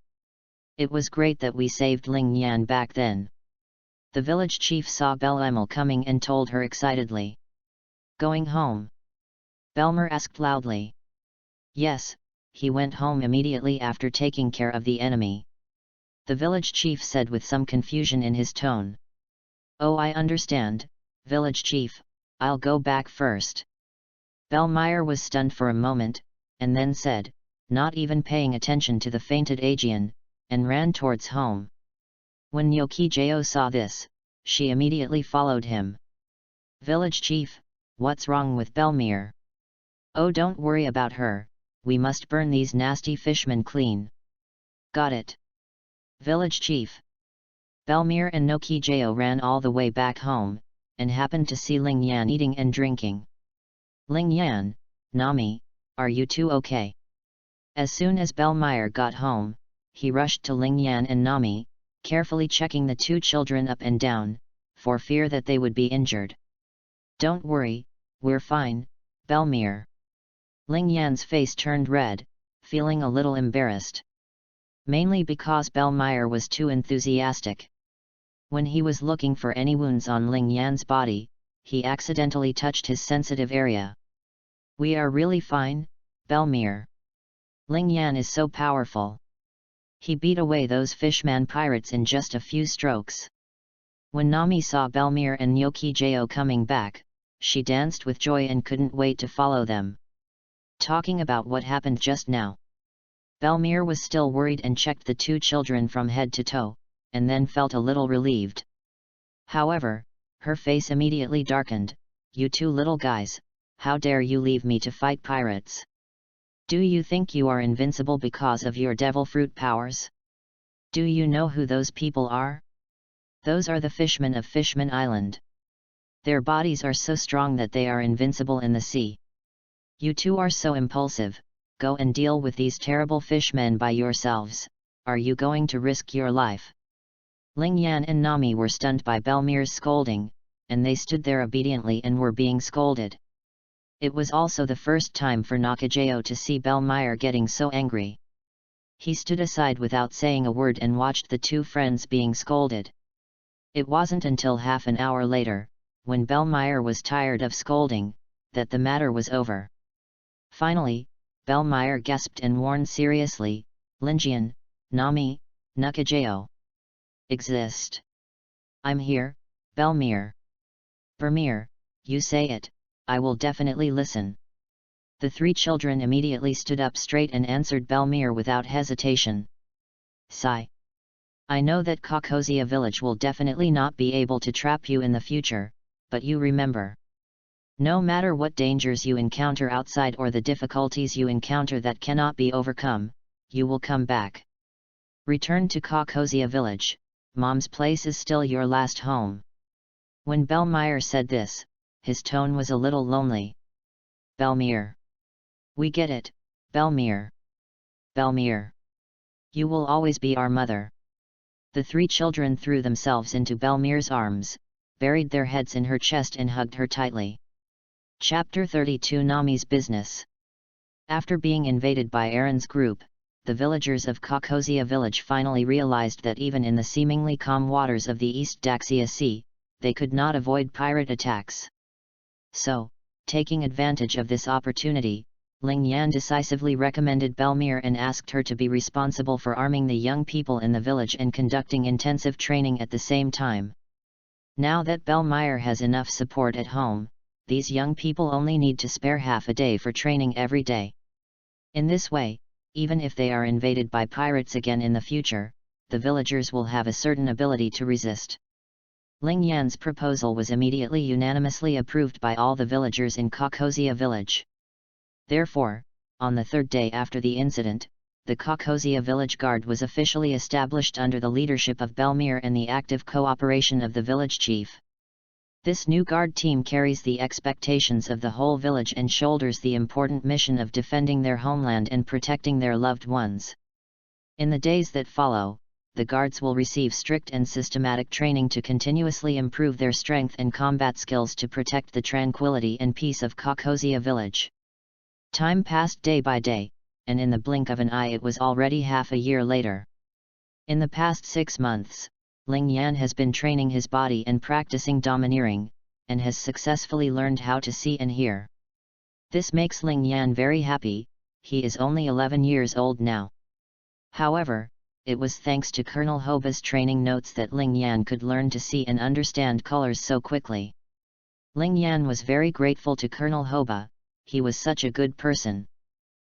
It was great that we saved Ling Yan back then." The village chief saw Belmir coming and told her excitedly. "Going home?" Belmir asked loudly. "Yes, he went home immediately after taking care of the enemy," the village chief said with some confusion in his tone. "Oh, I understand, village chief, I'll go back first." Belmir was stunned for a moment, and then said, not even paying attention to the fainted Aegean, and ran towards home. When Nakajao saw this, she immediately followed him. "Village chief, what's wrong with Belmir?" "Oh, don't worry about her, we must burn these nasty fishmen clean." "Got it, village chief." Belmir and Nakajao ran all the way back home, and happened to see Ling Yan eating and drinking. "Ling Yan, Nami, are you two okay?" As soon as Belmir got home, he rushed to Ling Yan and Nami, carefully checking the two children up and down, for fear that they would be injured. "Don't worry, we're fine, Belmir." Ling Yan's face turned red, feeling a little embarrassed. Mainly because Belmir was too enthusiastic. When he was looking for any wounds on Ling Yan's body, he accidentally touched his sensitive area. "We are really fine, Belmir. Ling Yan is so powerful. He beat away those fishman pirates in just a few strokes." When Nami saw Belmir and Nakajao coming back, she danced with joy and couldn't wait to follow them. Talking about what happened just now, Belmir was still worried and checked the two children from head to toe, and then felt a little relieved. However, her face immediately darkened. "You two little guys, how dare you leave me to fight pirates? Do you think you are invincible because of your devil fruit powers? Do you know who those people are? Those are the fishmen of Fishman Island. Their bodies are so strong that they are invincible in the sea. You two are so impulsive, go and deal with these terrible fishmen by yourselves. Are you going to risk your life?" Ling Yan and Nami were stunned by Belmir's scolding, and they stood there obediently and were being scolded. It was also the first time for Nakajao to see Belmir getting so angry. He stood aside without saying a word and watched the two friends being scolded. It wasn't until half an hour later, when Belmir was tired of scolding, that the matter was over. Finally, Belmir gasped and warned seriously, "Lingyan, Nami, Nakajao. Exist. I'm here, Belmir. Belmir, you say it, I will definitely listen." The three children immediately stood up straight and answered Belmir without hesitation. "Sigh. I know that Kokosia village will definitely not be able to trap you in the future, but you remember. No matter what dangers you encounter outside or the difficulties you encounter that cannot be overcome, you will come back. Return to Kokosia village, Mom's place is still your last home." When Belmir said this, his tone was a little lonely. "Belmir. We get it, Belmir. Belmir. You will always be our mother." The three children threw themselves into Belmir's arms, buried their heads in her chest and hugged her tightly. Chapter 32 Nami's Business. After being invaded by Aaron's group, the villagers of Kokosia village finally realized that even in the seemingly calm waters of the East Daxia Sea, they could not avoid pirate attacks. So, taking advantage of this opportunity, Ling Yan decisively recommended Belmere and asked her to be responsible for arming the young people in the village and conducting intensive training at the same time. Now that Belmere has enough support at home, these young people only need to spare half a day for training every day. In this way, even if they are invaded by pirates again in the future, the villagers will have a certain ability to resist. Ling Yan's proposal was immediately unanimously approved by all the villagers in Kokozia village. Therefore, on the third day after the incident, the Kokozia village guard was officially established under the leadership of Belmere and the active cooperation of the village chief. This new guard team carries the expectations of the whole village and shoulders the important mission of defending their homeland and protecting their loved ones. In the days that follow, the guards will receive strict and systematic training to continuously improve their strength and combat skills to protect the tranquility and peace of Kokozia village. Time passed day by day, and in the blink of an eye it was already half a year later. In the past 6 months, Ling Yan has been training his body and practicing domineering, and has successfully learned how to see and hear. This makes Ling Yan very happy. He is only 11 years old now. However, it was thanks to Colonel Hoba's training notes that Ling Yan could learn to see and understand colors so quickly. Ling Yan was very grateful to Colonel Hoba. He was such a good person.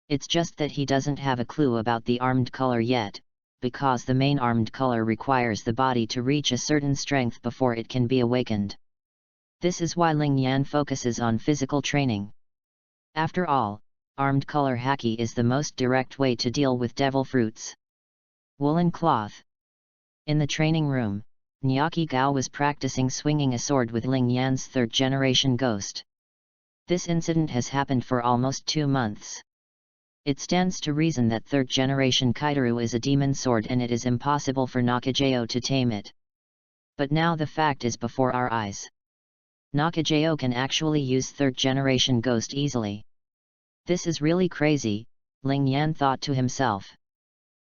It's just that he doesn't have a clue about the armed color yet, because the main armed color requires the body to reach a certain strength before it can be awakened. This is why Ling Yan focuses on physical training. After all, armed color haki is the most direct way to deal with devil fruits. Woolen cloth. In the training room, Nyaki Gao was practicing swinging a sword with Ling Yan's third-generation ghost. This incident has happened for almost 2 months. It stands to reason that third-generation Kaitaru is a demon sword and it is impossible for Nakajeo to tame it. But now the fact is before our eyes. Nakajeo can actually use third-generation ghost easily. This is really crazy, Ling Yan thought to himself.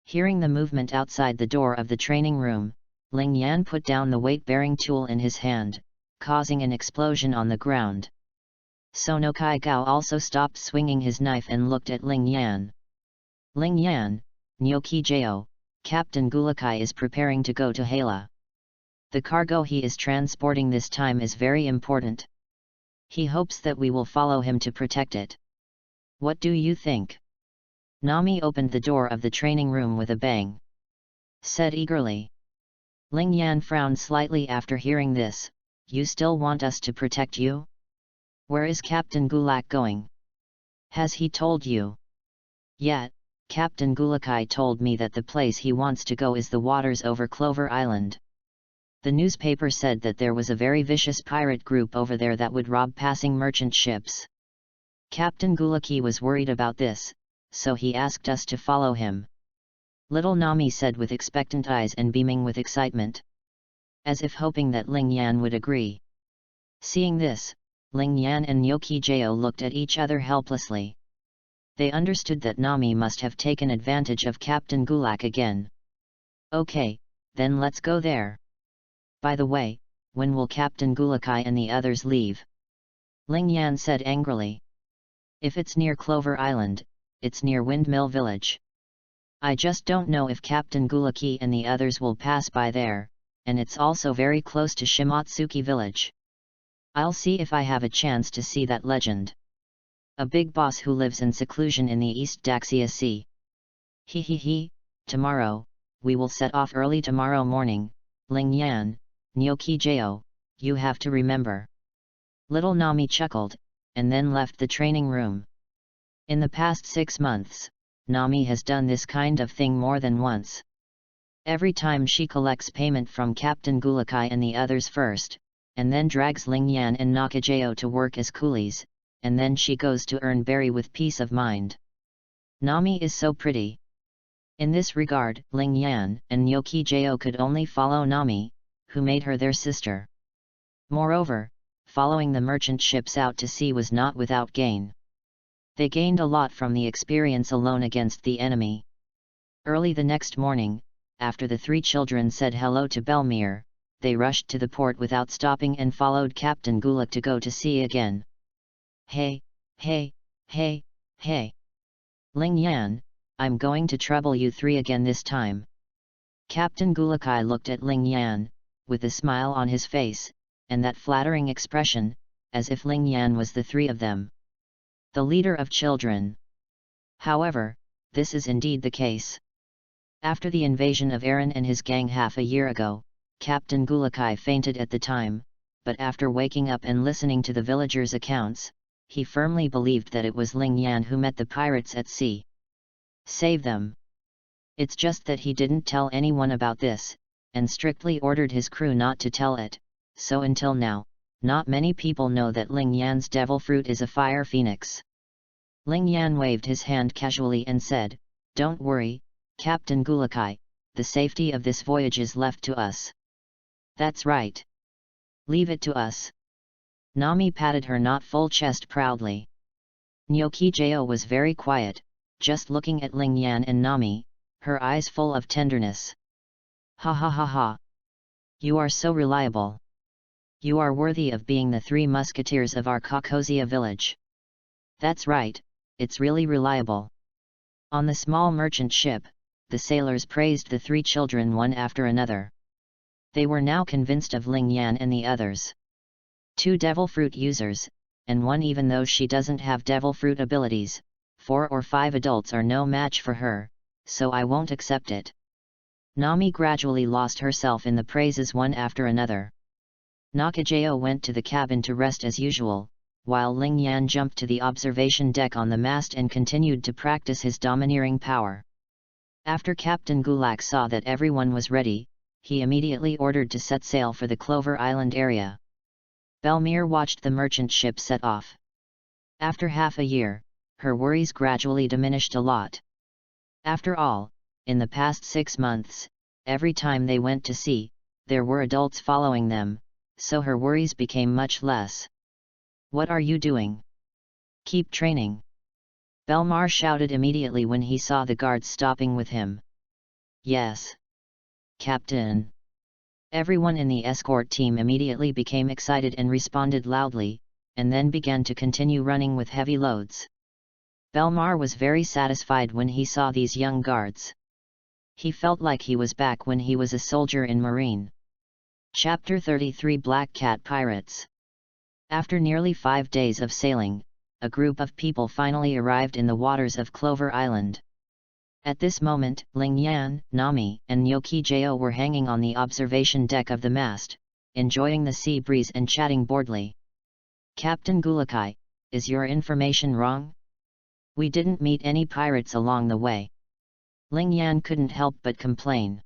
Hearing the movement outside the door of the training room, Ling Yan put down the weight-bearing tool in his hand, causing an explosion on the ground. Sonokai Gao also stopped swinging his knife and looked at Ling Yan. Ling Yan, Nyokijeo, Captain Gulakai is preparing to go to Hala. The cargo he is transporting this time is very important. He hopes that we will follow him to protect it. What do you think? Nami opened the door of the training room with a bang. Said eagerly. Ling Yan frowned slightly after hearing this. You still want us to protect you? Where is Captain Gulak going? Has he told you? Yet, Captain Gulakai told me that the place he wants to go is the waters over Clover Island. The newspaper said that there was a very vicious pirate group over there that would rob passing merchant ships. Captain Gulaki was worried about this, so he asked us to follow him. Little Nami said with expectant eyes and beaming with excitement. As if hoping that Ling Yan would agree. Seeing this, Ling Yan and Nyokijeo looked at each other helplessly. They understood that Nami must have taken advantage of Captain Gulak again. Okay, then let's go there. By the way, when will Captain Gulakai and the others leave? Ling Yan said angrily. If it's near Clover Island, it's near Windmill Village. I just don't know if Captain Gulaki and the others will pass by there, and it's also very close to Shimatsuki Village. I'll see if I have a chance to see that legend. A big boss who lives in seclusion in the East Daxia Sea. Tomorrow, we will set off early tomorrow morning, Ling Yan, Nyokijeo, you have to remember. Little Nami chuckled, and then left the training room. In the past 6 months, Nami has done this kind of thing more than once. Every time she collects payment from Captain Gulakai and the others first, and then drags Ling Yan and Nakajeo to work as coolies, and then she goes to earn berry with peace of mind. Nami is so pretty. In this regard, Ling Yan and Nyokijeo could only follow Nami, who made her their sister. Moreover, following the merchant ships out to sea was not without gain. They gained a lot from the experience alone against the enemy. Early the next morning, after the 3 children said hello to Belmere, they rushed to the port without stopping and followed Captain Gulak to go to sea again. Hey, Hey! Ling Yan, I'm going to trouble you three again this time. Captain Gulakai looked at Ling Yan, with a smile on his face, and that flattering expression, as if Ling Yan was the three of them. The leader of children. However, this is indeed the case. After the invasion of Aaron and his gang half a year ago, Captain Gulakai fainted at the time, but after waking up and listening to the villagers' accounts, he firmly believed that it was Ling Yan who met the pirates at sea. Save them. It's just that he didn't tell anyone about this, and strictly ordered his crew not to tell it, so until now, not many people know that Ling Yan's devil fruit is a fire phoenix. Ling Yan waved his hand casually and said, "Don't worry, Captain Gulakai, the safety of this voyage is left to us." "That's right. Leave it to us." Nami patted her not full chest proudly. Nyoki-jo was very quiet, just looking at Ling Yan and Nami, her eyes full of tenderness. "Ha ha ha ha! You are so reliable. You are worthy of being the three musketeers of our Kokozia village." "That's right, it's really reliable." On the small merchant ship, the sailors praised the three children one after another. They were now convinced of Ling Yan and the others. Two devil fruit users, and one even though she doesn't have devil fruit abilities, 4 or 5 adults are no match for her, so I won't accept it. Nami gradually lost herself in the praises one after another. Nakajo went to the cabin to rest as usual, while Ling Yan jumped to the observation deck on the mast and continued to practice his domineering power. After Captain Gulak saw that everyone was ready, he immediately ordered to set sail for the Clover Island area. Belmere watched the merchant ship set off. After half a year, her worries gradually diminished a lot. After all, in the past 6 months, every time they went to sea, there were adults following them, so her worries became much less. "What are you doing? Keep training!" Belmar shouted immediately when he saw the guards stopping with him. "Yes, Captain." Everyone in the escort team immediately became excited and responded loudly, and then began to continue running with heavy loads. Belmar was very satisfied when he saw these young guards. He felt like he was back when he was a soldier in Marine. Chapter 33 Black Cat Pirates. After nearly 5 days of sailing, a group of people finally arrived in the waters of Clover Island. At this moment, Ling Yan, Nami, and Nyoki-jo were hanging on the observation deck of the mast, enjoying the sea breeze and chatting boredly. "Captain Gulakai, is your information wrong? We didn't meet any pirates along the way." Ling Yan couldn't help but complain.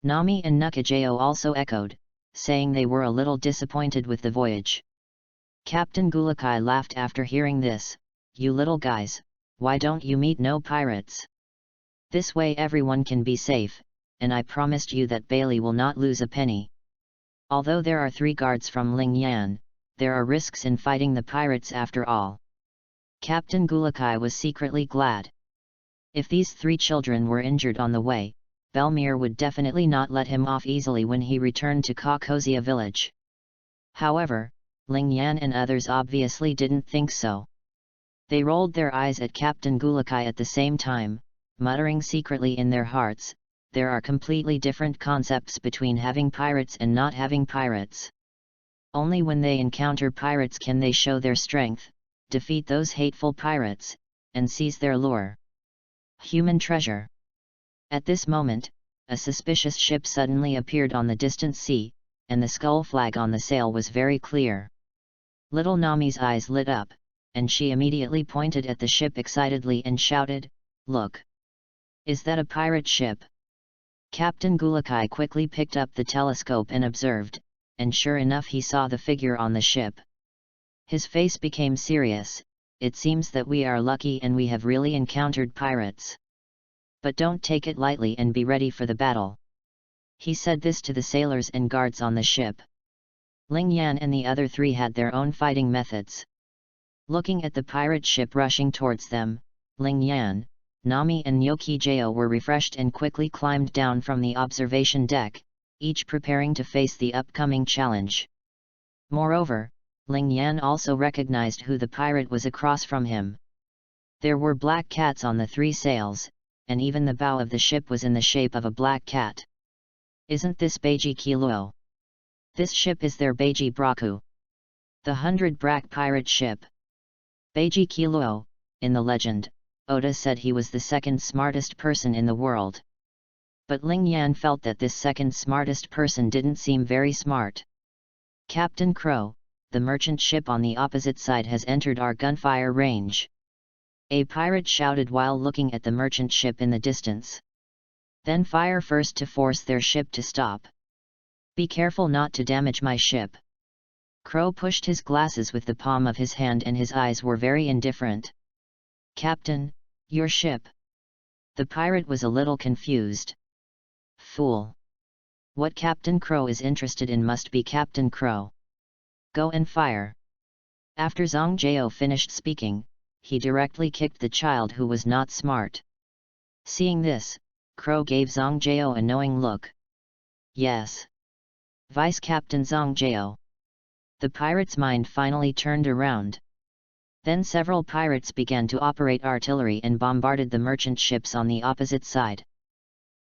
Nami and Nakajo also echoed, saying they were a little disappointed with the voyage. Captain Gulakai laughed after hearing this. "You little guys, why don't you meet no pirates? This way everyone can be safe, and I promised you that Bailey will not lose a penny. Although there are 3 guards from Ling Yan, there are risks in fighting the pirates after all." Captain Gulakai was secretly glad. If these 3 children were injured on the way, Belmere would definitely not let him off easily when he returned to Kokozia village. However, Ling Yan and others obviously didn't think so. They rolled their eyes at Captain Gulakai at the same time, muttering secretly in their hearts, there are completely different concepts between having pirates and not having pirates. Only when they encounter pirates can they show their strength, defeat those hateful pirates, and seize their lure. Human treasure. At this moment, a suspicious ship suddenly appeared on the distant sea, and the skull flag on the sail was very clear. Little Nami's eyes lit up, and she immediately pointed at the ship excitedly and shouted, "Look! Is that a pirate ship?" Captain Gulakai quickly picked up the telescope and observed, and sure enough he saw the figure on the ship. His face became serious. "It seems that we are lucky and we have really encountered pirates. But don't take it lightly and be ready for the battle." He said this to the sailors and guards on the ship. Ling Yan and the other 3 had their own fighting methods. Looking at the pirate ship rushing towards them, Ling Yan, Nami and Nyoki-jo were refreshed and quickly climbed down from the observation deck, each preparing to face the upcoming challenge. Moreover, Ling Yan also recognized who the pirate was across from him. There were black cats on the 3 sails, and even the bow of the ship was in the shape of a black cat. Isn't this Beiji Kilo? This ship is their Beiji Braku. The 100 Brak pirate ship. Beiji Kilo, in the legend, Oda said he was the second smartest person in the world. But Ling Yan felt that this second smartest person didn't seem very smart. Captain Crow, the merchant ship on the opposite side has entered our gunfire range. A pirate shouted while looking at the merchant ship in the distance. Then fire first to force their ship to stop. Be careful not to damage my ship. Crow pushed his glasses with the palm of his hand and his eyes were very indifferent. Captain, your ship. The pirate was a little confused. Fool. What Captain Crow is interested in must be Captain Crow. Go and fire. After Zhang Jiao finished speaking, he directly kicked the child who was not smart. Seeing this, Crow gave Zhang Jiao a knowing look. Yes. Vice Captain Zhang Jiao. The pirate's mind finally turned around. Then several pirates began to operate artillery and bombarded the merchant ships on the opposite side.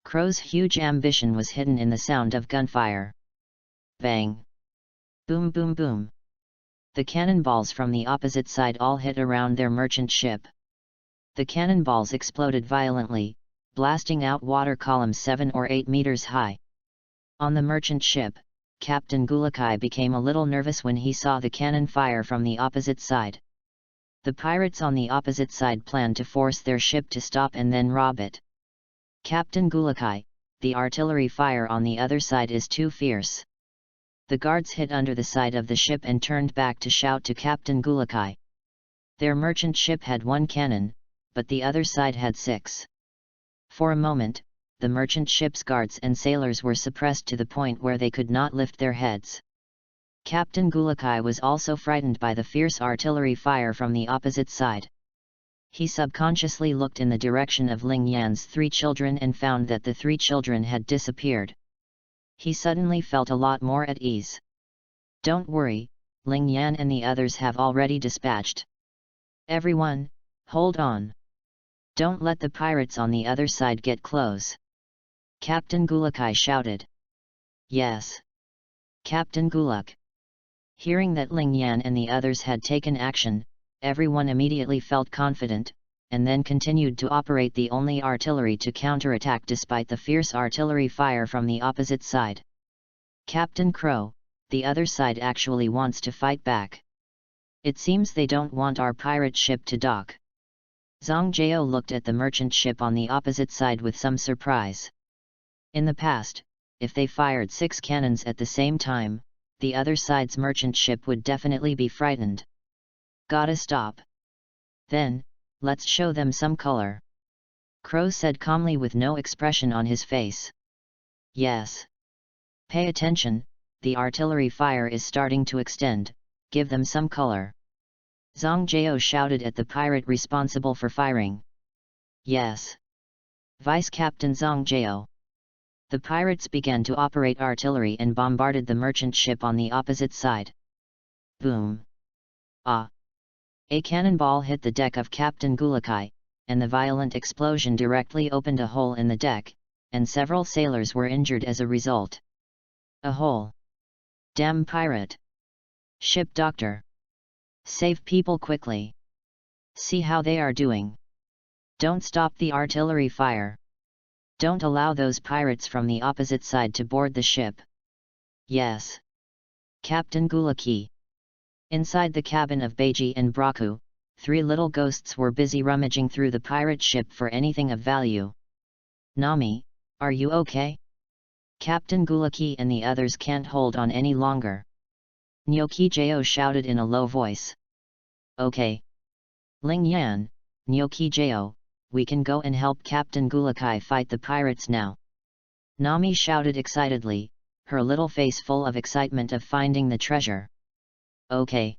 Crow's huge ambition was hidden in the sound of gunfire. Bang! Boom boom boom! The cannonballs from the opposite side all hit around their merchant ship. The cannonballs exploded violently, blasting out water columns 7 or 8 meters high. On the merchant ship, Captain Gulakai became a little nervous when he saw the cannon fire from the opposite side. The pirates on the opposite side planned to force their ship to stop and then rob it. Captain Gulakai, the artillery fire on the other side is too fierce. The guards hid under the side of the ship and turned back to shout to Captain Gulakai. Their merchant ship had 1 cannon, but the other side had 6. For a moment, the merchant ship's guards and sailors were suppressed to the point where they could not lift their heads. Captain Gulakai was also frightened by the fierce artillery fire from the opposite side. He subconsciously looked in the direction of Ling Yan's 3 children and found that the 3 children had disappeared. He suddenly felt a lot more at ease. Don't worry, Ling Yan and the others have already dispatched. Everyone, hold on. Don't let the pirates on the other side get close. Captain Gulakai shouted. Yes. Captain Gulak. Hearing that Ling Yan and the others had taken action, everyone immediately felt confident, and then continued to operate the only artillery to counterattack despite the fierce artillery fire from the opposite side. Captain Crow, the other side actually wants to fight back. It seems they don't want our pirate ship to dock. Zhang Jiao looked at the merchant ship on the opposite side with some surprise. In the past, if they fired 6 cannons at the same time, the other side's merchant ship would definitely be frightened. Gotta stop. Then, let's show them some color. Crow said calmly with no expression on his face. Yes. Pay attention, the artillery fire is starting to extend, give them some color. Zhang Jiao shouted at the pirate responsible for firing. Yes. Vice Captain Zhang Jiao. The pirates began to operate artillery and bombarded the merchant ship on the opposite side. Boom. Ah. A cannonball hit the deck of Captain Gulakai, and the violent explosion directly opened a hole in the deck, and several sailors were injured as a result. A hole. Damn pirate. Ship doctor. Save people quickly. See how they are doing. Don't stop the artillery fire. Don't allow those pirates from the opposite side to board the ship. Yes. Captain Gulaki. Inside the cabin of Beiji and Braku, 3 little ghosts were busy rummaging through the pirate ship for anything of value. Nami, are you okay? Captain Gulaki and the others can't hold on any longer. Nyoki Jao shouted in a low voice. Okay. Ling Yan, Nyoki Jao, we can go and help Captain Gulakai fight the pirates now. Nami shouted excitedly, her little face full of excitement of finding the treasure. Okay.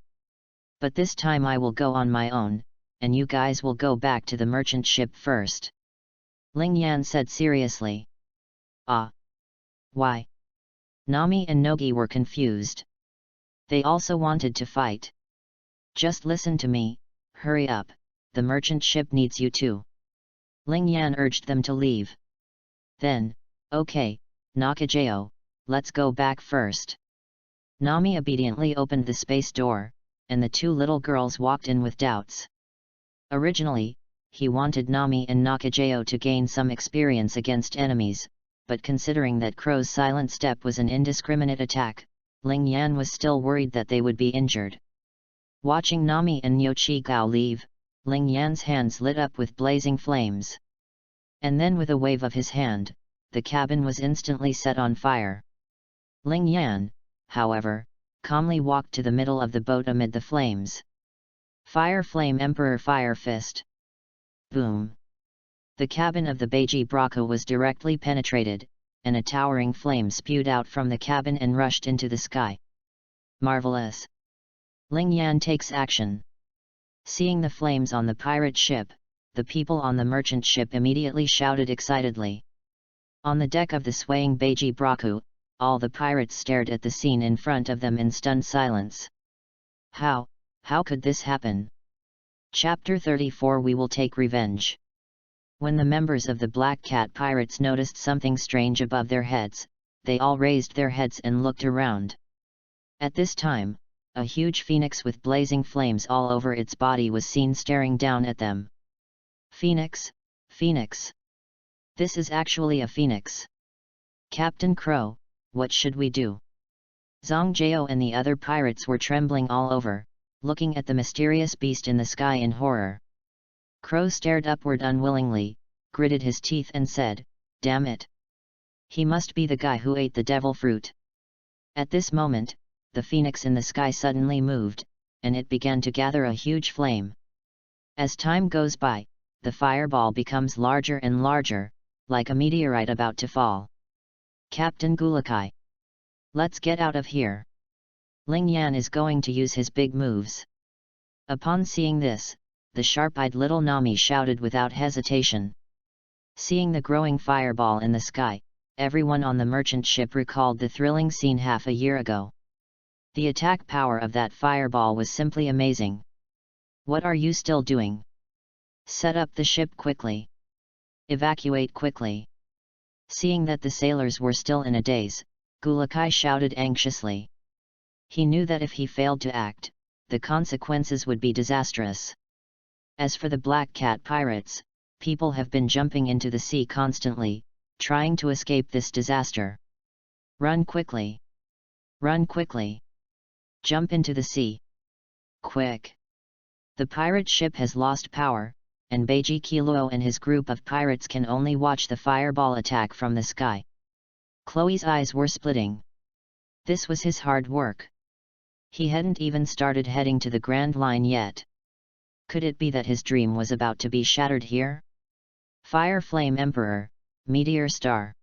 But this time I will go on my own, and you guys will go back to the merchant ship first. Ling Yan said seriously. Ah. Why? Nami and Nogi were confused. They also wanted to fight. Just listen to me, hurry up, the merchant ship needs you too. Ling Yan urged them to leave. Then, okay, Nakajao, let's go back first. Nami obediently opened the space door, and the two little girls walked in with doubts. Originally, he wanted Nami and Nakajao to gain some experience against enemies, but considering that Crow's silent step was an indiscriminate attack, Ling Yan was still worried that they would be injured. Watching Nami and Niu Qigao leave, Ling Yan's hands lit up with blazing flames. And then with a wave of his hand, the cabin was instantly set on fire. Ling Yan, however, calmly walked to the middle of the boat amid the flames. Fire Flame Emperor Fire Fist. Boom! The cabin of the Beiji Braca was directly penetrated, and a towering flame spewed out from the cabin and rushed into the sky. Marvelous! Ling Yan takes action. Seeing the flames on the pirate ship, the people on the merchant ship immediately shouted excitedly. On the deck of the swaying Beiji Braca, all the pirates stared at the scene in front of them in stunned silence. How could this happen? Chapter 34 We Will Take Revenge. When the members of the Black Cat Pirates noticed something strange above their heads, they all raised their heads and looked around. At this time, a huge phoenix with blazing flames all over its body was seen staring down at them. Phoenix, Phoenix! This is actually a phoenix! Captain Crow, what should we do? Zhang Jiao and the other pirates were trembling all over, looking at the mysterious beast in the sky in horror. Crow stared upward unwillingly, gritted his teeth and said, "Damn it! He must be the guy who ate the devil fruit." At this moment, the phoenix in the sky suddenly moved, and it began to gather a huge flame. As time goes by, the fireball becomes larger and larger, like a meteorite about to fall. Captain Gulakai! Let's get out of here! Ling Yan is going to use his big moves. Upon seeing this, the sharp-eyed little Nami shouted without hesitation. Seeing the growing fireball in the sky, everyone on the merchant ship recalled the thrilling scene half a year ago. The attack power of that fireball was simply amazing. What are you still doing? Set up the ship quickly. Evacuate quickly. Seeing that the sailors were still in a daze, Gulakai shouted anxiously. He knew that if he failed to act, the consequences would be disastrous. As for the Black Cat Pirates, people have been jumping into the sea constantly, trying to escape this disaster. Run quickly! Run quickly! Jump into the sea! Quick! The pirate ship has lost power, and Beiji Qiluo and his group of pirates can only watch the fireball attack from the sky. Chloe's eyes were splitting. This was his hard work. He hadn't even started heading to the Grand Line yet. Could it be that his dream was about to be shattered here? Fire Flame Emperor, Meteor Star!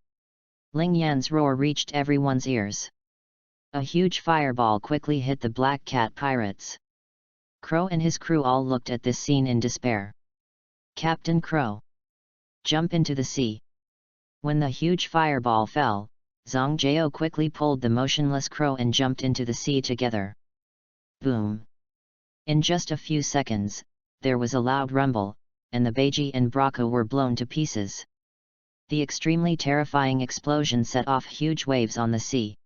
Ling Yan's roar reached everyone's ears. A huge fireball quickly hit the Black Cat Pirates. Crow and his crew all looked at this scene in despair. Captain Crow! Jump into the sea! When the huge fireball fell, Zhang Jiao quickly pulled the motionless Crow and jumped into the sea together. Boom! In just a few seconds, there was a loud rumble, and the Beiji and Braca were blown to pieces. The extremely terrifying explosion set off huge waves on the sea.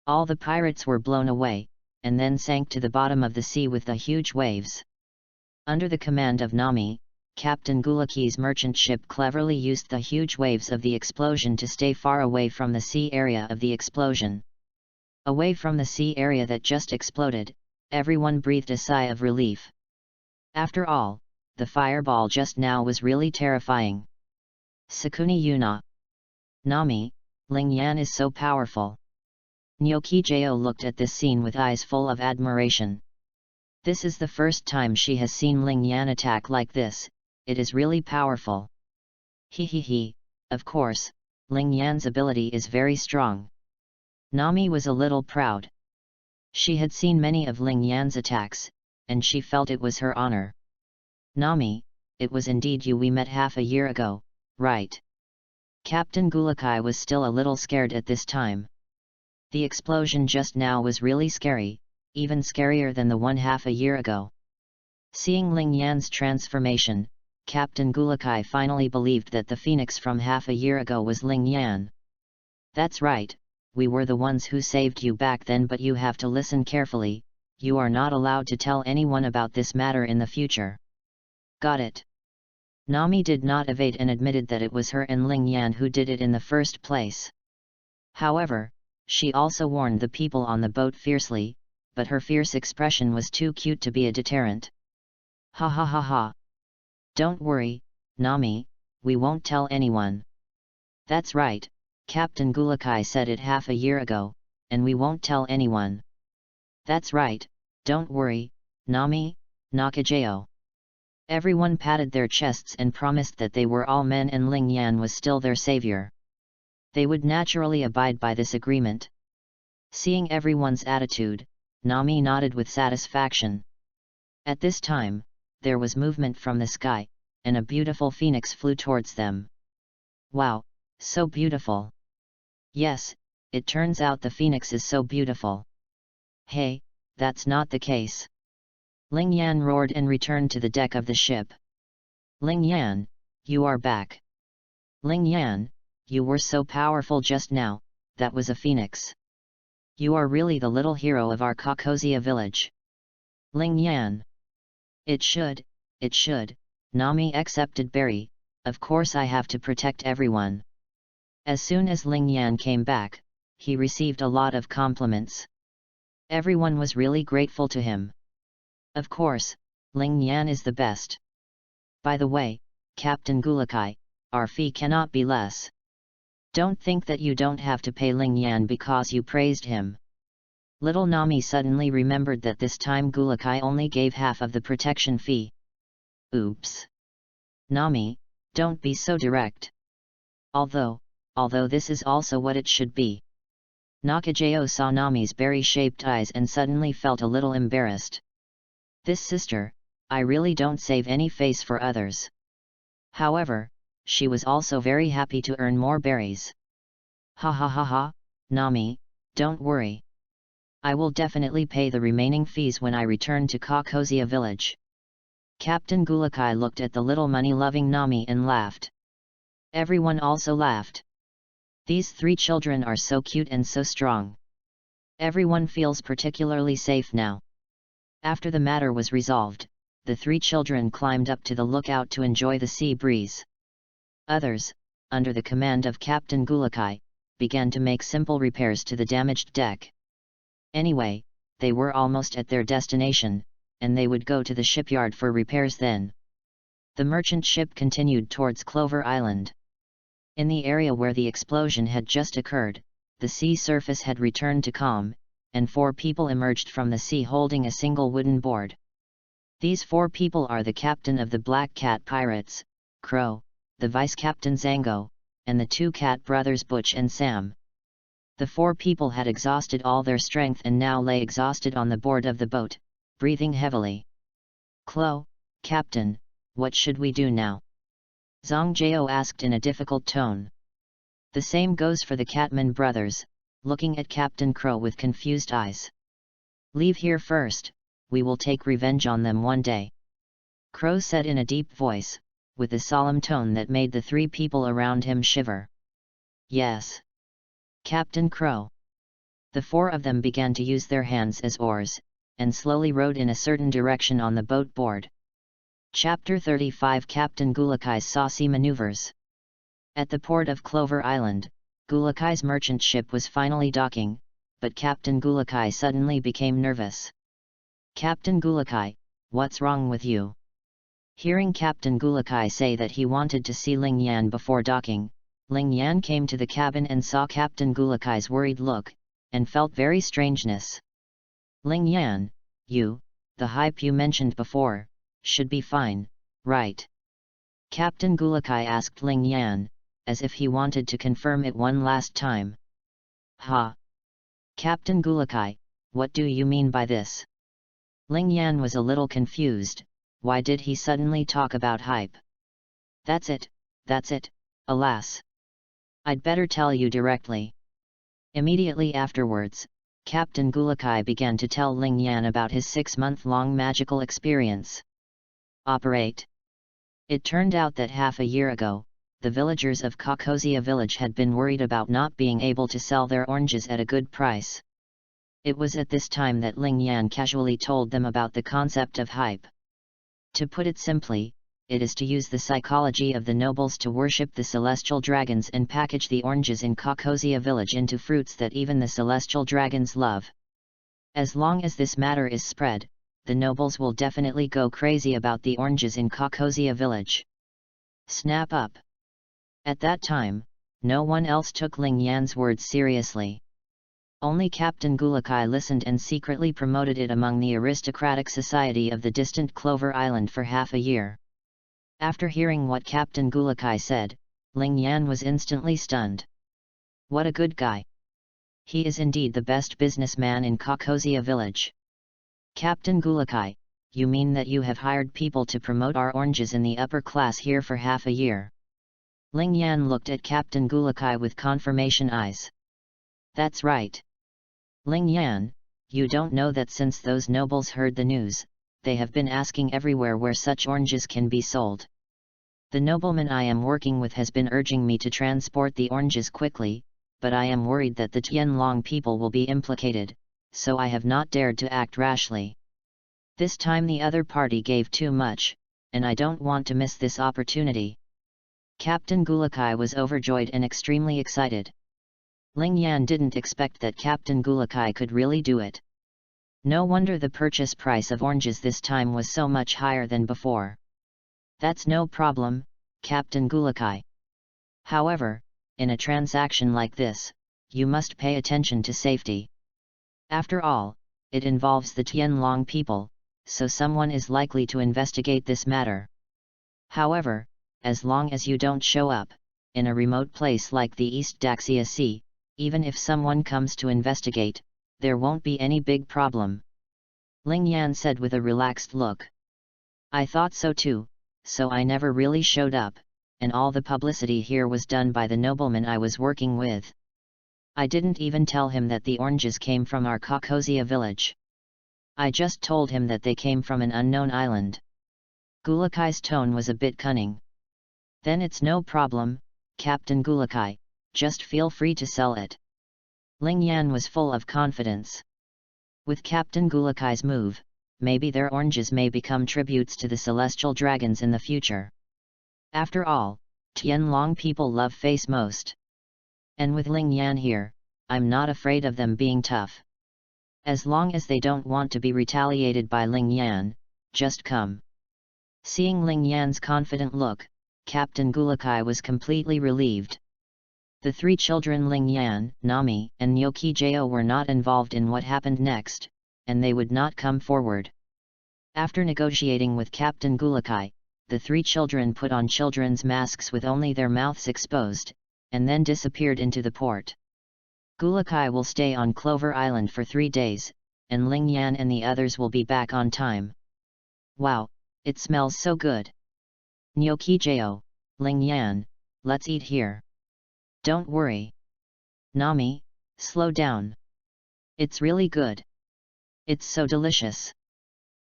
All the pirates were blown away, and then sank to the bottom of the sea with the huge waves. Under the command of Nami, Captain Gulakai's merchant ship cleverly used the huge waves of the explosion to stay far away from the sea area of the explosion. Away from the sea area that just exploded, everyone breathed a sigh of relief. After all, the fireball just now was really terrifying. Sakuni Yuna! Nami, Ling Yan is so powerful. Nyoki Jao looked at this scene with eyes full of admiration. This is the first time she has seen Ling Yan attack like this. It is really powerful. He, of course, Ling Yan's ability is very strong. Nami was a little proud. She had seen many of Ling Yan's attacks, and she felt it was her honor. Nami, it was indeed you we met half a year ago, right? Captain Gulakai was still a little scared at this time. The explosion just now was really scary, even scarier than the one half a year ago. Seeing Ling Yan's transformation, Captain Gulakai finally believed that the phoenix from half a year ago was Ling Yan. That's right, we were the ones who saved you back then, but you have to listen carefully, you are not allowed to tell anyone about this matter in the future. Got it? Nami did not evade and admitted that it was her and Ling Yan who did it in the first place. However, she also warned the people on the boat fiercely, but her fierce expression was too cute to be a deterrent. Ha ha ha ha. Don't worry, Nami, we won't tell anyone. That's right, Captain Gulakai said it half a year ago, and we won't tell anyone. That's right, don't worry, Nami, Nakajeo. Everyone patted their chests and promised that they were all men and Ling Yan was still their savior. They would naturally abide by this agreement. Seeing everyone's attitude, Nami nodded with satisfaction. At this time, there was movement from the sky, and a beautiful phoenix flew towards them. Wow, so beautiful! Yes, it turns out the phoenix is so beautiful. Hey, that's not the case. Ling Yan roared and returned to the deck of the ship. Ling Yan, you are back. Ling Yan, you were so powerful just now, that was a phoenix. You are really the little hero of our Kokozia village. Ling Yan. It should, Nami accepted Barry, of course I have to protect everyone. As soon as Ling Yan came back, he received a lot of compliments. Everyone was really grateful to him. Of course, Ling Yan is the best. By the way, Captain Gulakai, our fee cannot be less. Don't think that you don't have to pay Ling Yan because you praised him. Little Nami suddenly remembered that this time Gulakai only gave half of the protection fee. Oops. Nami, don't be so direct. Although this is also what it should be. Nakajeo saw Nami's berry-shaped eyes and suddenly felt a little embarrassed. This sister, I really don't save any face for others. However, she was also very happy to earn more berries. Ha ha ha ha, Nami, don't worry. I will definitely pay the remaining fees when I return to Kokozia village. Captain Gulakai looked at the little money-loving Nami and laughed. Everyone also laughed. These three children are so cute and so strong. Everyone feels particularly safe now. After the matter was resolved, the three children climbed up to the lookout to enjoy the sea breeze. Others, under the command of Captain Gulakai, began to make simple repairs to the damaged deck. Anyway, they were almost at their destination, and they would go to the shipyard for repairs then. The merchant ship continued towards Clover Island. In the area where the explosion had just occurred, the sea surface had returned to calm, and 4 people emerged from the sea holding a single wooden board. These 4 people are the captain of the Black Cat Pirates, Crow, the vice-captain Zango, and the 2 cat brothers Butch and Sam. The 4 people had exhausted all their strength and now lay exhausted on the board of the boat, breathing heavily. Clo, Captain, what should we do now? Zhang Jiao asked in a difficult tone. The same goes for the Catman brothers, looking at Captain Crow with confused eyes. Leave here first, we will take revenge on them one day. Crow said in a deep voice, with a solemn tone that made the 3 people around him shiver. Yes. Captain Crow. The 4 of them began to use their hands as oars, and slowly rowed in a certain direction on the boat board. Chapter 35 Captain Gulakai's Saucy Maneuvers. At the port of Clover Island, Gulakai's merchant ship was finally docking, but Captain Gulakai suddenly became nervous. Captain Gulakai, what's wrong with you? Hearing Captain Gulakai say that he wanted to see Ling Yan before docking, Ling Yan came to the cabin and saw Captain Gulakai's worried look, and felt very strangeness. Ling Yan, you, the hype you mentioned before, should be fine, right? Captain Gulakai asked Ling Yan, as if he wanted to confirm it one last time. Ha! Captain Gulakai, what do you mean by this? Ling Yan was a little confused. Why did he suddenly talk about hype? That's it, alas. I'd better tell you directly. Immediately afterwards, Captain Gulakai began to tell Ling Yan about his 6-month-long magical experience. operate. It turned out that half a year ago, the villagers of Kokozia village had been worried about not being able to sell their oranges at a good price. It was at this time that Ling Yan casually told them about the concept of hype. To put it simply, it is to use the psychology of the nobles to worship the celestial dragons and package the oranges in Kokozia village into fruits that even the celestial dragons love. As long as this matter is spread, the nobles will definitely go crazy about the oranges in Kokozia village. Snap up. At that time, no one else took Ling Yan's words seriously. Only Captain Gulakai listened and secretly promoted it among the aristocratic society of the distant Clover Island for half a year. After hearing what Captain Gulakai said, Ling Yan was instantly stunned. What a good guy! He is indeed the best businessman in Kokozia village. Captain Gulakai, you mean that you have hired people to promote our oranges in the upper class here for half a year? Ling Yan looked at Captain Gulakai with confirmation eyes. That's right. Ling Yan, you don't know that since those nobles heard the news, they have been asking everywhere where such oranges can be sold. The nobleman I am working with has been urging me to transport the oranges quickly, but I am worried that the Tianlong people will be implicated, so I have not dared to act rashly. This time the other party gave too much, and I don't want to miss this opportunity. Captain Gulakai was overjoyed and extremely excited. Ling Yan didn't expect that Captain Gulakai could really do it. No wonder the purchase price of oranges this time was so much higher than before. That's no problem, Captain Gulakai. However, in a transaction like this, you must pay attention to safety. After all, it involves the Tianlong people, so someone is likely to investigate this matter. However, as long as you don't show up, in a remote place like the East Daxia Sea, even if someone comes to investigate, there won't be any big problem. Ling Yan said with a relaxed look. I thought so too, so I never really showed up, and all the publicity here was done by the nobleman I was working with. I didn't even tell him that the oranges came from our Kokozia village. I just told him that they came from an unknown island. Gulakai's tone was a bit cunning. Then it's no problem, Captain Gulakai, just feel free to sell it. Ling Yan was full of confidence. With Captain Gulakai's move, maybe their oranges may become tributes to the celestial dragons in the future. After all, Tianlong people love face most. And with Ling Yan here, I'm not afraid of them being tough. As long as they don't want to be retaliated by Ling Yan, just come. Seeing Ling Yan's confident look, Captain Gulakai was completely relieved. The three children Ling Yan, Nami, and Nyoki Jao were not involved in what happened next, and they would not come forward. After negotiating with Captain Gulakai, the three children put on children's masks with only their mouths exposed, and then disappeared into the port. Gulakai will stay on Clover Island for 3 days, and Ling Yan and the others will be back on time. Wow, it smells so good. Nyoki Jao, Ling Yan, let's eat here. Don't worry. Nami, slow down. It's really good. It's so delicious.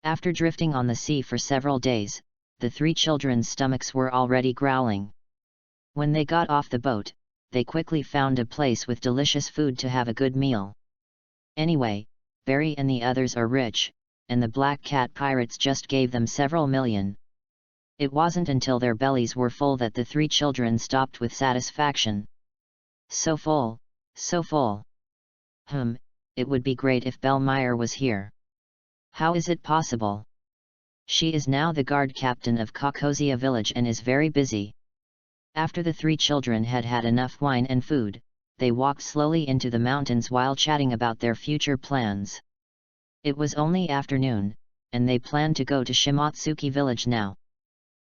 After drifting on the sea for several days, the three children's stomachs were already growling. When they got off the boat, they quickly found a place with delicious food to have a good meal. Anyway, Barry and the others are rich, and the Black Cat pirates just gave them several million. It wasn't until their bellies were full that the three children stopped with satisfaction. So full, so full. It would be great if Bellmeyer was here. How is it possible? She is now the guard captain of Kokozia village and is very busy. After the three children had had enough wine and food, they walked slowly into the mountains while chatting about their future plans. It was only afternoon, and they planned to go to Shimatsuki village now.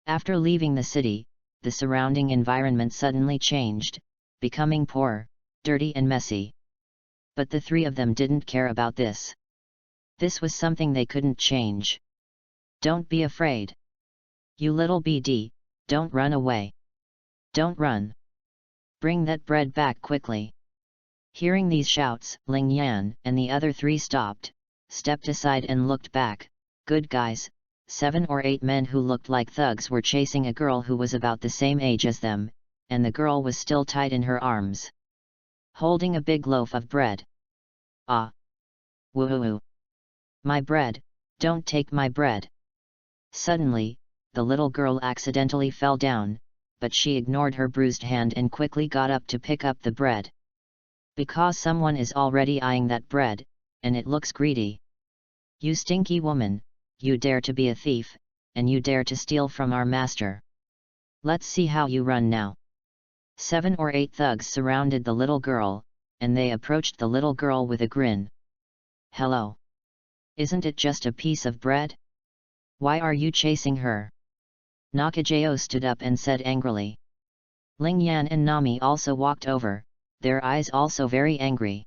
After leaving the city, the surrounding environment suddenly changed, becoming poor, dirty and messy. But the three of them didn't care about this. This was something they couldn't change. Don't be afraid. You little BD, don't run away. Don't run. Bring that bread back quickly. Hearing these shouts, Ling Yan and the other three stopped, stepped aside and looked back. Good guys, 7 or 8 men who looked like thugs were chasing a girl who was about the same age as them, and the girl was still tied in her arms, holding a big loaf of bread. Ah! Woo-hoo-hoo! My bread, don't take my bread! Suddenly, the little girl accidentally fell down, but she ignored her bruised hand and quickly got up to pick up the bread. Because someone is already eyeing that bread, and it looks greedy. You stinky woman, you dare to be a thief, and you dare to steal from our master. Let's see how you run now. 7 or 8 thugs surrounded the little girl, and they approached the little girl with a grin. Hello. Isn't it just a piece of bread? Why are you chasing her? Nakajayo stood up and said angrily. Ling Yan and Nami also walked over, their eyes also very angry.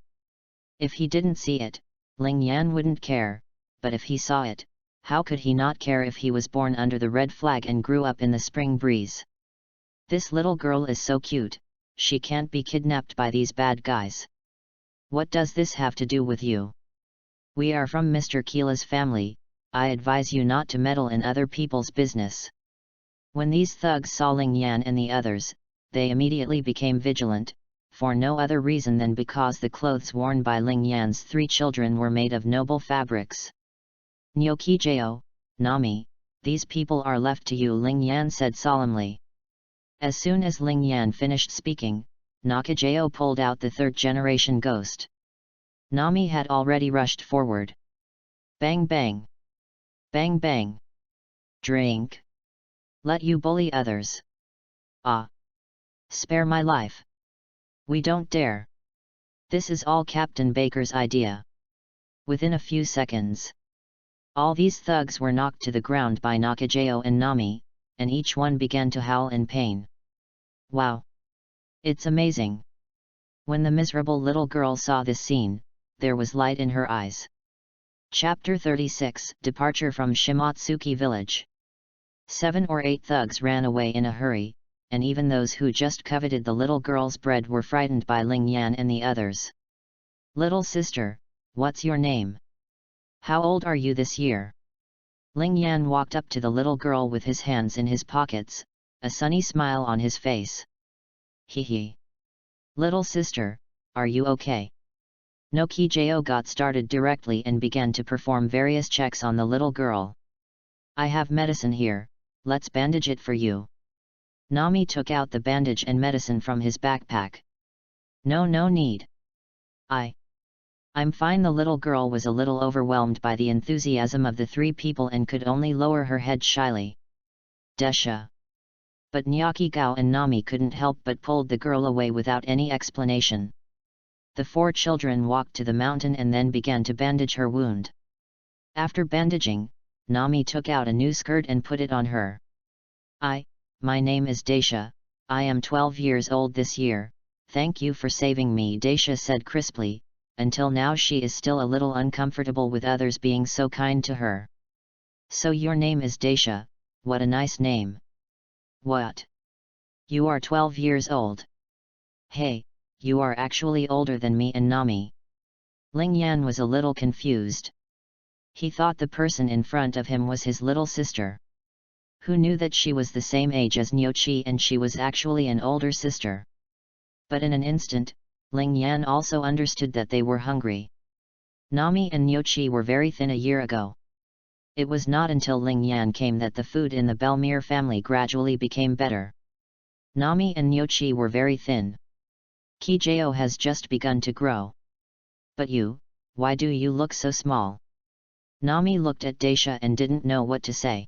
If he didn't see it, Ling Yan wouldn't care, but if he saw it, how could he not care if he was born under the red flag and grew up in the spring breeze? This little girl is so cute, she can't be kidnapped by these bad guys. What does this have to do with you? We are from Mr. Keela's family, I advise you not to meddle in other people's business. When these thugs saw Ling Yan and the others, they immediately became vigilant, for no other reason than because the clothes worn by Ling Yan's 3 children were made of noble fabrics. Nyokijayo, Nami, these people are left to you, Ling Yan said solemnly. As soon as Ling Yan finished speaking, Nakajayo pulled out the 3rd-generation ghost. Nami had already rushed forward. Bang bang! Bang bang! Drink! Let you bully others! Ah! Spare my life! We don't dare! This is all Captain Baker's idea. Within a few seconds, all these thugs were knocked to the ground by Nakajayo and Nami, and each one began to howl in pain. Wow! It's amazing! When the miserable little girl saw this scene, there was light in her eyes. Chapter 36 Departure from Shimatsuki Village. 7 or 8 thugs ran away in a hurry, and even those who just coveted the little girl's bread were frightened by Ling Yan and the others. Little sister, what's your name? How old are you this year? Ling Yan walked up to the little girl with his hands in his pockets, a sunny smile on his face. Hee hee. Little sister, are you okay? Nyokijayo got started directly and began to perform various checks on the little girl. I have medicine here, let's bandage it for you. Nami took out the bandage and medicine from his backpack. No need. I'm fine. The little girl was a little overwhelmed by the enthusiasm of the 3 people and could only lower her head shyly. Desha. But Nyakigawa and Nami couldn't help but pulled the girl away without any explanation. The 4 children walked to the mountain and then began to bandage her wound. After bandaging, Nami took out a new skirt and put it on her. My name is Daisha, I am 12 years old this year, thank you for saving me, Daisha said crisply. Until now she is still a little uncomfortable with others being so kind to her. So your name is Daisha, what a nice name. What? You are 12 years old. Hey, you are actually older than me and Nami. Ling Yan was a little confused. He thought the person in front of him was his little sister. Who knew that she was the same age as Nyochi and she was actually an older sister? But in an instant, Ling Yan also understood that they were hungry. Nami and Nyochi were very thin a year ago. It was not until Ling Yan came that the food in the Belmere family gradually became better. Nami and Nyochi were very thin. Kijayo has just begun to grow. But you, why do you look so small? Nami looked at Daisha and didn't know what to say.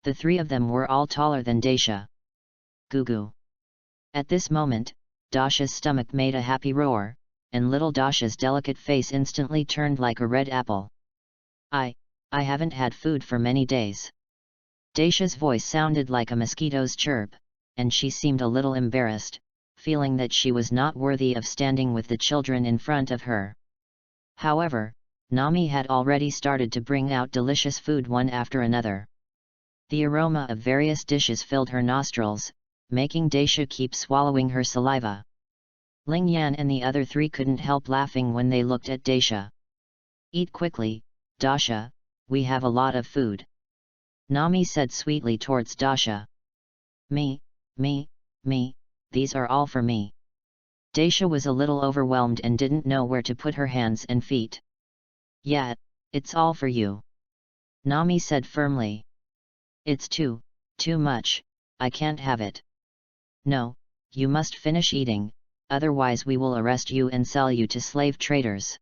The 3 of them were all taller than Daisha. Goo goo. At this moment, Dasha's stomach made a happy roar, and little Dasha's delicate face instantly turned like a red apple. I haven't had food for many days. Daisha's voice sounded like a mosquito's chirp, and she seemed a little embarrassed, feeling that she was not worthy of standing with the children in front of her. However, Nami had already started to bring out delicious food one after another. The aroma of various dishes filled her nostrils, making Daisha keep swallowing her saliva. Ling Yan and the other 3 couldn't help laughing when they looked at Daisha. Eat quickly, Daisha, we have a lot of food. Nami said sweetly towards Dasha. Me, these are all for me. Dasha was a little overwhelmed and didn't know where to put her hands and feet. Yeah, it's all for you. Nami said firmly. It's too much, I can't have it. No, you must finish eating, otherwise we will arrest you and sell you to slave traders.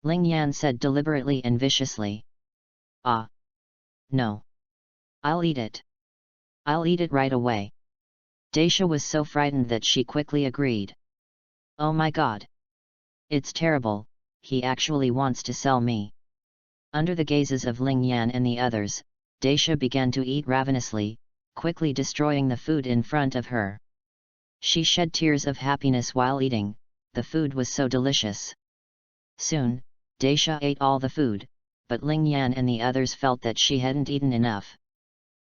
Ling Yan said deliberately and viciously. Ah. No. I'll eat it. I'll eat it right away. Dasha was so frightened that she quickly agreed. Oh my god. It's terrible, he actually wants to sell me. Under the gazes of Ling Yan and the others, Dasha began to eat ravenously, quickly destroying the food in front of her. She shed tears of happiness while eating, the food was so delicious. Soon, Dasha ate all the food, but Ling Yan and the others felt that she hadn't eaten enough.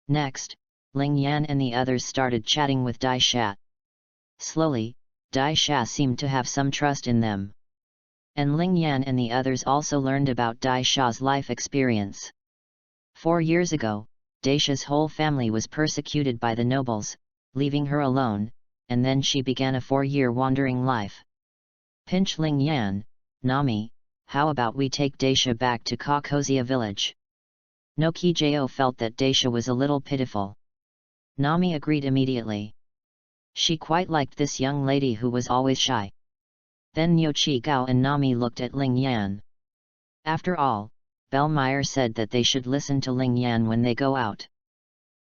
Next, Ling Yan and the others started chatting with Daisha. Slowly, Daisha seemed to have some trust in them. And Ling Yan and the others also learned about Daisha's life experience. 4 years ago, Daisha's whole family was persecuted by the nobles, leaving her alone, and then she began a 4-year wandering life. Pinch Ling Yan, Nami, how about we take Daisha back to Kakozia village? Nokijo felt that Daisha was a little pitiful. Nami agreed immediately. She quite liked this young lady who was always shy. Then Nyochi Gao and Nami looked at Ling Yan. After all, Bellmeyer said that they should listen to Ling Yan when they go out.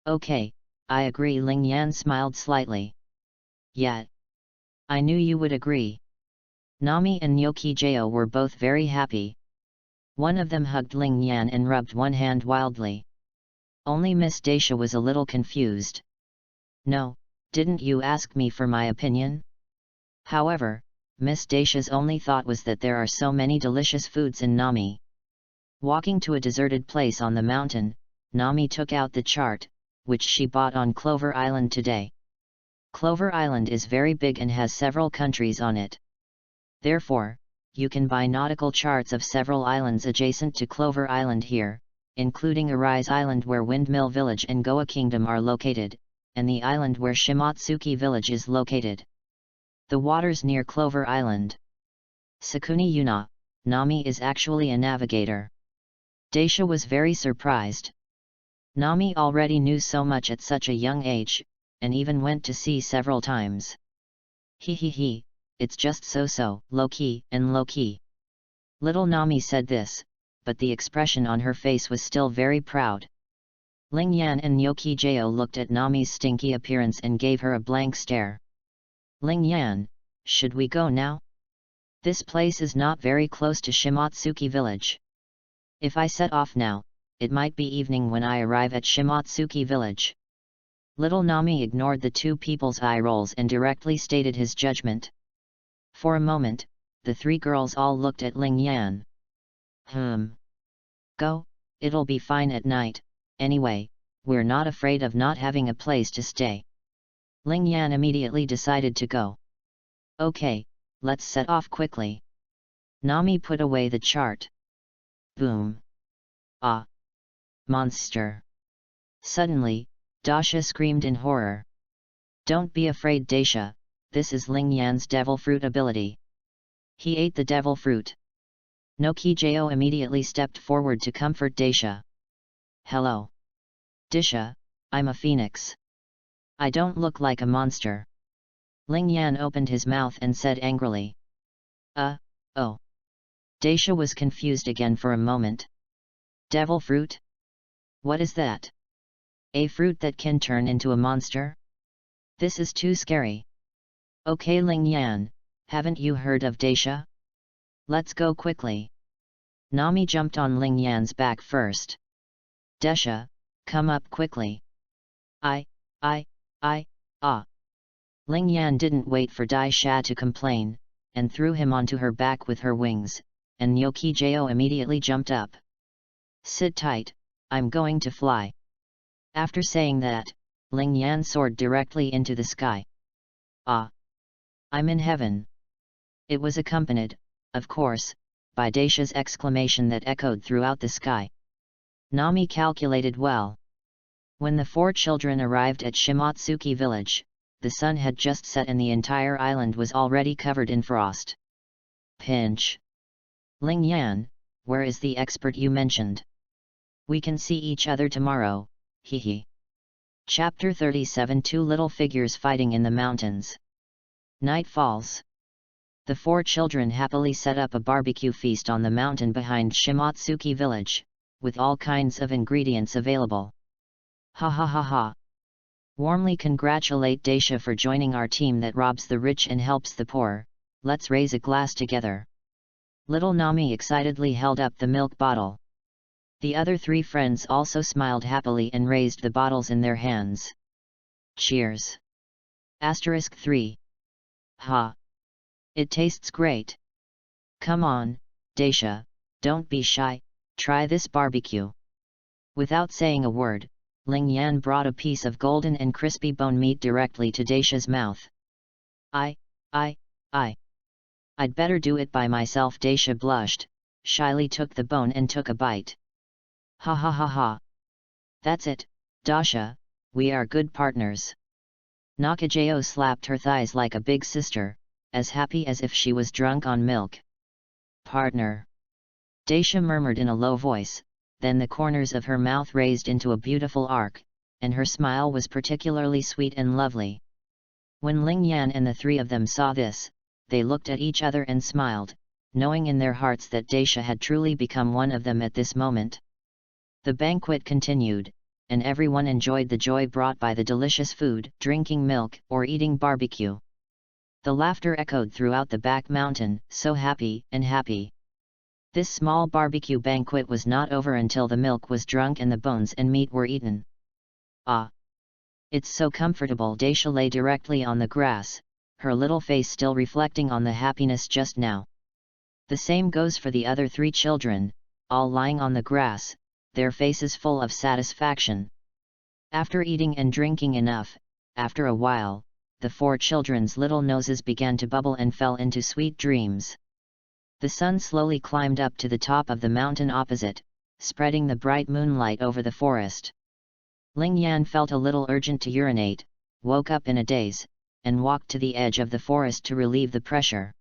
Okay, I agree. Ling Yan smiled slightly. Yeah. I knew you would agree. Nami and Nyokijo were both very happy. One of them hugged Ling Yan and rubbed one hand wildly. Only Miss Daisha was a little confused. No, didn't you ask me for my opinion? However, Miss Daisha's only thought was that there are so many delicious foods in Nami. Walking to a deserted place on the mountain, Nami took out the chart, which she bought on Clover Island today. Clover Island is very big and has several countries on it. Therefore, you can buy nautical charts of several islands adjacent to Clover Island here, including Arise Island where Windmill Village and Goa Kingdom are located, and the island where Shimotsuki Village is located. The waters near Clover Island. Sakuni Yuna, Nami is actually a navigator. Daisha was very surprised. Nami already knew so much at such a young age, and even went to sea several times. He, it's just so, low-key and low-key. Little Nami said this, but the expression on her face was still very proud. Ling Yan and Nyokijo looked at Nami's stinky appearance and gave her a blank stare. Ling Yan, should we go now? This place is not very close to Shimotsuki village. If I set off now, it might be evening when I arrive at Shimotsuki village. Little Nami ignored the two people's eye rolls and directly stated his judgment. For a moment, the three girls all looked at Ling Yan. Go, it'll be fine at night, anyway, we're not afraid of not having a place to stay. Ling Yan immediately decided to go. Okay, let's set off quickly. Nami put away the chart. Boom. Ah! Monster! Suddenly, Daisha screamed in horror. Don't be afraid, Daisha, this is Ling Yan's devil fruit ability. He ate the devil fruit. Nokijo immediately stepped forward to comfort Daisha. Hello. Daisha, I'm a phoenix. I don't look like a monster. Ling Yan opened his mouth and said angrily. Oh. Daisha was confused again for a moment. Devil fruit? What is that? A fruit that can turn into a monster? This is too scary. Okay, Ling Yan, haven't you heard of Daisha? Let's go quickly. Nami jumped on Ling Yan's back first. Daisha, come up quickly. Ling Yan didn't wait for Daisha to complain, and threw him onto her back with her wings, and Nyokijo immediately jumped up. Sit tight, I'm going to fly. After saying that, Ling Yan soared directly into the sky. I'm in heaven. It was accompanied, of course, by Daisha's exclamation that echoed throughout the sky. Nami calculated well. When the 4 children arrived at Shimotsuki village, the sun had just set and the entire island was already covered in frost. Pinch. Ling Yan, where is the expert you mentioned? We can see each other tomorrow, hehe. Chapter 37. 2 little figures fighting in the mountains. Night falls. The 4 children happily set up a barbecue feast on the mountain behind Shimotsuki village, with all kinds of ingredients available. Ha ha ha ha. Warmly congratulate Daisha for joining our team that robs the rich and helps the poor, let's raise a glass together. Little Nami excitedly held up the milk bottle. The other 3 friends also smiled happily and raised the bottles in their hands. Cheers. Asterisk 3. Ha. It tastes great. Come on, Daisha, don't be shy, try this barbecue. Without saying a word, Ling Yan brought a piece of golden and crispy bone meat directly to Daisha's mouth. I'd better do it by myself. Daisha blushed, shyly took the bone and took a bite. Ha ha ha ha. That's it, Dasha, we are good partners. Nakajayo slapped her thighs like a big sister, as happy as if she was drunk on milk. Partner. Daisha murmured in a low voice, then the corners of her mouth raised into a beautiful arc, and her smile was particularly sweet and lovely. When Ling Yan and the 3 of them saw this, they looked at each other and smiled, knowing in their hearts that Daisha had truly become one of them at this moment. The banquet continued, and everyone enjoyed the joy brought by the delicious food, drinking milk, or eating barbecue. The laughter echoed throughout the back mountain, so happy and happy. This small barbecue banquet was not over until the milk was drunk and the bones and meat were eaten. Ah! It's so comfortable. Daisha lay directly on the grass, her little face still reflecting on the happiness just now. The same goes for the other 3 children, all lying on the grass, their faces full of satisfaction. After eating and drinking enough, after a while, the 4 children's little noses began to bubble and fell into sweet dreams. The sun slowly climbed up to the top of the mountain opposite, spreading the bright moonlight over the forest. Ling Yan felt a little urgent to urinate, woke up in a daze, and walked to the edge of the forest to relieve the pressure.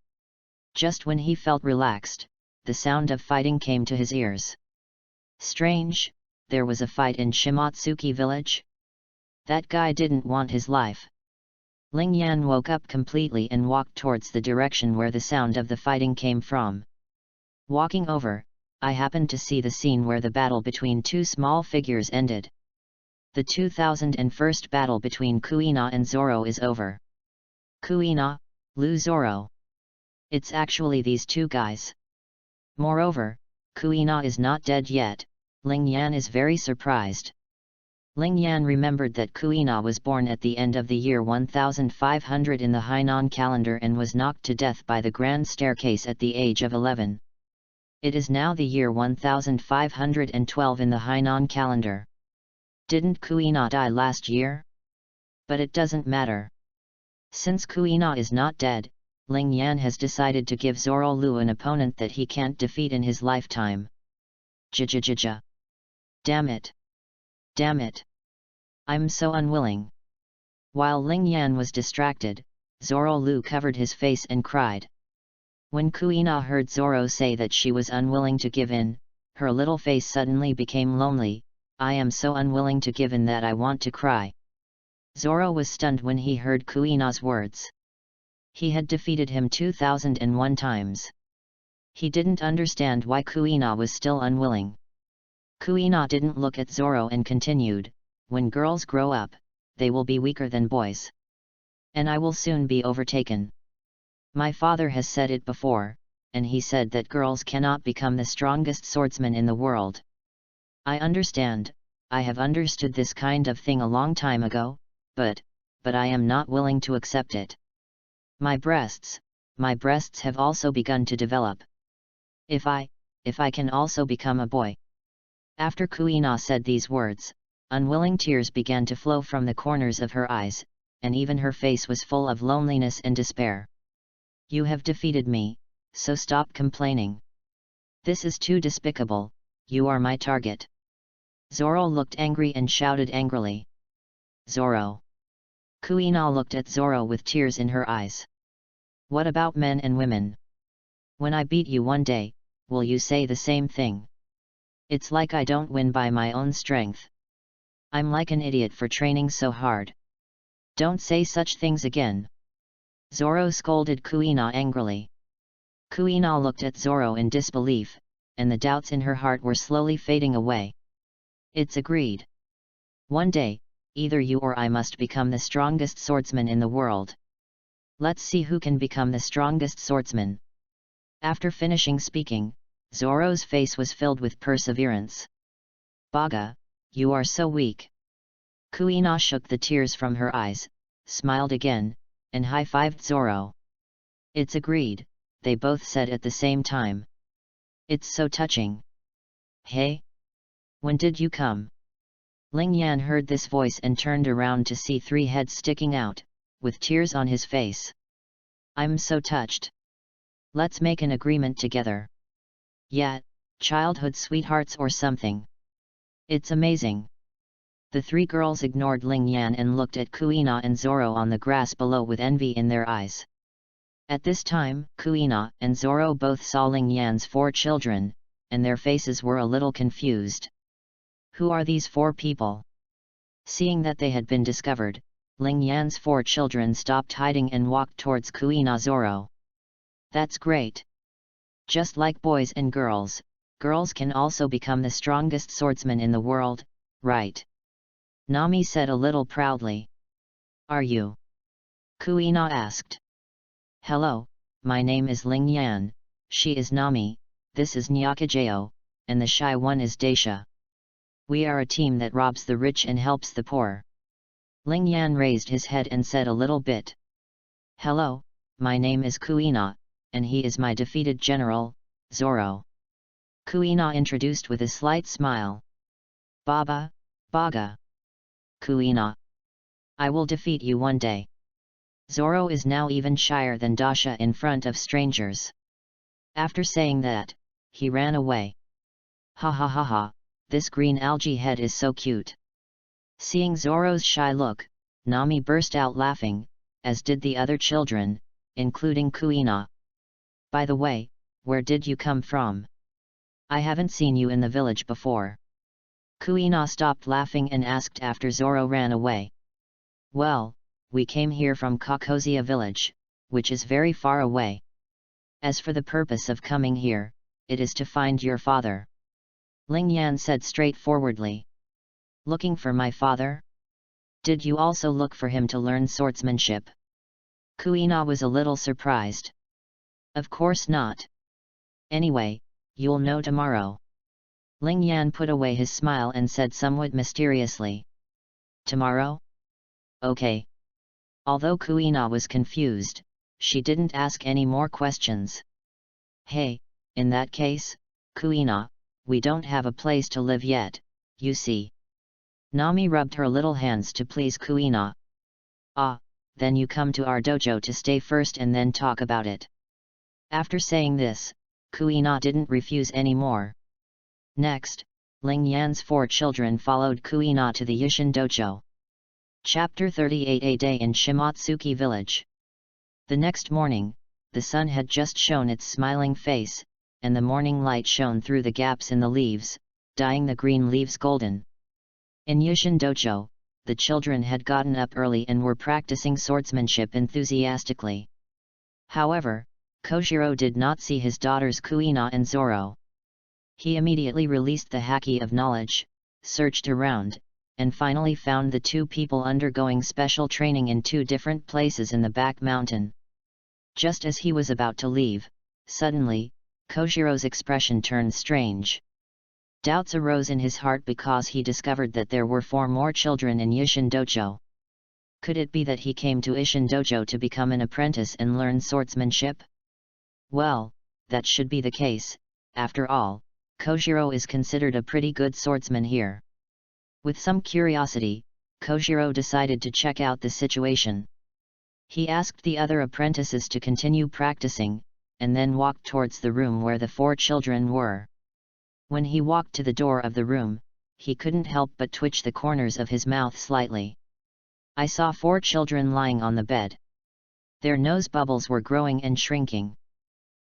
Just when he felt relaxed, the sound of fighting came to his ears. Strange, there was a fight in Shimotsuki village? That guy didn't want his life. Ling Yan woke up completely and walked towards the direction where the sound of the fighting came from. Walking over, I happened to see the scene where the battle between 2 small figures ended. The 2001 battle between Kuina and Zoro is over. Kuina, Lu Zoro. It's actually these 2 guys. Moreover, Kuina is not dead yet. Ling Yan is very surprised. Ling Yan remembered that Kuina was born at the end of the year 1500 in the Hainan calendar and was knocked to death by the Grand Staircase at the age of 11. It is now the year 1512 in the Hainan calendar. Didn't Kuina die last year? But it doesn't matter. Since Kuina is not dead, Ling Yan has decided to give Zoro Lu an opponent that he can't defeat in his lifetime. Jijijija. Damn it. Damn it! I'm so unwilling. While Ling Yan was distracted, Zoro Lu covered his face and cried. When Kuina heard Zoro say that she was unwilling to give in, her little face suddenly became lonely. I am so unwilling to give in that I want to cry. Zoro was stunned when he heard Kuina's words. He had defeated him 2001 times. He didn't understand why Kuina was still unwilling. Kuina didn't look at Zoro and continued, when girls grow up, they will be weaker than boys. And I will soon be overtaken. My father has said it before, and he said that girls cannot become the strongest swordsman in the world. I understand, I have understood this kind of thing a long time ago, but I am not willing to accept it. My breasts have also begun to develop. If I can also become a boy. After Kuina said these words, unwilling tears began to flow from the corners of her eyes, and even her face was full of loneliness and despair. You have defeated me, so stop complaining. This is too despicable, you are my target. Zoro looked angry and shouted angrily. Zoro! Kuina looked at Zoro with tears in her eyes. What about men and women? When I beat you one day, will you say the same thing? It's like I don't win by my own strength. I'm like an idiot for training so hard. Don't say such things again. Zoro scolded Kuina angrily. Kuina looked at Zoro in disbelief, and the doubts in her heart were slowly fading away. It's agreed. One day, either you or I must become the strongest swordsman in the world. Let's see who can become the strongest swordsman. After finishing speaking, Zoro's face was filled with perseverance. Baga, you are so weak. Kuina shook the tears from her eyes, smiled again, and high-fived Zoro. It's agreed, they both said at the same time. It's so touching. Hey? When did you come? Ling Yan heard this voice and turned around to see three heads sticking out, with tears on his face. I'm so touched. Let's make an agreement together. Yeah, childhood sweethearts or something. It's amazing. The three girls ignored Ling Yan and looked at Kuina and Zoro on the grass below with envy in their eyes. At this time, Kuina and Zoro both saw Ling Yan's 4 children, and their faces were a little confused. Who are these 4 people? Seeing that they had been discovered, Ling Yan's 4 children stopped hiding and walked towards Kuina Zoro. That's great. Just like boys and girls, girls can also become the strongest swordsman in the world, right? Nami said a little proudly. Are you? Kuina asked. Hello, my name is Ling Yan, she is Nami, this is Nyakajeo, and the shy one is Daisha. We are a team that robs the rich and helps the poor. Ling Yan raised his head and said a little bit. Hello, my name is Kuina, and he is my defeated general, Zoro. Kuina introduced with a slight smile. Baba, Baga. Kuina. I will defeat you one day. Zoro is now even shyer than Dasha in front of strangers. After saying that, he ran away. Ha ha ha ha, this green algae head is so cute. Seeing Zoro's shy look, Nami burst out laughing, as did the other children, including Kuina. By the way, where did you come from? I haven't seen you in the village before. Kuina stopped laughing and asked after Zoro ran away. Well, we came here from Kakozia village, which is very far away. As for the purpose of coming here, it is to find your father. Ling Yan said straightforwardly. Looking for my father? Did you also look for him to learn swordsmanship? Kuina was a little surprised. Of course not. Anyway, you'll know tomorrow. Ling Yan put away his smile and said somewhat mysteriously. Tomorrow? Okay. Although Kuina was confused, she didn't ask any more questions. Hey, in that case, Kuina, we don't have a place to live yet, you see. Nami rubbed her little hands to please Kuina. Ah, then you come to our dojo to stay first and then talk about it. After saying this, Kuina didn't refuse any more. Next, Ling Yan's 4 children followed Kuina to the Yishin dojo. Chapter 38 A Day in Shimatsuki Village. The next morning, the sun had just shown its smiling face, and the morning light shone through the gaps in the leaves, dyeing the green leaves golden. In Yishin dojo, the children had gotten up early and were practicing swordsmanship enthusiastically. However, Kojiro did not see his daughters Kuina and Zoro. He immediately released the haki of knowledge, searched around, and finally found the 2 people undergoing special training in 2 different places in the back mountain. Just as he was about to leave, suddenly, Kojiro's expression turned strange. Doubts arose in his heart because he discovered that there were 4 more children in Yishin dojo. Could it be that he came to Yishin dojo to become an apprentice and learn swordsmanship? Well, that should be the case. After all, Kojiro is considered a pretty good swordsman here. With some curiosity, Kojiro decided to check out the situation. He asked the other apprentices to continue practicing, and then walked towards the room where the 4 children were. When he walked to the door of the room, he couldn't help but twitch the corners of his mouth slightly. I saw 4 children lying on the bed. Their nose bubbles were growing and shrinking.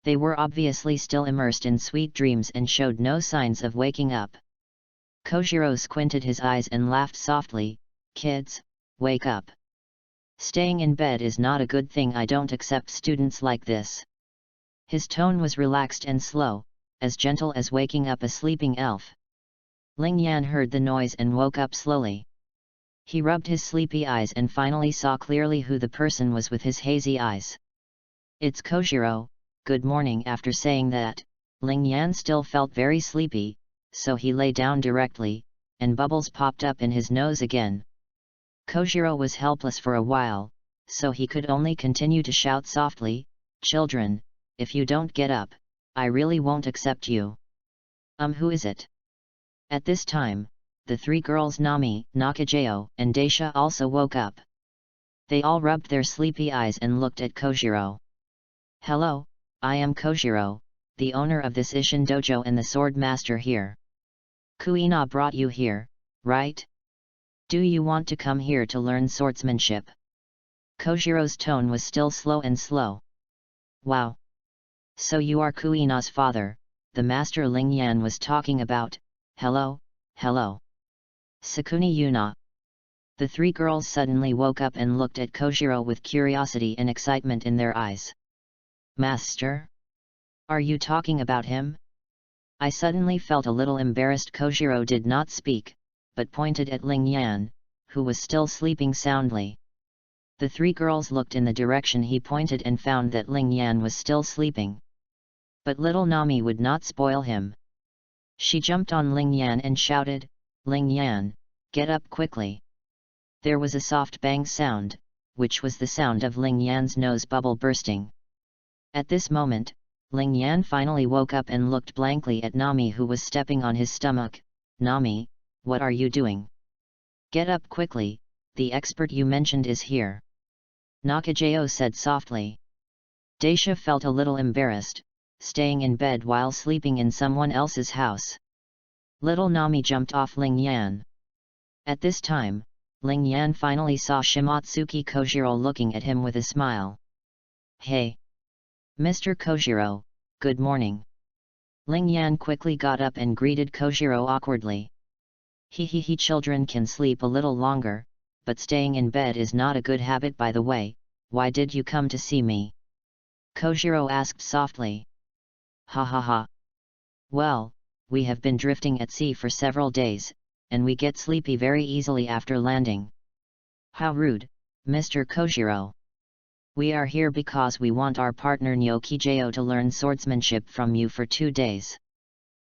They were obviously still immersed in sweet dreams and showed no signs of waking up. Kojiro squinted his eyes and laughed softly. "Kids, wake up. Staying in bed is not a good thing. I don't accept students like this." His tone was relaxed and slow, as gentle as waking up a sleeping elf. Ling Yan heard the noise and woke up slowly. He rubbed his sleepy eyes and finally saw clearly who the person was with his hazy eyes. "It's Kojiro, good morning." After saying that, Ling Yan still felt very sleepy, so he lay down directly, and bubbles popped up in his nose again. Kojiro was helpless for a while, so he could only continue to shout softly, "Children, if you don't get up, I really won't accept you." Who is it?" At this time, the 3 girls Nami, Nakajao, and Daisha also woke up. They all rubbed their sleepy eyes and looked at Kojiro. "Hello, I am Kojiro, the owner of this Ishin dojo and the sword master here. Kuina brought you here, right? Do you want to come here to learn swordsmanship?" Kojiro's tone was still slow and slow. "Wow! So you are Kuina's father, the master Ling Yan was talking about. Hello, hello. Sakuni Yuna." The 3 girls suddenly woke up and looked at Kojiro with curiosity and excitement in their eyes. "Master? Are you talking about him?" I suddenly felt a little embarrassed. Kojiro did not speak, but pointed at Ling Yan, who was still sleeping soundly. The 3 girls looked in the direction he pointed and found that Ling Yan was still sleeping. But little Nami would not spoil him. She jumped on Ling Yan and shouted, "Ling Yan, get up quickly." There was a soft bang sound, which was the sound of Ling Yan's nose bubble bursting. At this moment, Ling Yan finally woke up and looked blankly at Nami, who was stepping on his stomach. "Nami, what are you doing? Get up quickly, the expert you mentioned is here." Nakajao said softly. Daisha felt a little embarrassed, staying in bed while sleeping in someone else's house. Little Nami jumped off Ling Yan. At this time, Ling Yan finally saw Shimatsuki Kojiro looking at him with a smile. "Hey! Mr. Kojiro, good morning." Ling Yan quickly got up and greeted Kojiro awkwardly. He children can sleep a little longer, but staying in bed is not a good habit. By the way, why did you come to see me?" Kojiro asked softly. "Ha ha ha. Well, we have been drifting at sea for several days, and we get sleepy very easily after landing." "How rude, Mr. Kojiro. We are here because we want our partner Nyokijao to learn swordsmanship from you for 2 days."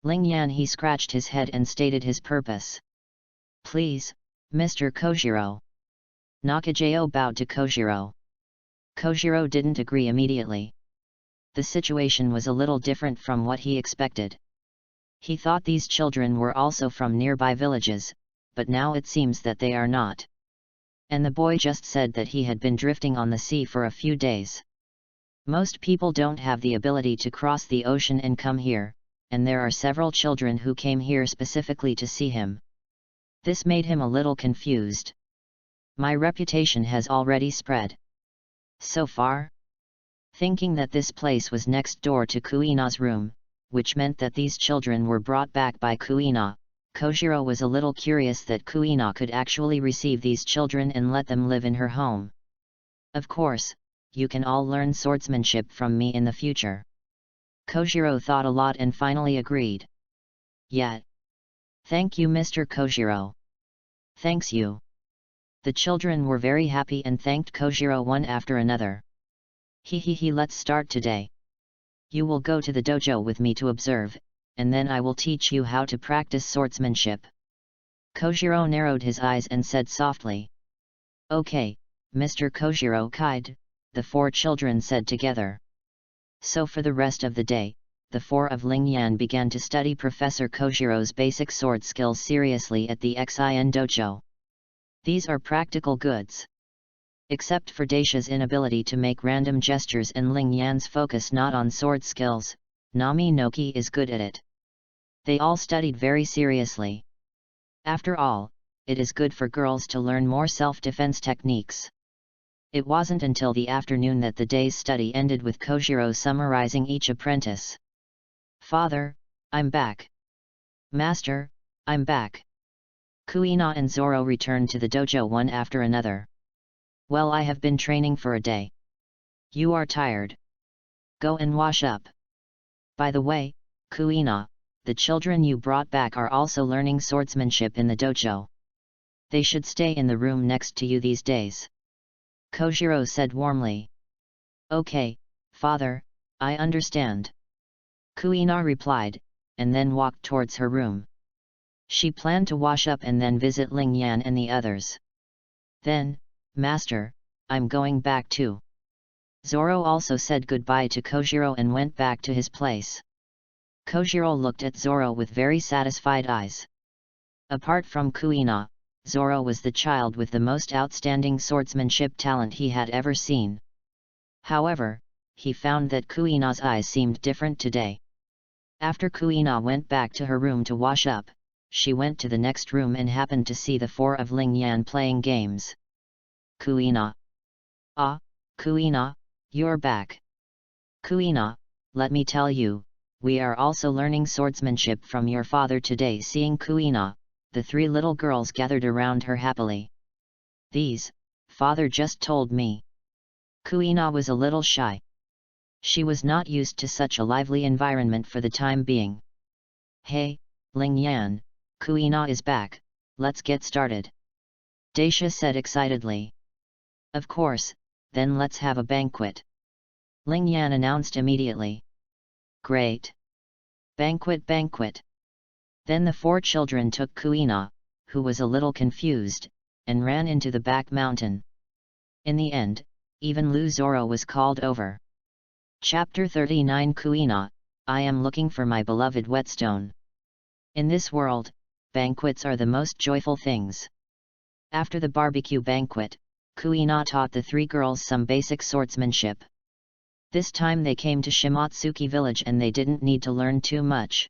Ling Yan he scratched his head and stated his purpose. "Please, Mr. Kojiro." Nakajao bowed to Kojiro. Kojiro didn't agree immediately. The situation was a little different from what he expected. He thought these children were also from nearby villages, but now it seems that they are not. And the boy just said that he had been drifting on the sea for a few days. Most people don't have the ability to cross the ocean and come here, and there are several children who came here specifically to see him. This made him a little confused. My reputation has already spread. So far? Thinking that this place was next door to Kuina's room, which meant that these children were brought back by Kuina, Kojiro was a little curious that Kuina could actually receive these children and let them live in her home. Of course, you can all learn swordsmanship from me in the future. Kojiro thought a lot and finally agreed. Yeah. Thank you, Mr. Kojiro. Thanks you. The children were very happy and thanked Kojiro one after another. Let's start today. You will go to the dojo with me to observe, and then I will teach you how to practice swordsmanship. Kojiro narrowed his eyes and said softly. Okay, Mr. Kojiro Kaide, the 4 children said together. So for the rest of the day, the 4 of Ling Yan began to study Professor Kojiro's basic sword skills seriously at the Xin dojo. These are practical goods. Except for Daisha's inability to make random gestures and Ling Yan's focus not on sword skills, Nami Noki is good at it. They all studied very seriously. After all, it is good for girls to learn more self-defense techniques. It wasn't until the afternoon that the day's study ended with Kojiro summarizing each apprentice. "Father, I'm back. Master, I'm back." Kuina and Zoro returned to the dojo one after another. "Well, I have been training for a day. You are tired. Go and wash up. By the way, Kuina, the children you brought back are also learning swordsmanship in the dojo. They should stay in the room next to you these days," Kojiro said warmly. "Okay, father, I understand," Kuina replied, and then walked towards her room. She planned to wash up and then visit Ling Yan and the others. Then, "Master, I'm going back too." Zoro also said goodbye to Kojiro and went back to his place. Kojiro looked at Zoro with very satisfied eyes. Apart from Kuina, Zoro was the child with the most outstanding swordsmanship talent he had ever seen. However, he found that Kuina's eyes seemed different today. After Kuina went back to her room to wash up, she went to the next room and happened to see the four of Ling Yan playing games. "Kuina. Ah, Kuina, you're back. Kuina, let me tell you, we are also learning swordsmanship from your father today." Seeing Kuina, the three little girls gathered around her happily. "These, father just told me." Kuina was a little shy. She was not used to such a lively environment for the time being. "Hey, Ling Yan, Kuina is back, let's get started," Daisha said excitedly. "Of course, then let's have a banquet," Ling Yan announced immediately. "Great! Banquet, banquet!" Then the four children took Kuina, who was a little confused, and ran into the back mountain. In the end, even Lu Zoro was called over. Chapter 39 Kuina, I am looking for my beloved whetstone. In this world, banquets are the most joyful things. After the barbecue banquet, Kuina taught the three girls some basic swordsmanship. This time they came to Shimatsuki village and they didn't need to learn too much.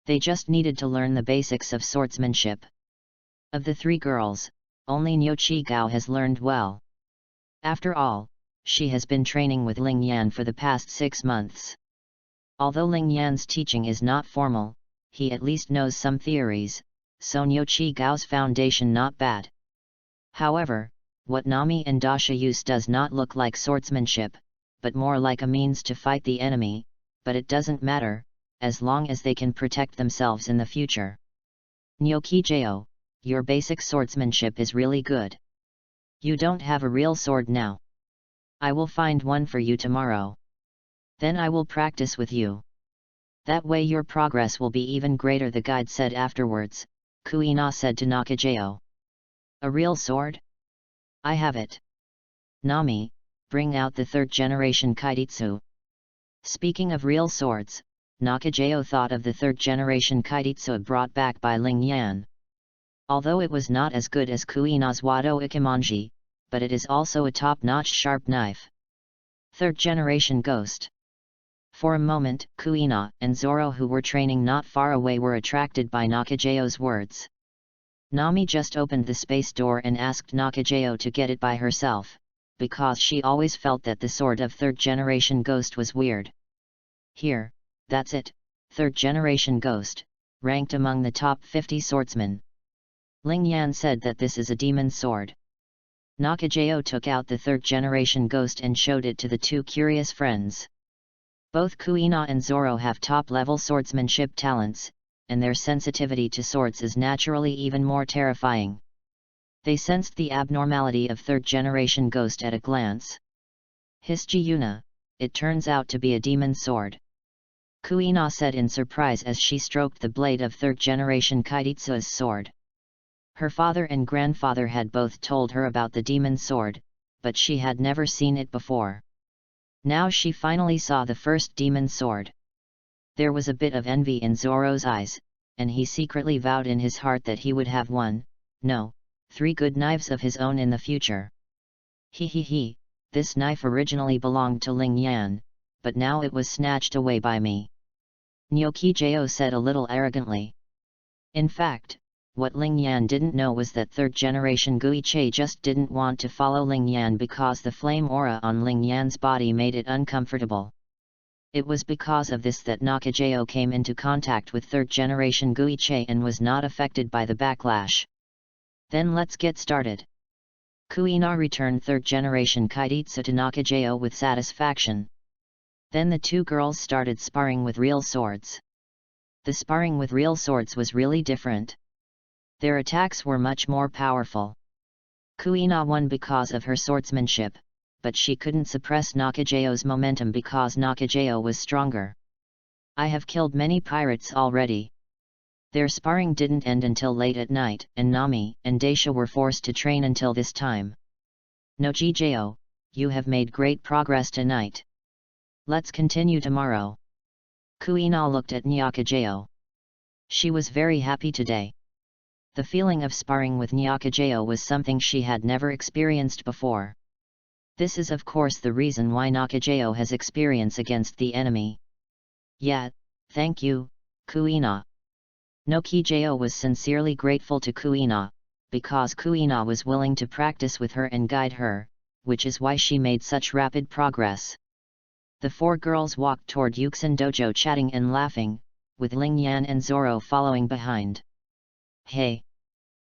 They just needed to learn the basics of swordsmanship. Of the three girls, only Nyochi Gao has learned well. After all, she has been training with Ling Yan for the past 6 months. Although Ling Yan's teaching is not formal, he at least knows some theories, so Nyochi Gao's foundation not bad. However, what Nami and Dasha use does not look like swordsmanship, but more like a means to fight the enemy, but it doesn't matter, as long as they can protect themselves in the future. Nyoki Jao, your basic swordsmanship is really good. You don't have a real sword now. I will find one for you tomorrow. Then I will practice with you. That way your progress will be even greater, the guide said afterwards. Kuina said to Nakajao. A real sword? I have it. Nami, bring out the third generation Kaititsu. Speaking of real swords, Nakajao thought of the third generation Kaititsu brought back by Ling Yan. Although it was not as good as Kuina's Wado Ikemonji, but it is also a top-notch sharp knife. Third generation ghost. For a moment, Kuina and Zoro, who were training not far away, were attracted by Nakajao's words. Nami just opened the space door and asked Nakajao to get it by herself, because she always felt that the sword of third generation ghost was weird. Here, that's it, third generation ghost, ranked among the top 50 swordsmen. Ling Yan said that this is a demon sword. Nakajao took out the third generation ghost and showed it to the two curious friends. Both Kuina and Zoro have top-level swordsmanship talents, and their sensitivity to swords is naturally even more terrifying. They sensed the abnormality of third generation ghost at a glance. Hisji Yuna, it turns out to be a demon sword. Kuina said in surprise as she stroked the blade of third generation Kaititsu's sword. Her father and grandfather had both told her about the demon sword, but she had never seen it before. Now she finally saw the first demon sword. There was a bit of envy in Zoro's eyes, and he secretly vowed in his heart that he would have 3 good knives of his own in the future. He, this knife originally belonged to Ling Yan, but now it was snatched away by me. Nyoki Jao said a little arrogantly. In fact, What Ling Yan didn't know was that third generation Gui Che just didn't want to follow Ling Yan because the flame aura on Ling Yan's body made it uncomfortable. It was because of this that Nakajao came into contact with third generation Gui Che and was not affected by the backlash. Then let's get started. Kuina returned third generation Kaiditsu to Nakajao with satisfaction. Then the two girls started sparring with real swords. The sparring with real swords was really different. Their attacks were much more powerful. Kuina won because of her swordsmanship, but she couldn't suppress Nakajao's momentum because Nakajao was stronger. I have killed many pirates already. Their sparring didn't end until late at night, and Nami and Daisha were forced to train until this time. Nojijao, you have made great progress tonight. Let's continue tomorrow. Kuina looked at Nakajao. She was very happy today. The feeling of sparring with Nakajao was something she had never experienced before. This is of course the reason why Nakajao has experience against the enemy. Yeah, thank you, Kuina. Nakajao was sincerely grateful to Kuina, because Kuina was willing to practice with her and guide her, which is why she made such rapid progress. The four girls walked toward Yuxin Dojo chatting and laughing, with Ling Yan and Zoro following behind. Hey!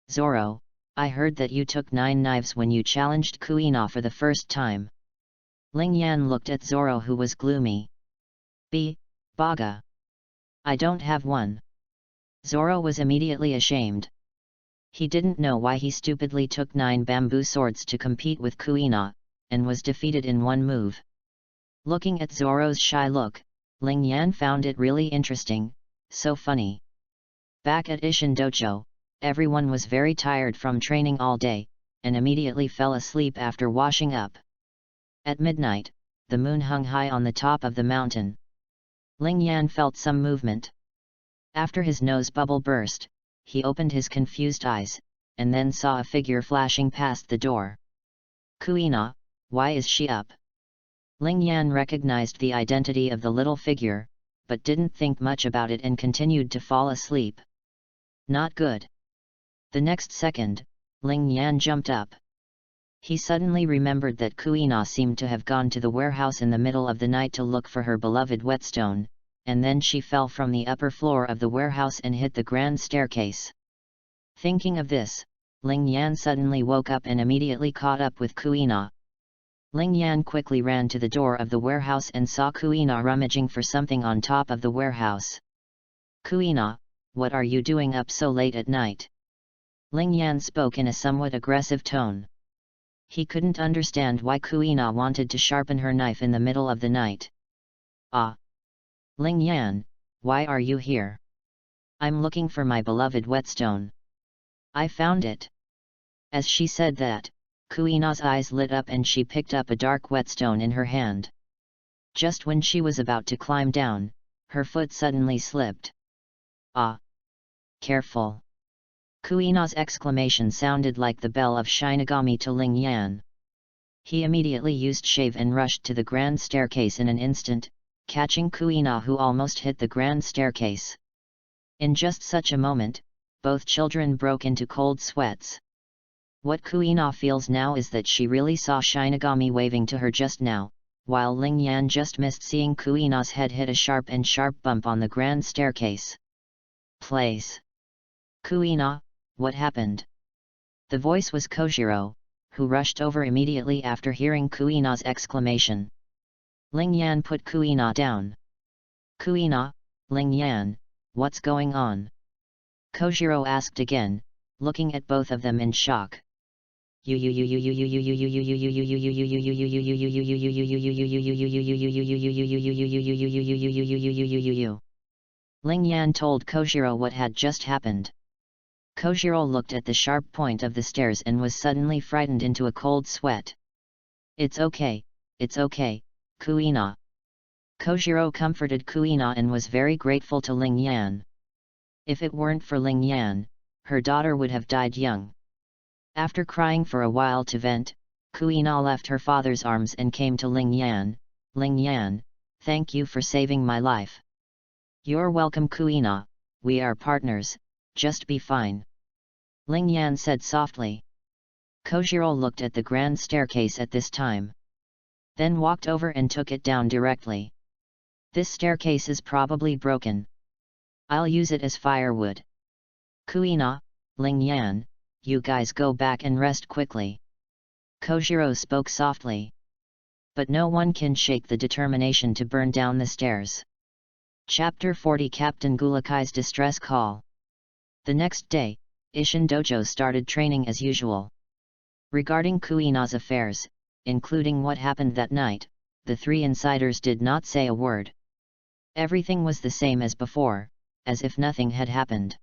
Zoro, I heard that you took 9 knives when you challenged Kuina for the first time. Ling Yan looked at Zoro who was gloomy. Baga. I don't have one. Zoro was immediately ashamed. He didn't know why he stupidly took 9 bamboo swords to compete with Kuina, and was defeated in one move. Looking at Zoro's shy look, Ling Yan found it really interesting, so funny. Back at Ishin Dojo, everyone was very tired from training all day, and immediately fell asleep after washing up. At midnight, the moon hung high on the top of the mountain. Ling Yan felt some movement. After his nose bubble burst, he opened his confused eyes, and then saw a figure flashing past the door. Kuina, why is she up? Ling Yan recognized the identity of the little figure, but didn't think much about it and continued to fall asleep. Not good. The next second, Ling Yan jumped up. He suddenly remembered that Kuina seemed to have gone to the warehouse in the middle of the night to look for her beloved whetstone, and then she fell from the upper floor of the warehouse and hit the grand staircase. Thinking of this, Ling Yan suddenly woke up and immediately caught up with Kuina. Ling Yan quickly ran to the door of the warehouse and saw Kuina rummaging for something on top of the warehouse. Kuina, what are you doing up so late at night? Ling Yan spoke in a somewhat aggressive tone. He couldn't understand why Kuina wanted to sharpen her knife in the middle of the night. Ah! Ling Yan, why are you here? I'm looking for my beloved whetstone. I found it. As she said that, Kuina's eyes lit up and she picked up a dark whetstone in her hand. Just when she was about to climb down, her foot suddenly slipped. Ah! Careful! Kuina's exclamation sounded like the bell of Shinigami to Ling Yan. He immediately used shave and rushed to the grand staircase in an instant, catching Kuina who almost hit the grand staircase. In just such a moment, both children broke into cold sweats. What Kuina feels now is that she really saw Shinigami waving to her just now, while Ling Yan just missed seeing Kuina's head hit a sharp bump on the grand staircase. Place. Kuina, what happened? The voice was Kojiro, who rushed over immediately after hearing Kuina's exclamation. Ling Yan put Kuina down. Kuina, Ling Yan, what's going on? Kojiro asked again, looking at both of them in shock. Ling Yan told Kojiro what had just happened. Kojiro looked at the sharp point of the stairs and was suddenly frightened into a cold sweat. It's okay, Kuina. Kojiro comforted Kuina and was very grateful to Ling Yan. If it weren't for Ling Yan, her daughter would have died young. After crying for a while to vent, Kuina left her father's arms and came to Ling Yan. Ling Yan, thank you for saving my life. You're welcome Kuina, we are partners, just be fine. Ling Yan said softly. Kojiro looked at the grand staircase at this time. Then walked over and took it down directly. This staircase is probably broken. I'll use it as firewood. Kuina, Ling Yan, you guys go back and rest quickly. Kojiro spoke softly. But no one can shake the determination to burn down the stairs. Chapter 40 Captain Gulakai's Distress Call. The next day, Ishin Dojo started training as usual. Regarding Kuina's affairs, including what happened that night, the three insiders did not say a word. Everything was the same as before, as if nothing had happened.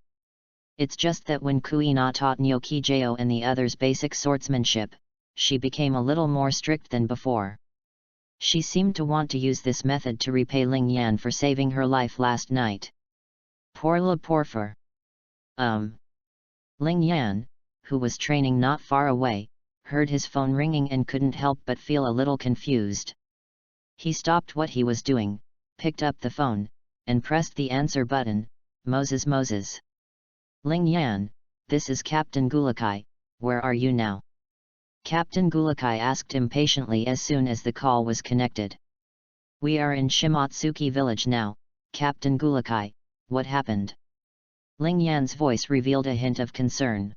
It's just that when Kuina taught Nyokijo and the others basic swordsmanship, she became a little more strict than before. She seemed to want to use this method to repay Ling Yan for saving her life last night. Pour la pourfur. Ling Yan, who was training not far away, heard his phone ringing and couldn't help but feel a little confused. He stopped what he was doing, picked up the phone, and pressed the answer button. Moses. Ling Yan, this is Captain Gulakai, where are you now? Captain Gulakai asked impatiently as soon as the call was connected. We are in Shimotsuki village now, Captain Gulakai, what happened? Ling Yan's voice revealed a hint of concern.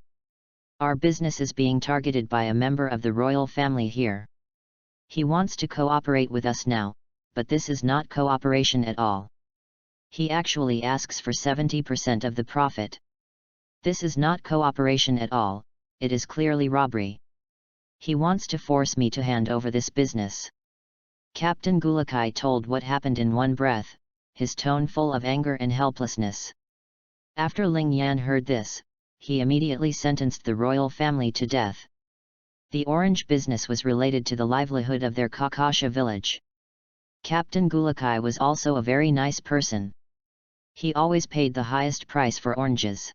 Our business is being targeted by a member of the royal family here. He wants to cooperate with us now, but this is not cooperation at all. He actually asks for 70% of the profit. This is not cooperation at all, it is clearly robbery. He wants to force me to hand over this business. Captain Gulakai told what happened in one breath, his tone full of anger and helplessness. After Ling Yan heard this, he immediately sentenced the royal family to death. The orange business was related to the livelihood of their Kakasha village. Captain Gulakai was also a very nice person. He always paid the highest price for oranges.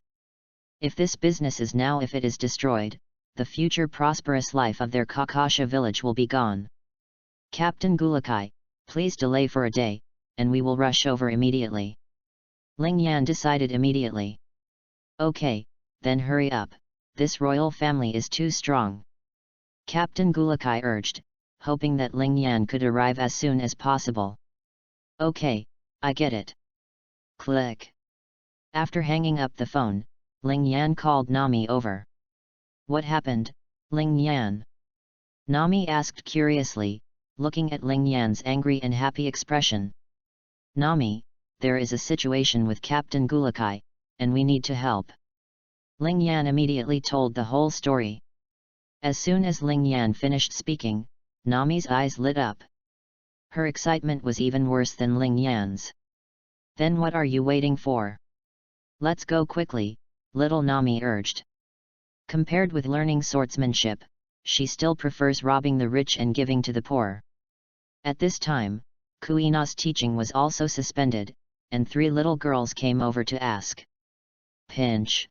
If this business is now if it is destroyed, the future prosperous life of their Kakasha village will be gone. Captain Gulakai, please delay for a day, and we will rush over immediately. Ling Yan decided immediately. Okay, then hurry up, this royal family is too strong. Captain Gulakai urged, hoping that Ling Yan could arrive as soon as possible. Okay, I get it. Click. After hanging up the phone, Ling Yan called Nami over. What happened, Ling Yan? Nami asked curiously, looking at Ling Yan's angry and happy expression. Nami, there is a situation with Captain Gulakai, and we need to help. Ling Yan immediately told the whole story. As soon as Ling Yan finished speaking, Nami's eyes lit up. Her excitement was even worse than Ling Yan's. Then what are you waiting for? Let's go quickly, little Nami urged. Compared with learning swordsmanship, she still prefers robbing the rich and giving to the poor. At this time, Kuina's teaching was also suspended, and three little girls came over to ask. Pinch.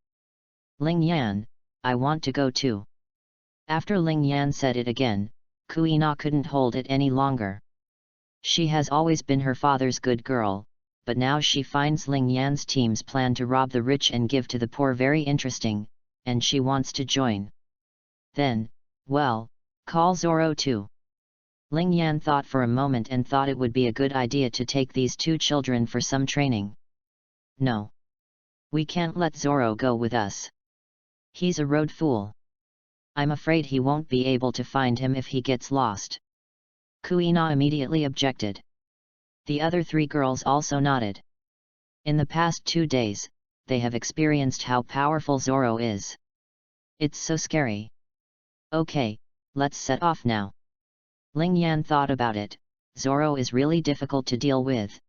Ling Yan, I want to go too. After Ling Yan said it again, Kuina couldn't hold it any longer. She has always been her father's good girl, but now she finds Ling Yan's team's plan to rob the rich and give to the poor very interesting, and she wants to join. Then, well, call Zoro too. Ling Yan thought for a moment and thought it would be a good idea to take these two children for some training. No. We can't let Zoro go with us. He's a road fool. I'm afraid he won't be able to find him if he gets lost. Kuina immediately objected. The other three girls also nodded. In the past 2 days, they have experienced how powerful Zoro is. It's so scary. Okay, let's set off now. Ling Yan thought about it, Zoro is really difficult to deal with.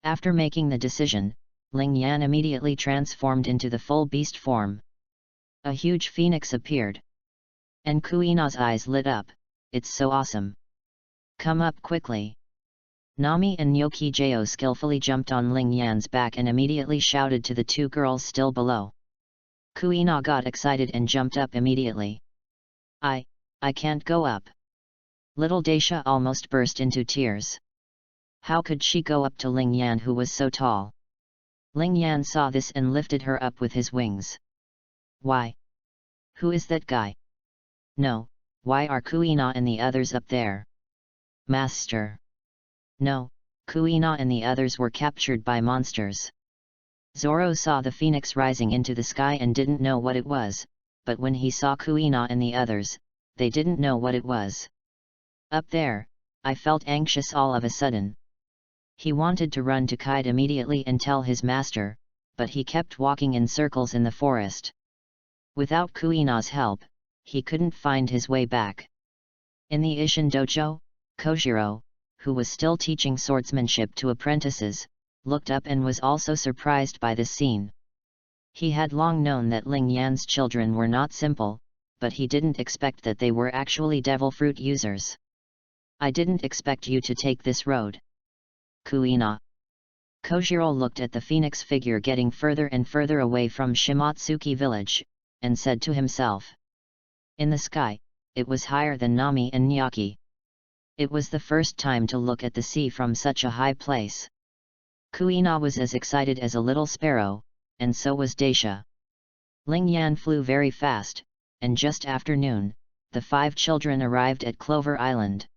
After making the decision, Ling Yan immediately transformed into the full beast form. A huge phoenix appeared. And Kuina's eyes lit up, it's so awesome. Come up quickly. Nami and Nyokijo skillfully jumped on Ling Yan's back and immediately shouted to the two girls still below. Kuina got excited and jumped up immediately. I can't go up. Little Daisha almost burst into tears. How could she go up to Ling Yan who was so tall? Ling Yan saw this and lifted her up with his wings. Why, Who is that guy? No, why are Kuina and the others up there? Master. No, Kuina and the others were captured by monsters. Zoro saw the phoenix rising into the sky and didn't know what it was, but when he saw Kuina and the others, they didn't know what it was. Up there, I felt anxious all of a sudden. He wanted to run to Kite immediately and tell his master, but he kept walking in circles in the forest. Without Kuina's help, he couldn't find his way back. In the Ishin dojo, Kojiro, who was still teaching swordsmanship to apprentices, looked up and was also surprised by this scene. He had long known that Ling Yan's children were not simple, but he didn't expect that they were actually devil fruit users. I didn't expect you to take this road. Kuina. Kojiro looked at the phoenix figure getting further and further away from Shimatsuki village, and said to himself. In the sky, it was higher than Nami and Nyaki. It was the first time to look at the sea from such a high place. Kuina was as excited as a little sparrow, and so was Daisha. Ling Yan flew very fast, and just after noon, the 5 children arrived at Clover Island.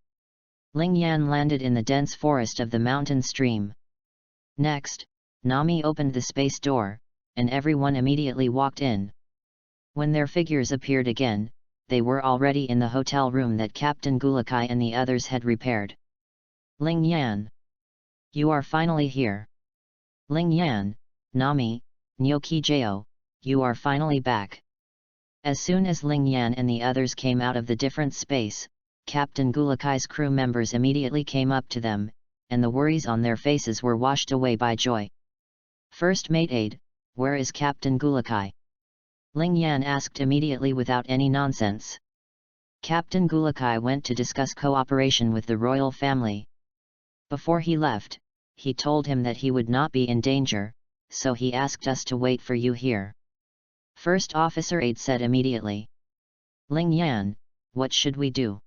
Ling Yan landed in the dense forest of the mountain stream. Next, Nami opened the space door, and everyone immediately walked in. When their figures appeared again, they were already in the hotel room that Captain Gulakai and the others had repaired. Ling Yan. You are finally here. Ling Yan, Nami, Nyoki-jo, you are finally back. As soon as Ling Yan and the others came out of the different space, Captain Gulakai's crew members immediately came up to them, and the worries on their faces were washed away by joy. First Mate Aide, where is Captain Gulakai? Ling Yan asked immediately without any nonsense. Captain Gulakai went to discuss cooperation with the royal family. Before he left, he told him that he would not be in danger, so he asked us to wait for you here. First Officer Aide said immediately. Ling Yan, what should we do?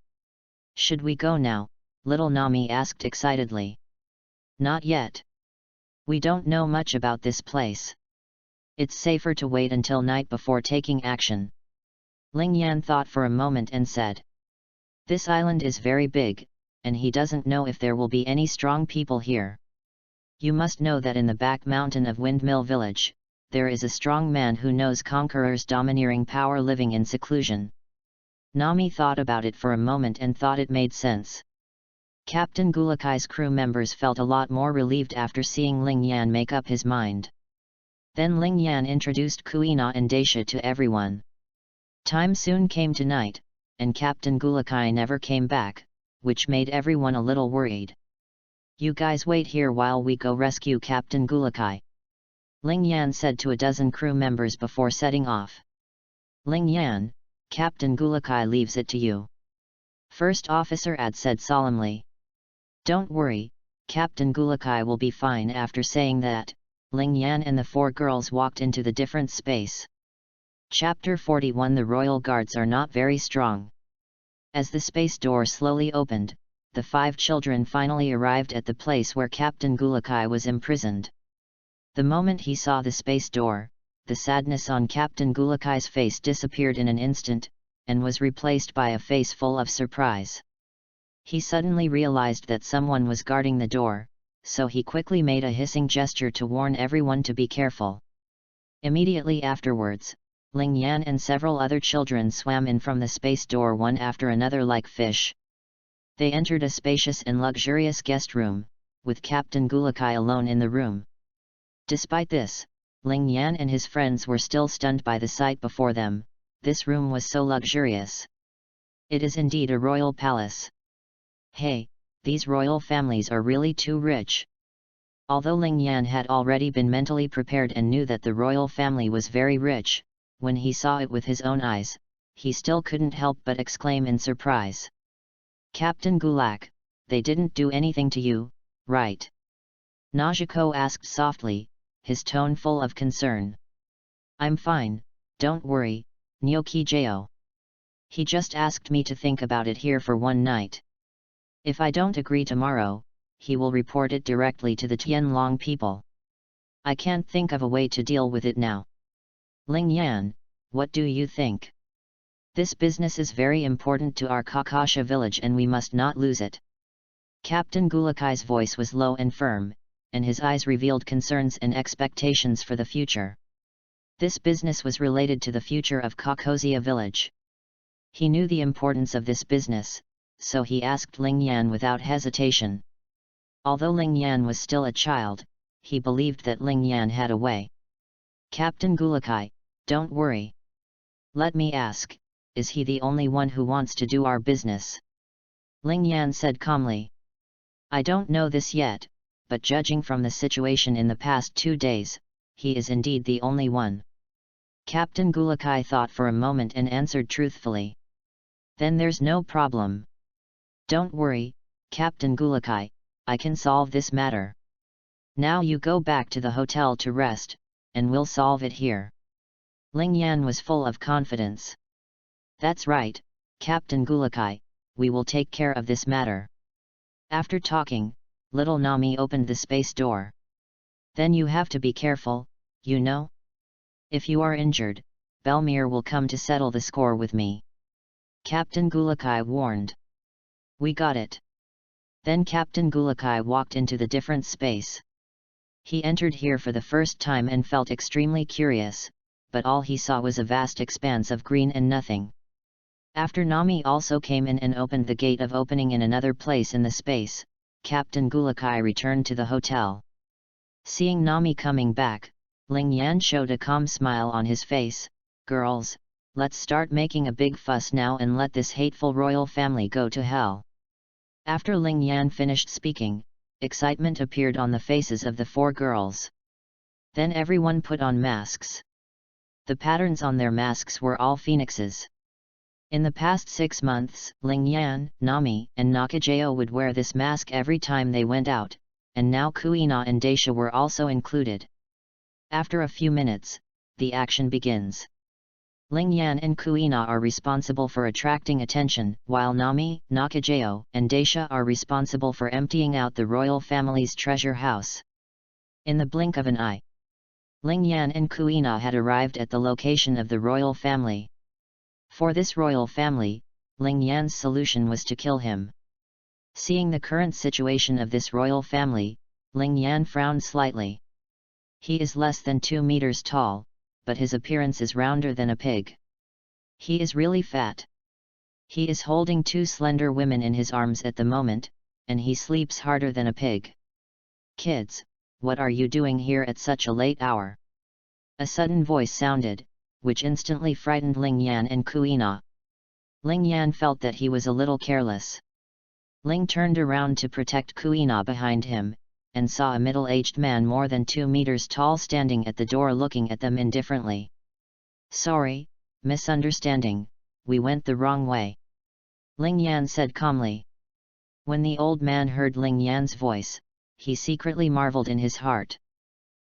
Should we go now? Little Nami asked excitedly. Not yet. We don't know much about this place. It's safer to wait until night before taking action. Ling Yan thought for a moment and said. This island is very big, and he doesn't know if there will be any strong people here. You must know that in the back mountain of Windmill Village, there is a strong man who knows conquerors' domineering power living in seclusion. Nami thought about it for a moment and thought it made sense. Captain Gulakai's crew members felt a lot more relieved after seeing Ling Yan make up his mind. Then Ling Yan introduced Kuina and Daisha to everyone. Time soon came to night, and Captain Gulakai never came back, which made everyone a little worried. You guys wait here while we go rescue Captain Gulakai. Ling Yan said to a dozen crew members before setting off. Ling Yan, Captain Gulakai leaves it to you. First Officer Ad said solemnly. Don't worry, Captain Gulakai will be fine. After saying that, Ling Yan and the 4 girls walked into the different space. Chapter 41. The royal guards are not very strong. As the space door slowly opened, the 5 children finally arrived at the place where Captain Gulakai was imprisoned. The moment he saw the space door, the sadness on Captain Gulakai's face disappeared in an instant, and was replaced by a face full of surprise. He suddenly realized that someone was guarding the door, so he quickly made a hissing gesture to warn everyone to be careful. Immediately afterwards, Ling Yan and several other children swam in from the space door one after another like fish. They entered a spacious and luxurious guest room, with Captain Gulakai alone in the room. Despite this, Ling Yan and his friends were still stunned by the sight before them. This room was so luxurious. It is indeed a royal palace. Hey, these royal families are really too rich. Although Ling Yan had already been mentally prepared and knew that the royal family was very rich, when he saw it with his own eyes, he still couldn't help but exclaim in surprise. Captain Gulak, they didn't do anything to you, right? Najiko asked softly, his tone full of concern. I'm fine, don't worry, Nyoki-jo. He just asked me to think about it here for one night. If I don't agree tomorrow, he will report it directly to the Tianlong people. I can't think of a way to deal with it now. Ling Yan, what do you think? This business is very important to our Kakasha village and we must not lose it. Captain Gulakai's voice was low and firm, and his eyes revealed concerns and expectations for the future. This business was related to the future of Kakosia village. He knew the importance of this business, so he asked Ling Yan without hesitation. Although Ling Yan was still a child, he believed that Ling Yan had a way. Captain Gulakai, don't worry. Let me ask, is he the only one who wants to do our business? Ling Yan said calmly. I don't know this yet, but judging from the situation in the past 2 days, he is indeed the only one. Captain Gulakai thought for a moment and answered truthfully. Then there's no problem. Don't worry, Captain Gulakai, I can solve this matter. Now you go back to the hotel to rest, and we'll solve it here. Ling Yan was full of confidence. That's right, Captain Gulakai, we will take care of this matter. After talking, little Nami opened the space door. Then you have to be careful, you know? If you are injured, Belmir will come to settle the score with me. Captain Gulakai warned. We got it. Then Captain Gulakai walked into the different space. He entered here for the first time and felt extremely curious, but all he saw was a vast expanse of green and nothing. After Nami also came in and opened the gate of opening in another place in the space, Captain Gulakai returned to the hotel. Seeing Nami coming back, Ling Yan showed a calm smile on his face. Girls, let's start making a big fuss now and let this hateful royal family go to hell. After Ling Yan finished speaking, excitement appeared on the faces of the 4 girls. Then everyone put on masks. The patterns on their masks were all phoenixes. In the past 6 months, Ling Yan, Nami, and Nakajeo would wear this mask every time they went out, and now Kuina and Daisha were also included. After a few minutes, the action begins. Ling Yan and Kuina are responsible for attracting attention, while Nami, Nakajeo, and Daisha are responsible for emptying out the royal family's treasure house. In the blink of an eye, Ling Yan and Kuina had arrived at the location of the royal family. For this royal family, Ling Yan's solution was to kill him. Seeing the current situation of this royal family, Ling Yan frowned slightly. He is less than 2 meters tall, but his appearance is rounder than a pig. He is really fat. He is holding 2 slender women in his arms at the moment, and he sleeps harder than a pig. Kids, what are you doing here at such a late hour? A sudden voice sounded, which instantly frightened Ling Yan and Kuina. Ling Yan felt that he was a little careless. Ling turned around to protect Kuina behind him, and saw a middle-aged man more than 2 meters tall standing at the door looking at them indifferently. Sorry, misunderstanding, we went the wrong way. Ling Yan said calmly. When the old man heard Ling Yan's voice, he secretly marveled in his heart.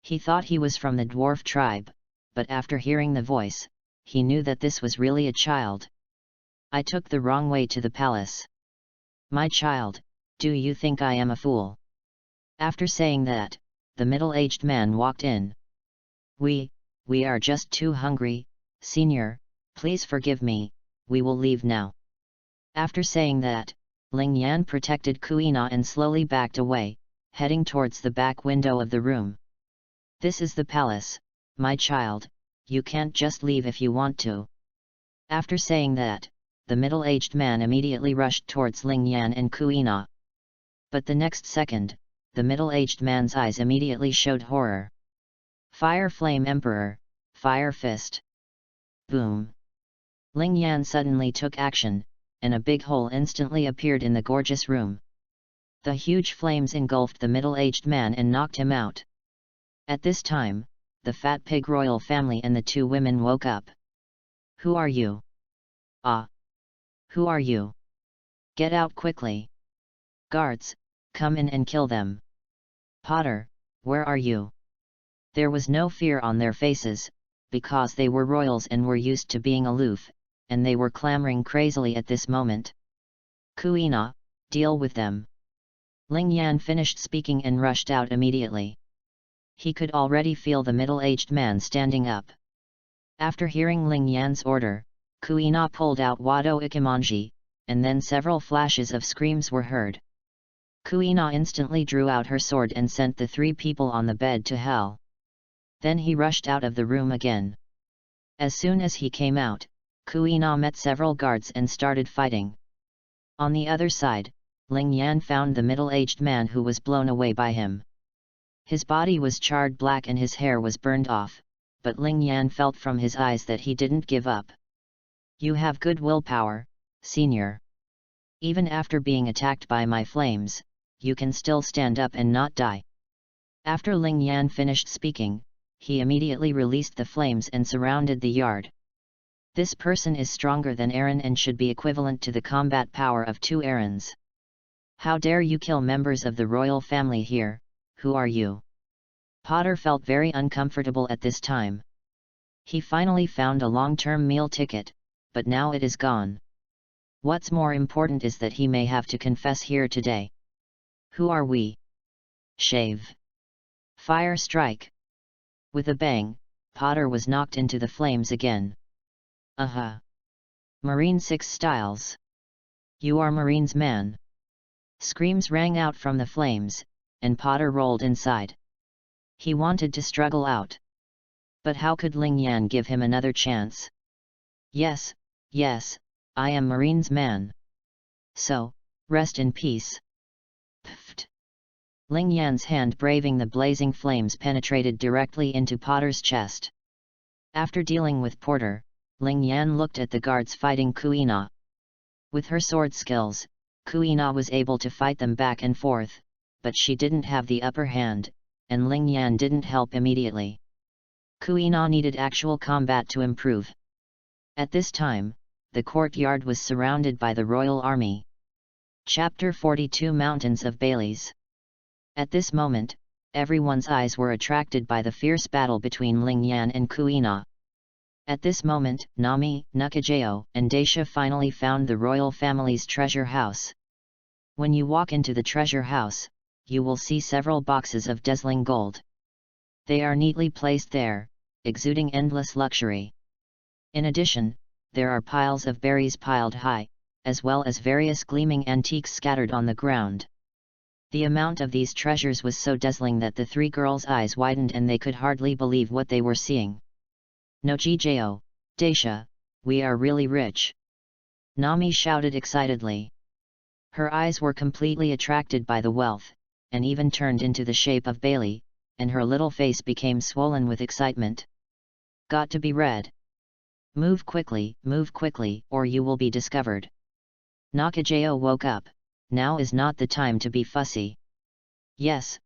He thought he was from the dwarf tribe, but after hearing the voice, he knew that this was really a child. I took the wrong way to the palace. My child, do you think I am a fool? After saying that, the middle-aged man walked in. We are just too hungry, senior, please forgive me, we will leave now. After saying that, Ling Yan protected Kuina and slowly backed away, heading towards the back window of the room. This is the palace, my child, you can't just leave if you want to. After saying that, the middle-aged man immediately rushed towards Ling Yan and Kuina. But the next second, the middle-aged man's eyes immediately showed horror. Fire Flame Emperor, Fire Fist. Boom! Ling Yan suddenly took action, and a big hole instantly appeared in the gorgeous room. The huge flames engulfed the middle-aged man and knocked him out. At this time, the fat pig royal family and the 2 women woke up. Who are you? Ah! Who are you? Get out quickly! Guards, come in and kill them! Potter, where are you? There was no fear on their faces, because they were royals and were used to being aloof, and they were clamoring crazily at this moment. Kuina, deal with them! Ling Yan finished speaking and rushed out immediately. He could already feel the middle-aged man standing up. After hearing Ling Yan's order, Kuina pulled out Wado Ikemonji, and then several flashes of screams were heard. Kuina instantly drew out her sword and sent the 3 people on the bed to hell. Then he rushed out of the room again. As soon as he came out, Kuina met several guards and started fighting. On the other side, Ling Yan found the middle-aged man who was blown away by him. His body was charred black and his hair was burned off, but Ling Yan felt from his eyes that he didn't give up. "You have good willpower, senior. Even after being attacked by my flames, you can still stand up and not die." After Ling Yan finished speaking, he immediately released the flames and surrounded the yard. "This person is stronger than Aaron and should be equivalent to the combat power of 2 Aarons. How dare you kill members of the royal family here, who are you?" Potter felt very uncomfortable at this time. He finally found a long-term meal ticket, but now it is gone. What's more important is that he may have to confess here today. "Who are we?" "Shave. Fire strike." With a bang, Potter was knocked into the flames again. Marine 6 styles. "You are Marine's man." Screams rang out from the flames, and Potter rolled inside. He wanted to struggle out. But how could Ling Yan give him another chance? Yes, I am Marine's man. So, rest in peace." Pfft. Ling Yan's hand braving the blazing flames penetrated directly into Potter's chest. After dealing with Porter, Ling Yan looked at the guards fighting Kuina. With her sword skills, Kuina was able to fight them back and forth, but she didn't have the upper hand, and Ling Yan didn't help immediately. Kuina needed actual combat to improve. At this time, the courtyard was surrounded by the royal army. Chapter 42 Mountains of Baileys. At this moment, everyone's eyes were attracted by the fierce battle between Ling Yan and Kuina. At this moment, Nami, Nukajeo, and Daisha finally found the royal family's treasure house. When you walk into the treasure house, you will see several boxes of dazzling gold. They are neatly placed there, exuding endless luxury. In addition, there are piles of berries piled high, as well as various gleaming antiques scattered on the ground. The amount of these treasures was so dazzling that the 3 girls' eyes widened and they could hardly believe what they were seeing. "Nokijeo, Daisha, we are really rich!" Nami shouted excitedly. Her eyes were completely attracted by the wealth, and even turned into the shape of Bailey, and her little face became swollen with excitement. "Got to be red. Move quickly, or you will be discovered." Nokijeo woke up. "Now is not the time to be fussy." Yes.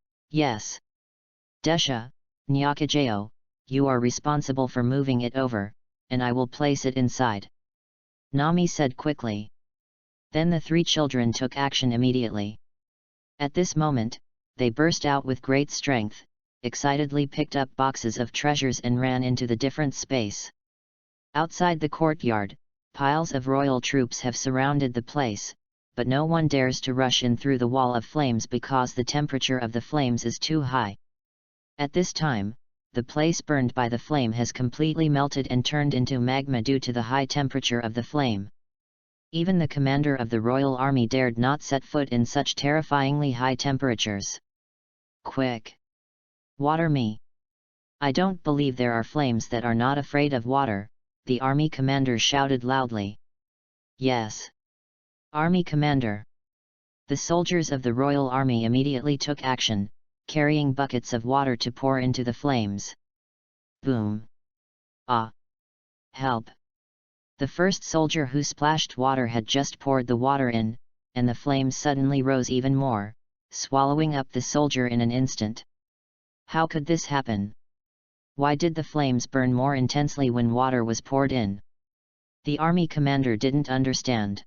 "Desha, Nokijeo, you are responsible for moving it over, and I will place it inside," Nami said quickly. Then the 3 children took action immediately. At this moment, they burst out with great strength, excitedly picked up boxes of treasures and ran into the different space. Outside the courtyard, piles of royal troops have surrounded the place, but no one dares to rush in through the wall of flames because the temperature of the flames is too high. At this time, the place burned by the flame has completely melted and turned into magma due to the high temperature of the flame. Even the commander of the royal army dared not set foot in such terrifyingly high temperatures. "Quick! Water me! I don't believe there are flames that are not afraid of water," the army commander shouted loudly. "Yes! Army commander!" The soldiers of the royal army immediately took action, carrying buckets of water to pour into the flames. Boom! Ah! Help! The first soldier who splashed water had just poured the water in, and the flames suddenly rose even more, swallowing up the soldier in an instant. How could this happen? Why did the flames burn more intensely when water was poured in? The army commander didn't understand.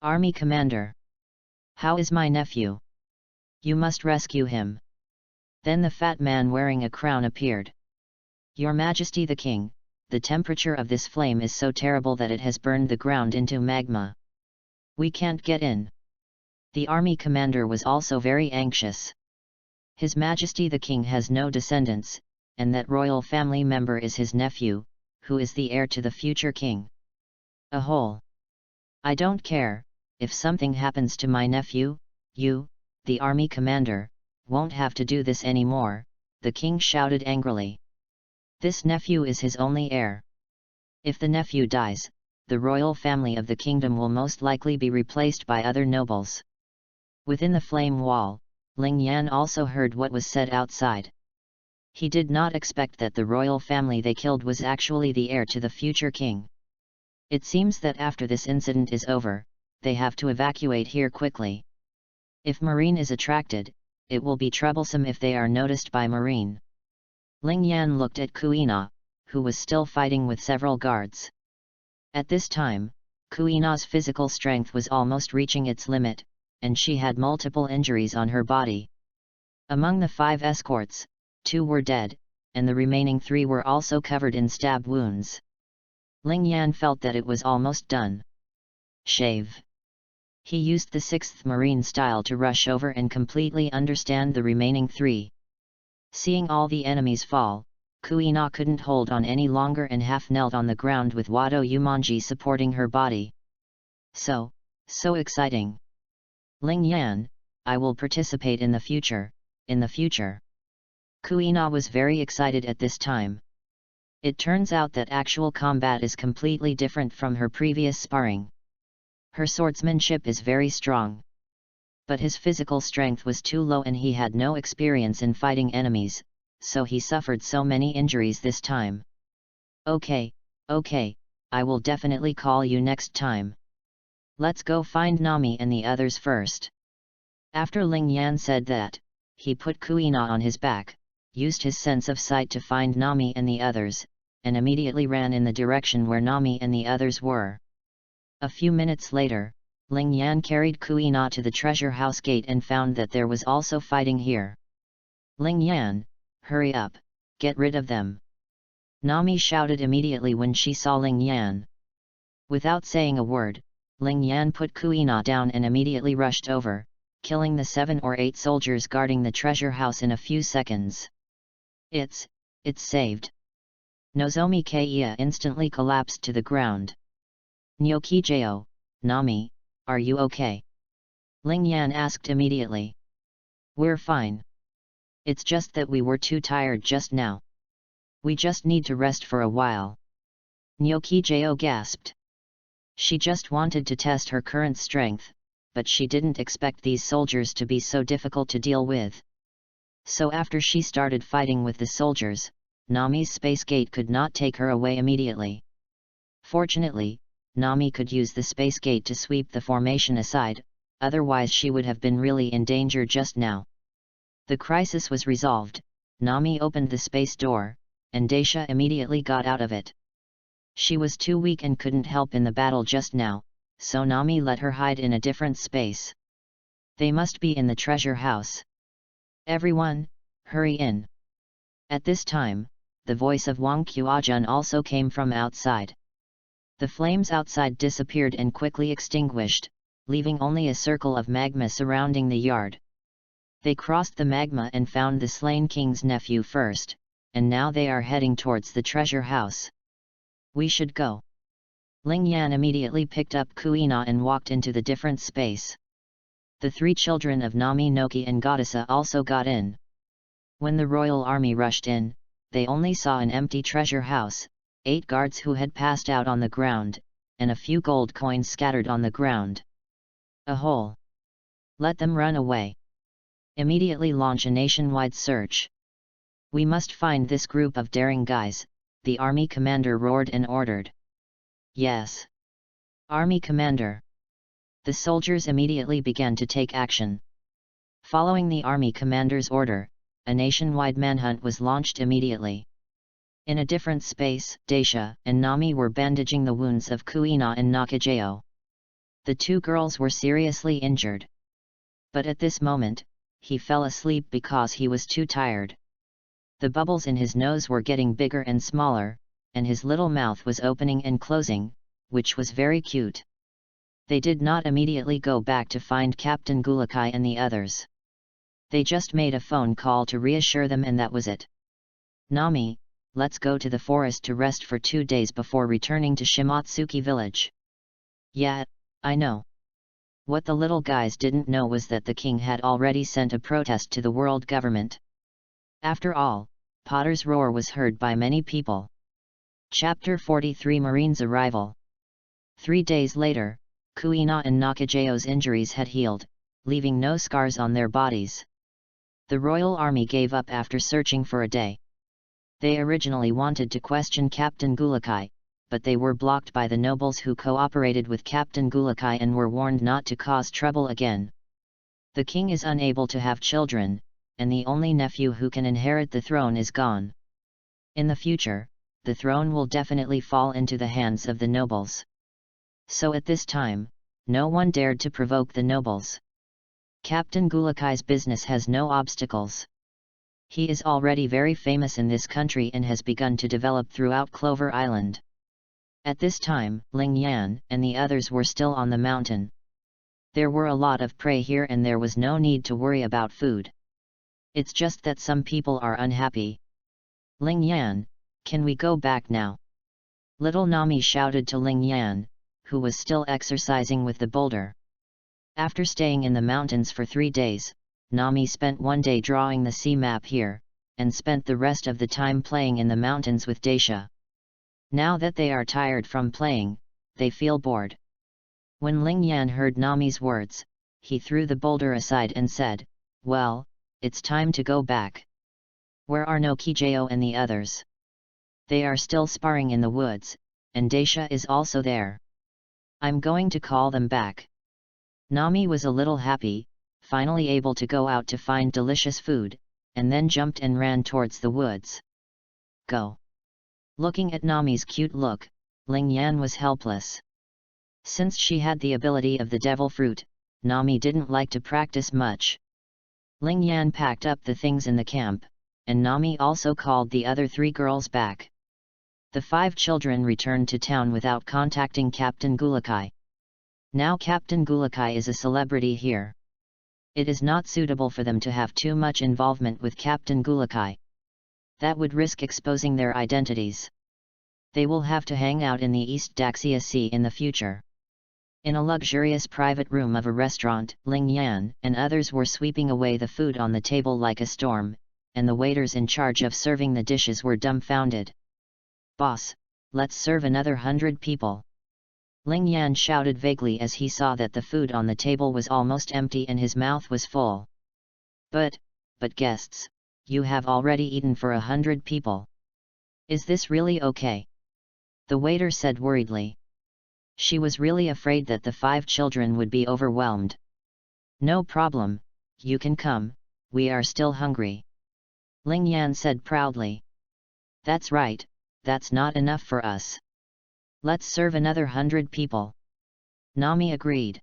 "Army commander! How is my nephew? You must rescue him." Then the fat man wearing a crown appeared. "Your Majesty the King, the temperature of this flame is so terrible that it has burned the ground into magma. We can't get in." The army commander was also very anxious. His Majesty the King has no descendants, and that royal family member is his nephew, who is the heir to the future king. A hole. I don't care, if something happens to my nephew, you, the army commander, won't have to do this anymore, the king shouted angrily. This nephew is his only heir. If the nephew dies, the royal family of the kingdom will most likely be replaced by other nobles. Within the flame wall, Ling Yan also heard what was said outside. He did not expect that the royal family they killed was actually the heir to the future king. It seems that after this incident is over, they have to evacuate here quickly. If Marine is attracted, it will be troublesome if they are noticed by Marine. Ling Yan looked at Kuina, who was still fighting with several guards. At this time, Kuina's physical strength was almost reaching its limit, and she had multiple injuries on her body. Among the 5 escorts, 2 were dead, and the remaining 3 were also covered in stab wounds. Ling Yan felt that it was almost done. Shave. He used the 6th Marine style to rush over and completely understand the remaining 3. Seeing all the enemies fall, Kuina couldn't hold on any longer and half knelt on the ground with Wado Yumanji supporting her body. So exciting. Ling Yan, I will participate in the future, Kuina was very excited at this time. It turns out that actual combat is completely different from her previous sparring. Her swordsmanship is very strong. But his physical strength was too low and he had no experience in fighting enemies, so he suffered so many injuries this time. Okay, I will definitely call you next time. Let's go find Nami and the others first. After Ling Yan said that, he put Kuina on his back, used his sense of sight to find Nami and the others, and immediately ran in the direction where Nami and the others were. A few minutes later, Ling Yan carried Kuina to the treasure house gate and found that there was also fighting here. Ling Yan, hurry up, get rid of them. Nami shouted immediately when she saw Ling Yan. Without saying a word, Ling Yan put Kuina down and immediately rushed over, killing the 7 or 8 soldiers guarding the treasure house in a few seconds. It's saved. Nozomi Keiya instantly collapsed to the ground. Nyokijao, Nami, are you okay? Ling Yan asked immediately. We're fine. It's just that we were too tired just now. We just need to rest for a while. Nyokijao gasped. She just wanted to test her current strength, but she didn't expect these soldiers to be so difficult to deal with. So after she started fighting with the soldiers, Nami's space gate could not take her away immediately. Fortunately, Nami could use the space gate to sweep the formation aside, otherwise she would have been really in danger just now. The crisis was resolved, Nami opened the space door, and Daisha immediately got out of it. She was too weak and couldn't help in the battle just now, so Nami let her hide in a different space. They must be in the treasure house. Everyone, hurry in. At this time, the voice of Wang Qiajun also came from outside. The flames outside disappeared and quickly extinguished, leaving only a circle of magma surrounding the yard. They crossed the magma and found the slain king's nephew first, and now they are heading towards the treasure house. We should go. Ling Yan immediately picked up Kuina and walked into the different space. The 3 children of Nami, Noki and Goddessa also got in. When the royal army rushed in, they only saw an empty treasure house, 8 guards who had passed out on the ground, and a few gold coins scattered on the ground. A hole. Let them run away. Immediately launch a nationwide search. We must find this group of daring guys, the army commander roared and ordered. Yes. Army commander. The soldiers immediately began to take action. Following the army commander's order, a nationwide manhunt was launched immediately. In a different space, Daisha and Nami were bandaging the wounds of Kuina and Nakajao. The 2 girls were seriously injured. But at this moment, he fell asleep because he was too tired. The bubbles in his nose were getting bigger and smaller, and his little mouth was opening and closing, which was very cute. They did not immediately go back to find Captain Gulakai and the others. They just made a phone call to reassure them and that was it. Nami, let's go to the forest to rest for 2 days before returning to Shimatsuki village. Yeah, I know. What the little guys didn't know was that the king had already sent a protest to the world government. After all, Potter's roar was heard by many people. Chapter 43 Marine's Arrival. 3 days later, Kuina and Nakajao's injuries had healed, leaving no scars on their bodies. The royal army gave up after searching for a day. They originally wanted to question Captain Gulakai, but they were blocked by the nobles who cooperated with Captain Gulakai and were warned not to cause trouble again. The king is unable to have children, and the only nephew who can inherit the throne is gone. In the future, the throne will definitely fall into the hands of the nobles. So at this time, no one dared to provoke the nobles. Captain Gulakai's business has no obstacles. He is already very famous in this country and has begun to develop throughout Clover Island. At this time, Ling Yan and the others were still on the mountain. There were a lot of prey here and there was no need to worry about food. It's just that some people are unhappy. Ling Yan, can we go back now? Little Nami shouted to Ling Yan, who was still exercising with the boulder. After staying in the mountains for 3 days, Nami spent one day drawing the sea map here, and spent the rest of the time playing in the mountains with Daisha. Now that they are tired from playing, they feel bored. When Ling Yan heard Nami's words, he threw the boulder aside and said, "Well, it's time to go back. Where are Nokijao and the others? They are still sparring in the woods, and Daisha is also there. I'm going to call them back." Nami was a little happy, finally able to go out to find delicious food, and then jumped and ran towards the woods. Go! Looking at Nami's cute look, Ling Yan was helpless. Since she had the ability of the devil fruit, Nami didn't like to practice much. Ling Yan packed up the things in the camp, and Nami also called the other 3 girls back. The 5 children returned to town without contacting Captain Gulakai. Now Captain Gulakai is a celebrity here. It is not suitable for them to have too much involvement with Captain Gulakai. That would risk exposing their identities. They will have to hang out in the East Daxia Sea in the future. In a luxurious private room of a restaurant, Ling Yan and others were sweeping away the food on the table like a storm, and the waiters in charge of serving the dishes were dumbfounded. "Boss, let's serve another 100 people." Ling Yan shouted vaguely as he saw that the food on the table was almost empty and his mouth was full. But guests, you have already eaten for 100 people. Is this really okay?" the waiter said worriedly. She was really afraid that the 5 children would be overwhelmed. "No problem, you can come, we are still hungry," Ling Yan said proudly. "That's right, that's not enough for us. Let's serve another 100 people." Nami agreed.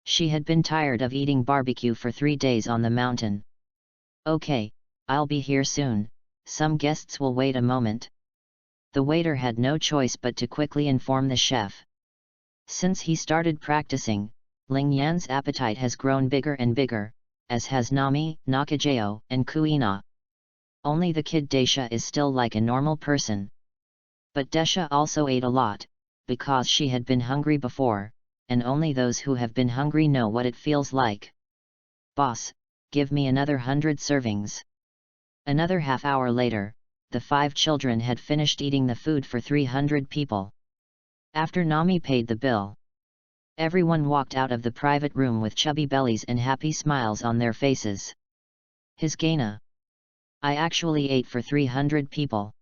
She had been tired of eating barbecue for 3 days on the mountain. "Okay, I'll be here soon, some guests will wait a moment." The waiter had no choice but to quickly inform the chef. Since he started practicing, Ling Yan's appetite has grown bigger and bigger, as has Nami, Nakajao, and Kuina. Only the kid Daisha is still like a normal person. But Daisha also ate a lot, because she had been hungry before, and only those who have been hungry know what it feels like. "Boss, give me another 100 servings." Another half hour later, the 5 children had finished eating the food for 300 people. After Nami paid the bill, everyone walked out of the private room with chubby bellies and happy smiles on their faces. "His Gaina! I actually ate for 300 people."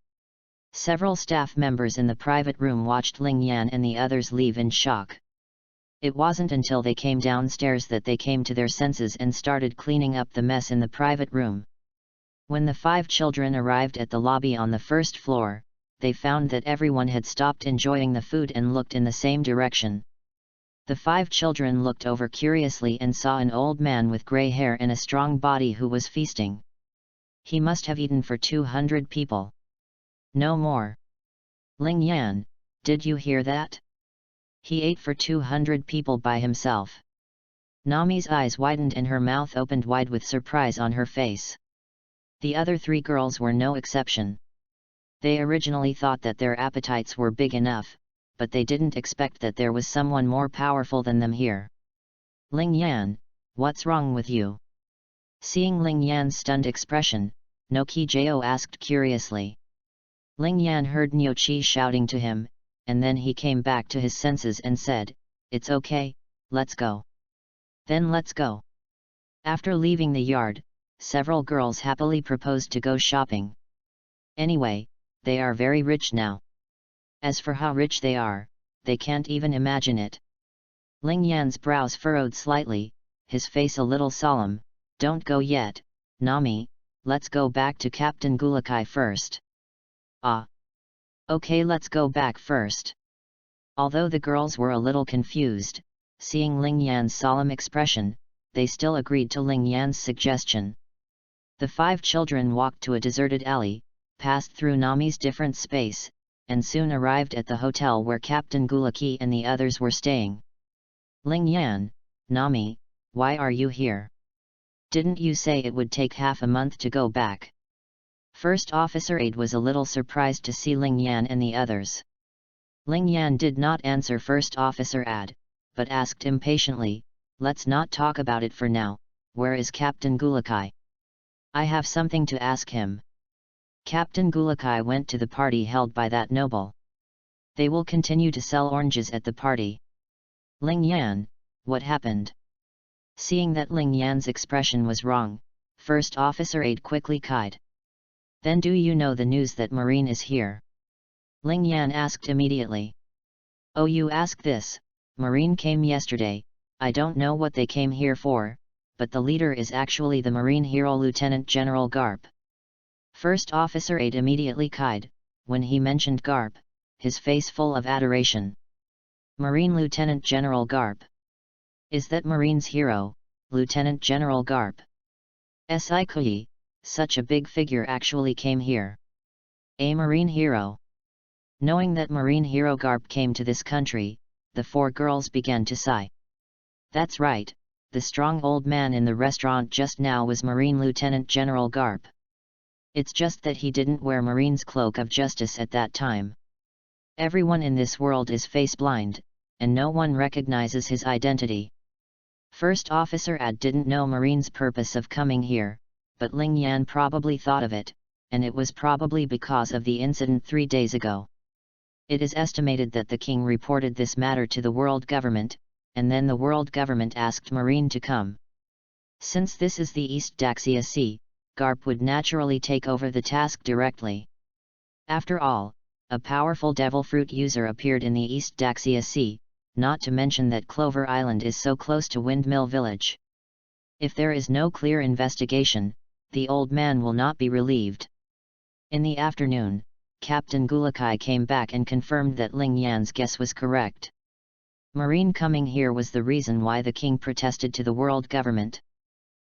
Several staff members in the private room watched Ling Yan and the others leave in shock. It wasn't until they came downstairs that they came to their senses and started cleaning up the mess in the private room. When the 5 children arrived at the lobby on the first floor, they found that everyone had stopped enjoying the food and looked in the same direction. The 5 children looked over curiously and saw an old man with grey hair and a strong body who was feasting. He must have eaten for 200 people. No more. "Ling Yan, did you hear that? He ate for 200 people by himself." Nami's eyes widened and her mouth opened wide with surprise on her face. The other 3 girls were no exception. They originally thought that their appetites were big enough, but they didn't expect that there was someone more powerful than them here. Ling Yan, what's wrong with you? Seeing Ling Yan's stunned expression, Noki Jo asked curiously. Ling Yan heard Niu Qi shouting to him, and then he came back to his senses and said, "It's okay, let's go." Then let's go. After leaving the yard, several girls happily proposed to go shopping. Anyway, they are very rich now. As for how rich they are, they can't even imagine it. Ling Yan's brows furrowed slightly, his face a little solemn. "Don't go yet, Nami, let's go back to Captain Gulakai first." "Ah. Okay, let's go back first." Although the girls were a little confused, seeing Ling Yan's solemn expression, they still agreed to Ling Yan's suggestion. The 5 children walked to a deserted alley, passed through Nami's different space, and soon arrived at the hotel where Captain Gulaki and the others were staying. "Ling Yan, Nami, why are you here? Didn't you say it would take half a month to go back?" First Officer Aide was a little surprised to see Ling Yan and the others. Ling Yan did not answer First Officer Aide, but asked impatiently, "Let's not talk about it for now, where is Captain Gulakai? I have something to ask him." Captain Gulakai went to the party held by that noble. They will continue to sell oranges at the party. "Ling Yan, what happened?" Seeing that Ling Yan's expression was wrong, First Officer Aide quickly cried. "Then do you know the news that Marine is here?" Ling Yan asked immediately. "Oh, you ask this, Marine came yesterday, I don't know what they came here for, but the leader is actually the Marine hero Lieutenant General Garp." First Officer Aide immediately cried, when he mentioned Garp, his face full of adoration. "Marine Lieutenant General Garp? Is that Marine's hero, Lieutenant General Garp? Si, such a big figure actually came here. A Marine hero." Knowing that Marine hero Garp came to this country, the 4 girls began to sigh. That's right, the strong old man in the restaurant just now was Marine Lieutenant General Garp. It's just that he didn't wear Marine's cloak of justice at that time. Everyone in this world is face blind, and no one recognizes his identity. First Officer Ad didn't know Marine's purpose of coming here, but Ling Yan probably thought of it, and it was probably because of the incident 3 days ago. It is estimated that the king reported this matter to the world government, and then the world government asked Marine to come. Since this is the East Daxia Sea, Garp would naturally take over the task directly. After all, a powerful devil fruit user appeared in the East Daxia Sea, not to mention that Clover Island is so close to Windmill Village. If there is no clear investigation, the old man will not be relieved. In the afternoon, Captain Gulakai came back and confirmed that Ling Yan's guess was correct. Marine coming here was the reason why the king protested to the world government.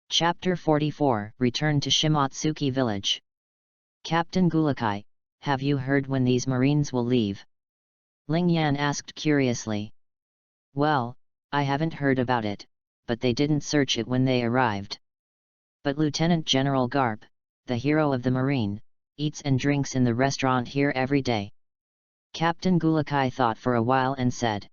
Chapter 44, Return to Shimotsuki Village. "Captain Gulakai, have you heard when these Marines will leave?" Ling Yan asked curiously. "Well, I haven't heard about it, but they didn't search it when they arrived. But Lieutenant General Garp, the hero of the Marine, eats and drinks in the restaurant here every day." Captain Gulakai thought for a while and said.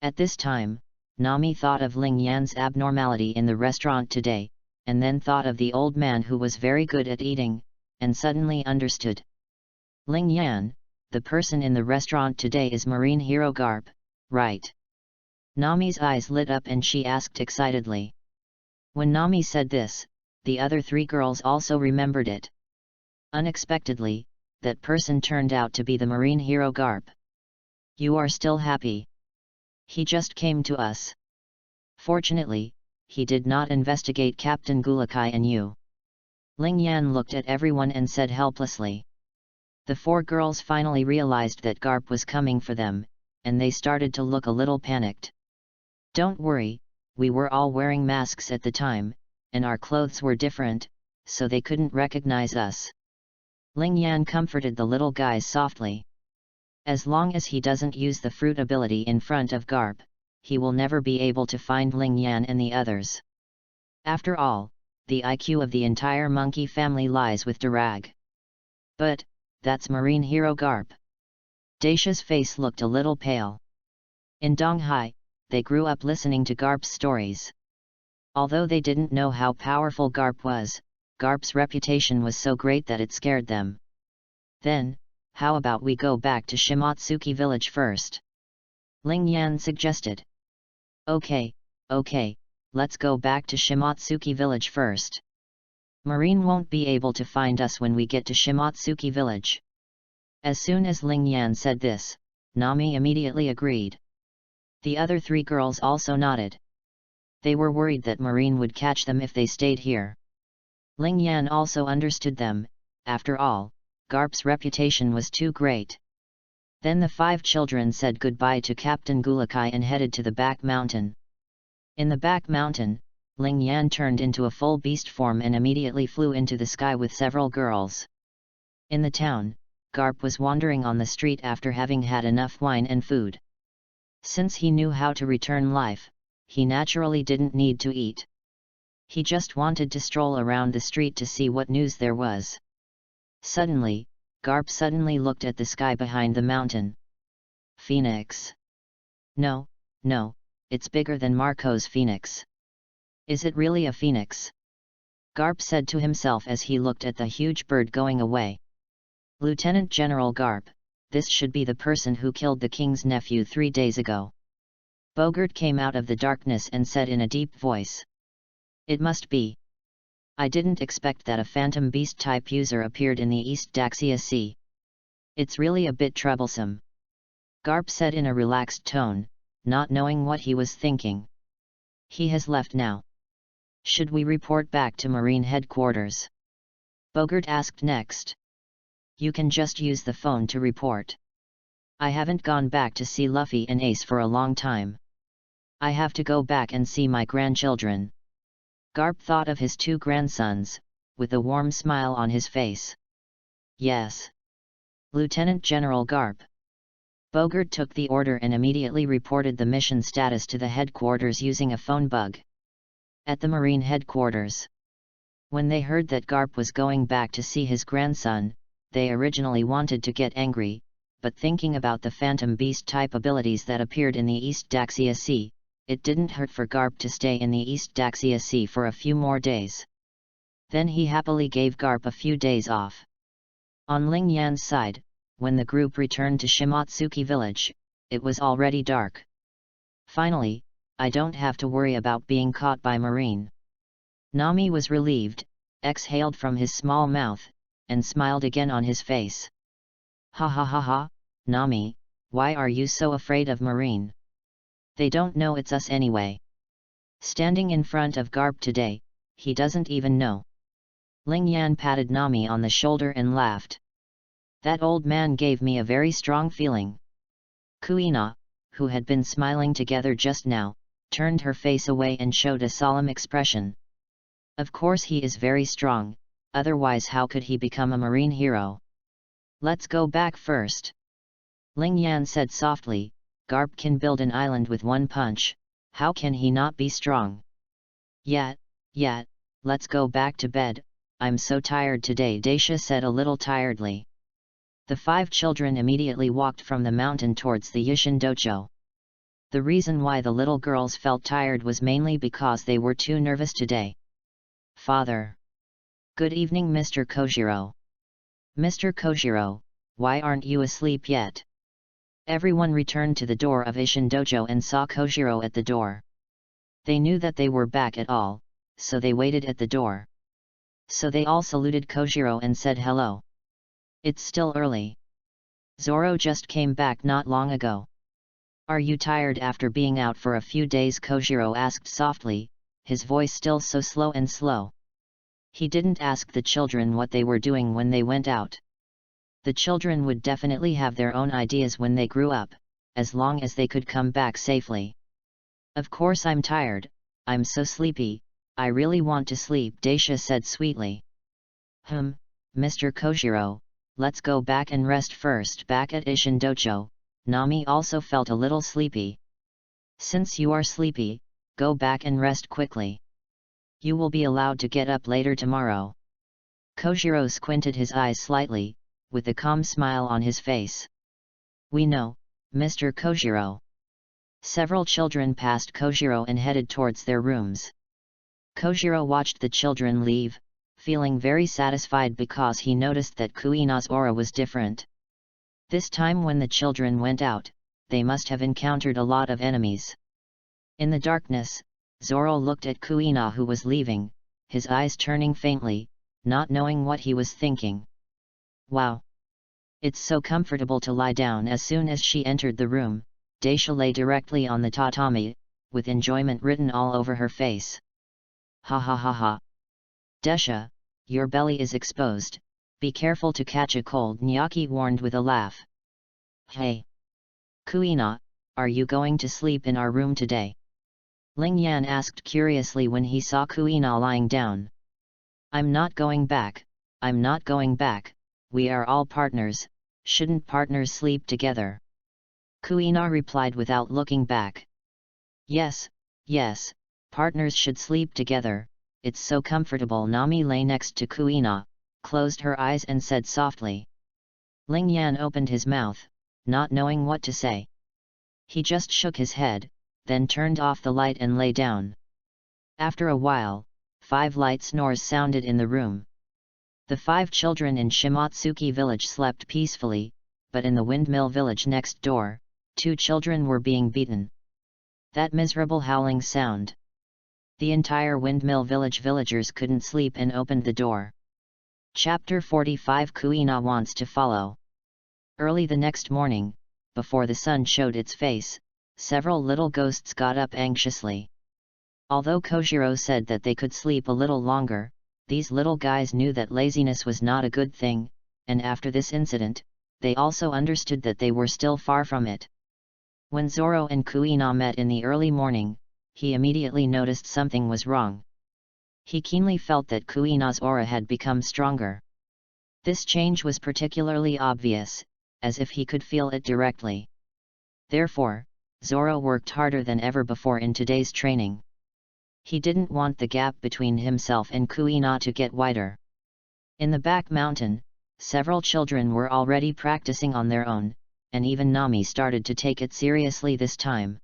At this time, Nami thought of Ling Yan's abnormality in the restaurant today, and then thought of the old man who was very good at eating, and suddenly understood. "Ling Yan, the person in the restaurant today is Marine hero Garp, right?" Nami's eyes lit up and she asked excitedly. When Nami said this, the other 3 girls also remembered it. Unexpectedly, that person turned out to be the Marine hero Garp. "You are still happy? He just came to us. Fortunately, he did not investigate Captain Gulakai and you." Ling Yan looked at everyone and said helplessly. The 4 girls finally realized that Garp was coming for them, and they started to look a little panicked. "Don't worry, we were all wearing masks at the time, and our clothes were different, so they couldn't recognize us." Ling Yan comforted the little guys softly. As long as he doesn't use the fruit ability in front of Garp, he will never be able to find Ling Yan and the others. After all, the IQ of the entire monkey family lies with Durag. But, that's Marine hero Garp. Daisha's face looked a little pale. In Donghai, they grew up listening to Garp's stories. Although they didn't know how powerful Garp was, Garp's reputation was so great that it scared them. Then, how about we go back to Shimotsuki village first? Ling Yan suggested. Okay, let's go back to Shimotsuki village first. Marine won't be able to find us when we get to Shimotsuki village. As soon as Ling Yan said this, Nami immediately agreed. The other three girls also nodded. They were worried that Marine would catch them if they stayed here. Ling Yan also understood them. After all, Garp's reputation was too great. Then the 5 children said goodbye to Captain Gulakai and headed to the back mountain. In the back mountain, Ling Yan turned into a full beast form and immediately flew into the sky with several girls. In the town, Garp was wandering on the street after having had enough wine and food. Since he knew how to return life, he naturally didn't need to eat. He just wanted to stroll around the street to see what news there was. Suddenly, Garp looked at the sky behind the mountain. Phoenix. No, it's bigger than Marco's phoenix. Is it really a phoenix? Garp said to himself as he looked at the huge bird going away. Lieutenant General Garp, this should be the person who killed the king's nephew 3 days ago. Bogart came out of the darkness and said in a deep voice. It must be. I didn't expect that a phantom beast type user appeared in the East Daxia Sea. It's really a bit troublesome. Garp said in a relaxed tone, not knowing what he was thinking. He has left now. Should we report back to Marine headquarters? Bogart asked next. You can just use the phone to report. I haven't gone back to see Luffy and Ace for a long time. I have to go back and see my grandchildren. Garp thought of his 2 grandsons, with a warm smile on his face. Yes. Lieutenant General Garp. Bogart took the order and immediately reported the mission status to the headquarters using a phone bug. At the Marine headquarters. When they heard that Garp was going back to see his grandson, they originally wanted to get angry, but thinking about the Phantom Beast type abilities that appeared in the East Daxia Sea, it didn't hurt for Garp to stay in the East Daxia Sea for a few more days. Then he happily gave Garp a few days off. On Ling Yan's side, when the group returned to Shimotsuki village, it was already dark. Finally, I don't have to worry about being caught by Marine. Nami was relieved, exhaled from his small mouth, and smiled again on his face. Ha ha ha ha, Nami, why are you so afraid of Marine? They don't know it's us anyway. Standing in front of Garp today, he doesn't even know. Ling Yan patted Nami on the shoulder and laughed. That old man gave me a very strong feeling. Kuina, who had been smiling together just now, turned her face away and showed a solemn expression. Of course he is very strong, otherwise how could he become a marine hero? Let's go back first. Ling Yan said softly, Garp can build an island with 1 punch, how can he not be strong? Yet, let's go back to bed, I'm so tired today, Daisha said a little tiredly. The 5 children immediately walked from the mountain towards the Yishin dojo. The reason why the little girls felt tired was mainly because they were too nervous today. Father. Good evening, Mr. Kojiro. Mr. Kojiro, why aren't you asleep yet? Everyone returned to the door of Ishin dojo and saw Kojiro at the door. They knew that they were back at all, so they waited at the door. So they all saluted Kojiro and said hello. It's still early. Zoro just came back not long ago. Are you tired after being out for a few days? Kojiro asked softly, his voice still so slow and slow. He didn't ask the children what they were doing when they went out. The children would definitely have their own ideas when they grew up, as long as they could come back safely. Of course I'm tired, I'm so sleepy, I really want to sleep, Daisha said sweetly. Mr. Kojiro, let's go back and rest first. Back at Ishin dojo, Nami also felt a little sleepy. Since you are sleepy, go back and rest quickly. You will be allowed to get up later tomorrow. Kojiro squinted his eyes slightly, with a calm smile on his face. We know, Mr. Kojiro. Several children passed Kojiro and headed towards their rooms. Kojiro watched the children leave, feeling very satisfied because he noticed that Kuina's aura was different. This time when the children went out, they must have encountered a lot of enemies. In the darkness, Zoro looked at Kuina who was leaving, his eyes turning faintly, not knowing what he was thinking. Wow! It's so comfortable to lie down. As soon as she entered the room, Daisha lay directly on the tatami, with enjoyment written all over her face. Ha ha ha ha! Daisha, your belly is exposed, be careful to catch a cold, Nyaki warned with a laugh. Hey! Kuina, are you going to sleep in our room today? Ling Yan asked curiously when he saw Kuina lying down. I'm not going back, I'm not going back, we are all partners, shouldn't partners sleep together? Kuina replied without looking back. Yes, yes, partners should sleep together, it's so comfortable. Nami lay next to Kuina, closed her eyes and said softly. Ling Yan opened his mouth, not knowing what to say. He just shook his head, then turned off the light and lay down. After a while, 5 light snores sounded in the room. The 5 children in Shimatsuki village slept peacefully, but in the windmill village next door, 2 children were being beaten. That miserable howling sound. The entire windmill village villagers couldn't sleep and opened the door. Chapter 45 Kuina wants to follow. Early the next morning, before the sun showed its face, several little ghosts got up anxiously. Although Kojiro said that they could sleep a little longer, these little guys knew that laziness was not a good thing, and after this incident, they also understood that they were still far from it. When Zoro and Kuina met in the early morning, he immediately noticed something was wrong. He keenly felt that Kuina's aura had become stronger. This change was particularly obvious, as if he could feel it directly. Therefore, Zoro worked harder than ever before in today's training. He didn't want the gap between himself and Kuina to get wider. In the back mountain, several children were already practicing on their own, and even Nami started to take it seriously this time.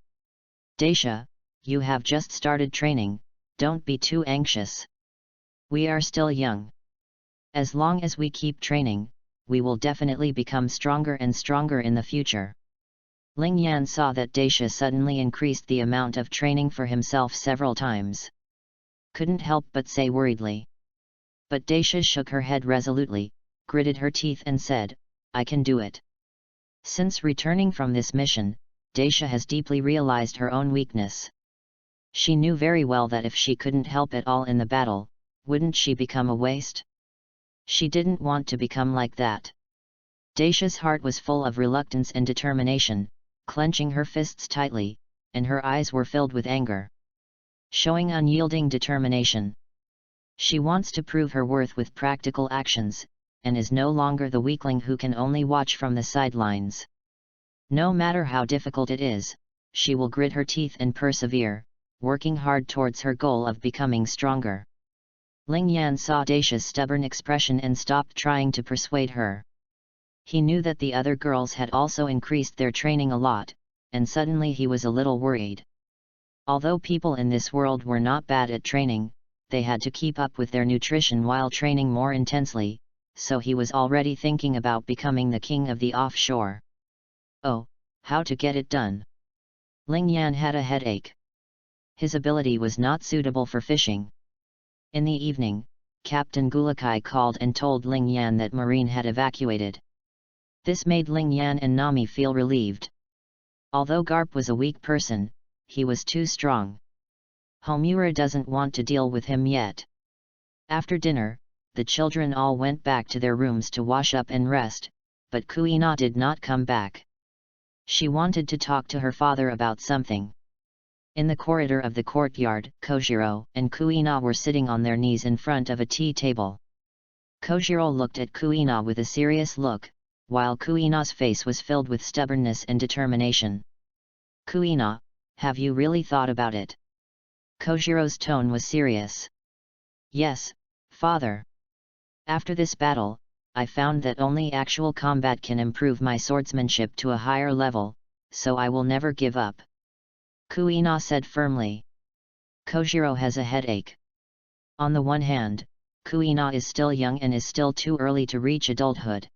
Daisha, you have just started training, don't be too anxious. We are still young. As long as we keep training, we will definitely become stronger and stronger in the future. Ling Yan saw that Daisha suddenly increased the amount of training for himself several times. Couldn't help but say worriedly. But Daisha shook her head resolutely, gritted her teeth and said, I can do it. Since returning from this mission, Daisha has deeply realized her own weakness. She knew very well that if she couldn't help at all in the battle, wouldn't she become a waste? She didn't want to become like that. Daisha's heart was full of reluctance and determination, clenching her fists tightly, and her eyes were filled with anger. Showing unyielding determination. She wants to prove her worth with practical actions, and is no longer the weakling who can only watch from the sidelines. No matter how difficult it is, she will grit her teeth and persevere, working hard towards her goal of becoming stronger. Ling Yan saw Daisha's stubborn expression and stopped trying to persuade her. He knew that the other girls had also increased their training a lot, and suddenly he was a little worried. Although people in this world were not bad at training, they had to keep up with their nutrition while training more intensely, so he was already thinking about becoming the king of the offshore. Oh, how to get it done? Ling Yan had a headache. His ability was not suitable for fishing. In the evening, Captain Gulakai called and told Ling Yan that Marine had evacuated. This made Ling Yan and Nami feel relieved. Although Garp was a weak person, he was too strong. Homura doesn't want to deal with him yet. After dinner, the children all went back to their rooms to wash up and rest, but Kuina did not come back. She wanted to talk to her father about something. In the corridor of the courtyard, Kojiro and Kuina were sitting on their knees in front of a tea table. Kojiro looked at Kuina with a serious look, while Kuina's face was filled with stubbornness and determination. Kuina, have you really thought about it? Kojiro's tone was serious. Yes, father. After this battle, I found that only actual combat can improve my swordsmanship to a higher level, so I will never give up. Kuina said firmly. Kojiro has a headache. On the one hand, Kuina is still young and is still too early to reach adulthood.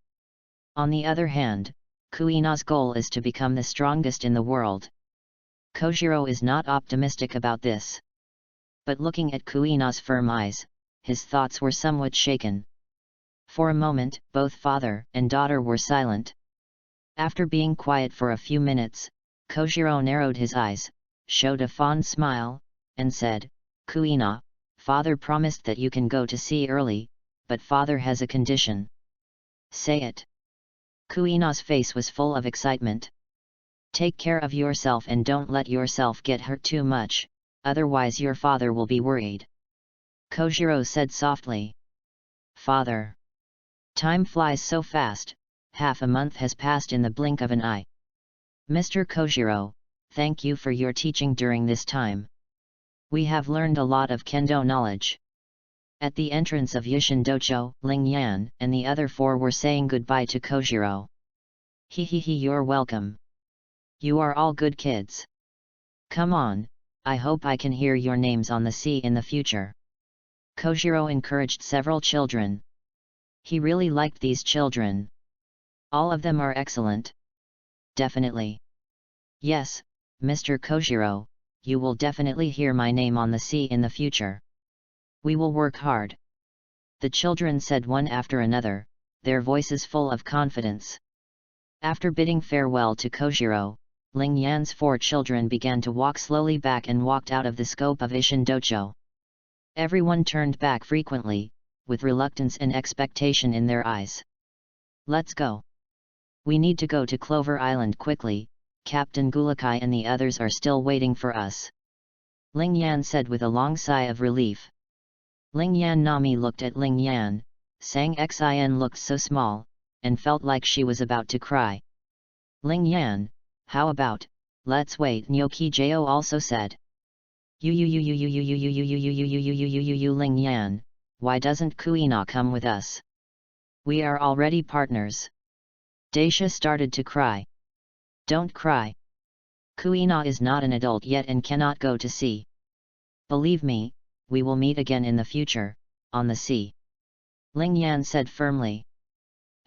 On the other hand, Kuina's goal is to become the strongest in the world. Kojiro is not optimistic about this. But looking at Kuina's firm eyes, his thoughts were somewhat shaken. For a moment, both father and daughter were silent. After being quiet for a few minutes, Kojiro narrowed his eyes, showed a fond smile, and said, Kuina, father promised that you can go to sea early, but father has a condition. Say it. Kuina's face was full of excitement. Take care of yourself and don't let yourself get hurt too much, otherwise your father will be worried. Kojiro said softly. Father. Time flies so fast, half a month has passed in the blink of an eye. Mr. Kojiro, thank you for your teaching during this time. We have learned a lot of kendo knowledge. At the entrance of Yushin Dojo, Ling Yan and the other four were saying goodbye to Kojiro. You're welcome. You are all good kids. Come on, I hope I can hear your names on the sea in the future. Kojiro encouraged several children. He really liked these children. All of them are excellent. Definitely. Yes, Mr. Kojiro, you will definitely hear my name on the sea in the future. We will work hard. The children said one after another, their voices full of confidence. After bidding farewell to Kojiro, Ling Yan's four children began to walk slowly back and walked out of the scope of Ishin Dojo. Everyone turned back frequently, with reluctance and expectation in their eyes. Let's go. We need to go to Clover Island quickly, Captain Gulakai and the others are still waiting for us. Ling Yan said with a long sigh of relief. Ling Yan Nami looked at Ling Yan, Sang Xin looked so small, and felt like she was about to cry. Ling Yan, how about, let's wait, Nyoki Jo also said. Ling Yan, why doesn't Kuina come with us? We are already partners. Daisha started to cry. Don't cry. Kuina is not an adult yet and cannot go to sea. Believe me, we will meet again in the future, on the sea. Ling Yan said firmly.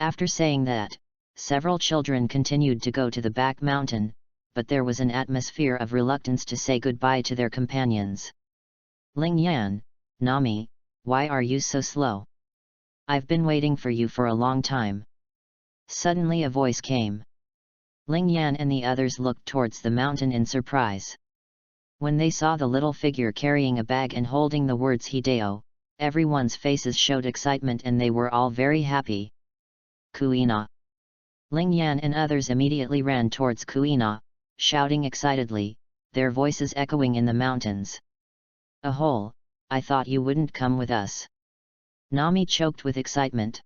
After saying that, several children continued to go to the back mountain, but there was an atmosphere of reluctance to say goodbye to their companions. Ling Yan, Nami, why are you so slow? I've been waiting for you for a long time. Suddenly a voice came. Ling Yan and the others looked towards the mountain in surprise. When they saw the little figure carrying a bag and holding the words Hideo, everyone's faces showed excitement and they were all very happy. Kuina. Ling Yan and others immediately ran towards Kuina, shouting excitedly, their voices echoing in the mountains. Ahole, I thought you wouldn't come with us. Nami choked with excitement.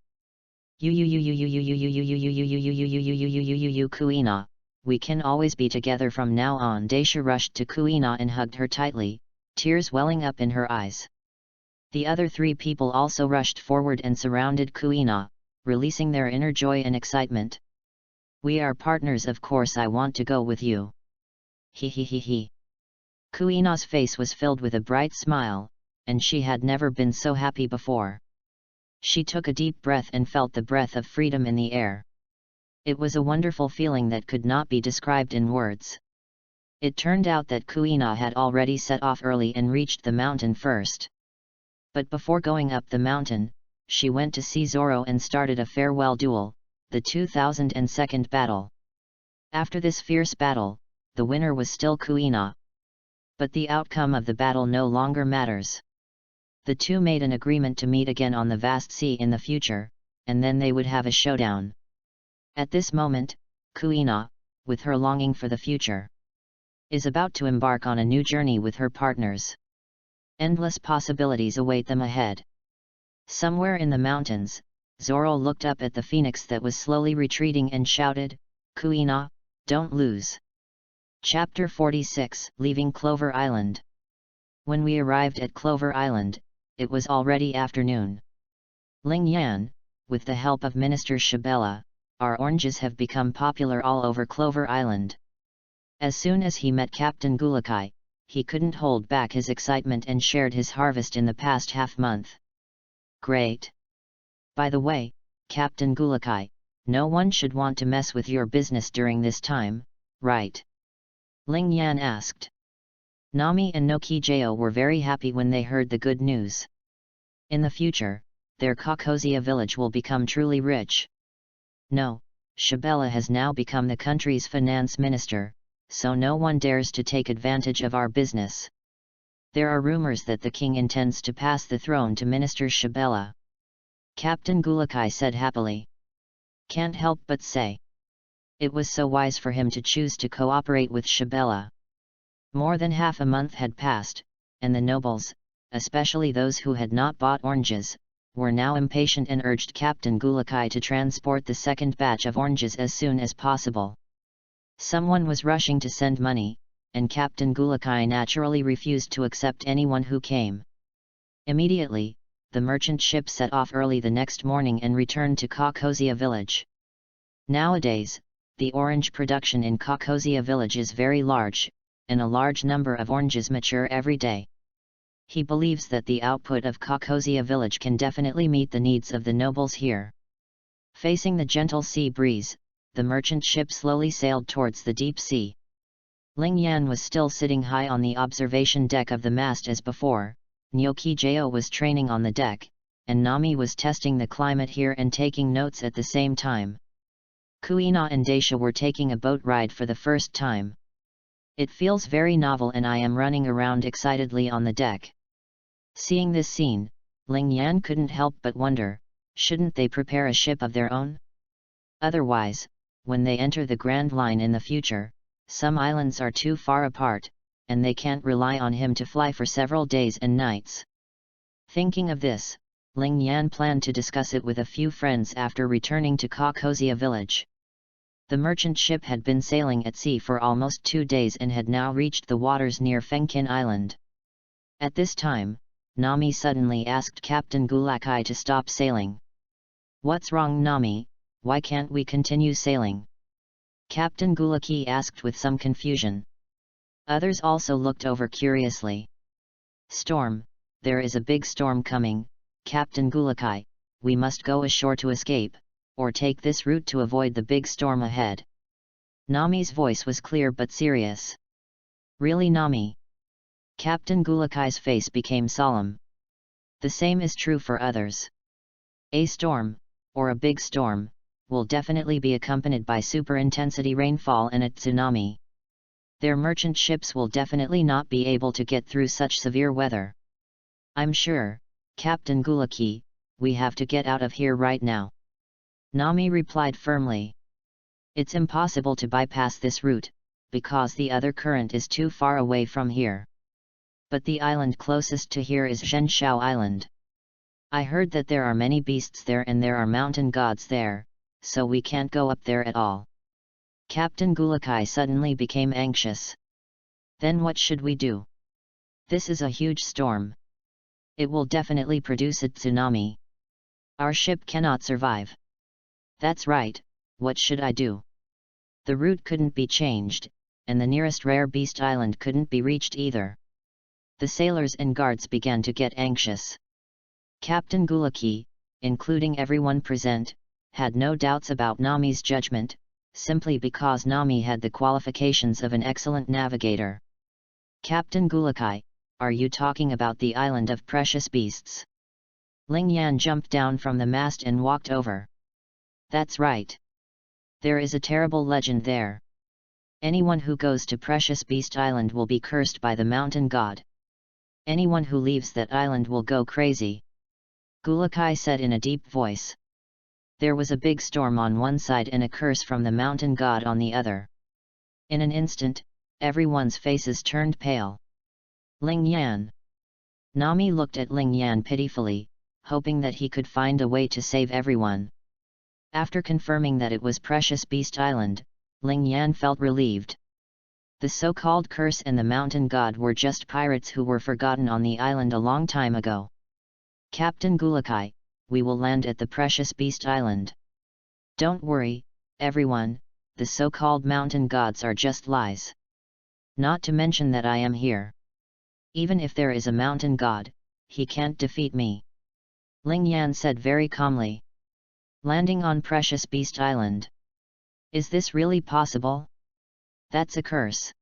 Kuina, we can always be together from now on. Daisha rushed to Kuina and hugged her tightly, tears welling up in her eyes. The other three people also rushed forward and surrounded Kuina, releasing their inner joy and excitement. We are partners, of course I want to go with you. Kuina's face was filled with a bright smile, and she had never been so happy before. She took a deep breath and felt the breath of freedom in the air. It was a wonderful feeling that could not be described in words. It turned out that Kuina had already set off early and reached the mountain first. But before going up the mountain, she went to see Zoro and started a farewell duel, the 2002nd battle. After this fierce battle, the winner was still Kuina. But the outcome of the battle no longer matters. The two made an agreement to meet again on the vast sea in the future, and then they would have a showdown. At this moment, Kuina, with her longing for the future, is about to embark on a new journey with her partners. Endless possibilities await them ahead. Somewhere in the mountains, Zoro looked up at the phoenix that was slowly retreating and shouted, Kuina, don't lose. Chapter 46, Leaving Clover Island. When we arrived at Clover Island, it was already afternoon. Ling Yan, with the help of Minister Shabella, our oranges have become popular all over Clover Island. As soon as he met Captain Gulakai, he couldn't hold back his excitement and shared his harvest in the past half-month. Great! By the way, Captain Gulakai, no one should want to mess with your business during this time, right? Ling Yan asked. Nami and Nokijao were very happy when they heard the good news. In the future, their Kokozia village will become truly rich. No, Shabella has now become the country's finance minister, so no one dares to take advantage of our business. There are rumors that the king intends to pass the throne to Minister Shabella. Captain Gulakai said happily. Can't help but say. It was so wise for him to choose to cooperate with Shabella. More than half a month had passed, and the nobles, especially those who had not bought oranges, were now impatient and urged Captain Gulakai to transport the second batch of oranges as soon as possible. Someone was rushing to send money, and Captain Gulakai naturally refused to accept anyone who came. Immediately, the merchant ship set off early the next morning and returned to Kokozia village. Nowadays, the orange production in Kokozia village is very large, and a large number of oranges mature every day. He believes that the output of Kokozia village can definitely meet the needs of the nobles here. Facing the gentle sea breeze, the merchant ship slowly sailed towards the deep sea. Ling Yan was still sitting high on the observation deck of the mast as before, Nokijao was training on the deck, and Nami was testing the climate here and taking notes at the same time. Kuina and Daisha were taking a boat ride for the first time. It feels very novel and I am running around excitedly on the deck. Seeing this scene, Ling Yan couldn't help but wonder, shouldn't they prepare a ship of their own? Otherwise, when they enter the Grand Line in the future, some islands are too far apart, and they can't rely on him to fly for several days and nights. Thinking of this, Ling Yan planned to discuss it with a few friends after returning to Kokozia village. The merchant ship had been sailing at sea for almost 2 days and had now reached the waters near Fengkin Island. At this time, Nami suddenly asked Captain Gulakai to stop sailing. What's wrong, Nami? Why can't we continue sailing? Captain Gulaki asked with some confusion. Others also looked over curiously. Storm, there is a big storm coming, Captain Gulakai, we must go ashore to escape, or take this route to avoid the big storm ahead. Nami's voice was clear but serious. Really, Nami? Captain Gulakai's face became solemn. The same is true for others. A storm, or a big storm, will definitely be accompanied by super-intensity rainfall and a tsunami. Their merchant ships will definitely not be able to get through such severe weather. I'm sure, Captain Gulaki, we have to get out of here right now. Nami replied firmly. It's impossible to bypass this route, because the other current is too far away from here. But the island closest to here is Zhenshao Island. I heard that there are many beasts there and there are mountain gods there, so we can't go up there at all. Captain Gulakai suddenly became anxious. Then what should we do? This is a huge storm. It will definitely produce a tsunami. Our ship cannot survive. That's right, what should I do? The route couldn't be changed, and the nearest rare beast island couldn't be reached either. The sailors and guards began to get anxious. Captain Gulaki, including everyone present, had no doubts about Nami's judgment, simply because Nami had the qualifications of an excellent navigator. Captain Gulakai, are you talking about the island of precious beasts? Ling Yan jumped down from the mast and walked over. That's right. There is a terrible legend there. Anyone who goes to Precious Beast Island will be cursed by the mountain god. Anyone who leaves that island will go crazy. Gulakai said in a deep voice. There was a big storm on one side and a curse from the mountain god on the other. In an instant, everyone's faces turned pale. Ling Yan. Nami looked at Ling Yan pitifully, hoping that he could find a way to save everyone. After confirming that it was Precious Beast Island, Ling Yan felt relieved. The so-called curse and the mountain god were just pirates who were forgotten on the island a long time ago. Captain Gulakai, we will land at the Precious Beast Island. Don't worry, everyone, the so-called mountain gods are just lies. Not to mention that I am here. Even if there is a mountain god, he can't defeat me. Ling Yan said very calmly. Landing on Precious Beast Island. Is this really possible? That's a curse.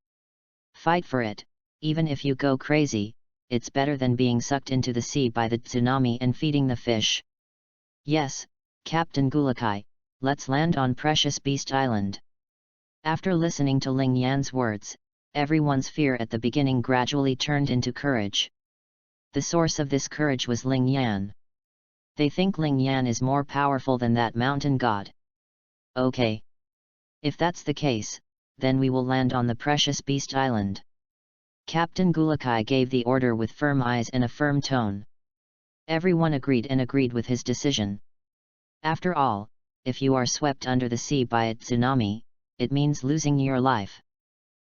Fight for it, even if you go crazy, it's better than being sucked into the sea by the tsunami and feeding the fish. Yes, Captain Gulakai, let's land on Precious Beast Island. After listening to Ling Yan's words, everyone's fear at the beginning gradually turned into courage. The source of this courage was Ling Yan. They think Ling Yan is more powerful than that mountain god. Okay. If that's the case, then we will land on the Precious Beast Island. Captain Gulakai gave the order with firm eyes and a firm tone. Everyone agreed with his decision. After all, if you are swept under the sea by a tsunami, it means losing your life.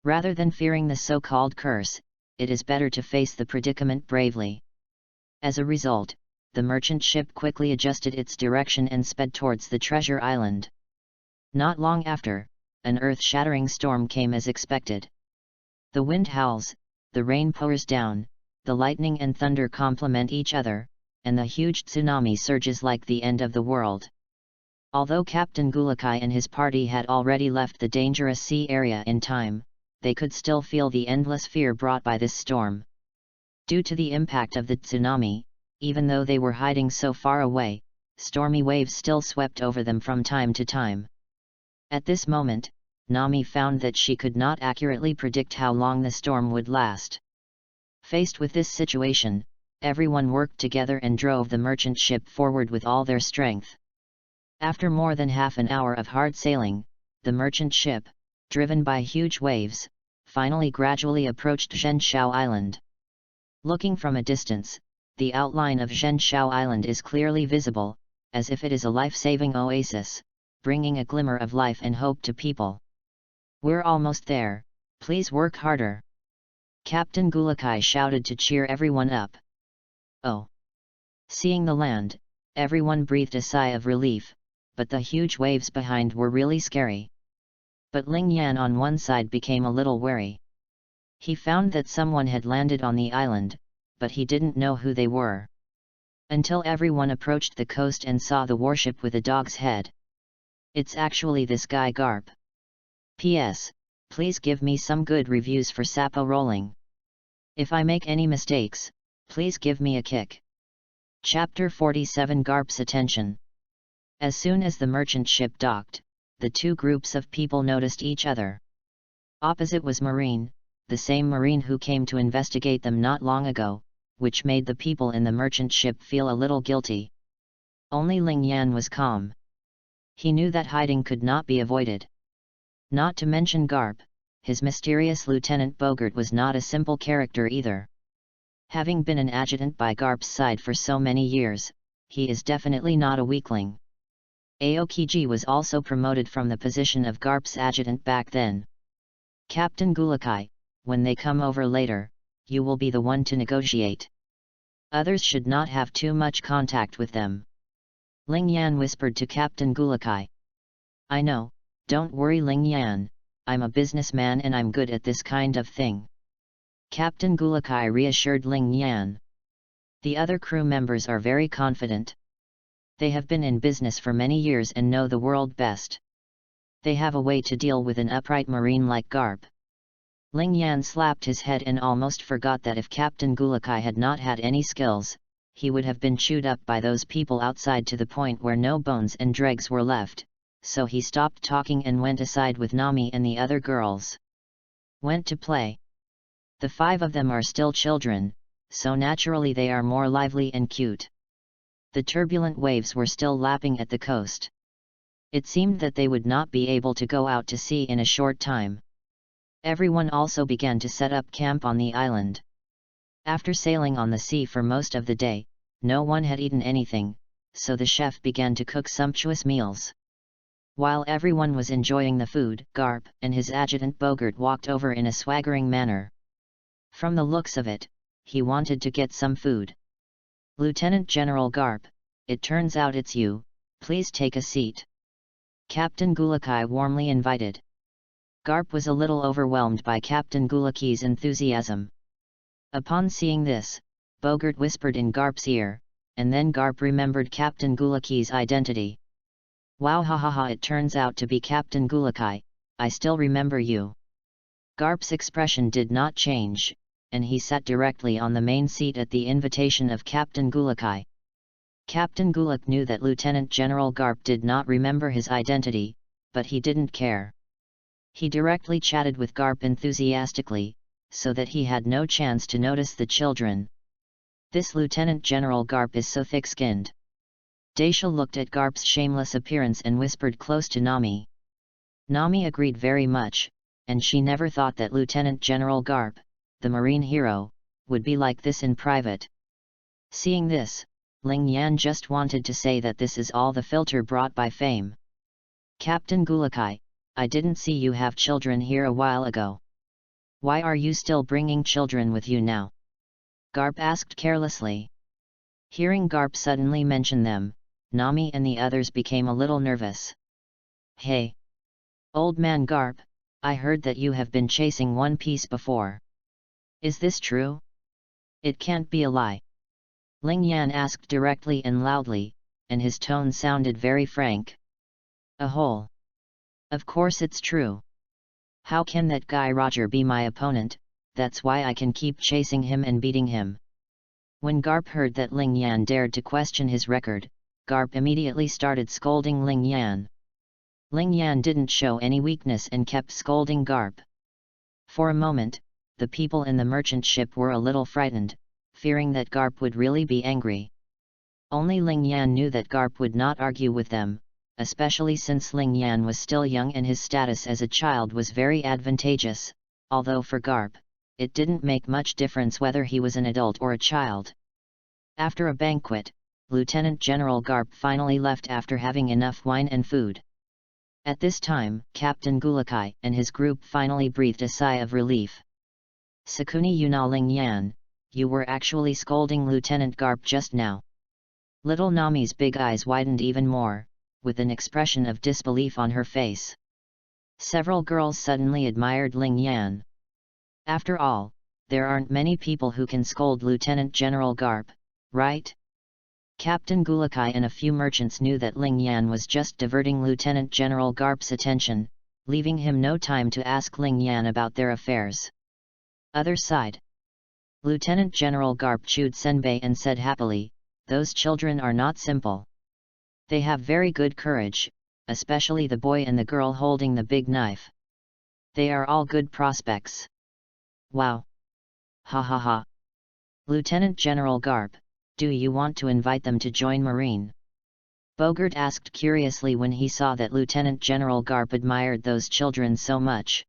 Rather than fearing the so-called curse, it is better to face the predicament bravely. As a result, the merchant ship quickly adjusted its direction and sped towards the treasure island. Not long after, an earth-shattering storm came as expected. The wind howls, the rain pours down, the lightning and thunder complement each other, and the huge tsunami surges like the end of the world. Although Captain Gulakai and his party had already left the dangerous sea area in time, they could still feel the endless fear brought by this storm. Due to the impact of the tsunami, even though they were hiding so far away, stormy waves still swept over them from time to time. At this moment, Nami found that she could not accurately predict how long the storm would last. Faced with this situation, everyone worked together and drove the merchant ship forward with all their strength. After more than half an hour of hard sailing, the merchant ship, driven by huge waves, finally gradually approached Zhenshao Island. Looking from a distance, the outline of Zhenshao Island is clearly visible, as if it is a life-saving oasis, bringing a glimmer of life and hope to people. We're almost there, please work harder. Captain Gulakai shouted to cheer everyone up. Oh! Seeing the land, everyone breathed a sigh of relief, but the huge waves behind were really scary. But Ling Yan on one side became a little wary. He found that someone had landed on the island, but he didn't know who they were. Until everyone approached the coast and saw the warship with a dog's head. It's actually this guy Garp. P.S. Please give me some good reviews for Sapo Rolling. If I make any mistakes, please give me a kick. Chapter 47 Garp's Attention. As soon as the merchant ship docked, the two groups of people noticed each other. Opposite was Marine, the same Marine who came to investigate them not long ago, which made the people in the merchant ship feel a little guilty. Only Ling Yan was calm. He knew that hiding could not be avoided. Not to mention Garp, his mysterious Lieutenant Bogart was not a simple character either. Having been an adjutant by Garp's side for so many years, he is definitely not a weakling. Aokiji was also promoted from the position of Garp's adjutant back then. Captain Gulakai, when they come over later, you will be the one to negotiate. Others should not have too much contact with them. Ling Yan whispered to Captain Gulakai. I know, don't worry Ling Yan, I'm a businessman and I'm good at this kind of thing. Captain Gulakai reassured Ling Yan. The other crew members are very confident. They have been in business for many years and know the world best. They have a way to deal with an upright marine like Garp. Ling Yan slapped his head and almost forgot that if Captain Gulakai had not had any skills, he would have been chewed up by those people outside to the point where no bones and dregs were left, so he stopped talking and went aside with Nami and the other girls. Went to play. The five of them are still children, so naturally they are more lively and cute. The turbulent waves were still lapping at the coast. It seemed that they would not be able to go out to sea in a short time. Everyone also began to set up camp on the island. After sailing on the sea for most of the day, no one had eaten anything, so the chef began to cook sumptuous meals. While everyone was enjoying the food, Garp and his adjutant Bogart walked over in a swaggering manner. From the looks of it, he wanted to get some food. Lieutenant General Garp, it turns out it's you, please take a seat. Captain Gulakai warmly invited. Garp was a little overwhelmed by Captain Gulakai's enthusiasm. Upon seeing this, Bogart whispered in Garp's ear, and then Garp remembered Captain Gulakai's identity. Wow, ha ha ha, it turns out to be Captain Gulakai, I still remember you. Garp's expression did not change, and he sat directly on the main seat at the invitation of Captain Gulakai. Captain Gulak knew that Lieutenant General Garp did not remember his identity, but he didn't care. He directly chatted with Garp enthusiastically, so that he had no chance to notice the children. This Lieutenant General Garp is so thick-skinned. Daisha looked at Garp's shameless appearance and whispered close to Nami. Nami agreed very much, and she never thought that Lieutenant General Garp, the marine hero, would be like this in private. Seeing this, Ling Yan just wanted to say that this is all the filter brought by fame. Captain Gulakai, I didn't see you have children here a while ago. Why are you still bringing children with you now? Garp asked carelessly. Hearing Garp suddenly mention them, Nami and the others became a little nervous. Hey! Old man Garp, I heard that you have been chasing One Piece before. Is this true? It can't be a lie. Ling Yan asked directly and loudly, and his tone sounded very frank. A hole. Of course it's true. How can that guy Roger be my opponent? That's why I can keep chasing him and beating him. When Garp heard that Ling Yan dared to question his record, Garp immediately started scolding Ling Yan. Ling Yan didn't show any weakness and kept scolding Garp. For a moment, the people in the merchant ship were a little frightened, fearing that Garp would really be angry. Only Ling Yan knew that Garp would not argue with them, especially since Ling Yan was still young and his status as a child was very advantageous, although for Garp, it didn't make much difference whether he was an adult or a child. After a banquet, Lieutenant General Garp finally left after having enough wine and food. At this time, Captain Gulakai and his group finally breathed a sigh of relief. Sakuni Yuna Ling Yan, you were actually scolding Lieutenant Garp just now. Little Nami's big eyes widened even more, with an expression of disbelief on her face. Several girls suddenly admired Ling Yan. After all, there aren't many people who can scold Lieutenant General Garp, right? Captain Gulakai and a few merchants knew that Ling Yan was just diverting Lieutenant General Garp's attention, leaving him no time to ask Ling Yan about their affairs. Other side. Lieutenant General Garp chewed senbei and said happily, those children are not simple. They have very good courage, especially the boy and the girl holding the big knife. They are all good prospects. Wow! Ha ha ha! Lieutenant General Garp, do you want to invite them to join Marine? Bogart asked curiously when he saw that Lieutenant General Garp admired those children so much.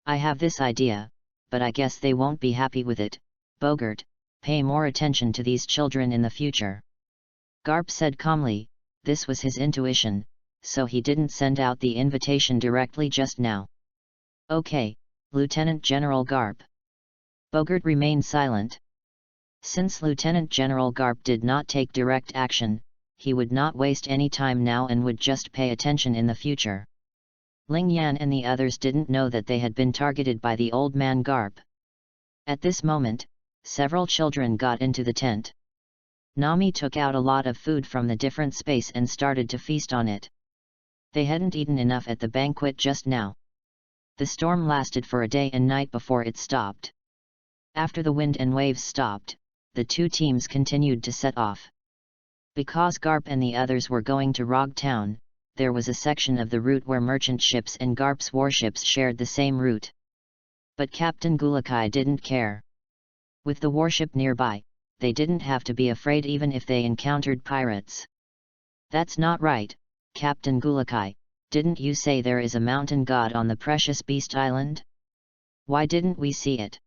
I have this idea, but I guess they won't be happy with it. Bogart, pay more attention to these children in the future. Garp said calmly, this was his intuition, so he didn't send out the invitation directly just now. Okay, Lieutenant General Garp. Bogart remained silent. Since Lieutenant General Garp did not take direct action, he would not waste any time now and would just pay attention in the future. Ling Yan and the others didn't know that they had been targeted by the old man Garp. At this moment, several children got into the tent. Nami took out a lot of food from the different space and started to feast on it. They hadn't eaten enough at the banquet just now. The storm lasted for a day and night before it stopped. After the wind and waves stopped, the two teams continued to set off. Because Garp and the others were going to Rog Town, there was a section of the route where merchant ships and Garp's warships shared the same route. But Captain Gulakai didn't care. With the warship nearby, they didn't have to be afraid even if they encountered pirates. That's not right, Captain Gulakai, didn't you say there is a mountain god on the Precious Beast Island? Why didn't we see it?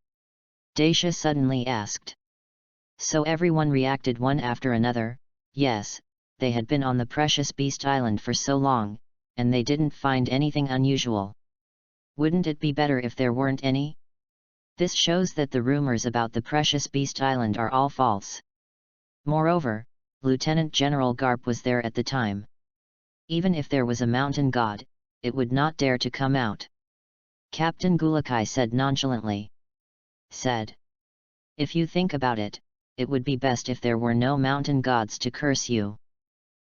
Daisha suddenly asked. So everyone reacted one after another. Yes, they had been on the Precious Beast Island for so long, and they didn't find anything unusual. Wouldn't it be better if there weren't any? This shows that the rumors about the Precious Beast Island are all false. Moreover, Lieutenant General Garp was there at the time. Even if there was a mountain god, it would not dare to come out. Captain Gulakai said nonchalantly. Said. If you think about it, it would be best if there were no mountain gods to curse you.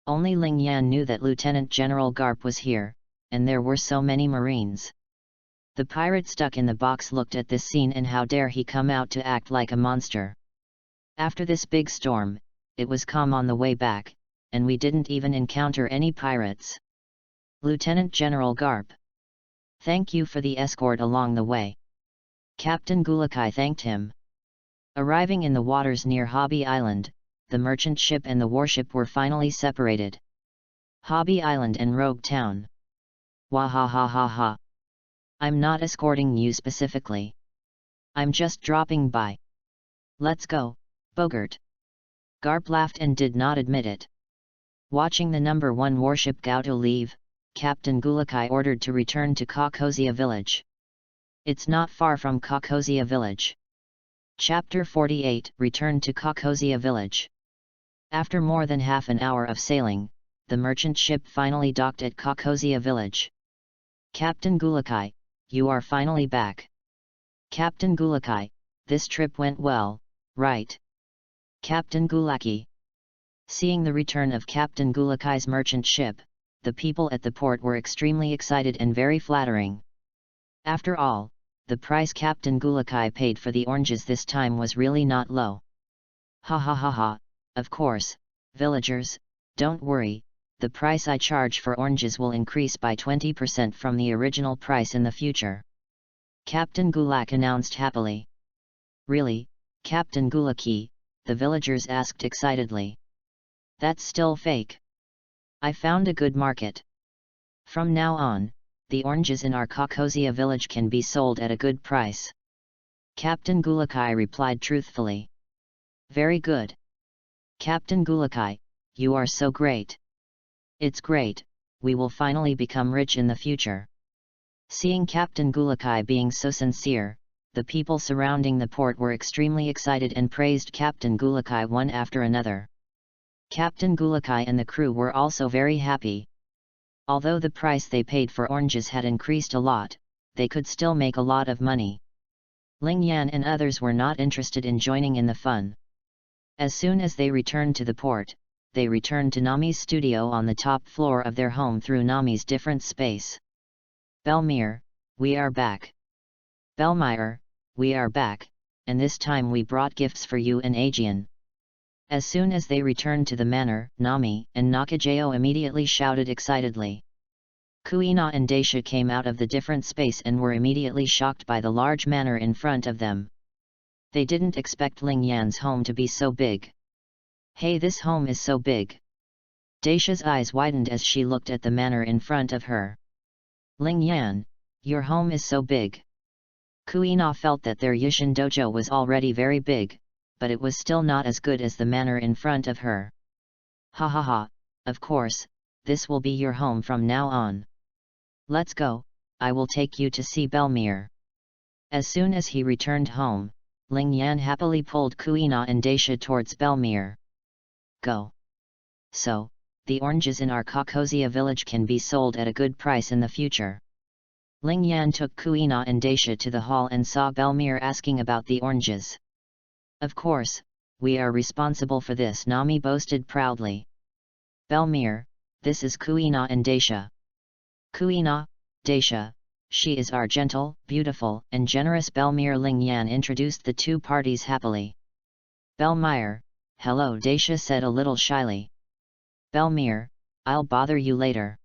Only Ling Yan knew that Lieutenant General Garp was here, and there were so many Marines. The pirate stuck in the box looked at this scene and how dare he come out to act like a monster. After this big storm, it was calm on the way back, and we didn't even encounter any pirates. Lieutenant General Garp. Thank you for the escort along the way. Captain Gulakai thanked him. Arriving in the waters near Hobby Island, the merchant ship and the warship were finally separated. Hobby Island and Rogue Town. Wahahaha. I'm not escorting you specifically. I'm just dropping by. Let's go, Bogart. Garp laughed and did not admit it. Watching the number 1 warship Gauto leave, Captain Gulakai ordered to return to Kokozia village. It's not far from Kokozia village. Chapter 48 Return to Kokozia village. After more than half an hour of sailing, the merchant ship finally docked at Kokozia village. Captain Gulakai, you are finally back. Captain Gulakai, this trip went well, right? Captain Gulaki. Seeing the return of Captain Gulakai's merchant ship, the people at the port were extremely excited and very flattering. After all, the price Captain Gulakai paid for the oranges this time was really not low. Ha ha ha ha, of course, villagers, don't worry, the price I charge for oranges will increase by 20% from the original price in the future. Captain Gulak announced happily. Really, Captain Gulaki? The villagers asked excitedly. That's still fake. I found a good market. From now on, the oranges in our Kokozia village can be sold at a good price. Captain Gulakai replied truthfully. Very good. Captain Gulakai, you are so great. It's great, we will finally become rich in the future. Seeing Captain Gulakai being so sincere, the people surrounding the port were extremely excited and praised Captain Gulakai one after another. Captain Gulakai and the crew were also very happy. Although the price they paid for oranges had increased a lot, they could still make a lot of money. Ling Yan and others were not interested in joining in the fun. As soon as they returned to the port, they returned to Nami's studio on the top floor of their home through Nami's different space. Belmir, we are back. Belmire, we are back, and this time we brought gifts for you and Aegean. As soon as they returned to the manor, Nami and Nakajao immediately shouted excitedly. Kuina and Daisha came out of the different space and were immediately shocked by the large manor in front of them. They didn't expect Ling Yan's home to be so big. Hey, this home is so big. Daisha's eyes widened as she looked at the manor in front of her. Ling Yan, your home is so big. Kuina felt that their Yushin dojo was already very big, but it was still not as good as the manor in front of her. Ha ha ha, of course, this will be your home from now on. Let's go, I will take you to see Belmir. As soon as he returned home, Ling Yan happily pulled Kuina and Daisha towards Belmir. Go. So, the oranges in our Kokozia village can be sold at a good price in the future. Ling Yan took Kuina and Daisha to the hall and saw Belmir asking about the oranges. Of course, we are responsible for this, Nami boasted proudly. Belmir, this is Kuina and Daisha. Kuina, Daisha, she is our gentle, beautiful, and generous Belmir. Ling Yan introduced the two parties happily. Belmir, hello, Daisha said a little shyly. Belmir, I'll bother you later.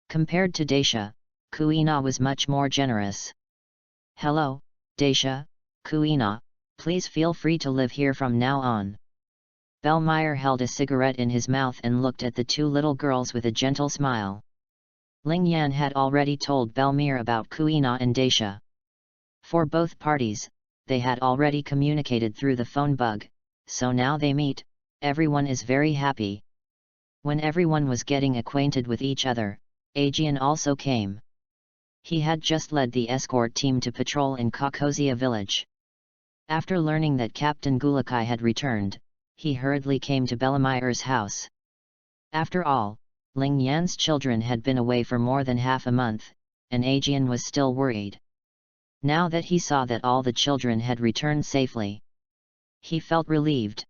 Compared to Daisha, Kuina was much more generous. Hello, Daisha, Kuina, please feel free to live here from now on. Belmir held a cigarette in his mouth and looked at the two little girls with a gentle smile. Ling Yan had already told Belmir about Kuina and Daisha. For both parties, they had already communicated through the phone bug, so now they meet, everyone is very happy. When everyone was getting acquainted with each other, Aegean also came. He had just led the escort team to patrol in Kokozia village. After learning that Captain Gulakai had returned, he hurriedly came to Bellamire's house. After all, Ling Yan's children had been away for more than half a month, and Aegeon was still worried. Now that he saw that all the children had returned safely, he felt relieved.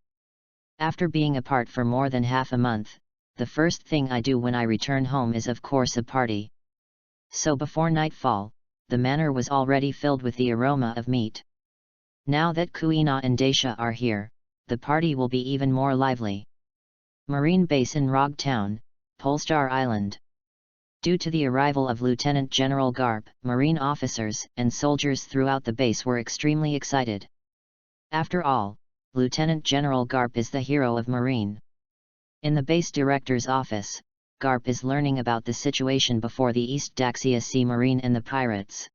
After being apart for more than half a month, the first thing I do when I return home is of course a party. So before nightfall, the manor was already filled with the aroma of meat. Now that Kuina and Dacia are here, the party will be even more lively. Marine Base in Rog Town, Polestar Island. Due to the arrival of Lieutenant General Garp, Marine officers and soldiers throughout the base were extremely excited. After all, Lieutenant General Garp is the hero of Marine. In the base director's office, Garp is learning about the situation before the East Daxia Sea Marine and the pirates.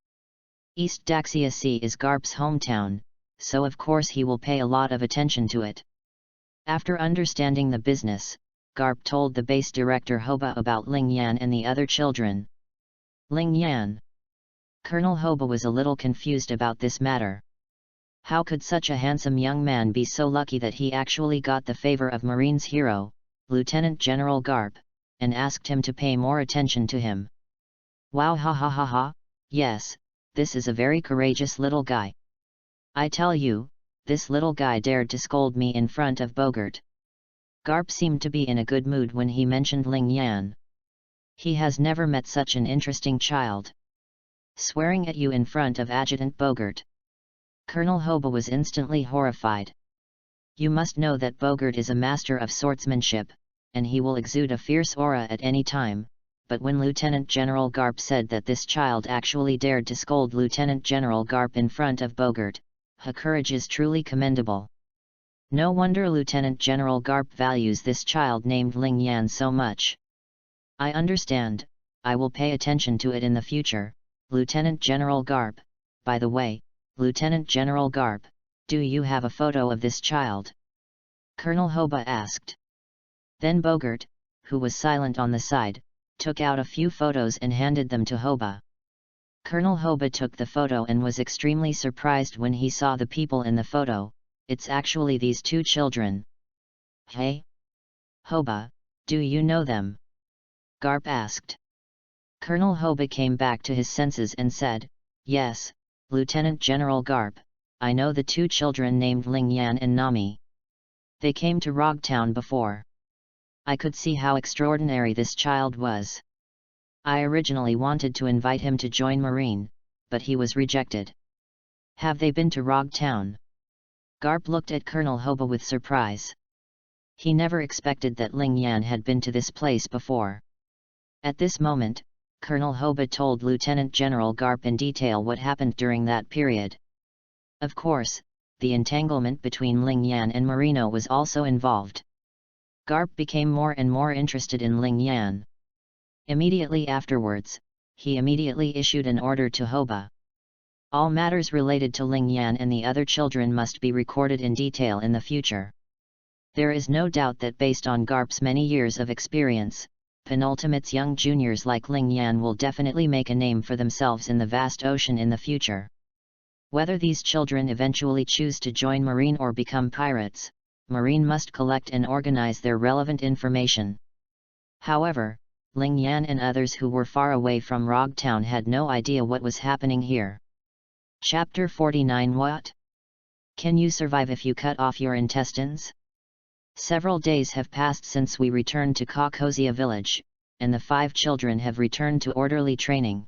East Daxia Sea is Garp's hometown, so of course he will pay a lot of attention to it. After understanding the business, Garp told the base director Hoba about Ling Yan and the other children. Ling Yan. Colonel Hoba was a little confused about this matter. How could such a handsome young man be so lucky that he actually got the favor of Marine's hero, Lieutenant General Garp, and asked him to pay more attention to him? Wow, ha ha ha ha, yes, this is a very courageous little guy. I tell you, this little guy dared to scold me in front of Bogart. Garp seemed to be in a good mood when he mentioned Ling Yan. He has never met such an interesting child. Swearing at you in front of Adjutant Bogart. Colonel Hoba was instantly horrified. You must know that Bogart is a master of swordsmanship, and he will exude a fierce aura at any time, but when Lieutenant General Garp said that this child actually dared to scold Lieutenant General Garp in front of Bogart, her courage is truly commendable. No wonder Lieutenant General Garp values this child named Ling Yan so much. I understand, I will pay attention to it in the future, Lieutenant General Garp. By the way, Lieutenant General Garp, do you have a photo of this child? Colonel Hoba asked. Then Bogart, who was silent on the side, took out a few photos and handed them to Hoba. Colonel Hoba took the photo and was extremely surprised when he saw the people in the photo. It's actually these two children. Hey? Hoba, do you know them? Garp asked. Colonel Hoba came back to his senses and said, Yes, Lieutenant General Garp, I know the two children named Ling Yan and Nami. They came to Rog Town before. I could see how extraordinary this child was. I originally wanted to invite him to join Marine, but he was rejected. Have they been to Rog Town? Garp looked at Colonel Hoba with surprise. He never expected that Ling Yan had been to this place before. At this moment, Colonel Hoba told Lieutenant General Garp in detail what happened during that period. Of course, the entanglement between Ling Yan and Marino was also involved. Garp became more and more interested in Ling Yan. Immediately afterwards, he immediately issued an order to Hoba. All matters related to Ling Yan and the other children must be recorded in detail in the future. There is no doubt that based on Garp's many years of experience, penultimates young juniors like Ling Yan will definitely make a name for themselves in the vast ocean in the future. Whether these children eventually choose to join Marine or become pirates, Marine must collect and organize their relevant information. However, Ling Yan and others who were far away from Rog Town had no idea what was happening here. Chapter 49. What? Can you survive if you cut off your intestines? Several days have passed since we returned to Kakozia village, and the 5 children have returned to orderly training.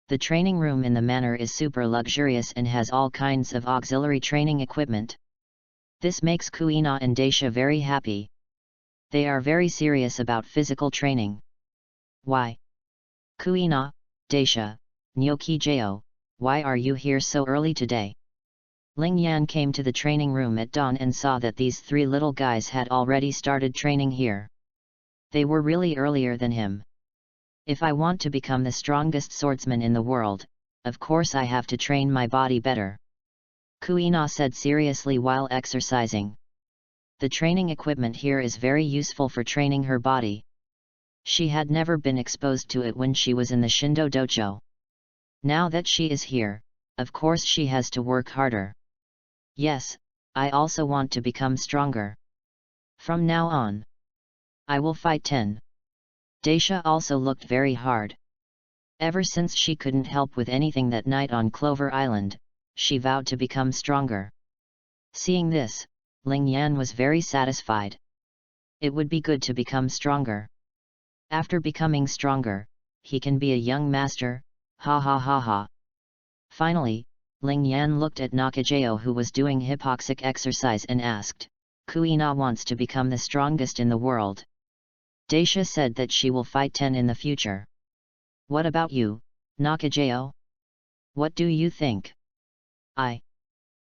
The training room in the manor is super luxurious and has all kinds of auxiliary training equipment. This makes Kuina and Dacia very happy. They are very serious about physical training. Why? Kuina, Dacia, Nyoki-jeo, why are you here so early today? Ling Yan came to the training room at dawn and saw that these 3 little guys had already started training here. They were really earlier than him. If I want to become the strongest swordsman in the world, of course I have to train my body better. Kuina said seriously while exercising. The training equipment here is very useful for training her body. She had never been exposed to it when she was in the Shindo dojo. Now that she is here, of course she has to work harder. Yes, I also want to become stronger. From now on, I will fight 10. Daisha also looked very hard. Ever since she couldn't help with anything that night on Clover Island, she vowed to become stronger. Seeing this, Ling Yan was very satisfied. It would be good to become stronger. After becoming stronger, he can be a young master, ha ha ha ha. Finally, Ling Yan looked at Nakajao, who was doing hypoxic exercise, and asked, Kuina wants to become the strongest in the world. Daisha said that she will fight 10 in the future. What about you, Nakajao? What do you think? I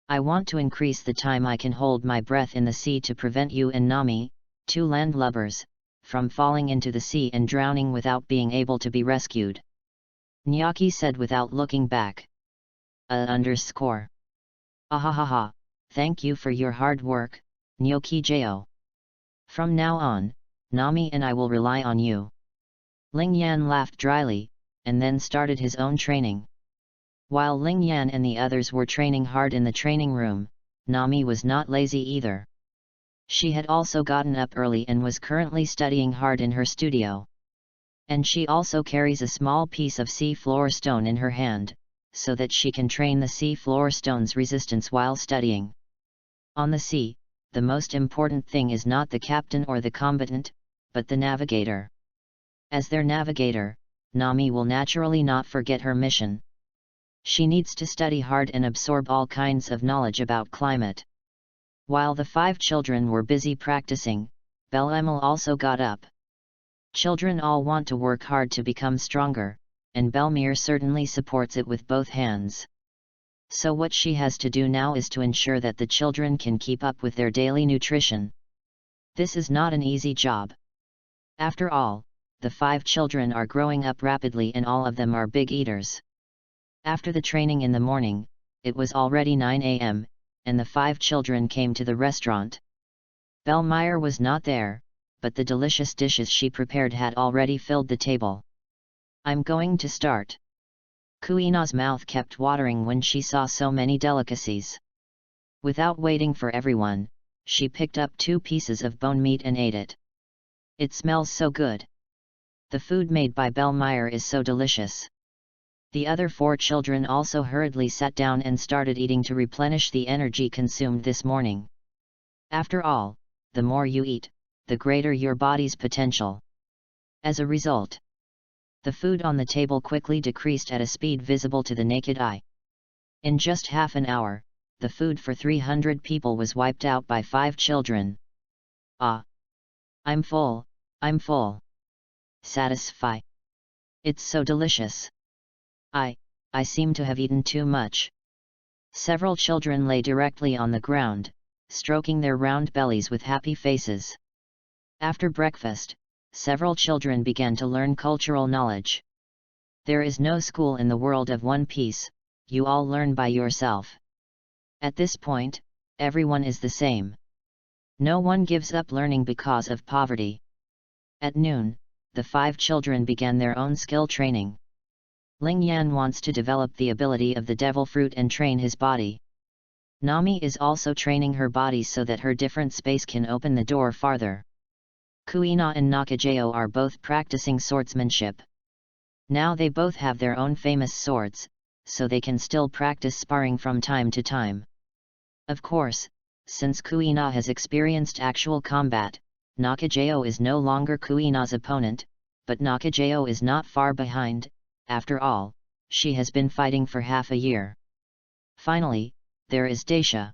want to increase the time I can hold my breath in the sea to prevent you and Nami, 2 landlubbers, from falling into the sea and drowning without being able to be rescued. Nyaki said without looking back. Ahahaha, thank you for your hard work, Nyoki-jao. From now on, Nami and I will rely on you. Ling Yan laughed dryly, and then started his own training. While Ling Yan and the others were training hard in the training room, Nami was not lazy either. She had also gotten up early and was currently studying hard in her studio. And she also carries a small piece of sea floor stone in her hand, so that she can train the sea floor stone's resistance while studying. On the sea, the most important thing is not the captain or the combatant, but the navigator. As their navigator, Nami will naturally not forget her mission. She needs to study hard and absorb all kinds of knowledge about climate. While the 5 children were busy practicing, Belle Emile also got up. Children all want to work hard to become stronger, and Belmere certainly supports it with both hands. So what she has to do now is to ensure that the children can keep up with their daily nutrition. This is not an easy job. After all, the 5 children are growing up rapidly and all of them are big eaters. After the training in the morning, it was already 9 a.m., and the 5 children came to the restaurant. Belmire was not there, but the delicious dishes she prepared had already filled the table. I'm going to start. Kuina's mouth kept watering when she saw so many delicacies. Without waiting for everyone, she picked up 2 pieces of bone meat and ate it. It smells so good. The food made by Belmire is so delicious. The other 4 children also hurriedly sat down and started eating to replenish the energy consumed this morning. After all, the more you eat, the greater your body's potential. As a result, the food on the table quickly decreased at a speed visible to the naked eye. In just half an hour, the food for 300 people was wiped out by 5 children. Ah! I'm full, I'm full. Satisfy. It's so delicious. I seem to have eaten too much. Several children lay directly on the ground, stroking their round bellies with happy faces. After breakfast, several children began to learn cultural knowledge. There is no school in the world of One Piece, you all learn by yourself. At this point, everyone is the same. No one gives up learning because of poverty. At noon, the 5 children began their own skill training. Ling Yan wants to develop the ability of the devil fruit and train his body. Nami is also training her body so that her different space can open the door farther. Kuina and Nakajao are both practicing swordsmanship. Now they both have their own famous swords, so they can still practice sparring from time to time. Of course, since Kuina has experienced actual combat, Nakajao is no longer Kuina's opponent, but Nakajao is not far behind. After all, she has been fighting for half a year. Finally, there is Daisha.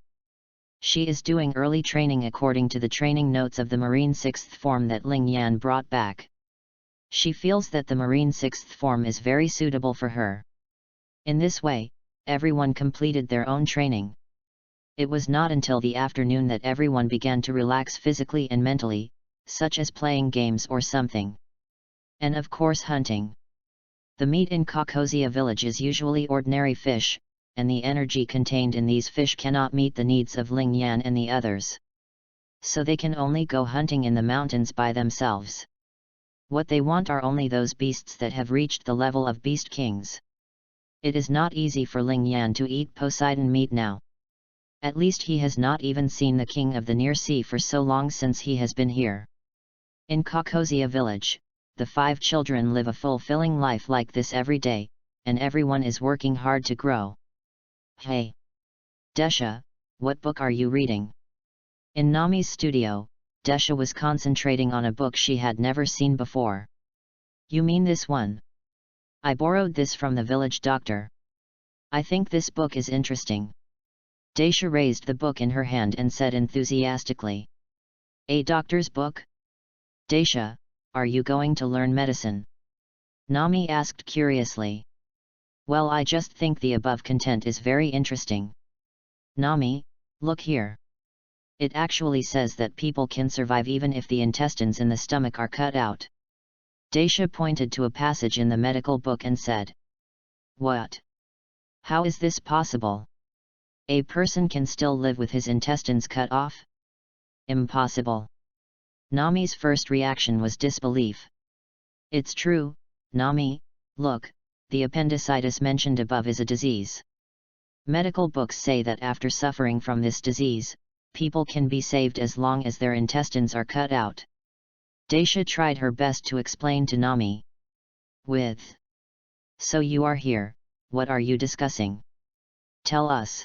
She is doing early training according to the training notes of the Marine 6th form that Ling Yan brought back. She feels that the Marine 6th form is very suitable for her. In this way, everyone completed their own training. It was not until the afternoon that everyone began to relax physically and mentally, such as playing games or something. And of course hunting. The meat in Kokozia village is usually ordinary fish, and the energy contained in these fish cannot meet the needs of Ling Yan and the others. So they can only go hunting in the mountains by themselves. What they want are only those beasts that have reached the level of beast kings. It is not easy for Ling Yan to eat Poseidon meat now. At least he has not even seen the king of the near sea for so long since he has been here. In Kokozia village, the 5 children live a fulfilling life like this every day, and everyone is working hard to grow. Hey! Desha, what book are you reading? In Nami's studio, Desha was concentrating on a book she had never seen before. You mean this one? I borrowed this from the village doctor. I think this book is interesting. Desha raised the book in her hand and said enthusiastically. A doctor's book? Desha, are you going to learn medicine? Nami asked curiously. Well, I just think the above content is very interesting. Nami, look here. It actually says that people can survive even if the intestines in the stomach are cut out. Desha pointed to a passage in the medical book and said. What? How is this possible? A person can still live with his intestines cut off? Impossible. Nami's first reaction was disbelief. It's true, Nami, look, the appendicitis mentioned above is a disease. Medical books say that after suffering from this disease, people can be saved as long as their intestines are cut out. Desha tried her best to explain to Nami. So you are here, what are you discussing? Tell us.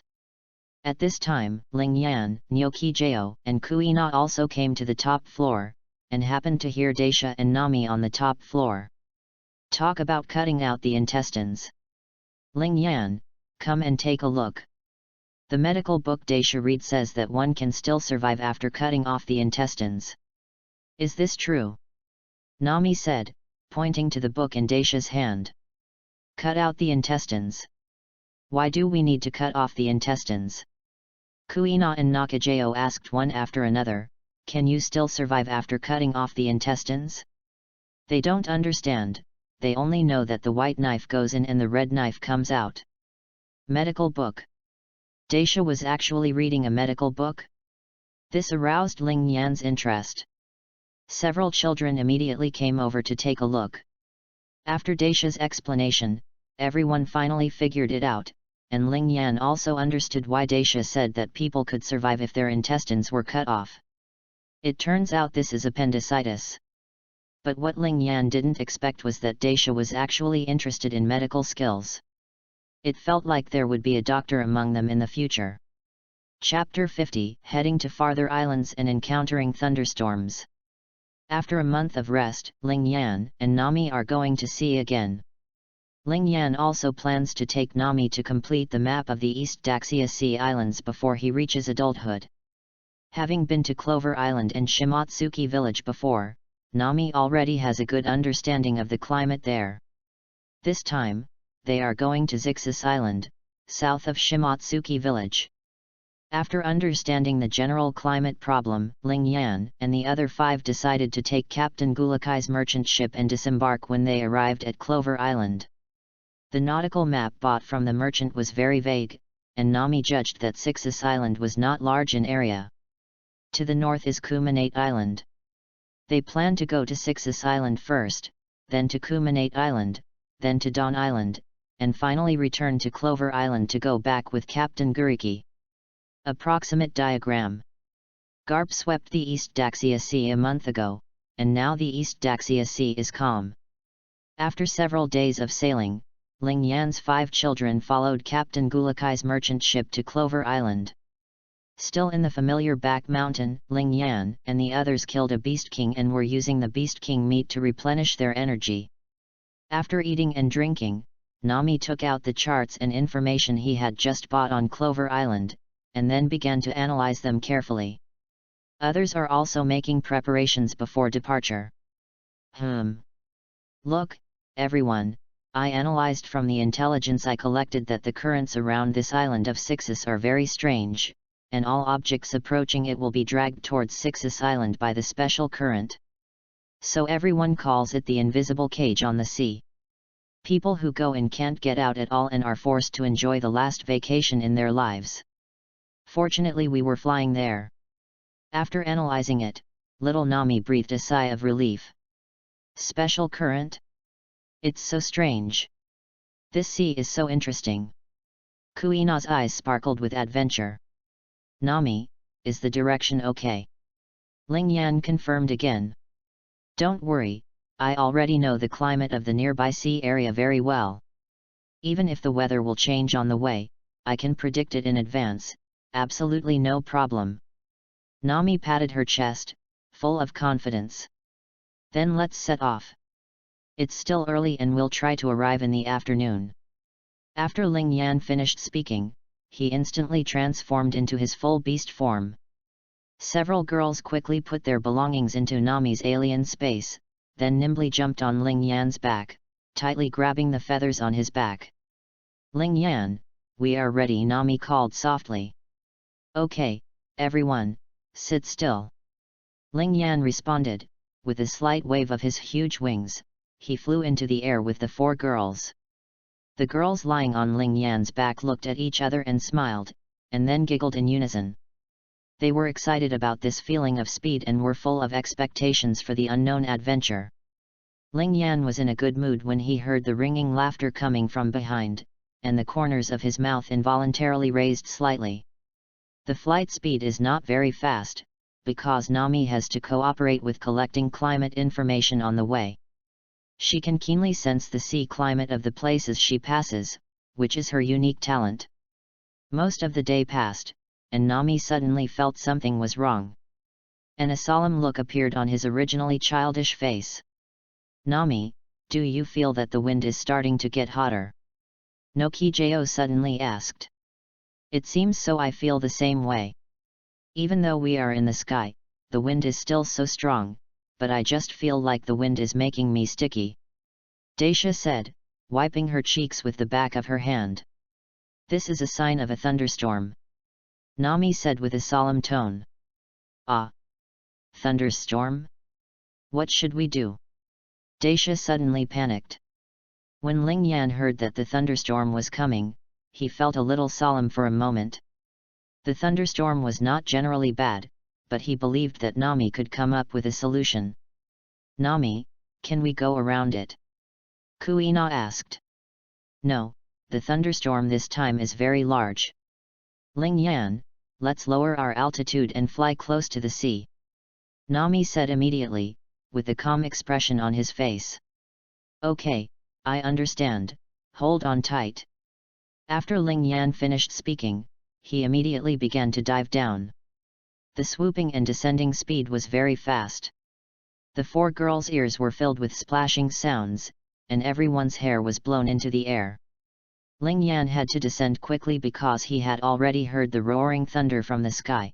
At this time, Ling Yan, Nyoki Jao, and Kuina also came to the top floor, and happened to hear Desha and Nami on the top floor. Talk about cutting out the intestines. Ling Yan, come and take a look. The medical book Desha read says that one can still survive after cutting off the intestines. Is this true? Nami said, pointing to the book in Desha's hand. Cut out the intestines. Why do we need to cut off the intestines? Kuina and Nakajao asked one after another, can you still survive after cutting off the intestines? They don't understand, they only know that the white knife goes in and the red knife comes out. Medical book. Desha was actually reading a medical book? This aroused Ling Yan's interest. Several children immediately came over to take a look. After Desha's explanation, everyone finally figured it out, and Ling Yan also understood why Desha said that people could survive if their intestines were cut off. It turns out this is appendicitis. But what Ling Yan didn't expect was that Desha was actually interested in medical skills. It felt like there would be a doctor among them in the future. Chapter 50, Heading to Farther Islands and Encountering Thunderstorms. After a month of rest, Ling Yan and Nami are going to sea again. Ling Yan also plans to take Nami to complete the map of the East Daxia Sea Islands before he reaches adulthood. Having been to Clover Island and Shimotsuki village before, Nami already has a good understanding of the climate there. This time, they are going to Zixis Island, south of Shimotsuki village. After understanding the general climate problem, Ling Yan and the other 5 decided to take Captain Gulakai's merchant ship and disembark when they arrived at Clover Island. The nautical map bought from the merchant was very vague, and Nami judged that Zixis Island was not large in area. To the north is Kumanate Island. They planned to go to Zixis Island first, then to Kumanate Island, then to Dawn Island, and finally return to Clover Island to go back with Captain Guriki. Approximate diagram. Garp swept the East Daxia Sea a month ago, and now the East Daxia Sea is calm. After several days of sailing, Ling Yan's 5 children followed Captain Gulakai's merchant ship to Clover Island. Still in the familiar back mountain, Ling Yan and the others killed a Beast King and were using the Beast King meat to replenish their energy. After eating and drinking, Nami took out the charts and information he had just bought on Clover Island, and then began to analyze them carefully. Others are also making preparations before departure. Look, everyone, I analyzed from the intelligence I collected that the currents around this island of Zixis are very strange, and all objects approaching it will be dragged towards Zixis Island by the special current. So everyone calls it the invisible cage on the sea. People who go in can't get out at all and are forced to enjoy the last vacation in their lives. Fortunately we were flying there. After analyzing it, little Nami breathed a sigh of relief. Special current? It's so strange. This sea is so interesting. Kuina's eyes sparkled with adventure. Nami, is the direction okay? Ling Yan confirmed again. Don't worry, I already know the climate of the nearby sea area very well. Even if the weather will change on the way, I can predict it in advance, absolutely no problem. Nami patted her chest, full of confidence. Then let's set off. It's still early and we'll try to arrive in the afternoon. After Ling Yan finished speaking, he instantly transformed into his full beast form. Several girls quickly put their belongings into Nami's alien space, then nimbly jumped on Ling Yan's back, tightly grabbing the feathers on his back. Ling Yan, we are ready, Nami called softly. Okay, everyone, sit still. Ling Yan responded, with a slight wave of his huge wings, he flew into the air with the 4 girls. The girls lying on Ling Yan's back looked at each other and smiled, and then giggled in unison. They were excited about this feeling of speed and were full of expectations for the unknown adventure. Ling Yan was in a good mood when he heard the ringing laughter coming from behind, and the corners of his mouth involuntarily raised slightly. The flight speed is not very fast, because Nami has to cooperate with collecting climate information on the way. She can keenly sense the sea climate of the places she passes, which is her unique talent. Most of the day passed, and Nami suddenly felt something was wrong. And a solemn look appeared on his originally childish face. Nami, do you feel that the wind is starting to get hotter? Nokijo suddenly asked. It seems so, I feel the same way. Even though we are in the sky, the wind is still so strong, but I just feel like the wind is making me sticky. Daisha said, wiping her cheeks with the back of her hand. This is a sign of a thunderstorm. Nami said with a solemn tone. Ah! Thunderstorm? What should we do? Daisha suddenly panicked. When Ling Yan heard that the thunderstorm was coming, he felt a little solemn for a moment. The thunderstorm was not generally bad, but he believed that Nami could come up with a solution. Nami, can we go around it? Kuina asked. No, the thunderstorm this time is very large. Ling Yan, let's lower our altitude and fly close to the sea. Nami said immediately, with a calm expression on his face. Okay, I understand, hold on tight. After Ling Yan finished speaking, he immediately began to dive down. The swooping and descending speed was very fast. The 4 girls' ears were filled with splashing sounds, and everyone's hair was blown into the air. Ling Yan had to descend quickly because he had already heard the roaring thunder from the sky.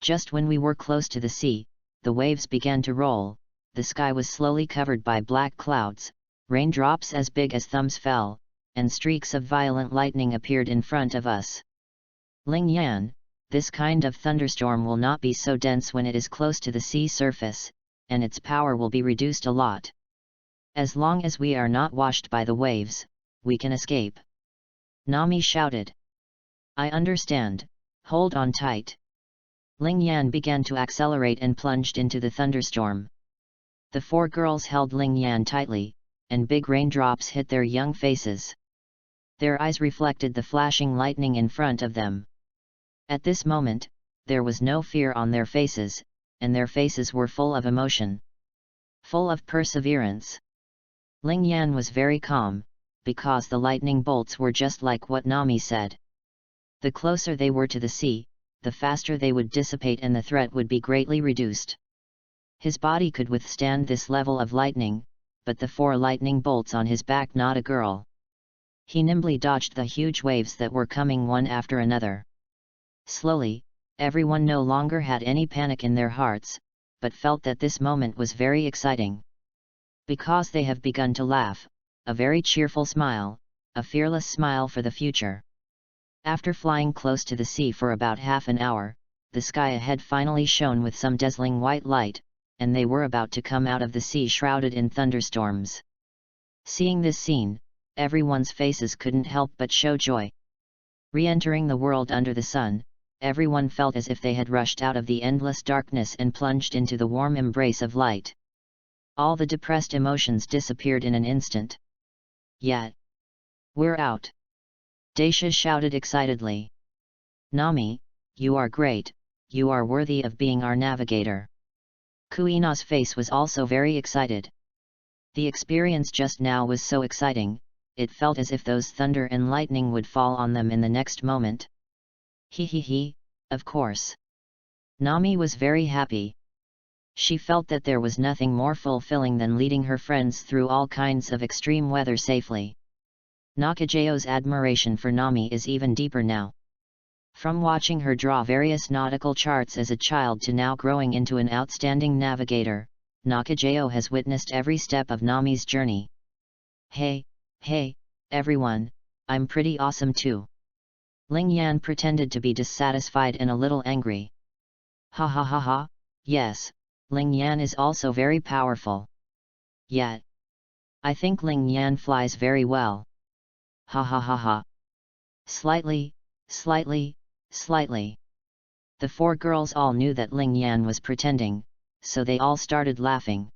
Just when we were close to the sea, the waves began to roll, the sky was slowly covered by black clouds, raindrops as big as thumbs fell, and streaks of violent lightning appeared in front of us. Ling Yan, this kind of thunderstorm will not be so dense when it is close to the sea surface, and its power will be reduced a lot. As long as we are not washed by the waves, we can escape. Nami shouted. I understand, hold on tight. Ling Yan began to accelerate and plunged into the thunderstorm. The 4 girls held Ling Yan tightly, and big raindrops hit their young faces. Their eyes reflected the flashing lightning in front of them. At this moment, there was no fear on their faces, and their faces were full of emotion. Full of perseverance. Ling Yan was very calm, because the lightning bolts were just like what Nami said. The closer they were to the sea, the faster they would dissipate and the threat would be greatly reduced. His body could withstand this level of lightning, but the 4 lightning bolts on his back not a girl. He nimbly dodged the huge waves that were coming one after another. Slowly, everyone no longer had any panic in their hearts, but felt that this moment was very exciting. Because they have begun to laugh, a very cheerful smile, a fearless smile for the future. After flying close to the sea for about half an hour, the sky ahead finally shone with some dazzling white light, and they were about to come out of the sea shrouded in thunderstorms. Seeing this scene, everyone's faces couldn't help but show joy. Re-entering the world under the sun, everyone felt as if they had rushed out of the endless darkness and plunged into the warm embrace of light. All the depressed emotions disappeared in an instant. Yeah! We're out! Daisha shouted excitedly. Nami, you are great, you are worthy of being our navigator. Kuina's face was also very excited. The experience just now was so exciting, it felt as if those thunder and lightning would fall on them in the next moment. He, of course. Nami was very happy. She felt that there was nothing more fulfilling than leading her friends through all kinds of extreme weather safely. Nakajao's admiration for Nami is even deeper now. From watching her draw various nautical charts as a child to now growing into an outstanding navigator, Nakajao has witnessed every step of Nami's journey. Hey, everyone, I'm pretty awesome too. Ling Yan pretended to be dissatisfied and a little angry. Ha, yes, Ling Yan is also very powerful. Yet, I think Ling Yan flies very well. Ha. Slightly. The four girls all knew that Ling Yan was pretending, so they all started laughing.